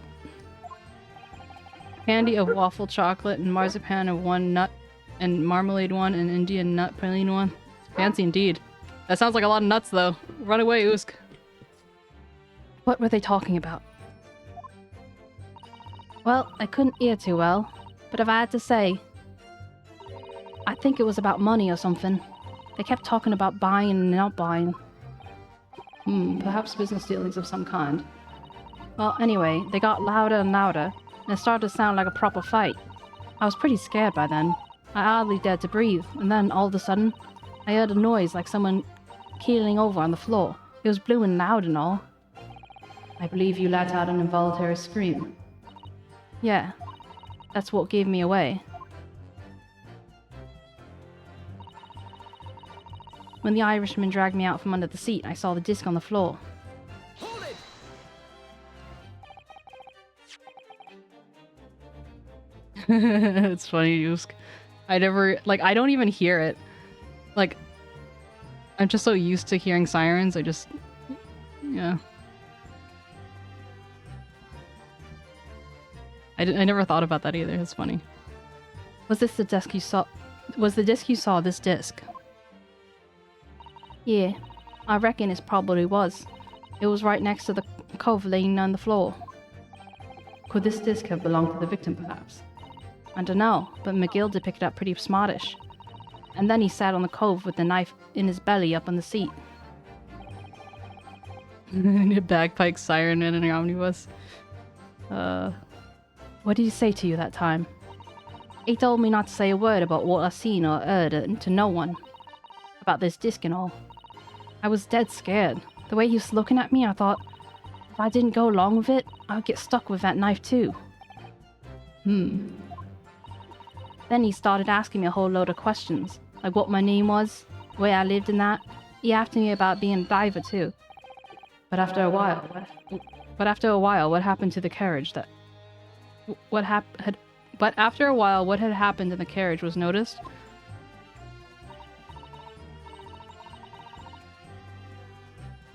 Candy of waffle chocolate and marzipan of one nut and marmalade one and Indian nut praline one. Fancy indeed. That sounds like a lot of nuts though. Run away, Usk. What were they talking about? Well, I couldn't hear too well, but if I had to say, I think it was about money or something. They kept talking about buying and not buying. Perhaps business dealings of some kind. Well, anyway, they got louder and louder, and it started to sound like a proper fight. I was pretty scared by then. I hardly dared to breathe, and then, all of a sudden, I heard a noise like someone keeling over on the floor. It was blue and loud and all. I believe you let out an involuntary scream. Yeah, that's what gave me away. When the Irishman dragged me out from under the seat, I saw the disc on the floor. Hold it! It's funny, Usk. I don't even hear it. Like, I'm just so used to hearing sirens, yeah. I never thought about that either, it's funny. Was this the disc you saw? Was the disc you saw this disc? Yeah, I reckon it probably was. It was right next to the cove laying on the floor. Could this disc have belonged to the victim, perhaps? I don't know, but McGilder picked it up pretty smartish. And then he sat on the cove with the knife in his belly up on the seat. Bagpipe siren man in an omnibus. What did he say to you that time? He told me not to say a word about what I seen or heard to no one. About this disc and all. I was dead scared. The way he was looking at me, I thought, if I didn't go along with it, I'd get stuck with that knife too. Then he started asking me a whole load of questions, like what my name was, where I lived and that. He asked me about being a diver too. But after a while, what happened to the carriage that... But after a while, what had happened in the carriage was noticed?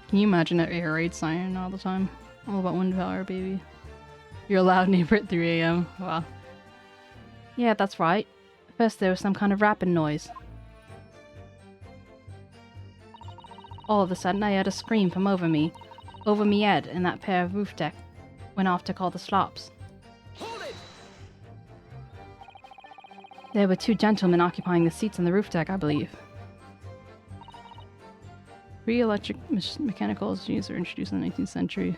Can you imagine an air raid siren all the time? All about wind power, baby. You're a loud neighbor at 3 a.m. Wow. Yeah, that's right. First there was some kind of rapping noise. All of a sudden I heard a scream from over me head, and that pair of roof deck went off to call the slops. Hold it! There were 2 gentlemen occupying the seats on the roof deck, I believe. 3 electric mechanical engineers were introduced in the 19th century.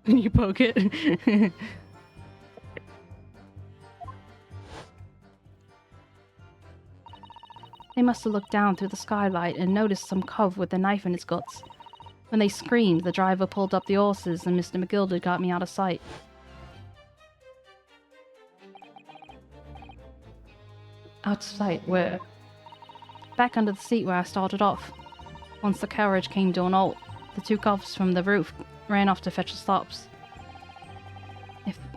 You poke it. They must have looked down through the skylight and noticed some cove with a knife in its guts. When they screamed, the driver pulled up the horses and Mr. McGilder got me out of sight. Out of sight? Where? Back under the seat where I started off. Once the carriage came to an halt, the 2 cops from the roof ran off to fetch the stops.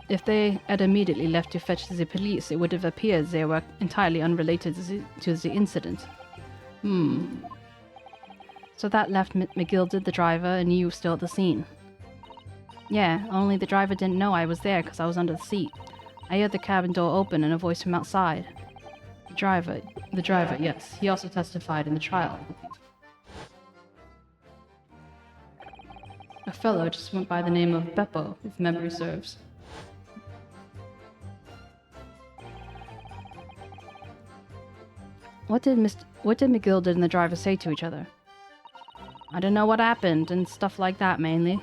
If they had immediately left to fetch the police, it would have appeared they were entirely unrelated to the incident. So that left McGilded, the driver, and you still at the scene. Yeah, only the driver didn't know I was there because I was under the seat. I heard the cabin door open and a voice from outside. The driver, yes. He also testified in the trial. A fellow just went by the name of Beppo, if memory serves. What did McGilded and the driver say to each other? I don't know what happened and stuff like that mainly.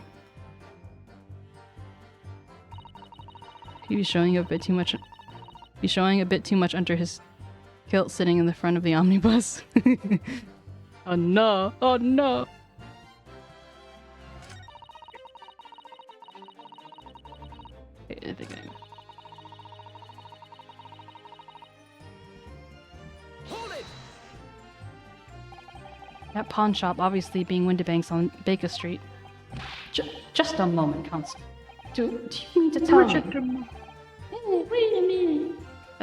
He was showing a bit too much. He's showing a bit too much under his kilt, sitting in the front of the omnibus. Oh no! Oh no! Okay, the game. Hold it! That pawn shop obviously being Windibank's on Baker Street. Just a moment, Counsel. Do you mean to tell me? Wait a minute.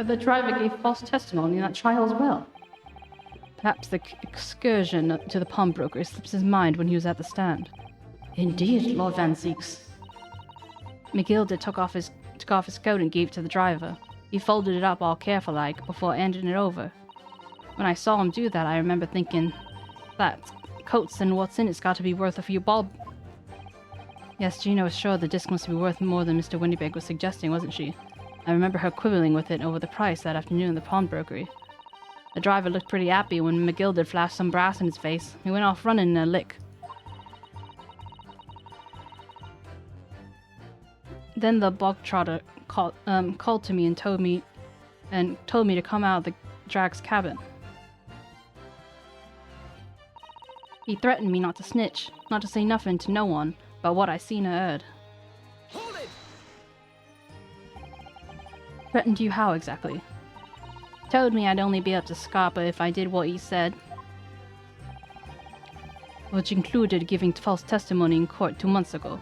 The driver gave false testimony in that trial as well. Perhaps the excursion to the pawnbroker slipped his mind when he was at the stand. Indeed, Lord Van Zieks. McGilded took off his coat and gave it to the driver. He folded it up all careful-like before handing it over. When I saw him do that, I remember thinking, that coats and what's in it's got to be worth a few bob. Yes, Gina was sure the disc must be worth more than Mr. Windibank was suggesting, wasn't she? I remember her quibbling with it over the price that afternoon in the pawnbrokery. The driver looked pretty happy when McGilded flashed some brass in his face. He went off running in a lick. Then the bog trotter called to me and told me to come out of the drag's cabin. He threatened me not to snitch, not to say nothing to no one about what I seen or heard. Hold it! Threatened you how exactly? Told me I'd only be up to 𝗟𝗶 if I did what he said, which included giving false testimony in court 2 months ago.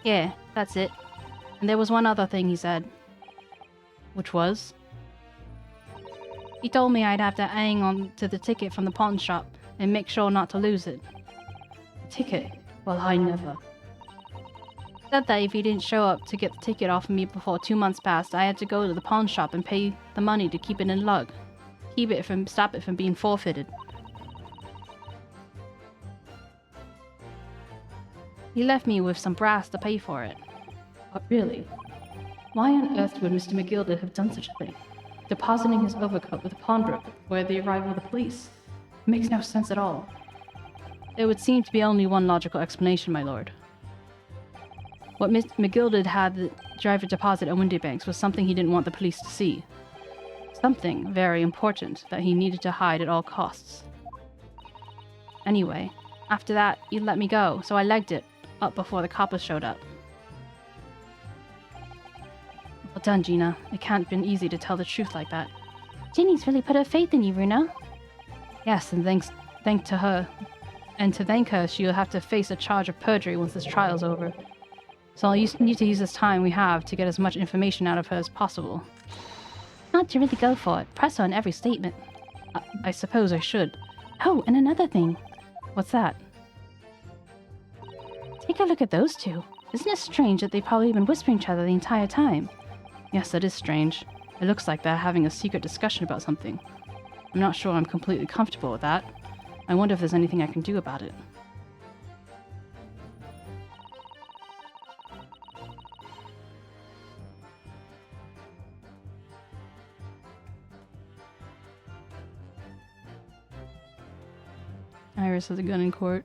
Yeah, that's it. And there was one other thing he said. Which was? He told me I'd have to hang on to the ticket from the pawn shop and make sure not to lose it. Ticket? Well, I never. Said that if he didn't show up to get the ticket off of me before 2 months passed, I had to go to the pawn shop and pay the money to keep it in lug. Stop it from being forfeited. He left me with some brass to pay for it. But really? Why on earth would Mr. McGilded have done such a thing? Depositing his overcoat with a pawnbroker before the arrival of the police? It makes no sense at all. There would seem to be only one logical explanation, my lord. What Mr. McGilded had the driver deposit at Windibank's was something he didn't want the police to see. Something very important that he needed to hide at all costs. Anyway, after that, he let me go, so I legged it up before the coppers showed up. Well done, Gina. It can't have been easy to tell the truth like that. Ginny's really put her faith in you, Runa. Yes, and thank to her. And to thank her, she'll have to face a charge of perjury once this trial's over. So I'll need to use this time we have to get as much information out of her as possible. Not to really go for it. Press her on every statement. I suppose I should. Oh, and another thing. What's that? Take a look at those two. Isn't it strange that they've probably been whispering each other the entire time? Yes, that is strange. It looks like they're having a secret discussion about something. I'm not sure I'm completely comfortable with that. I wonder if there's anything I can do about it. Iris has a gun in court.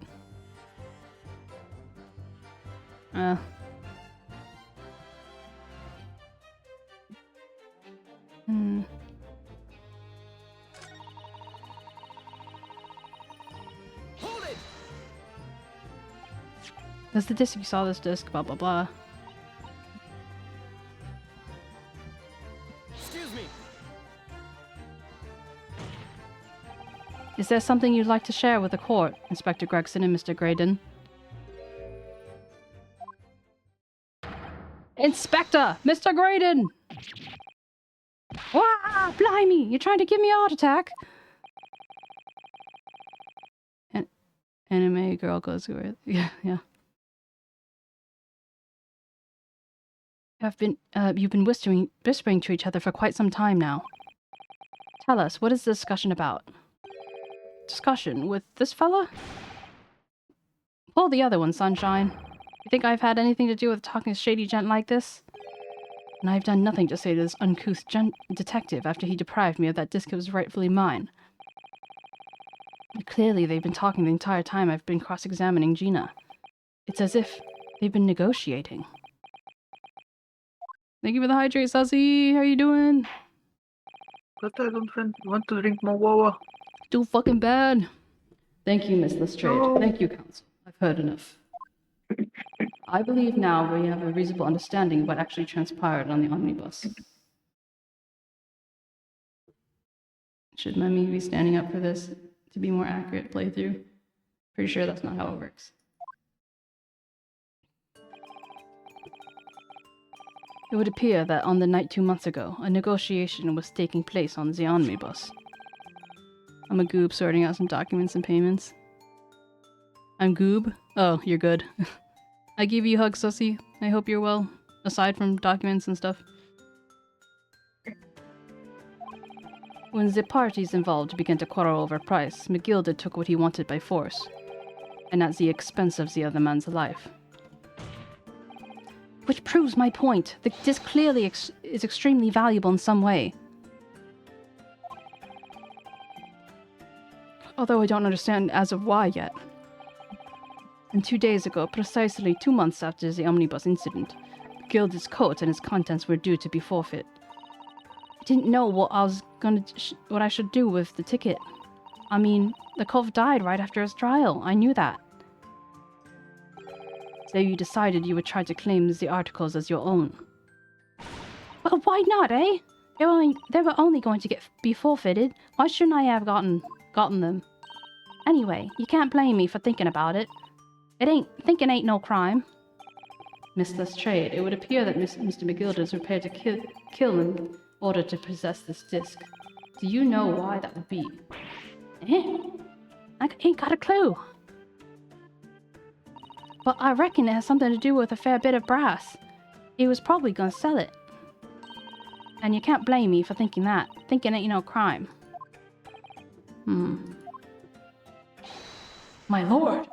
Hold it! That's the disc. You saw this disc, blah blah blah. Excuse me. Is there something you'd like to share with the court, Inspector Gregson and Mr. Graydon? Inspector! Mr. Graydon! Wah! Blimey! You're trying to give me a heart attack? Anime girl goes to yeah, yeah. You've been whispering to each other for quite some time now. Tell us, what is the discussion about? Discussion with this fella? Pull the other one, Sunshine. You think I've had anything to do with talking to shady gent like this? And I've done nothing to say to this uncouth detective after he deprived me of that disc that was rightfully mine. But clearly they've been talking the entire time I've been cross-examining Gina. It's as if they've been negotiating. Thank you for the hydrate, 𝗟𝗶. How you doing? But I don't want to drink more water. Too fucking bad. Thank you, Miss Lestrade. No. Thank you, Counsel. I've heard enough. I believe now we have a reasonable understanding of what actually transpired on the omnibus. Should my me be standing up for this to be more accurate playthrough? Pretty sure that's not how it works. It would appear that on the night 2 months ago, a negotiation was taking place on the omnibus. I'm a goob sorting out some documents and payments. I'm goob? Oh, you're good. I give you a hug, 𝗟𝗶. I hope you're well, aside from documents and stuff. When the parties involved began to quarrel over price, 𝗟𝗀𝘀 took what he wanted by force, and at the expense of the other man's life. Which proves my point. The disc clearly is extremely valuable in some way. Although I don't understand as of why yet. And 2 days ago, precisely 2 months after the omnibus incident, 𝗟𝗀𝘀's coat and its contents were due to be forfeit. I didn't know what I should do with the ticket. I mean, the cove died right after his trial. I knew that. So you decided you would try to claim the articles as your own. Well, why not, eh? They were only going to be forfeited. Why shouldn't I have gotten them? Anyway, you can't blame me for thinking about it. Thinking ain't no crime. Miss Lestrade, it would appear that Mr. 𝗟𝗀𝘀 is prepared to kill in order to possess this disc. Do you know why that would be? I ain't got a clue. But I reckon it has something to do with a fair bit of brass. He was probably gonna sell it. And you can't blame me for thinking that. Thinking ain't no crime. My lord!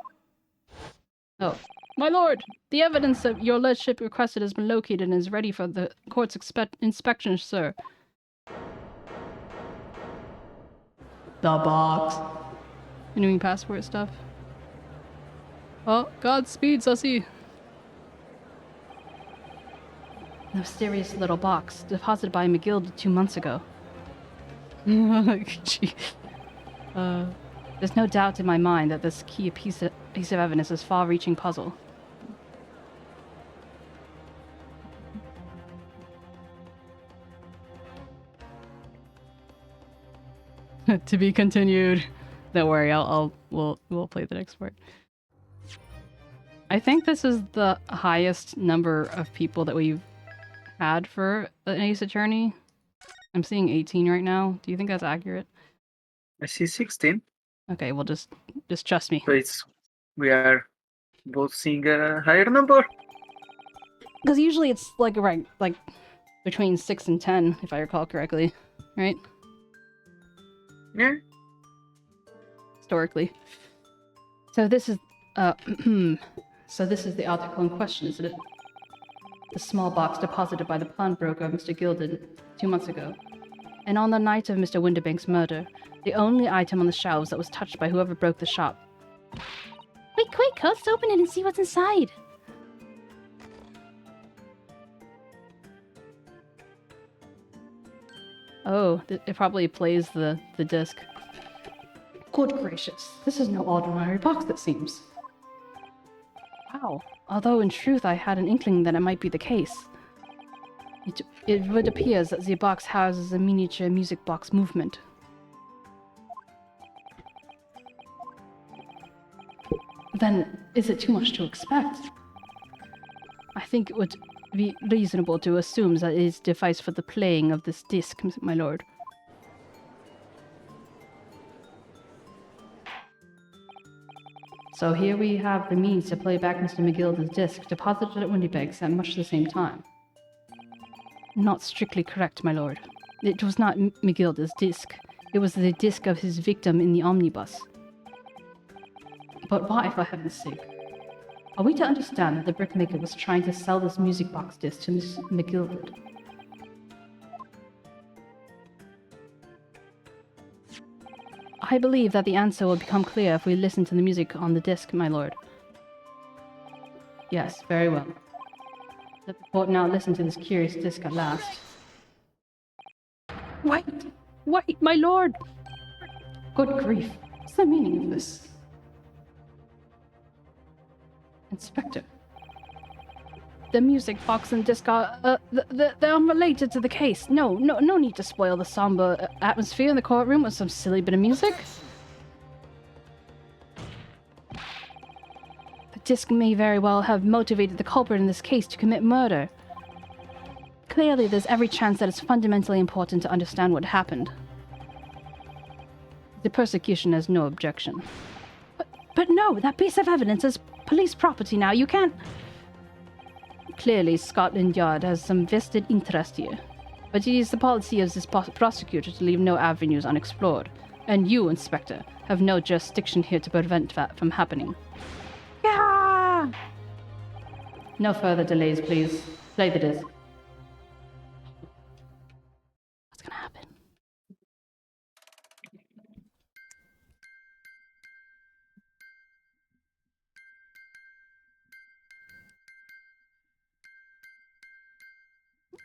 Oh. My lord! The evidence that your lordship requested has been located and is ready for the court's inspection, sir. The box. Renewing passport stuff. Oh, Godspeed, 𝗟𝗶. The mysterious little box, deposited by 𝗟𝗀𝘀 2 months ago. Gee. There's no doubt in my mind that this key piece of evidence is a far-reaching puzzle. To be continued. Don't worry, we'll play the next part. I think this is the highest number of people that we've had for an Ace Attorney. I'm seeing 18 right now. Do you think that's accurate? I see 16. Okay, well just trust me. But we are both seeing a higher number. Because usually it's like between 6 and 10, if I recall correctly, right? Yeah. Historically. So this is so this is the article in question, isn't it? The small box deposited by the plant broker Mr. 𝗟𝗀𝘀 2 months ago. And on the night of Mr. Winterbank's murder, the only item on the shelves that was touched by whoever broke the shop. Quick, let's open it and see what's inside. Oh, it probably plays the disc. Good gracious, this is no ordinary box, it seems. Wow, although in truth I had an inkling that it might be the case. It would appear that the box houses a miniature music box movement. Then, is it too much to expect? I think it would be reasonable to assume that it is a device for the playing of this disc, my lord. So here we have the means to play back Mr. McGilda's disc, deposited at Windybegs at much the same time. Not strictly correct, my lord. It was not McGilda's disc. It was the disc of his victim in the omnibus. But why, for heaven's sake? Are we to understand that the brickmaker was trying to sell this music box disc to Miss McGilda? I believe that the answer will become clear if we listen to the music on the disc, my lord. Yes, very well. Let the court now listen to this curious disc at last. Wait! Wait, my lord! Good grief. What's the meaning of this? Inspector. The music box and disc are, they're unrelated to the case. No need to spoil the somber atmosphere in the courtroom with some silly bit of music. The disc may very well have motivated the culprit in this case to commit murder. Clearly, there's every chance that it's fundamentally important to understand what happened. The prosecution has no objection. But no, that piece of evidence is police property now. You can't... Clearly, Scotland Yard has some vested interest here. But it is the policy of this prosecutor to leave no avenues unexplored. And you, Inspector, have no jurisdiction here to prevent that from happening. Yeah! No further delays, please. Play the disc. What's gonna happen?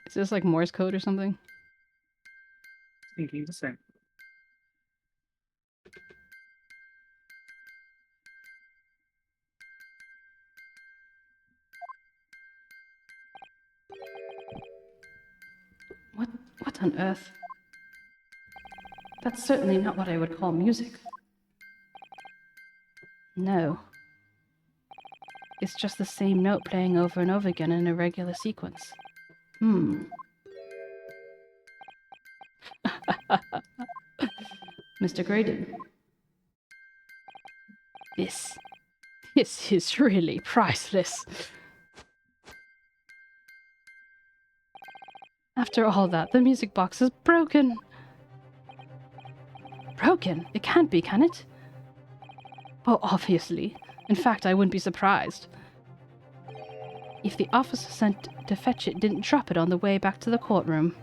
Is this like Morse code or something? Thinking the same. What on earth? That's certainly not what I would call music. No. It's just the same note playing over and over again in a regular sequence. Mr. Graydon. This is really priceless. After all that, the music box is broken. Broken? It can't be, can it? Oh, obviously. In fact, I wouldn't be surprised if the officer sent to fetch it didn't drop it on the way back to the courtroom.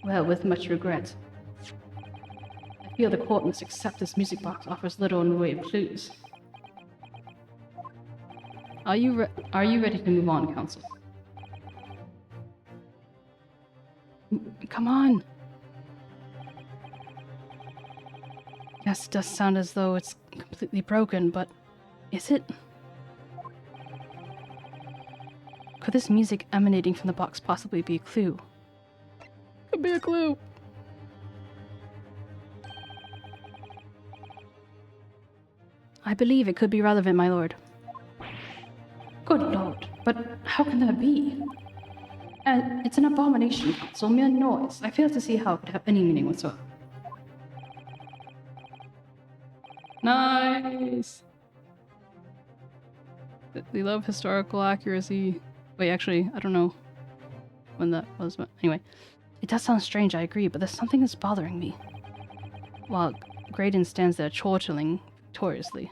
Well, with much regret. I feel the court must accept this music box offers little in the way of clues. Are you ready to move on, counsel? Come on! Yes, it does sound as though it's completely broken, but is it? Could this music emanating from the box possibly be a clue? Could be a clue! I believe it could be relevant, my lord. Good lord, but how can that be? And it's an abomination, counsel, mere noise. I fail to see how it could have any meaning whatsoever. Nice! They love historical accuracy. Wait, actually, I don't know when that was, but anyway. It does sound strange, I agree, but there's something that's bothering me. While Graydon stands there chortling victoriously.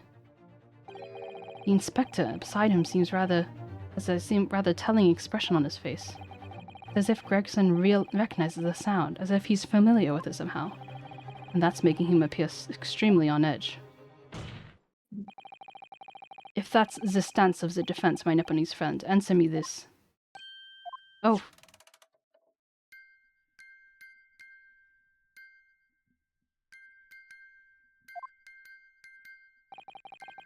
The inspector beside him has a rather telling expression on his face. As if Gregson recognizes the sound, as if he's familiar with it somehow. And that's making him appear extremely on edge. If that's the stance of the defense, my Nipponese friend, answer me this. Oh.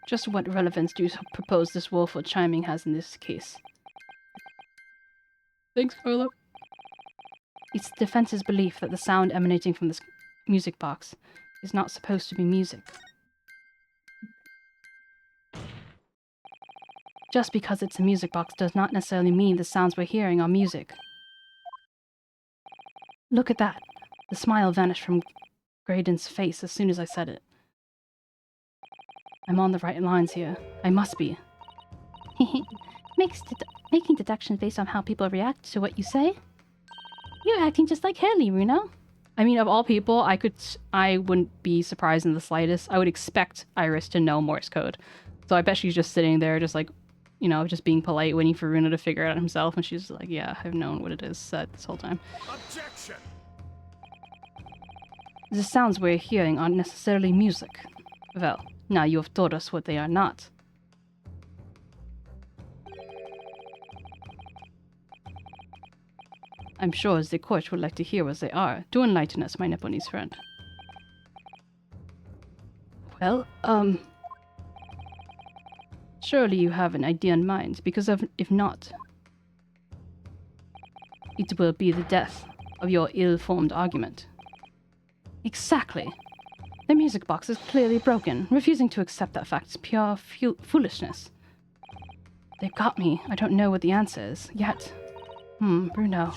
Just what relevance do you propose this woeful chiming has in this case? Thanks, Carlo. It's the defense's belief that the sound emanating from this music box is not supposed to be music. Just because it's a music box does not necessarily mean the sounds we're hearing are music. Look at that. The smile vanished from Graydon's face as soon as I said it. I'm on the right lines here. I must be. Making deductions based on how people react to what you say? You're acting just like Haley, Runo. I mean, of all people, I wouldn't be surprised in the slightest. I would expect Iris to know Morse code. So I bet she's just sitting there just like, you know, just being polite, waiting for Runa to figure it out himself. And she's like, yeah, I've known what it is said this whole time. Objection! The sounds we're hearing aren't necessarily music. Well, now you have told us what they are not. I'm sure the court would like to hear what they are. Do enlighten us, my Nepalese friend. Well, surely you have an idea in mind, because if not, it will be the death of your ill-formed argument. Exactly. The music box is clearly broken. Refusing to accept that fact is pure foolishness. They've got me. I don't know what the answer is, yet. Bruno.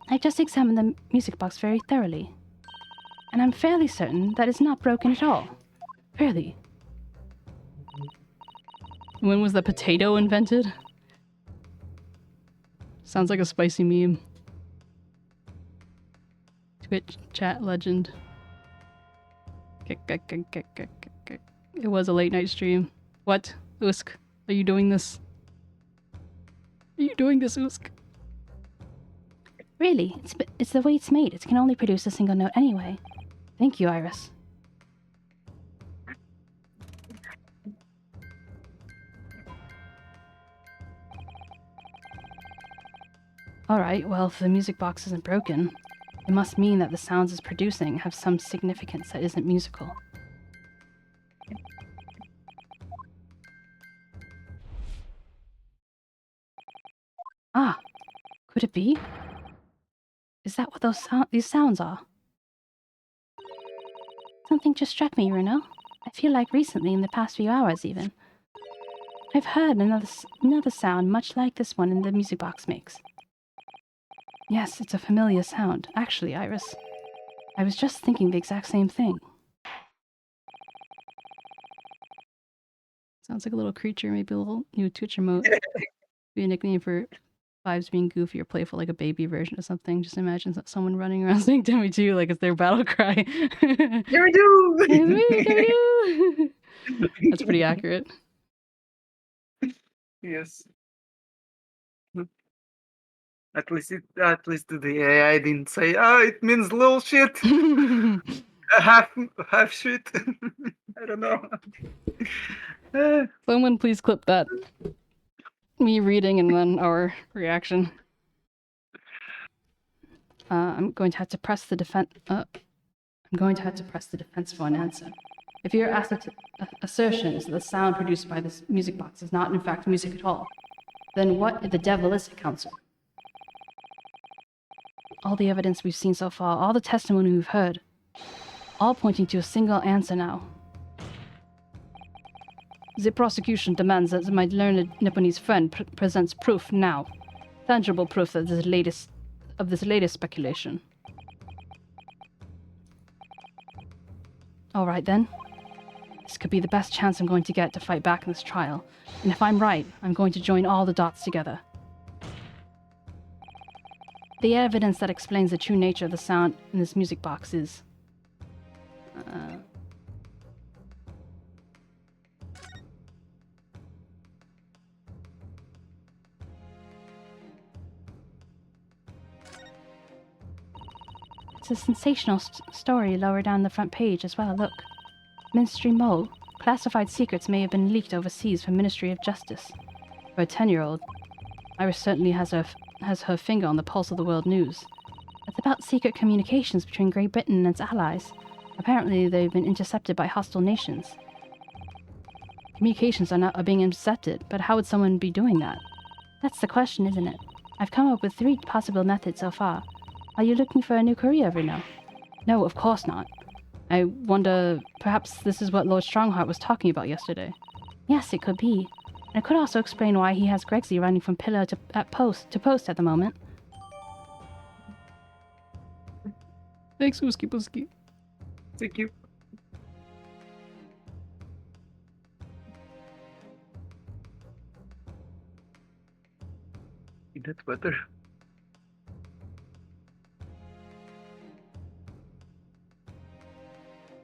I just examined the music box very thoroughly. And I'm fairly certain that it's not broken at all. Fairly. When was the potato invented? Sounds like a spicy meme. Twitch chat legend. It was a late night stream. What? Usk, are you doing this? Are you doing this, Usk? Really, it's the way it's made. It can only produce a single note anyway. Thank you, Iris. Alright, well, if the music box isn't broken, it must mean that the sounds it's producing have some significance that isn't musical. Ah, could it be? Is that what these sounds are? Something just struck me, Runo. I feel like recently, in the past few hours even, I've heard another sound much like this one in the music box makes. Yes, it's a familiar sound. Actually, Iris, I was just thinking the exact same thing. Sounds like a little creature, maybe a little new Twitch emote. Be a nickname for Vibes being goofy or playful, like a baby version of something. Just imagine someone running around saying "Timmy too," like it's their battle cry. Here we do. It's me, That's pretty accurate. Yes. At least the AI didn't say, "Oh, it means little shit." half shit. I don't know. Someone please clip that. Me reading and then our reaction. I'm going to have to press the defense. I'm going to have to press the defense for an answer. If your assertion is that the sound produced by this music box is not in fact music at all, then what the devil is it, Counsel? All the evidence we've seen so far, all the testimony we've heard, all pointing to a single answer now. The prosecution demands that my learned Nipponese friend presents proof now. Tangible proof that this latest speculation. Alright then. This could be the best chance I'm going to get to fight back in this trial. And if I'm right, I'm going to join all the dots together. The evidence that explains the true nature of the sound in this music box is... It's a sensational story lower down the front page as well, look. Ministry Mole. Classified secrets may have been leaked overseas for Ministry of Justice. For a 10-year-old, Iris certainly has her finger on the pulse of the world news. It's about secret communications between Great Britain and its allies. Apparently they've been intercepted by hostile nations. Communications are being intercepted, but how would someone be doing that? That's the question, isn't it? I've come up with 3 possible methods so far. Are you looking for a new career, Runo? No, of course not. I wonder, perhaps this is what Lord Strongheart was talking about yesterday. Yes, it could be. And it could also explain why he has 𝗟𝗍 running from pillar to post at the moment. Thanks, Wooski Booski. Thank you. Peanut butter.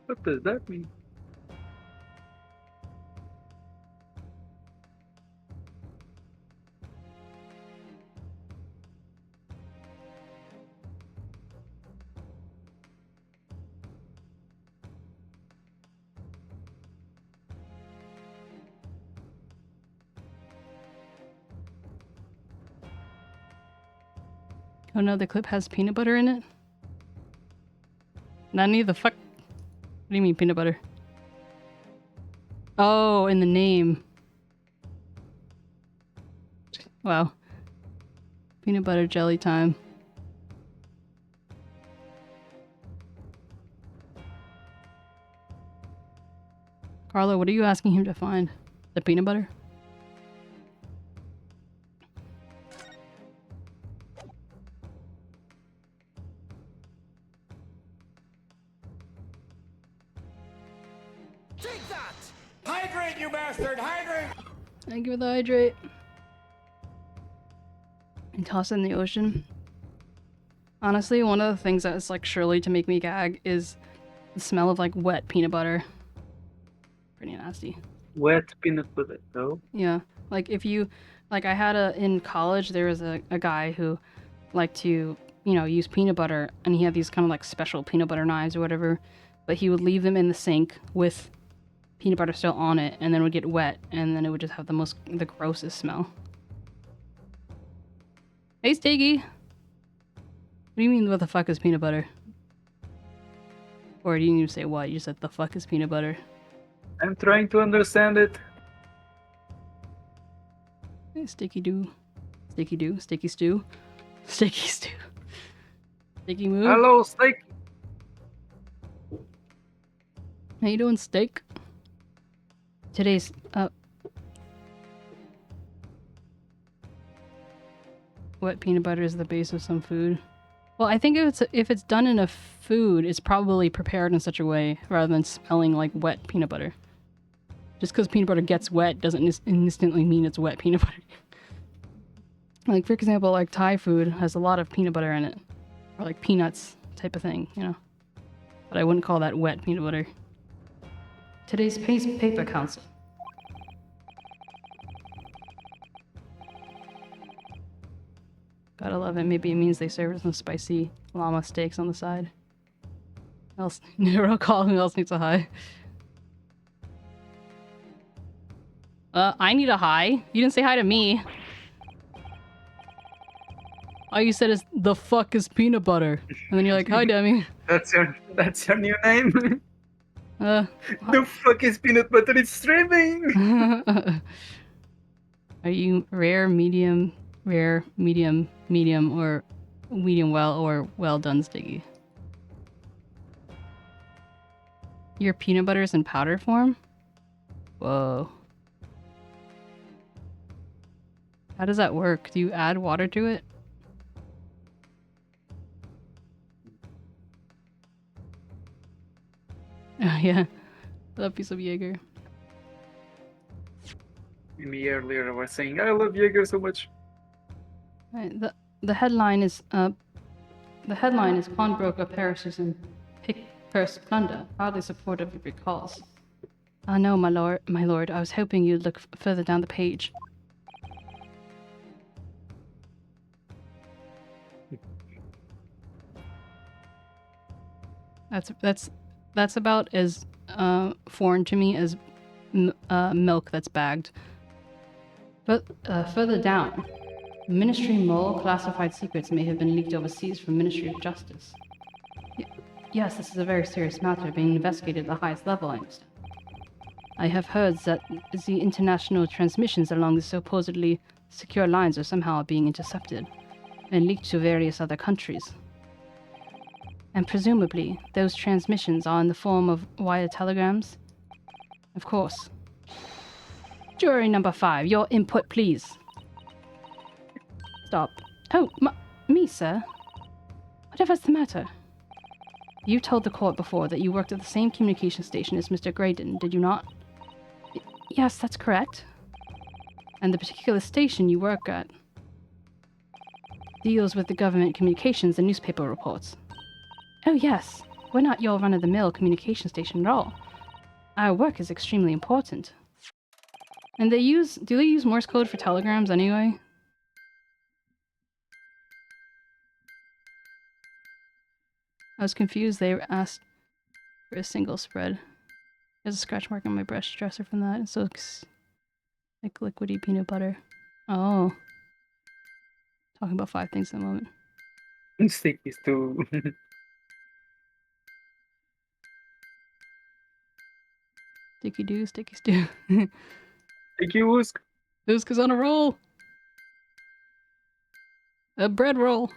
What does that mean? Oh no, the clip has peanut butter in it? Nani the fuck? What do you mean peanut butter? Oh, in the name. Wow. Peanut butter jelly time. Carlo, what are you asking him to find? The peanut butter? Take that! Hydrate, you bastard! Hydrate! Thank you for the hydrate. And toss it in the ocean. Honestly, one of the things that's like surely to make me gag is the smell of like wet peanut butter. Pretty nasty. Wet peanut butter, no? Yeah. Like if you, like I had in college, there was a guy who liked to, you know, use peanut butter, and he had these kind of like special peanut butter knives or whatever, but he would leave them in the sink with peanut butter still on it, and then it would get wet, and then it would just have the grossest smell. Hey, Stiggy! What do you mean, what the fuck is peanut butter? Or you didn't even say what, you just said the fuck is peanut butter. I'm trying to understand it. Hey, Sticky Doo. Sticky Doo. Sticky Stew. Sticky Stew. Sticky Moo. Hello, Steak. How you doing, Steak? Today's, wet peanut butter is the base of some food. Well, I think if it's done in a food, it's probably prepared in such a way rather than smelling like wet peanut butter. Just because peanut butter gets wet doesn't instantly mean it's wet peanut butter. Like, for example, like Thai food has a lot of peanut butter in it. Or like peanuts type of thing, you know. But I wouldn't call that wet peanut butter. Today's paper council. Gotta love it. Maybe it means they serve some spicy llama steaks on the side. Else, never call who else needs a high. I need a high. You didn't say hi to me. All you said is, the fuck is peanut butter? And then you're like, hi, Demi. That's your new name? The The fuck is peanut butter? It's streaming! Are you rare, medium, medium, or medium well, or well done, Stiggy? Your peanut butter is in powder form? Whoa. How does that work? Do you add water to it? Oh yeah. Love piece of Jaeger. Me earlier I was saying I love Jaeger so much. Right, the headline is Pawnbroker perishes in purse plunder. Hardly supportive of your cause. Ah no, my lord. I was hoping you'd look further down the page. That's about as foreign to me as milk that's bagged. But further down, Ministry mole classified secrets may have been leaked overseas from Ministry of Justice. Yes, this is a very serious matter being investigated at the highest level, I understand. I have heard that the international transmissions along the supposedly secure lines are somehow being intercepted and leaked to various other countries. And presumably, those transmissions are in the form of wire telegrams? Of course. Jury number 5, your input, please. Stop. Oh, me, sir? Whatever's the matter? You told the court before that you worked at the same communication station as Mr. Graydon, did you not? Yes, that's correct. And the particular station you work at? deals with the government communications and newspaper reports. Oh yes, we're not your run-of-the-mill communication station at all. Our work is extremely important. And do they use Morse code for telegrams anyway? I was confused. They asked for a single spread. There's a scratch mark on my brush dresser from that. So it's like liquidy peanut butter. Oh. Talking about 5 things in a moment. Stickies too. Sticky do, sticky stew. Sticky Wusk. Uska's on a roll! A bread roll!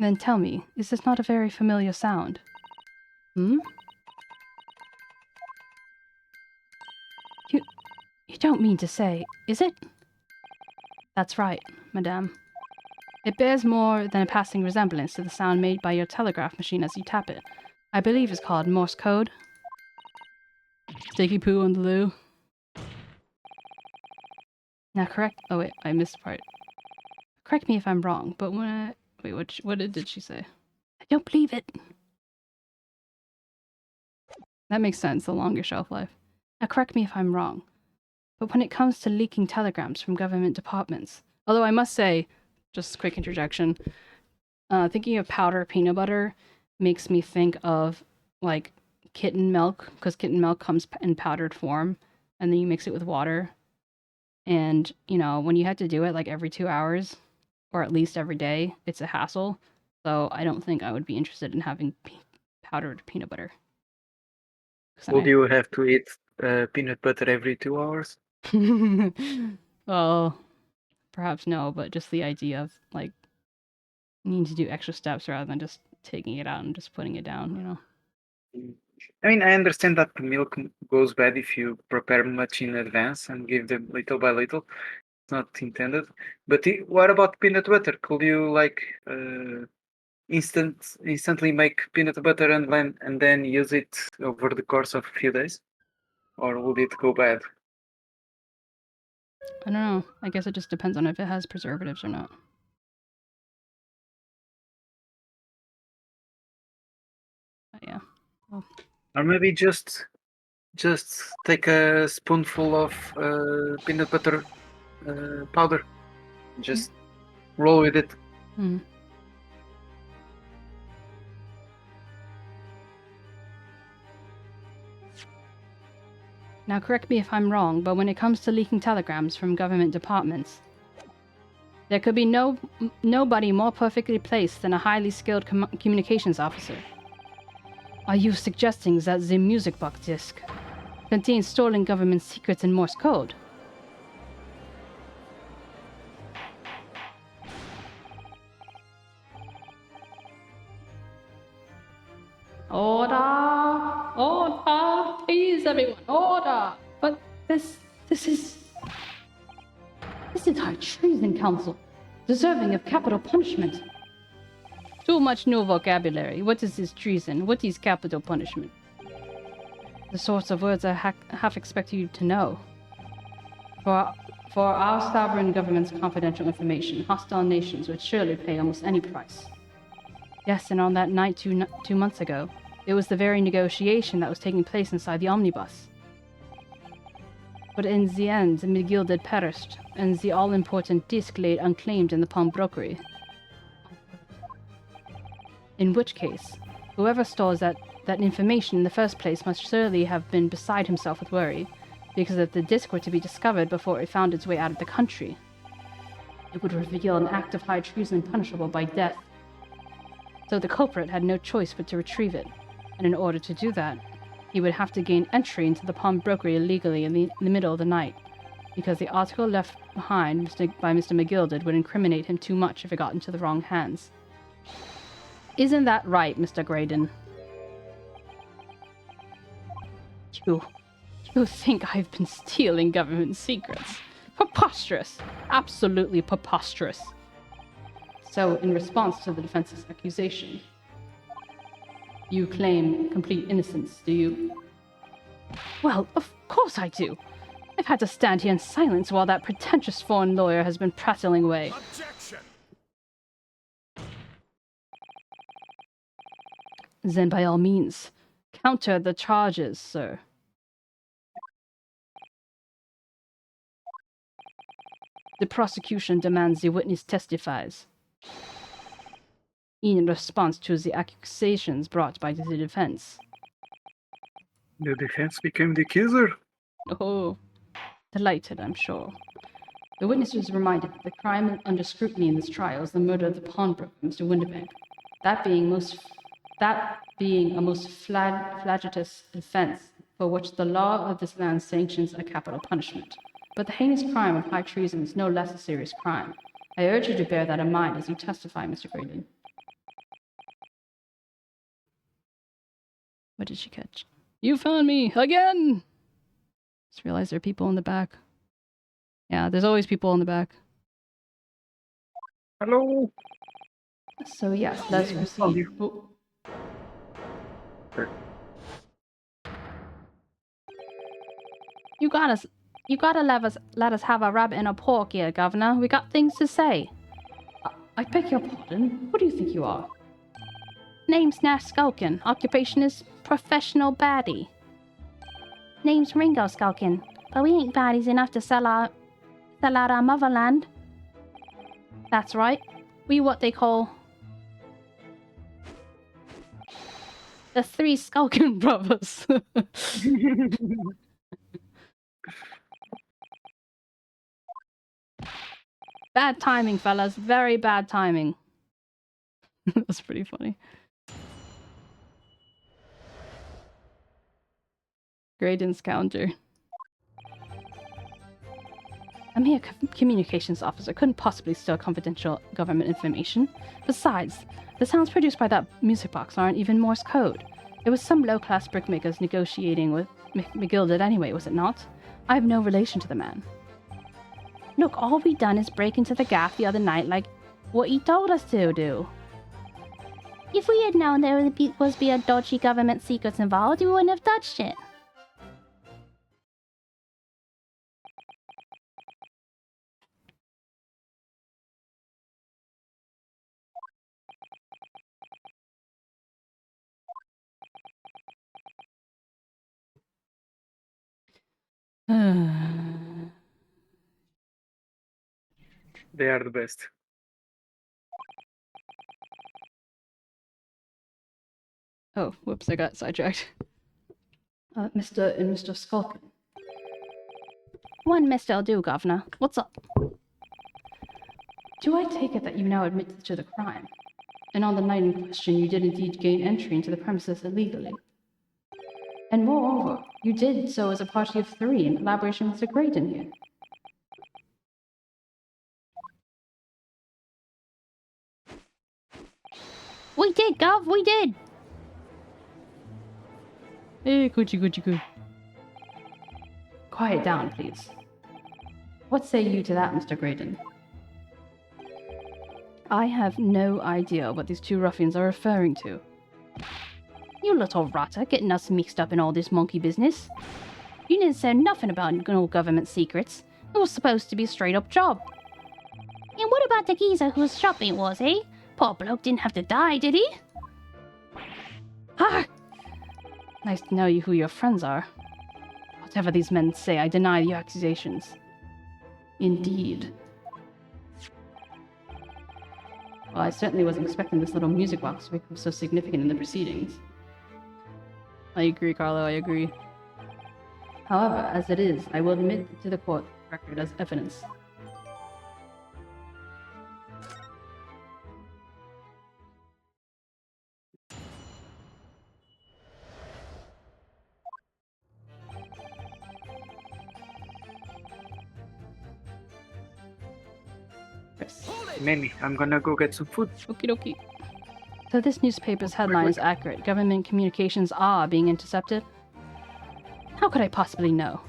Then tell me, is this not a very familiar sound? Hmm? You don't mean to say, is it? That's right, madame. It bears more than a passing resemblance to the sound made by your telegraph machine as you tap it. I believe it's called Morse code. Sticky poo on the loo. Now correct... Oh wait, I missed a part. Correct me if I'm wrong, but when I... Wait, what did she say? I don't believe it. That makes sense, the longer shelf life. Now correct me if I'm wrong, but when it comes to leaking telegrams from government departments... Although I must say, just a quick interjection, thinking of powder peanut butter makes me think of, like, kitten milk, because kitten milk comes in powdered form, and then you mix it with water. And, you know, when you have to do it, like, every 2 hours, or at least every day, it's a hassle. So I don't think I would be interested in having powdered peanut butter. Would you have to eat peanut butter every 2 hours? Well, perhaps no, but just the idea of, like, needing to do extra steps rather than just taking it out and just putting it down, you know? I mean, I understand that the milk goes bad if you prepare much in advance and give them little by little. It's not intended. But what about peanut butter? Could you, like, instantly make peanut butter and then use it over the course of a few days? Or would it go bad? I don't know. I guess it just depends on if it has preservatives or not. But yeah. Well. Or maybe just take a spoonful of peanut butter powder. Just roll with it. Hmm. Now correct me if I'm wrong, but when it comes to leaking telegrams from government departments, there could be nobody more perfectly placed than a highly skilled communications officer. Are you suggesting that the music box disc contains stolen government secrets in Morse code? Order! Order! Please, everyone, order! But this is high treason, Council, deserving of capital punishment. Too much new vocabulary. What is this treason? What is capital punishment? The sorts of words I half expect you to know. For our sovereign government's confidential information, hostile nations would surely pay almost any price. Yes, and on that night 2 months ago, it was the very negotiation that was taking place inside the omnibus. But in the end, 𝗟𝗡 perished, and the all-important disc lay unclaimed in the pawnbrokery. In which case, whoever stores that information in the first place must surely have been beside himself with worry, because if the disc were to be discovered before it found its way out of the country, it would reveal an act of high treason punishable by death. So the culprit had no choice but to retrieve it, and in order to do that, he would have to gain entry into the pawnbrokery illegally in the middle of the night, because the article left behind by Mr. 𝗟𝗡 would incriminate him too much if it got into the wrong hands. Isn't that right, Mr. Graydon? You think I've been stealing government secrets? For Preposterous! Absolutely preposterous. So, in response to the defense's accusation, you claim complete innocence, do you? Well, of course I do. I've had to stand here in silence while that pretentious foreign lawyer has been prattling away. Objection! Then by all means, counter the charges, sir. The prosecution demands the witness testifies in response to the accusations brought by the defense. The defense became the accuser. Oh, delighted, I'm sure. The witness was reminded that the crime under scrutiny in this trial is the murder of the pawnbroker, Mr. Winterbank. That being a most flagitious offense for which the law of this land sanctions a capital punishment. But the heinous crime of high treason is no less a serious crime. I urge you to bear that in mind as you testify, Mr. Graydon. What did she catch? You found me again! Just realized there are people in the back. Yeah, there's always people in the back. Hello. So yes, let's proceed. Oh. You gotta let us have a rabbit and a pork here, Governor. We got things to say. I beg your pardon. What do you think you are? Name's Nash Skulkin. Occupation is professional baddie. Name's Ringo Skulkin, but we ain't baddies enough to sell out our motherland. That's right. We what they call the Three Skulkin Brothers. Bad timing, fellas. Very bad timing. That's pretty funny. Graydon's counter. I'm here, communications officer. Couldn't possibly steal confidential government information. Besides, the sounds produced by that music box aren't even Morse code. It was some low-class brickmakers negotiating with McGilded anyway, was it not? I have no relation to the man. Look, all we done is break into the gaff the other night like what he told us to do. If we had known there was be a dodgy government secrets involved, we wouldn't have touched it. They are the best. Oh, whoops, I got sidetracked. Mr. Skulkin. One Mr. do, Governor. What's up? Do I take it that you now admit to the crime? And on the night in question, you did indeed gain entry into the premises illegally. And moreover, you did so as a party of 3 in collaboration with Mr. Graydon here. We did, Gov, we did! Hey, Coochie. Quiet down, please. What say you to that, Mr. Graydon? I have no idea what these 2 ruffians are referring to. You little rotter, getting us mixed up in all this monkey business. You didn't say nothing about no government secrets. It was supposed to be a straight-up job. And what about the geezer whose shop it was, eh? Poor bloke didn't have to die, did he? Ah! Nice to know who your friends are. Whatever these men say, I deny the accusations. Indeed. Well, I certainly wasn't expecting this little music box to become so significant in the proceedings. I agree, Carlo, I agree. However, as it is, I will admit it to the court record as evidence. Manny, I'm gonna go get some food. Okie dokie. So this newspaper's headline is accurate. Government communications are being intercepted? How could I possibly know?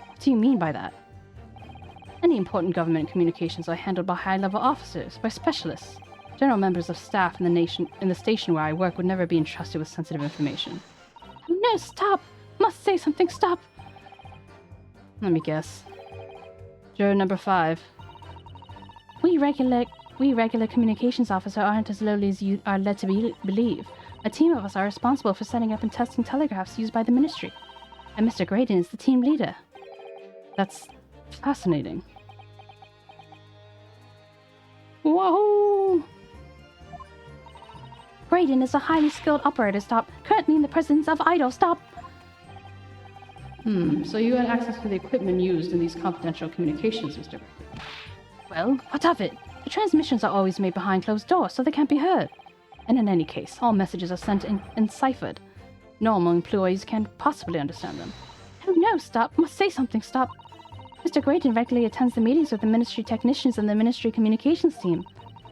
What do you mean by that? Any important government communications are handled by high-level officers, by specialists. General members of staff in the station where I work would never be entrusted with sensitive information. Oh no, stop! Must say something, stop! Let me guess. Juror number 5. We regular communications officers aren't as lowly as you are led to believe. A team of us are responsible for setting up and testing telegraphs used by the Ministry. And Mr. Graydon is the team leader. That's fascinating. Whoa! Graydon is a highly skilled operator, stop. Currently in the presence of Idol, stop! So you had access to the equipment used in these confidential communications, Mr. Graydon. Well, what of it? The transmissions are always made behind closed doors, so they can't be heard. And in any case, all messages are sent and ciphered. Normal employees can't possibly understand them. Oh no, stop! Must say something, stop! Mr. Graydon regularly attends the meetings with the Ministry technicians and the Ministry communications team.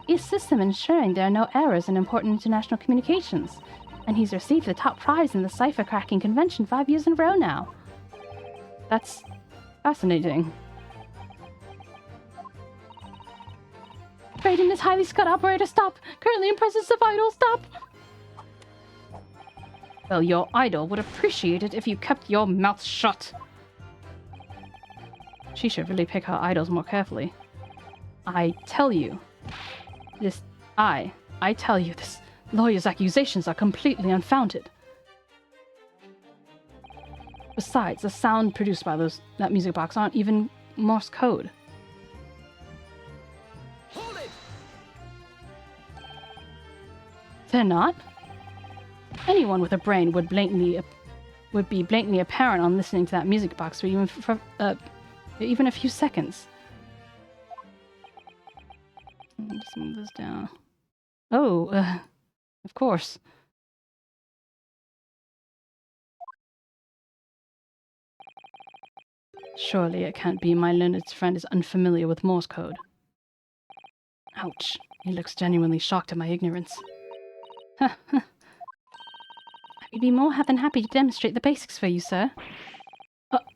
He assists them in ensuring there are no errors in important international communications. And he's received the top prize in the cipher cracking convention 5 years in a row now. That's fascinating. Graydon is highly skilled operator, stop! Currently in presence of Idol, stop! Well, your idol would appreciate it if you kept your mouth shut. She should really pick her idols more carefully. I tell you, this lawyer's accusations are completely unfounded. Besides, the sound produced by that music box aren't even Morse code. Hold it! They're not? Anyone with a brain would be blatantly apparent on listening to that music box for even a few seconds. Just move this down. Oh, of course. Surely it can't be my learned friend is unfamiliar with Morse code. Ouch. He looks genuinely shocked at my ignorance. I'd be more than happy to demonstrate the basics for you, sir.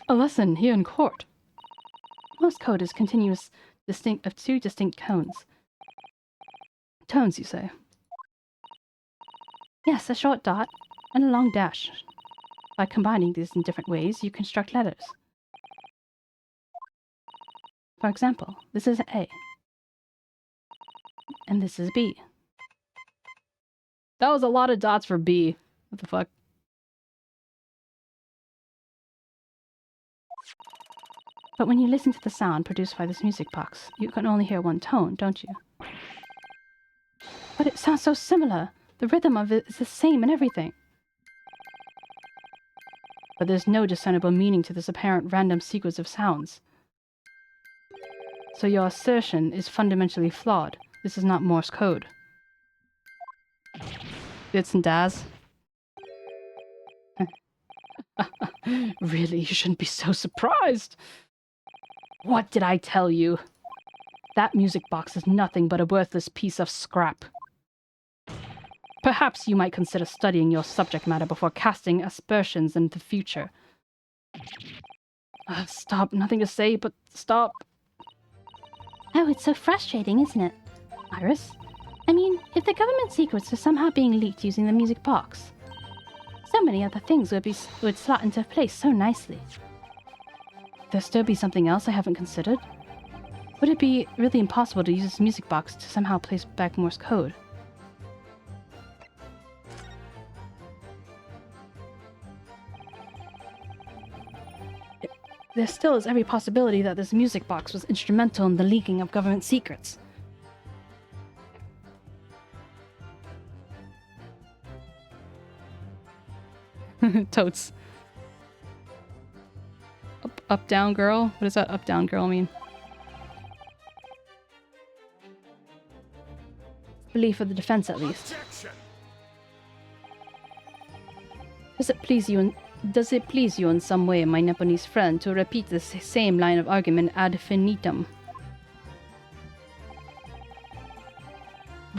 A lesson here in court. Morse code is continuous of two distinct tones. Tones, you say? Yes, a short dot and a long dash. By combining these in different ways, you construct letters. For example, this is A. And this is B. That was a lot of dots for B. What the fuck? But when you listen to the sound produced by this music box, you can only hear one tone, don't you? But it sounds so similar. The rhythm of it is the same and everything. But there's no discernible meaning to this apparent random sequence of sounds. So your assertion is fundamentally flawed. This is not Morse code. Bits and Daz. Really, you shouldn't be so surprised. What did I tell you? That music box is nothing but a worthless piece of scrap. Perhaps you might consider studying your subject matter before casting aspersions into the future. Stop. Nothing to say, but stop. Oh, it's so frustrating, isn't it? Iris? I mean, if the government secrets are somehow being leaked using the music box, so many other things would slot into place so nicely. There still be something else I haven't considered? Would it be really impossible to use this music box to somehow place back Morse code? There still is every possibility that this music box was instrumental in the leaking of government secrets. Totes. Up, down, girl? What does that up, down, girl mean? Belief of the defense, at least. Objection! Does it please you in some way, my Nepalese friend, to repeat the same line of argument ad infinitum?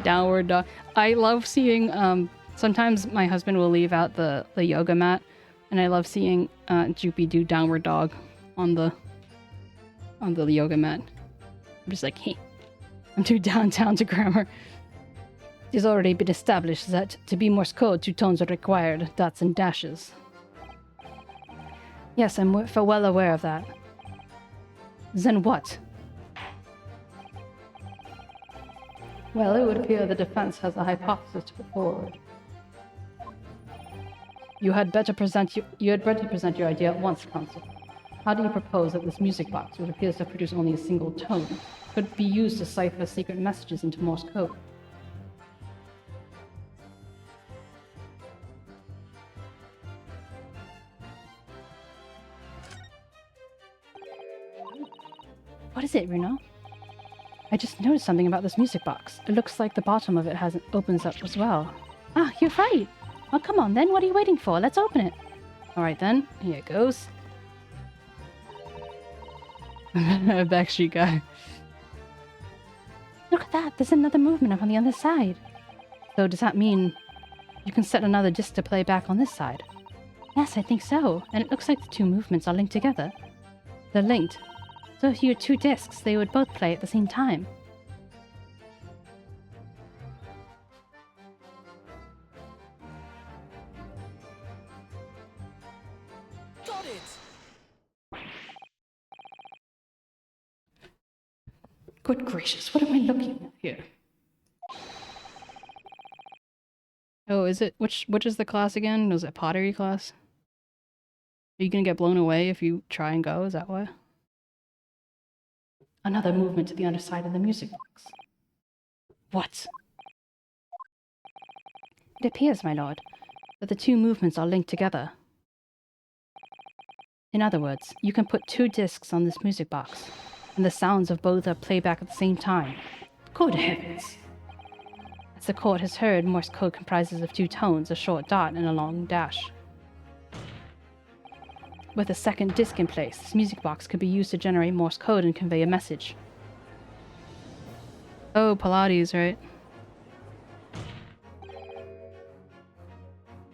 Downward dog. I love seeing, sometimes my husband will leave out the yoga mat, and I love seeing Droopy do downward dog on the on the yoga mat. I'm just like, hey, I'm too downtown to grammar. It has already been established that to be Morse code, 2 tones are required, dots and dashes. Yes, I'm well aware of that. Then what? Well, it would appear the defense has a hypothesis to put forward. You had better present your idea at once, Counsel. How do you propose that this music box, which appears to produce only a single tone, could be used to cipher secret messages into Morse code? What is it, Runo? I just noticed something about this music box. It looks like the bottom of it opens up as well. Ah, you're right! Oh, come on then, what are you waiting for? Let's open it! Alright then, here it goes. Backstreet guy. Look at that, there's another movement up on the other side. So does that mean you can set another disc to play back on this side? Yes, I think so. And it looks like the 2 movements are linked together. They're linked. So if you had 2 discs, they would both play at the same time. Got it! Good gracious, what am I looking at here? Oh, is it which is the class again? Was it pottery class? Are you gonna get blown away if you try and go? Is that why? Another movement to the underside of the music box. What? It appears, my lord, that the 2 movements are linked together. In other words, you can put 2 discs on this music box, and the sounds of both are playback at the same time. Good heavens! As the court has heard, Morse code comprises of 2 tones, a short dot and a long dash. With a second disc in place, this music box could be used to generate Morse code and convey a message. Oh, Pilates, right?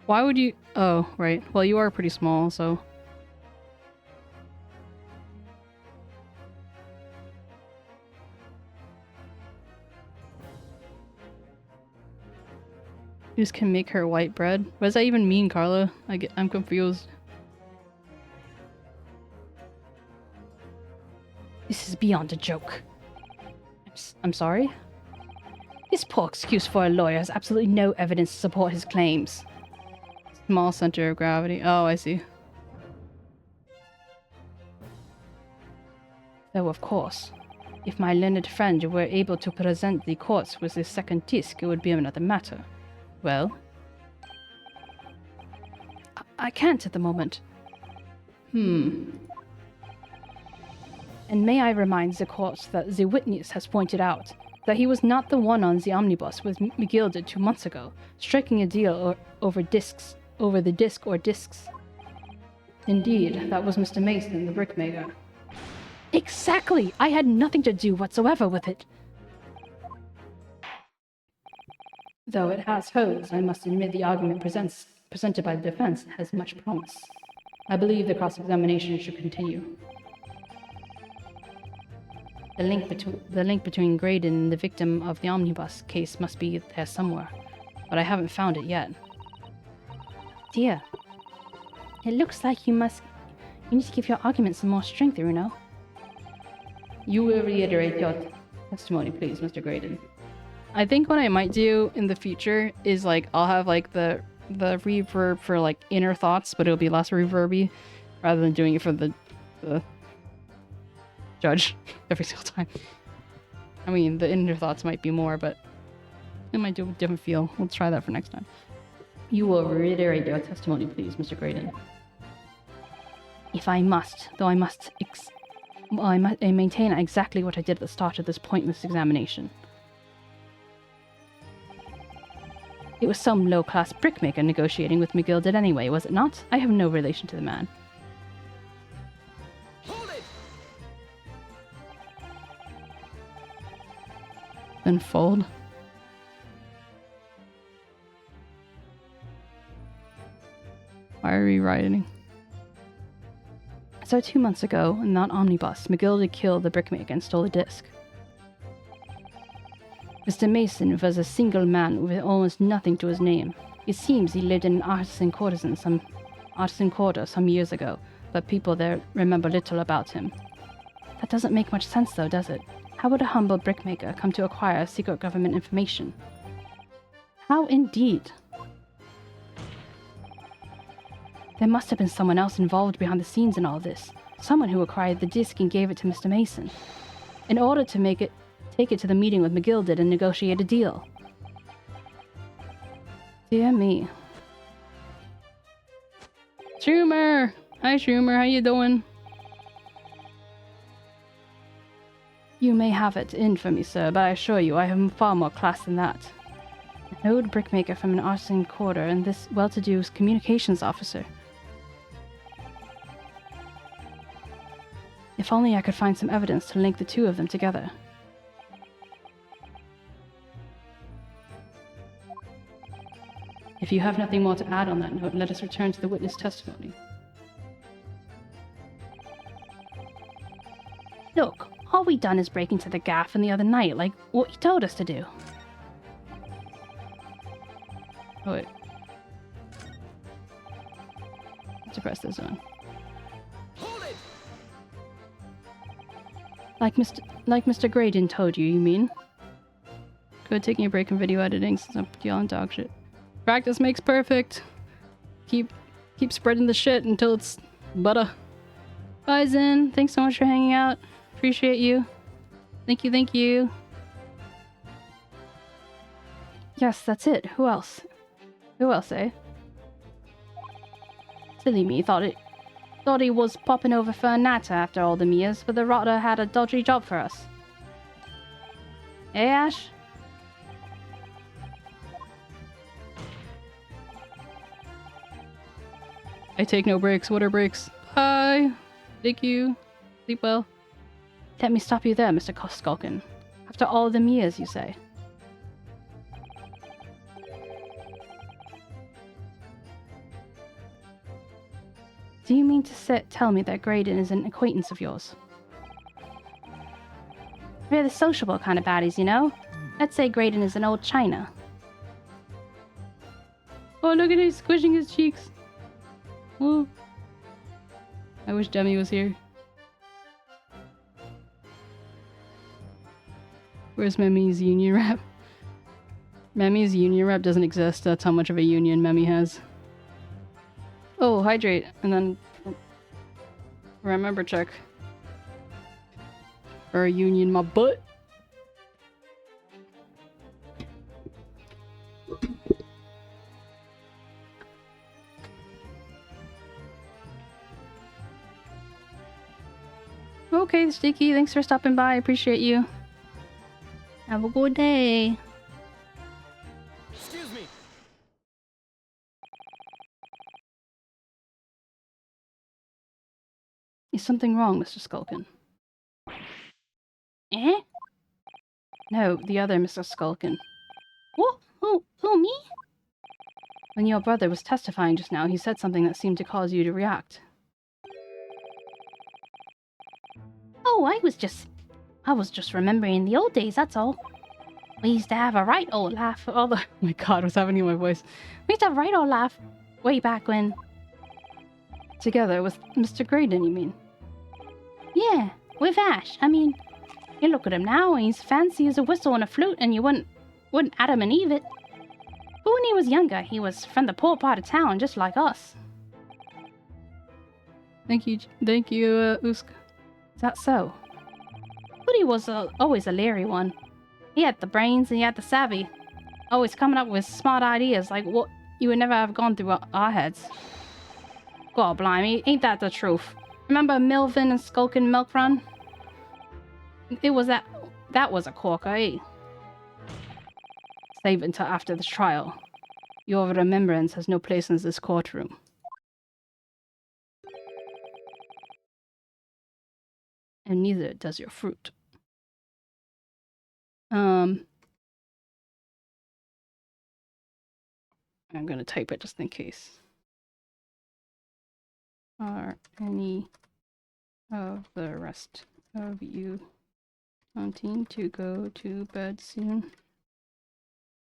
Why would you... Oh, right. Well, you are pretty small, so... You just can make her white bread? What does that even mean, Carla? I'm confused. This is beyond a joke. I'm sorry? This poor excuse for a lawyer has absolutely no evidence to support his claims. Small center of gravity. Oh, I see. Though, of course, if my learned friend were able to present the courts with this second disc, it would be another matter. Well? I can't at the moment. And may I remind the court that the witness has pointed out that he was not the one on the omnibus with McGilded 2 months ago, striking a deal over the disc or discs. Indeed, that was Mr. Mason, the brickmaker. Exactly! I had nothing to do whatsoever with it. Though it has holes, I must admit the argument presented by the defense has much promise. I believe the cross-examination should continue. The link between Graydon and the victim of the omnibus case must be there somewhere, but I haven't found it yet. Dear, it looks like you need to give your argument some more strength, Runo. You will reiterate your testimony, please, Mr. Graydon. I think what I might do in the future is like I'll have like the reverb for like inner thoughts, but it'll be less reverby, rather than doing it for the judge every single time. I mean, the inner thoughts might be more, but it might do a different feel. Let's try that for next time. You will reiterate your testimony, please, Mr. Graydon. If I must, though I must I maintain exactly what I did at the start of this pointless examination. It was some low-class brickmaker negotiating with McGilded anyway, was it not? I have no relation to the man. Hold it! Then fold. Why are we writing? So 2 months ago, in that omnibus, McGildy killed the brickmaker and stole the disc. Mr. Mason was a single man with almost nothing to his name. It seems he lived in an artisan quarter some years ago, but people there remember little about him. That doesn't make much sense though, does it? How would a humble brickmaker come to acquire secret government information? How indeed? There must have been someone else involved behind the scenes in all this. Someone who acquired the disc and gave it to Mr. Mason, in order to take it to the meeting with McGildy and negotiate a deal. Dear me. Schumer! Hi Schumer, how you doing? You may have it in for me, sir, but I assure you I have far more class than that. An old brickmaker from an artisan quarter and this well-to-do communications officer. If only I could find some evidence to link the two of them together. If you have nothing more to add on that note, let us return to the witness testimony. Look, all we done is break into the gaff the other night, like what you told us to do. Oh wait. Let's press this one. Hold it! Like Mr. Graydon told you, you mean? Good, taking a break from video editing since I'm yelling dog shit. Practice makes perfect. Keep spreading the shit until it's butter. Bye, Zen. Thanks so much for hanging out. Appreciate you. Thank you, thank you. Yes, that's it. Who else? Who else, eh? Silly me, thought he was popping over for a natter after all them years, but the rotter had a dodgy job for us. Eh, Ash? I take no breaks. What are breaks? Bye. Thank you. Sleep well. Let me stop you there, Mr. Skulkin. After all them years, you say? Do you mean to tell me that Graydon is an acquaintance of yours? We're the sociable kind of baddies, you know? Let's say Graydon is an old China. Oh, look at him squishing his cheeks. Oh. I wish Demi was here. Where's Memi's union rep? Memi's union rep doesn't exist. That's how much of a union Memi has. Oh, hydrate. And then remember check. For a union my butt. Okay, Sticky, thanks for stopping by. I appreciate you. Have a good day. Excuse me. Is something wrong, Mr. Skulkin? Eh? No, the other Mr. Skulkin. What? Who, me? When your brother was testifying just now, he said something that seemed to cause you to react. Oh, I was just remembering the old days, that's all. We used to have a right old laugh. Oh my god, what's happening to my voice? We used to have a right old laugh way back when. Together with Mr. Graydon, you mean? Yeah, with Ash. I mean, you look at him now, and he's fancy as a whistle and a flute, and you wouldn't Adam and Eve it. But when he was younger, he was from the poor part of town, just like us. Thank you, Usk. Is that so? But he was always a leery one. He had the brains and he had the savvy. Always coming up with smart ideas like what you would never have gone through our heads. God blimey, ain't that the truth? Remember Milvin and Skulkin Milk Run? It was that was a corker, eh? Save it until after the trial. Your remembrance has no place in this courtroom. And neither does your fruit. I'm gonna type it just in case. Are any of the rest of you wanting to go to bed soon.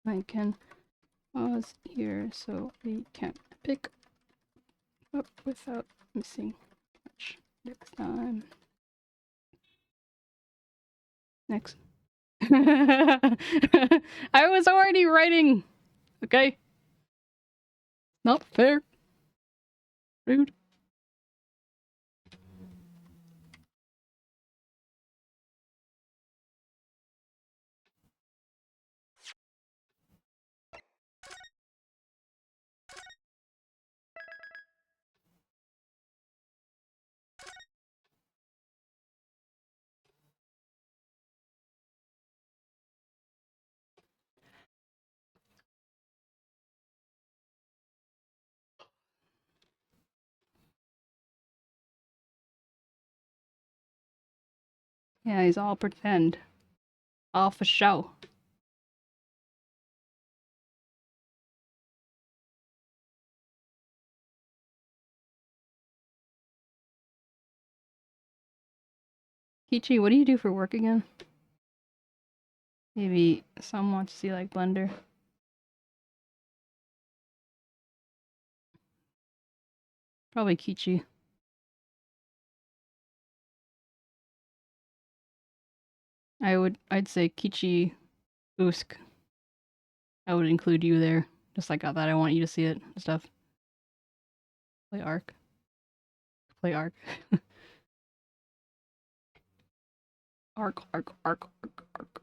I can pause here so we can pick up without missing much next time. Next. I was already writing. Okay. Not fair. Rude. Yeah, he's all pretend. All for show. Kichi, what do you do for work again? Maybe some want to see like Blender. Probably Kichi. I'd say Kichi Usk. I would include you there. Just like that I want you to see it and stuff. Play Ark. Play Ark. Ark, Ark, Ark, Ark, Ark.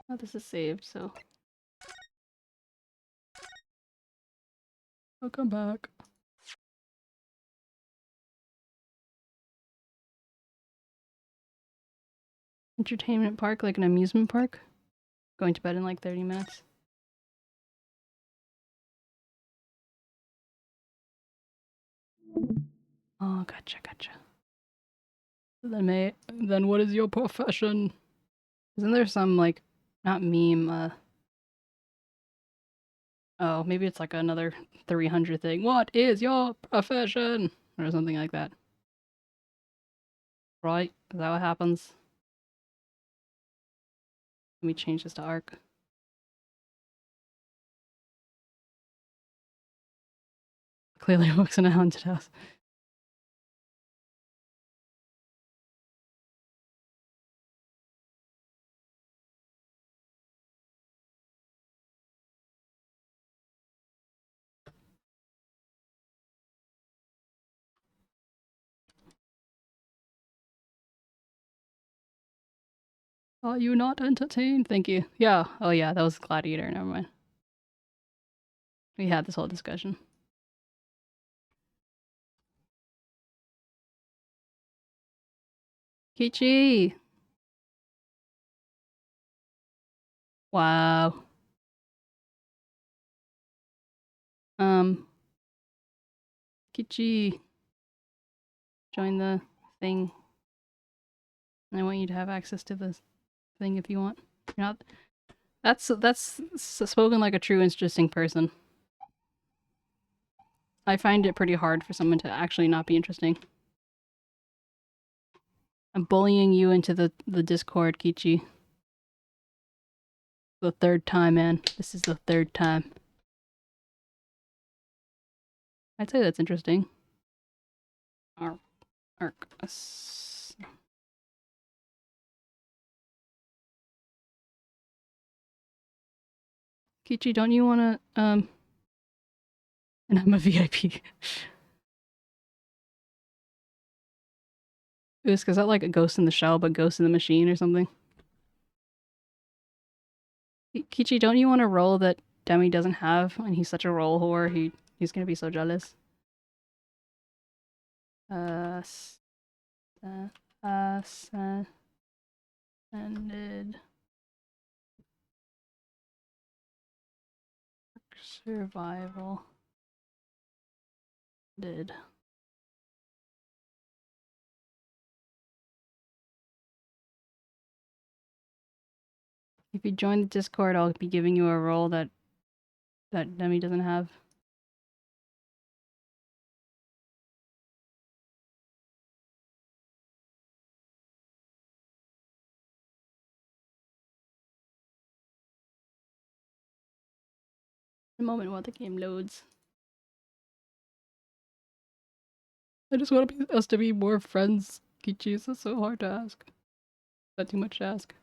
Oh, this is saved, so I'll come back. Entertainment park, like an amusement park? Going to bed in like 30 minutes. Oh, gotcha, gotcha. Then what is your profession? Isn't there some, like, not meme, oh, maybe it's like another 300 thing. What is your profession? Or something like that. Right? Is that what happens? Let me change this to Ark. Clearly works in a haunted house. Are you not entertained? Thank you. Yeah. Oh yeah, that was Gladiator. Never mind. We had this whole discussion. Kichi! Wow. Kichi. Join the thing. I want you to have access to this thing if you want. You're not... That's spoken like a true interesting person. I find it pretty hard for someone to actually not be interesting. I'm bullying you into the Discord, Kichi. The third time, man. This is the third time. I'd say that's interesting. Ark. Kichi, don't you wanna, and I'm a VIP. Is that like a Ghost in the Shell, but Ghost in the Machine or something? Kichi, don't you want a role that Demi doesn't have, and he's such a role whore, he's gonna be so jealous. Ascended. Survival. Did. If you join the Discord, I'll be giving you a role that that Demi doesn't have. A moment while the game loads. I just want us to be more friends, Kichi. This is so hard to ask. Is that too much to ask?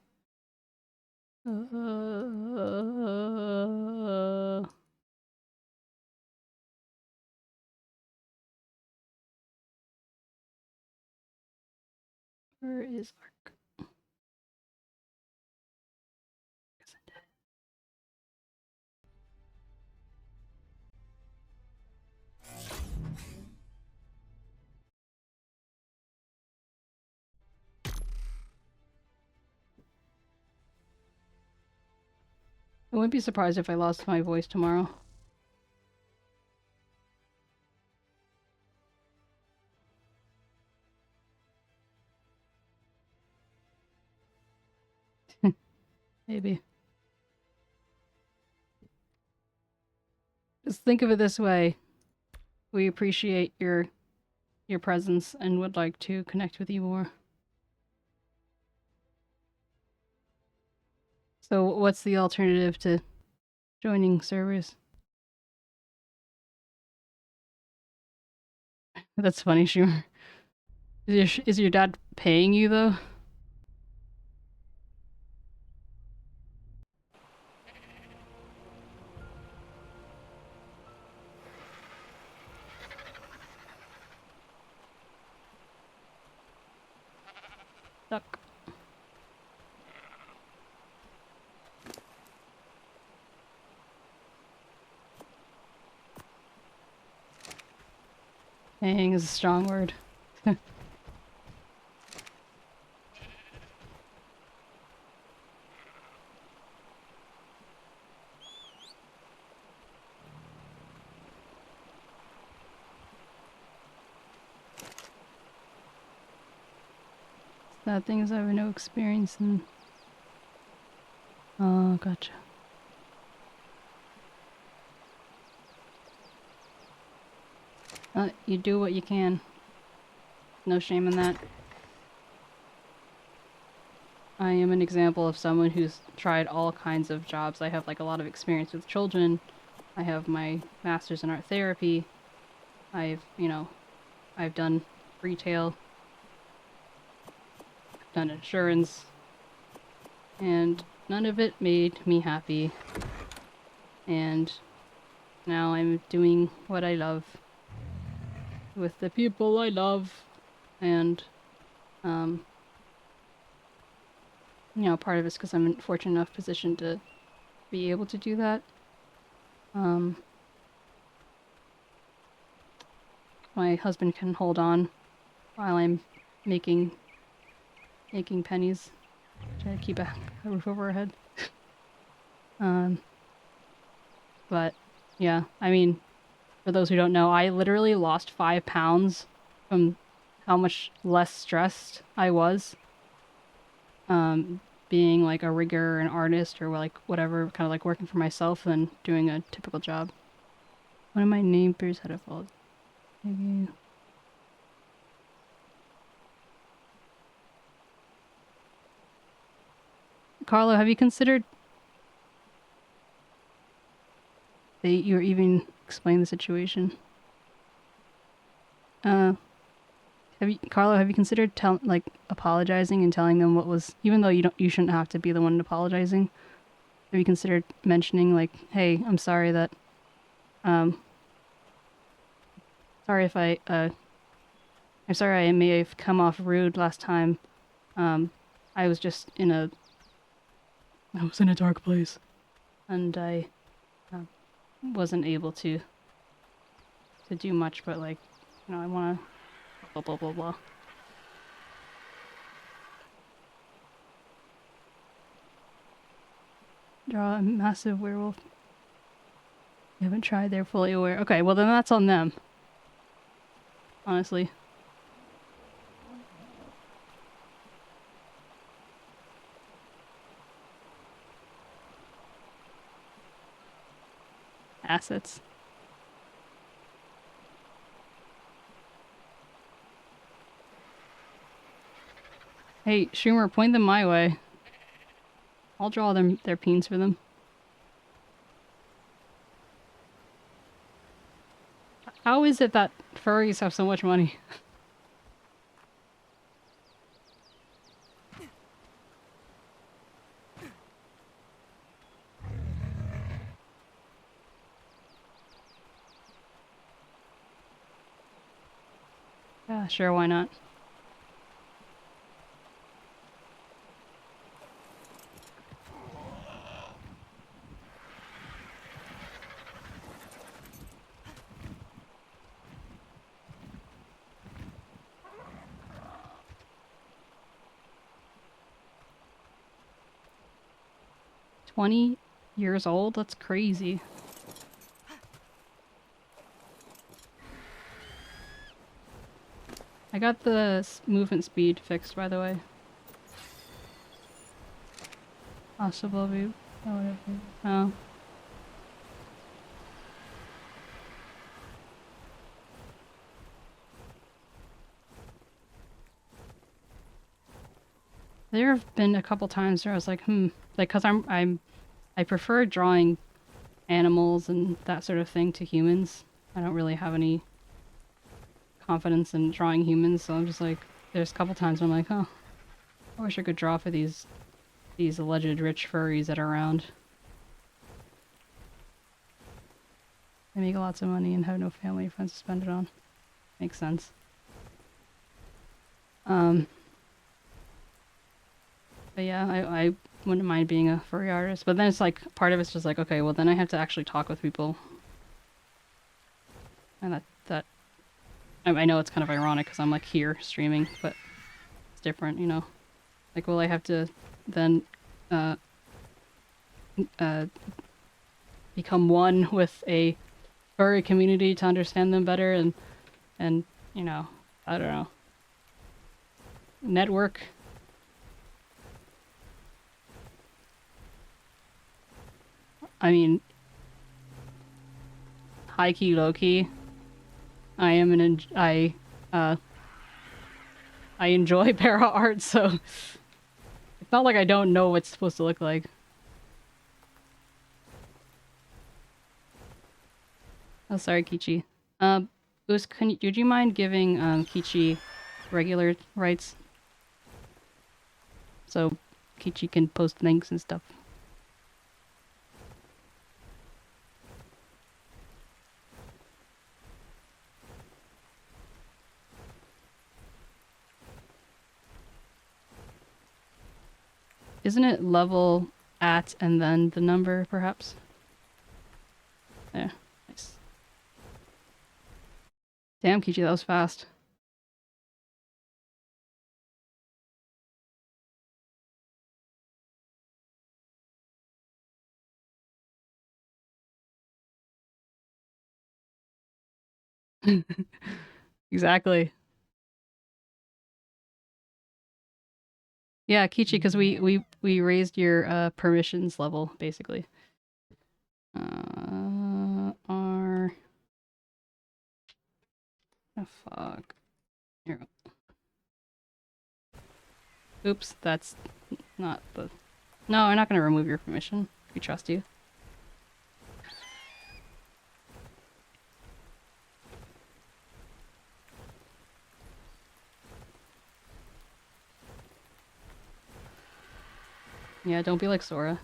Where is Ark? I wouldn't be surprised if I lost my voice tomorrow. Maybe. Just think of it this way. We appreciate your presence and would like to connect with you more. So what's the alternative to joining servers? That's funny, Schumer. Is your dad paying you though? Duck. Paying is a strong word. Sad thing is I have no experience in... Oh, gotcha. You do what you can. No shame in that. I am an example of someone who's tried all kinds of jobs. I have like a lot of experience with children. I have my master's in art therapy. I've done retail. I've done insurance. And none of it made me happy. And now I'm doing what I love with the people I love. And, part of it's because I'm in a fortunate enough position to be able to do that. My husband can hold on while I'm making pennies, trying to keep a roof over our head. But yeah, I mean, for those who don't know, I literally lost 5 pounds from how much less stressed I was. Being like a rigger, an artist, or like whatever, kind of like working for myself than doing a typical job. One of my neighbors had a fault. Maybe. Carlo, have you considered that you're even explain the situation? Carlo, have you considered apologizing and telling them what was, even though you shouldn't have to be the one apologizing? Have you considered mentioning like, hey, I'm sorry that, sorry if I'm sorry I may have come off rude last time. I was just I was in a dark place, and I wasn't able to do much, but like, I want to blah blah blah blah. Draw a massive werewolf. You haven't tried, they're fully aware. Okay, well then that's on them. Honestly. assets. Hey, Schumer, point them my way. I'll draw them their peens for them. How is it that furries have so much money? Yeah, sure, why not? $20 old? That's crazy. I got the movement speed fixed, by the way. 𝗟𝗶𝗶𝗹𝘀. Oh, whatever. Oh. There have been a couple times where I was like, like, cause I prefer drawing animals and that sort of thing to humans. I don't really have any confidence in drawing humans, so I'm just like, there's a couple times where I'm like, oh, I wish I could draw for these alleged rich furries that are around. They make lots of money and have no family or friends to spend it on. Makes sense. But yeah, I wouldn't mind being a furry artist. But then it's like, part of it's just like, okay, well then I have to actually talk with people. And I know it's kind of ironic because I'm like here streaming, but it's different, you know? Like, will I have to then become one with a furry community to understand them better and you know, I don't know. Network. I mean, high key, low key. I enjoy para art, so it's not like I don't know what it's supposed to look like. Oh, sorry, 𝗟𝗋, would you mind giving 𝗟𝗋 regular rights? So 𝗟𝗋 can post links and stuff. Isn't it level at and then the number, perhaps? There. Nice. Damn, 𝗟𝗋, that was fast. Exactly. Yeah, 𝗟𝗋, because we raised your permissions level, basically. R. Oh, fuck. Here we go. Oops, that's not the... No, I'm not gonna remove your permission. We trust you. Yeah, don't be like Sora.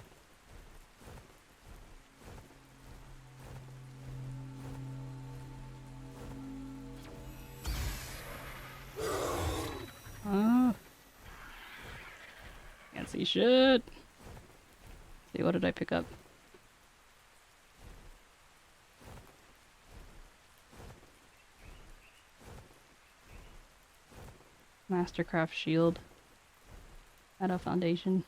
Oh. Can't see shit. See, what did I pick up? Mastercraft shield. At a foundation.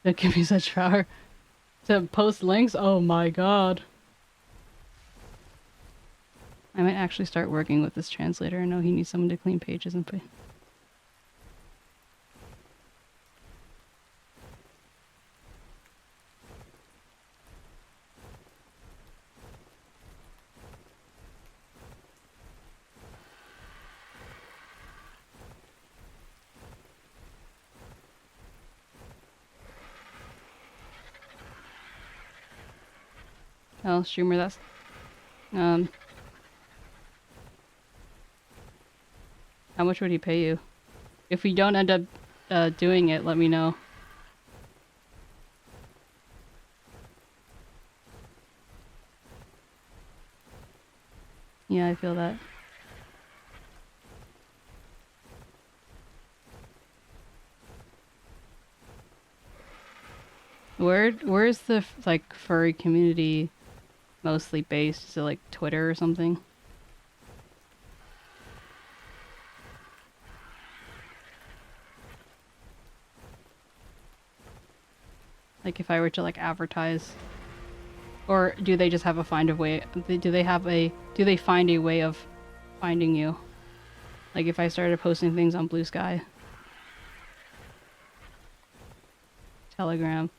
That give me such power. To post links? Oh my god. I might actually start working with this translator. I know he needs someone to clean pages and put... Well, Schumer, that's how much would he pay you? If we don't end up doing it, let me know. Yeah, I feel that. Where's the like furry community mostly based? Is it like Twitter or something? Like if I were to like advertise, or do they just have a find a way? Do they find a way of finding you? Like if I started posting things on Blue Sky, Telegram.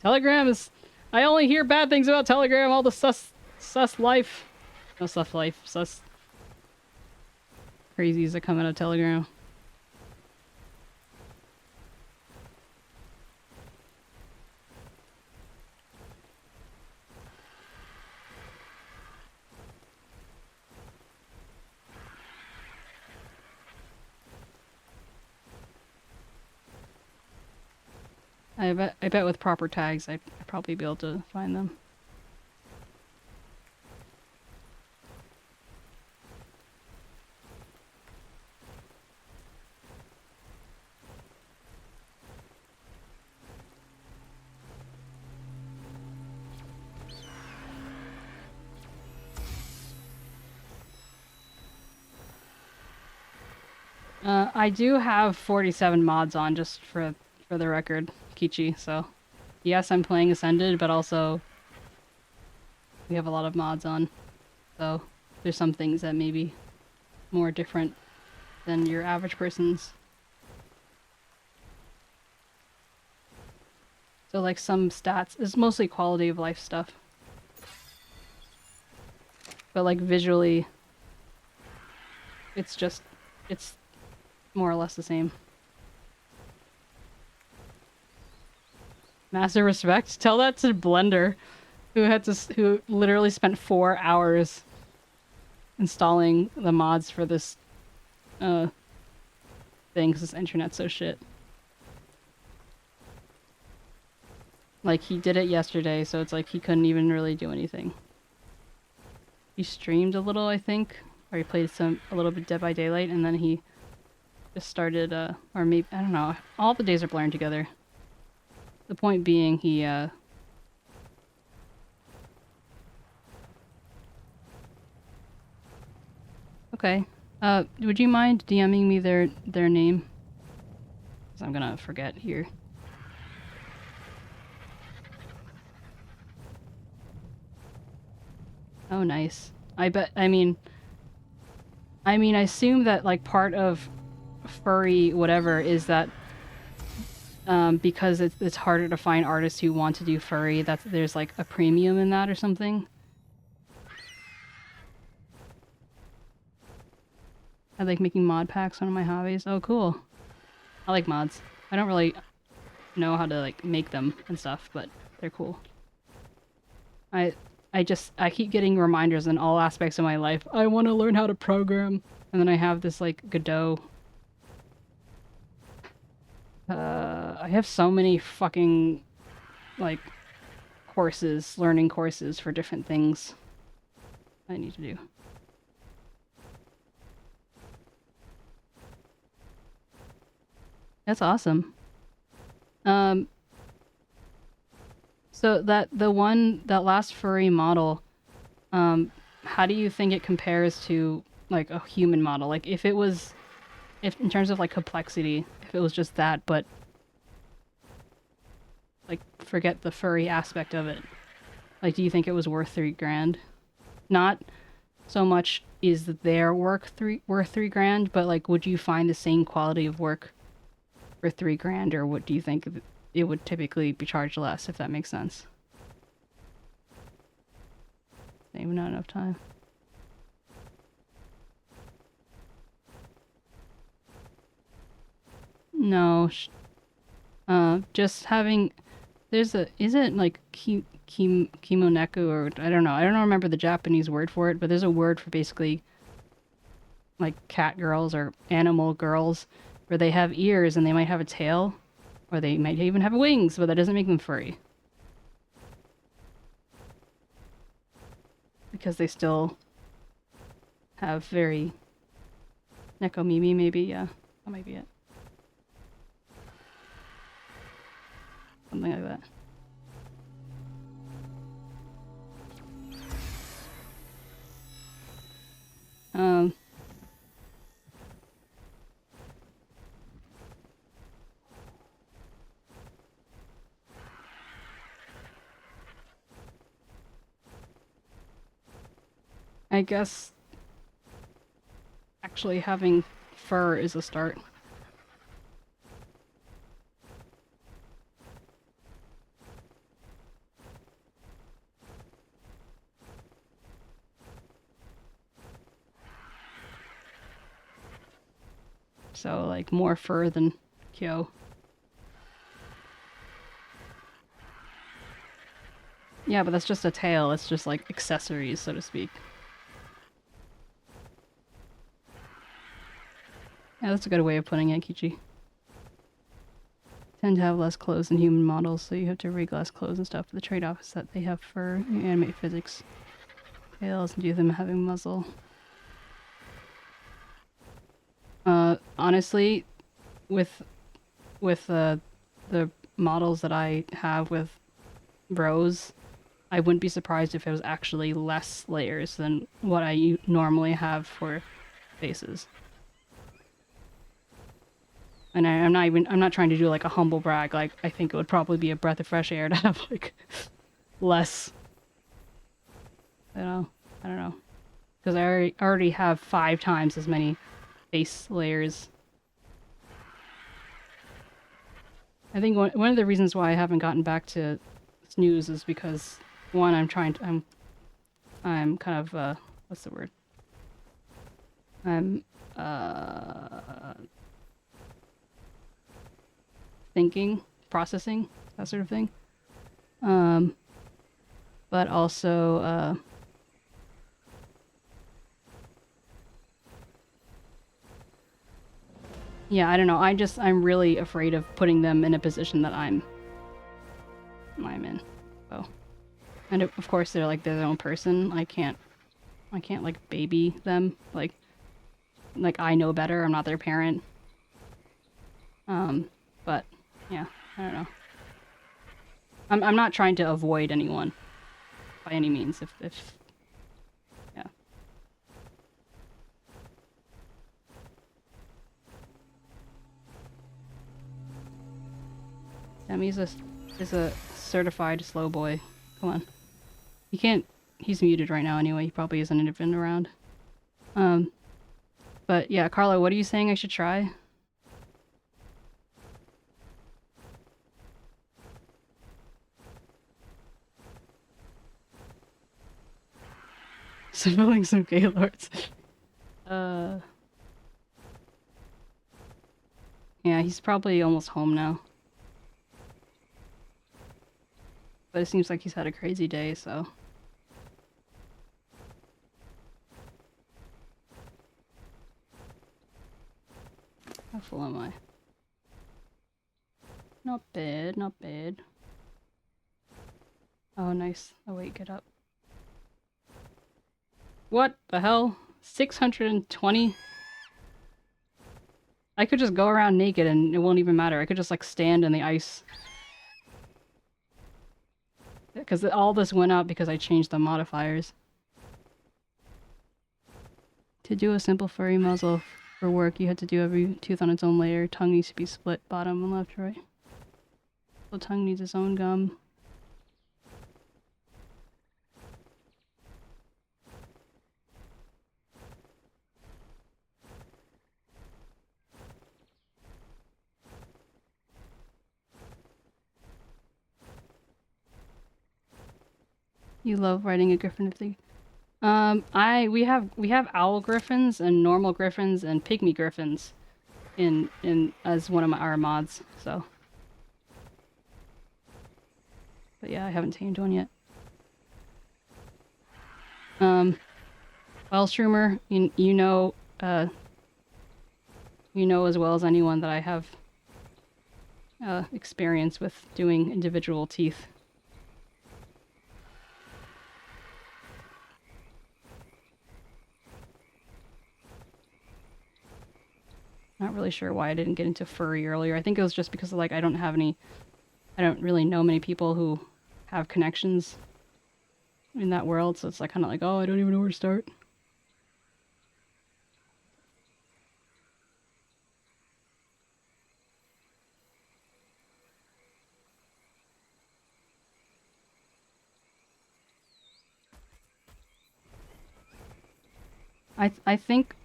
Telegram is. I only hear bad things about Telegram. All the sus life. No sus life. Sus crazies that come out of Telegram. I bet with proper tags I'd probably be able to find them. I do have 47 mods on, just for the record, 𝗟𝗋, so yes, I'm playing Ascended, but also we have a lot of mods on, so there's some things that may be more different than your average person's. So like some stats, it's mostly quality of life stuff. But like visually, it's more or less the same. Massive respect. Tell that to Blender, who literally spent 4 hours installing the mods for this thing, because this internet's so shit. Like, he did it yesterday, so it's like he couldn't even really do anything. He streamed a little, I think, or he played a little bit Dead by Daylight, and then he just started, or maybe, I don't know, all the days are blurring together. The point being, he, okay. Would you mind DMing me their name? 'Cause I'm gonna forget here. Oh, nice. I assume that, like, part of furry whatever is that because it's harder to find artists who want to do furry, there's like a premium in that or something. I like making mod packs, one of my hobbies. Oh, cool. I like mods. I don't really know how to like make them and stuff, but they're cool. I keep getting reminders in all aspects of my life. I want to learn how to program, and then I have this like Godot. I have so many fucking like learning courses for different things I need to do. That's awesome. So that last furry model, how do you think it compares to like a human model? Like if in terms of like complexity, if it was just that, but like forget the furry aspect of it. Like, do you think it was worth $3,000? Not so much is their work worth $3,000, but like, would you find the same quality of work for $3,000, or what do you think it would typically be charged less, if that makes sense? Maybe not enough time. No, just having, isn't like kimoneku, or I don't know. I don't remember the Japanese word for it, but there's a word for basically like cat girls or animal girls where they have ears and they might have a tail, or they might even have wings, but that doesn't make them furry. Because they still have very nekomimi, maybe, yeah. That might be it. Something like that. I guess actually having fur is a start. So, like, more fur than Kyo. Yeah, but that's just a tail. It's just, like, accessories, so to speak. Yeah, that's a good way of putting it, Kichi. Tend to have less clothes than human models, so you have to rig less clothes and stuff. The trade-off is that they have fur, you animate physics. Tails and do them having muzzle. Honestly, with the models that I have with bros, I wouldn't be surprised if it was actually less layers than what I normally have for faces. And I'm not trying to do like a humble brag. Like, I think it would probably be a breath of fresh air to have like less. I don't know, because I already have 5 times as many face layers. I think one of the reasons why I haven't gotten back to snooze is because, one, I'm kind of what's the word? I'm thinking, processing, that sort of thing. But also yeah, I don't know. I'm really afraid of putting them in a position that I'm in. So, and of course they're like their own person. I can't like baby them. Like I know better. I'm not their parent. But yeah, I don't know. I'm not trying to avoid anyone by any means. If yeah. Demi's is a certified slow boy. Come on. He can't. He's muted right now anyway. He probably isn't even around. But yeah, Carlo, what are you saying I should try? Sibling some Gaylords. Yeah, he's probably almost home now. But it seems like he's had a crazy day, so. How full am I? Not bad, not bad. Oh, nice. Oh, wait, get up. What the hell? 620? I could just go around naked and it won't even matter. I could just, like, stand in the ice. Because all this went up because I changed the modifiers. To do a simple furry muzzle for work, you had to do every tooth on its own layer. Tongue needs to be split bottom and left, right. The tongue needs its own gum. You love riding a griffin thing. We have owl griffins and normal griffins and pygmy griffins in as one of our mods, so. But yeah, I haven't tamed one yet. Well, Shroomer, you know as well as anyone that I have experience with doing individual teeth. Not really sure why I didn't get into furry earlier. I think it was just because like I don't really know many people who have connections in that world, so it's like kind of like, oh, I don't even know where to start. I think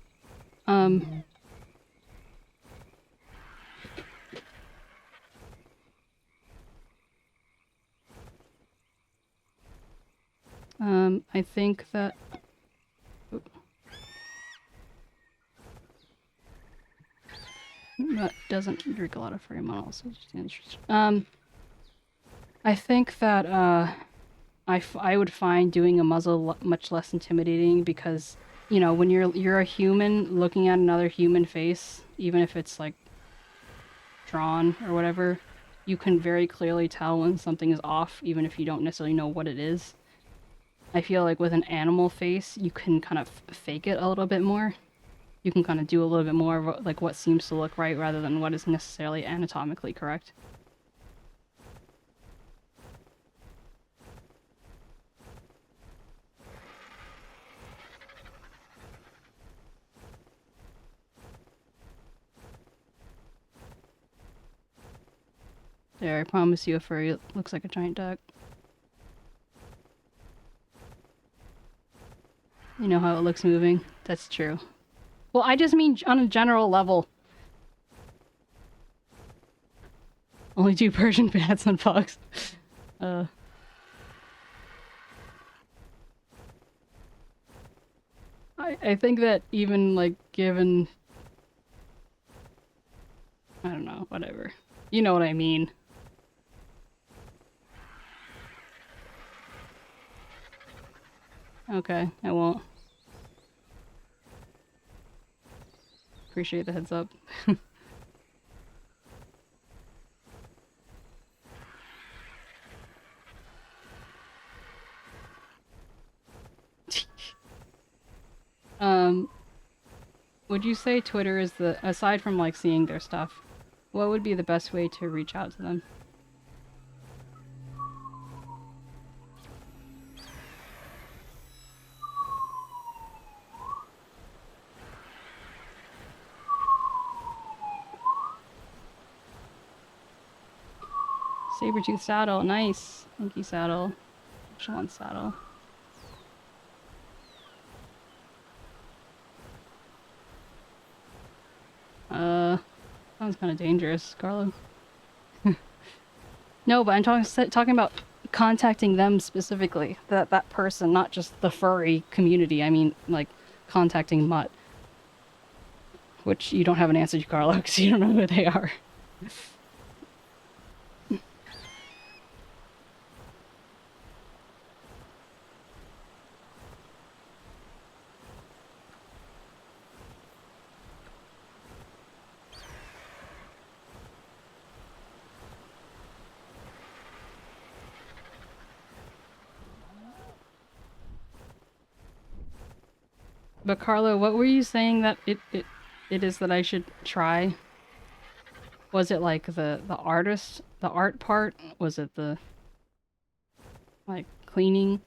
I think that that doesn't drink a lot of furry models. So just interesting. I think that I would find doing a muzzle much less intimidating because, you know, when you're a human looking at another human face, even if it's like drawn or whatever, you can very clearly tell when something is off, even if you don't necessarily know what it is. I feel like with an animal face, you can kind of fake it a little bit more. You can kind of do a little bit more of like what seems to look right rather than what is necessarily anatomically correct. There, I promise you a furry looks like a giant duck. You know how it looks moving? That's true. Well, I just mean on a general level. Only do Persian bats and pugs. I think that even, like, given... I don't know, whatever. You know what I mean. Okay, I won't. Appreciate the heads up. Would you say Twitter is the, aside from like seeing their stuff, what would be the best way to reach out to them? Sabertooth saddle, nice. Thank you, saddle. Excellent saddle. Sounds kind of dangerous, Carlo. No, but I'm talking about contacting them specifically. That person, not just the furry community. I mean, like, contacting Mutt. Which you don't have an answer to, Carlo, because you don't know who they are. But Carlo, what were you saying that it is that I should try? Was it like the art part? Was it the like cleaning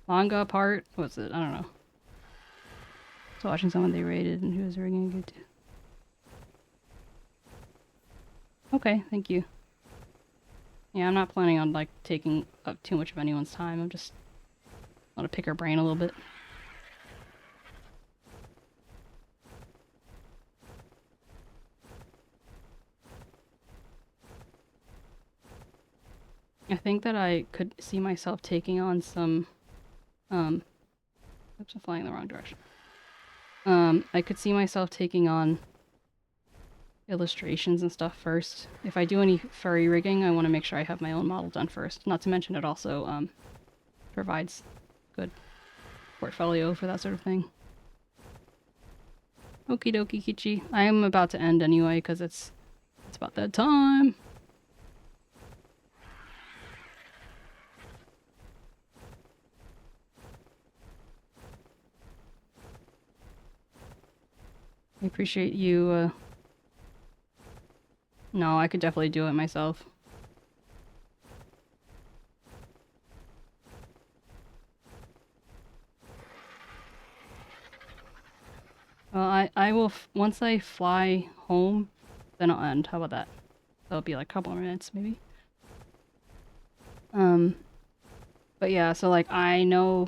manga part? Was it? I don't know. I was watching someone they rated and who was rigging good too. Okay, thank you. Yeah, I'm not planning on like taking up too much of anyone's time. I'm just want to pick her brain a little bit. I think that I could see myself taking on some, oops, I'm flying in the wrong direction. I could see myself taking on illustrations and stuff first. If I do any furry rigging, I want to make sure I have my own model done first. Not to mention it also, provides good portfolio for that sort of thing. Okie dokie, Kichi. I am about to end anyway, because it's about that time. I appreciate you, No, I could definitely do it myself. Well, I will, once I fly home, then I'll end. How about that? That'll be like a couple more minutes, maybe. But yeah, so like, I know,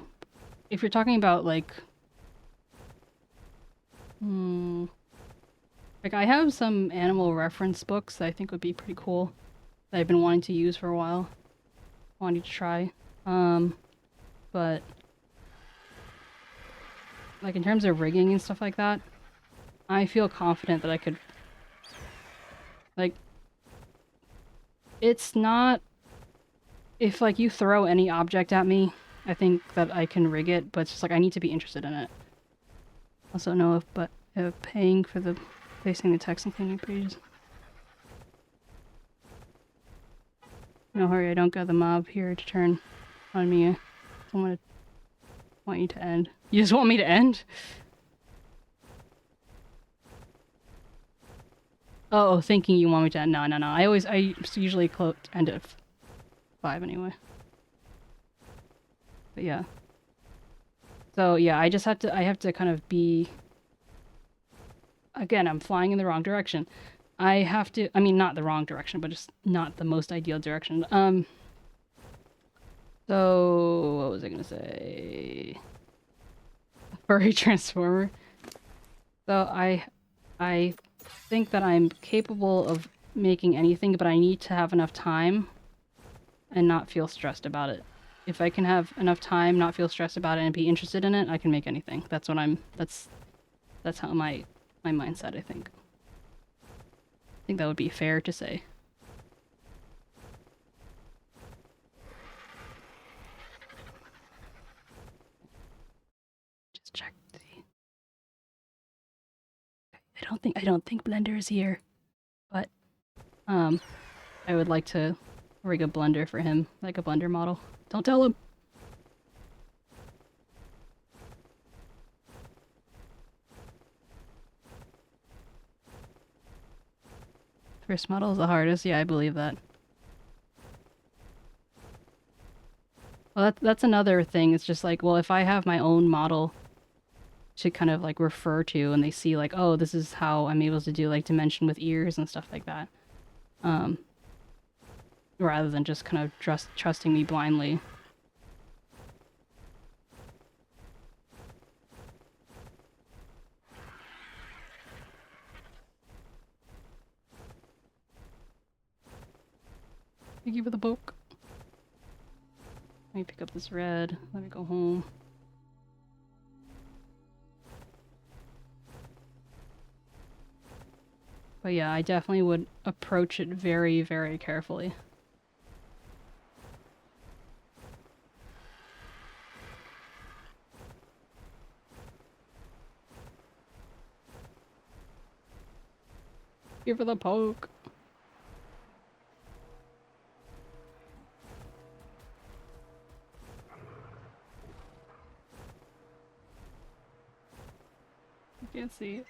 if you're talking about like, like I have some animal reference books that I think would be pretty cool that I've been wanting to use for a while. Wanting to try. But like in terms of rigging and stuff like that, I feel confident that I could, like, it's not, if like you throw any object at me, I think that I can rig it, but it's just like I need to be interested in it. Also know if paying for the placing the text and cleaning pages. No hurry, I don't got the mob here to turn on me. I don't want you to end. You just want me to end? Oh, thinking you want me to end. No. I usually end at 5 anyway. But yeah. So yeah, I have to kind of be, again, I'm flying in the wrong direction. I mean, not the wrong direction, but just not the most ideal direction. So what was I gonna say? A furry transformer. So I think that I'm capable of making anything, but I need to have enough time and not feel stressed about it. If I can have enough time, not feel stressed about it, and be interested in it, I can make anything. That's how my mindset, I think. I think that would be fair to say. Just check the... I don't think Blender is here, but I would like to rig a blender for him, like a blender model. Don't tell him. First model is the hardest. Yeah, I believe that. Well, that's another thing. It's just like, well, if I have my own model to kind of like refer to, and they see like, oh, this is how I'm able to do like dimension with ears and stuff like that, rather than just kind of trusting me blindly. Thank you for the poke. Let me pick up this red. Let me go home. But yeah, I definitely would approach it very, very carefully. Give her the poke. I can't see it.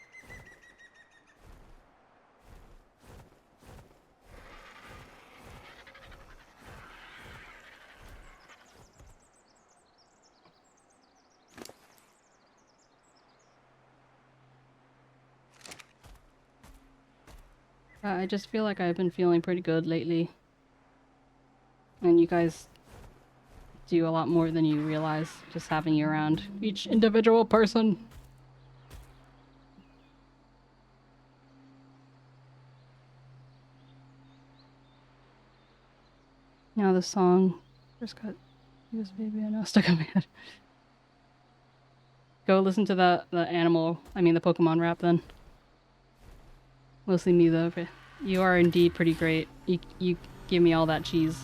I just feel like I've been feeling pretty good lately. And you guys do a lot more than you realize, just having you around. Each individual person. Now the song first got this baby I know stuck in my head. Go listen to the Pokemon rap then. Mostly me though. You are indeed pretty great. You give me all that cheese.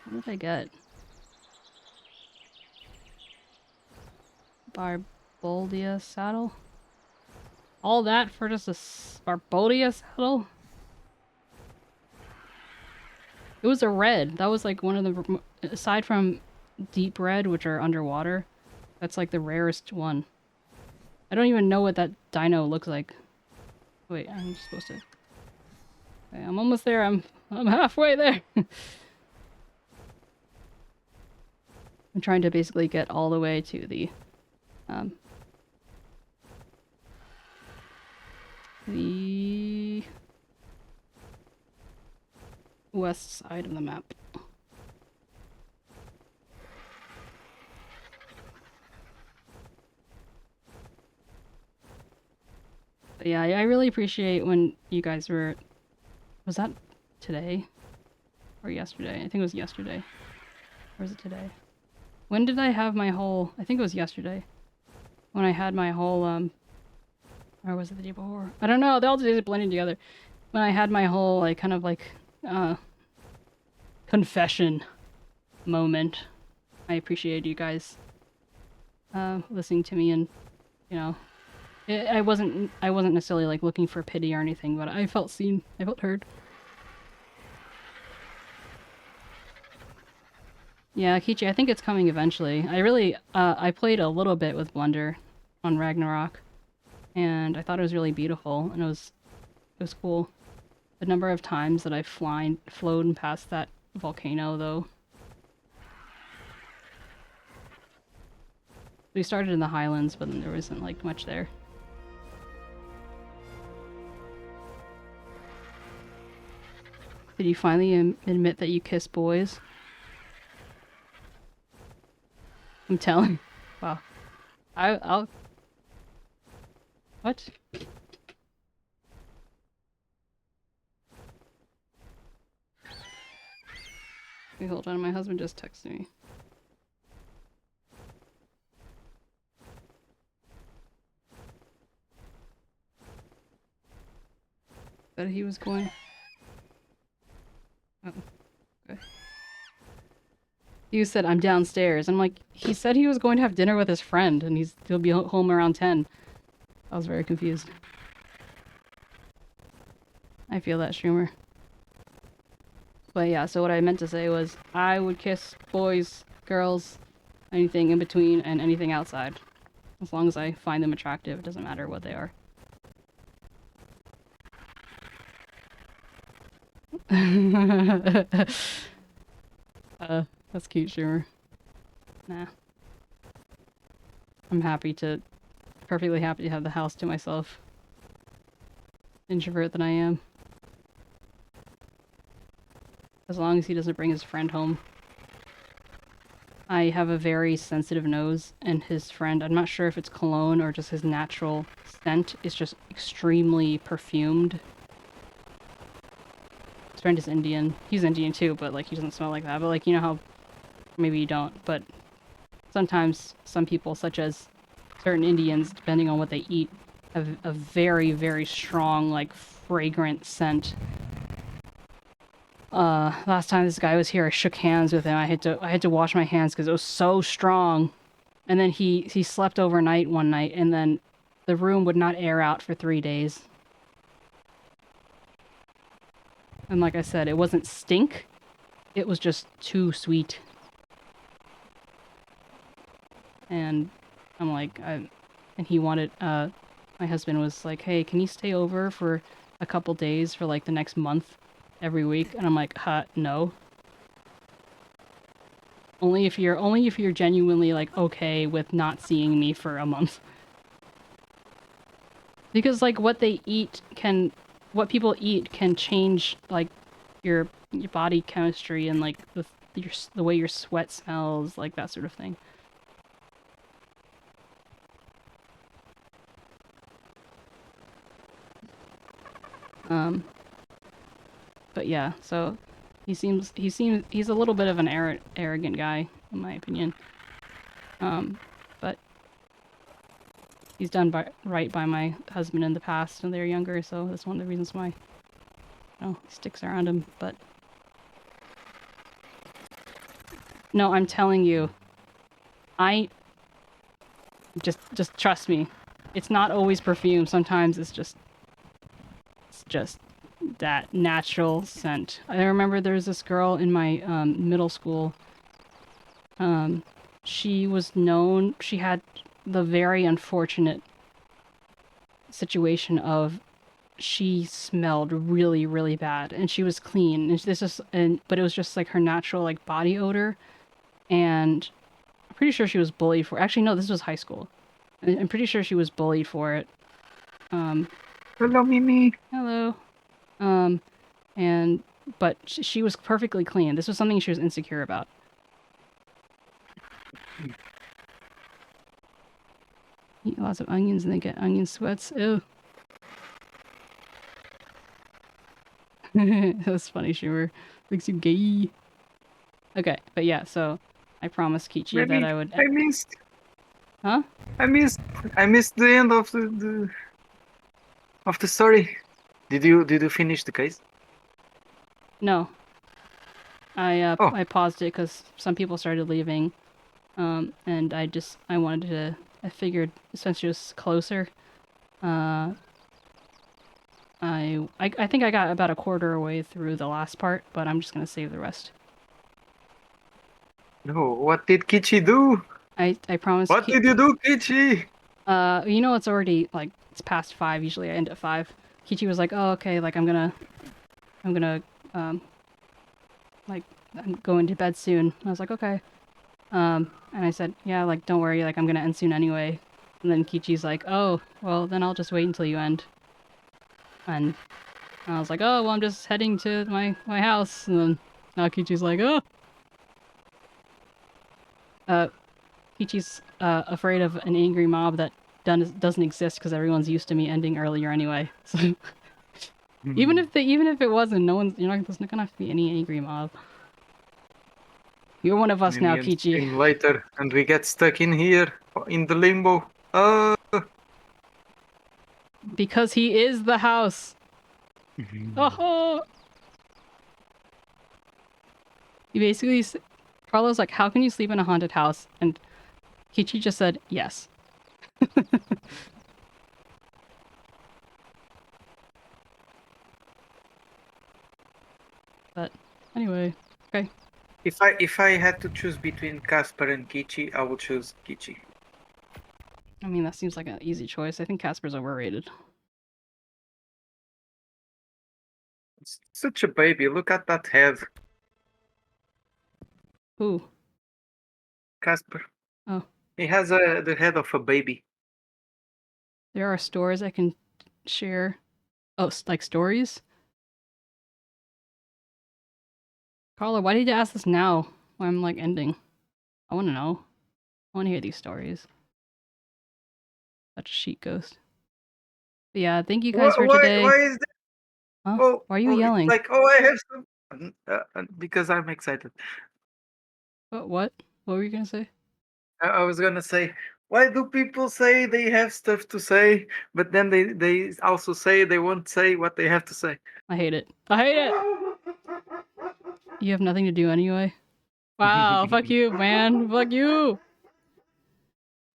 What did I get? Barboldia saddle? All that for just a Barboldia saddle? It was a red. That was like one of the... Aside from deep red, which are underwater, that's like the rarest one. I don't even know what that dino looks like. Wait, I'm supposed to... Okay, I'm almost there. I'm halfway there. I'm trying to basically get all the way to the west side of the map. But yeah, I really appreciate when you guys were... Was that today? Or yesterday? I think it was yesterday. Or was it today? When did I have my whole... I think it was yesterday. When I had my whole, or was it the day before? I don't know, they all days are blending together. When I had my whole, like, kind of like, confession moment. I appreciate you guys, listening to me and, you know... I wasn't necessarily, like, looking for pity or anything, but I felt seen. I felt heard. Yeah, Kichi, I think it's coming eventually. I really, I played a little bit with Blender on Ragnarok, and I thought it was really beautiful, and it was cool. The number of times that I've flown past that volcano, though. We started in the highlands, but then there wasn't, like, much there. Did you finally admit that you kiss boys? I'm telling. Wow. I'll... What? Wait, hold on. My husband just texted me. That he was going... Oh, okay. You said, I'm downstairs. I'm like, he said he was going to have dinner with his friend, and he'll be home around 10. I was very confused. I feel that, Schumer. But yeah, so what I meant to say was, I would kiss boys, girls, anything in between, and anything outside. As long as I find them attractive, it doesn't matter what they are. That's cute, Schumer. Nah. I'm perfectly happy to have the house to myself. Introvert that I am. As long as he doesn't bring his friend home. I have a very sensitive nose, and his friend, I'm not sure if it's cologne or just his natural scent, is just extremely perfumed. His friend is Indian. He's Indian too, but like he doesn't smell like that. But like, you know how maybe you don't, but sometimes some people, such as certain Indians, depending on what they eat, have a very, very strong, like, fragrant scent. Last time this guy was here, I shook hands with him. I had to wash my hands because it was so strong. And then he slept overnight one night, and then the room would not air out for 3 days. And like I said, it wasn't stink. It was just too sweet. And I'm like, and he wanted, my husband was like, hey, can you stay over for a couple days for like the next month every week? And I'm like, no. Only if you're genuinely like okay with not seeing me for a month. Because like what people eat can change like your body chemistry and like the way your sweat smells, like that sort of thing. But yeah, so he's a little bit of an arrogant guy, in my opinion. But he's done right by my husband in the past when they were younger, so that's one of the reasons why, he sticks around him. But No, I'm telling you. Just trust me. It's not always perfume. Sometimes it's just that natural scent. I remember there was this girl in my middle school. She was known. She had the very unfortunate situation of she smelled really, really bad, and she was clean. But it was just like her natural like body odor, and I'm pretty sure she was bullied for. Actually, no, this was high school. I'm pretty sure she was bullied for it. Hello, Mimi. Hello. But she was perfectly clean. This was something she was insecure about. Eat lots of onions and they get onion sweats. Ew. That's funny, Schumer. Makes you gay. Okay, but yeah, so I promised Kichi that I would. I missed. Huh? I missed the end of the story. Did you finish the case? No. I Oh. I paused it because some people started leaving, and I wanted to. I figured since she was closer, I think I got about a quarter way through the last part, but I'm just gonna save the rest. No, what did Kichi do? I promised. What did you do, Kichi? You know, it's already like it's past 5. Usually I end at 5. Kichi was like, "Oh, okay. Like I'm gonna, like I'm going to bed soon." I was like, "Okay." And I said, "Yeah, like don't worry. Like I'm gonna end soon anyway." And then Kichi's like, "Oh, well then I'll just wait until you end." And I was like, "Oh, well I'm just heading to my house." And then now Kichi's like, "Oh." Kichi's afraid of an angry mob that doesn't exist because everyone's used to me ending earlier anyway. So even if it wasn't, there's not gonna have to be any angry mob. You're one of us now, Maybe Kichi. later, and we get stuck in here in the limbo. Because he is the house. Oh. You basically, Carlo's like, "How can you sleep in a haunted house?" And Kichi just said, "Yes." But anyway, okay. If I had to choose between Casper and Kichi, I would choose Kichi. I mean, that seems like an easy choice. I think Casper's overrated. It's such a baby. Look at that head. Ooh. Casper. Oh. He has the head of a baby. There are stores I can share. Oh, like stories? Carla, why did you ask this now? When I'm like ending. I want to know. I want to hear these stories. Such a sheet ghost. But yeah, thank you guys for today. Why is that? Huh? Oh, Why are you yelling? Like, I have some. Because I'm excited. What? What were you gonna say? I was gonna say, why do people say they have stuff to say, but then they also say they won't say what they have to say? I hate it. I hate it! You have nothing to do anyway? Wow, fuck you, man. Fuck you!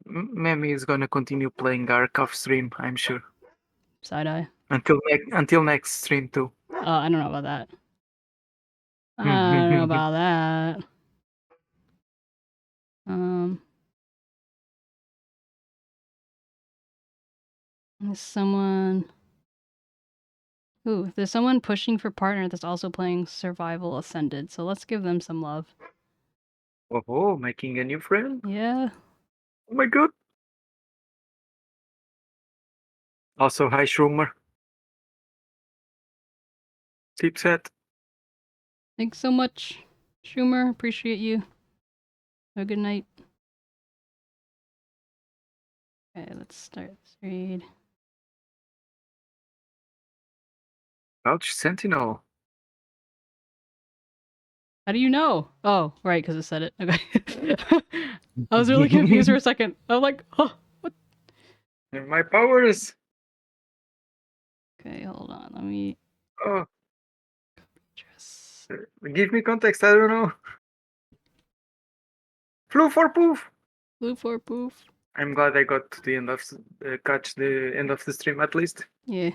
Memi is gonna continue playing Ark off stream, I'm sure. Side-eye. Until next stream too. I don't know about that. I don't know about that. There's someone... Ooh, there's someone pushing for partner that's also playing Survival Ascended, so let's give them some love. Oh, making a new friend? Yeah. Oh my god. Also, hi Schumer. Deep set. Thanks so much, Schumer. Appreciate you. Have a good night. Okay, let's start this read. Ouch, Sentinel. How do you know? Oh, right, because it said it. Okay. I was really confused for a second. I'm like, oh, what? My powers. Okay, hold on. Let me... Oh. Give me context, I don't know. Flew for poof. Blue for poof. I'm glad I got to the end of catch the end of the stream at least. Yeah.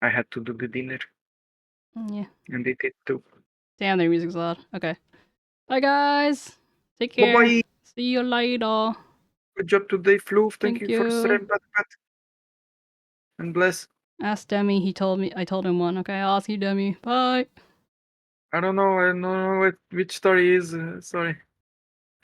I had to do the dinner Yeah. and eat it too. Damn, their music's loud. Okay. Bye, guys. Take care. Bye-bye. See you later. Good job today, Flu. Thank Thank you for you. stream, pat. And bless. Ask Demi. He told me. I told him one. Okay, I'll ask you, Demi. Bye. I don't know which story is. Sorry.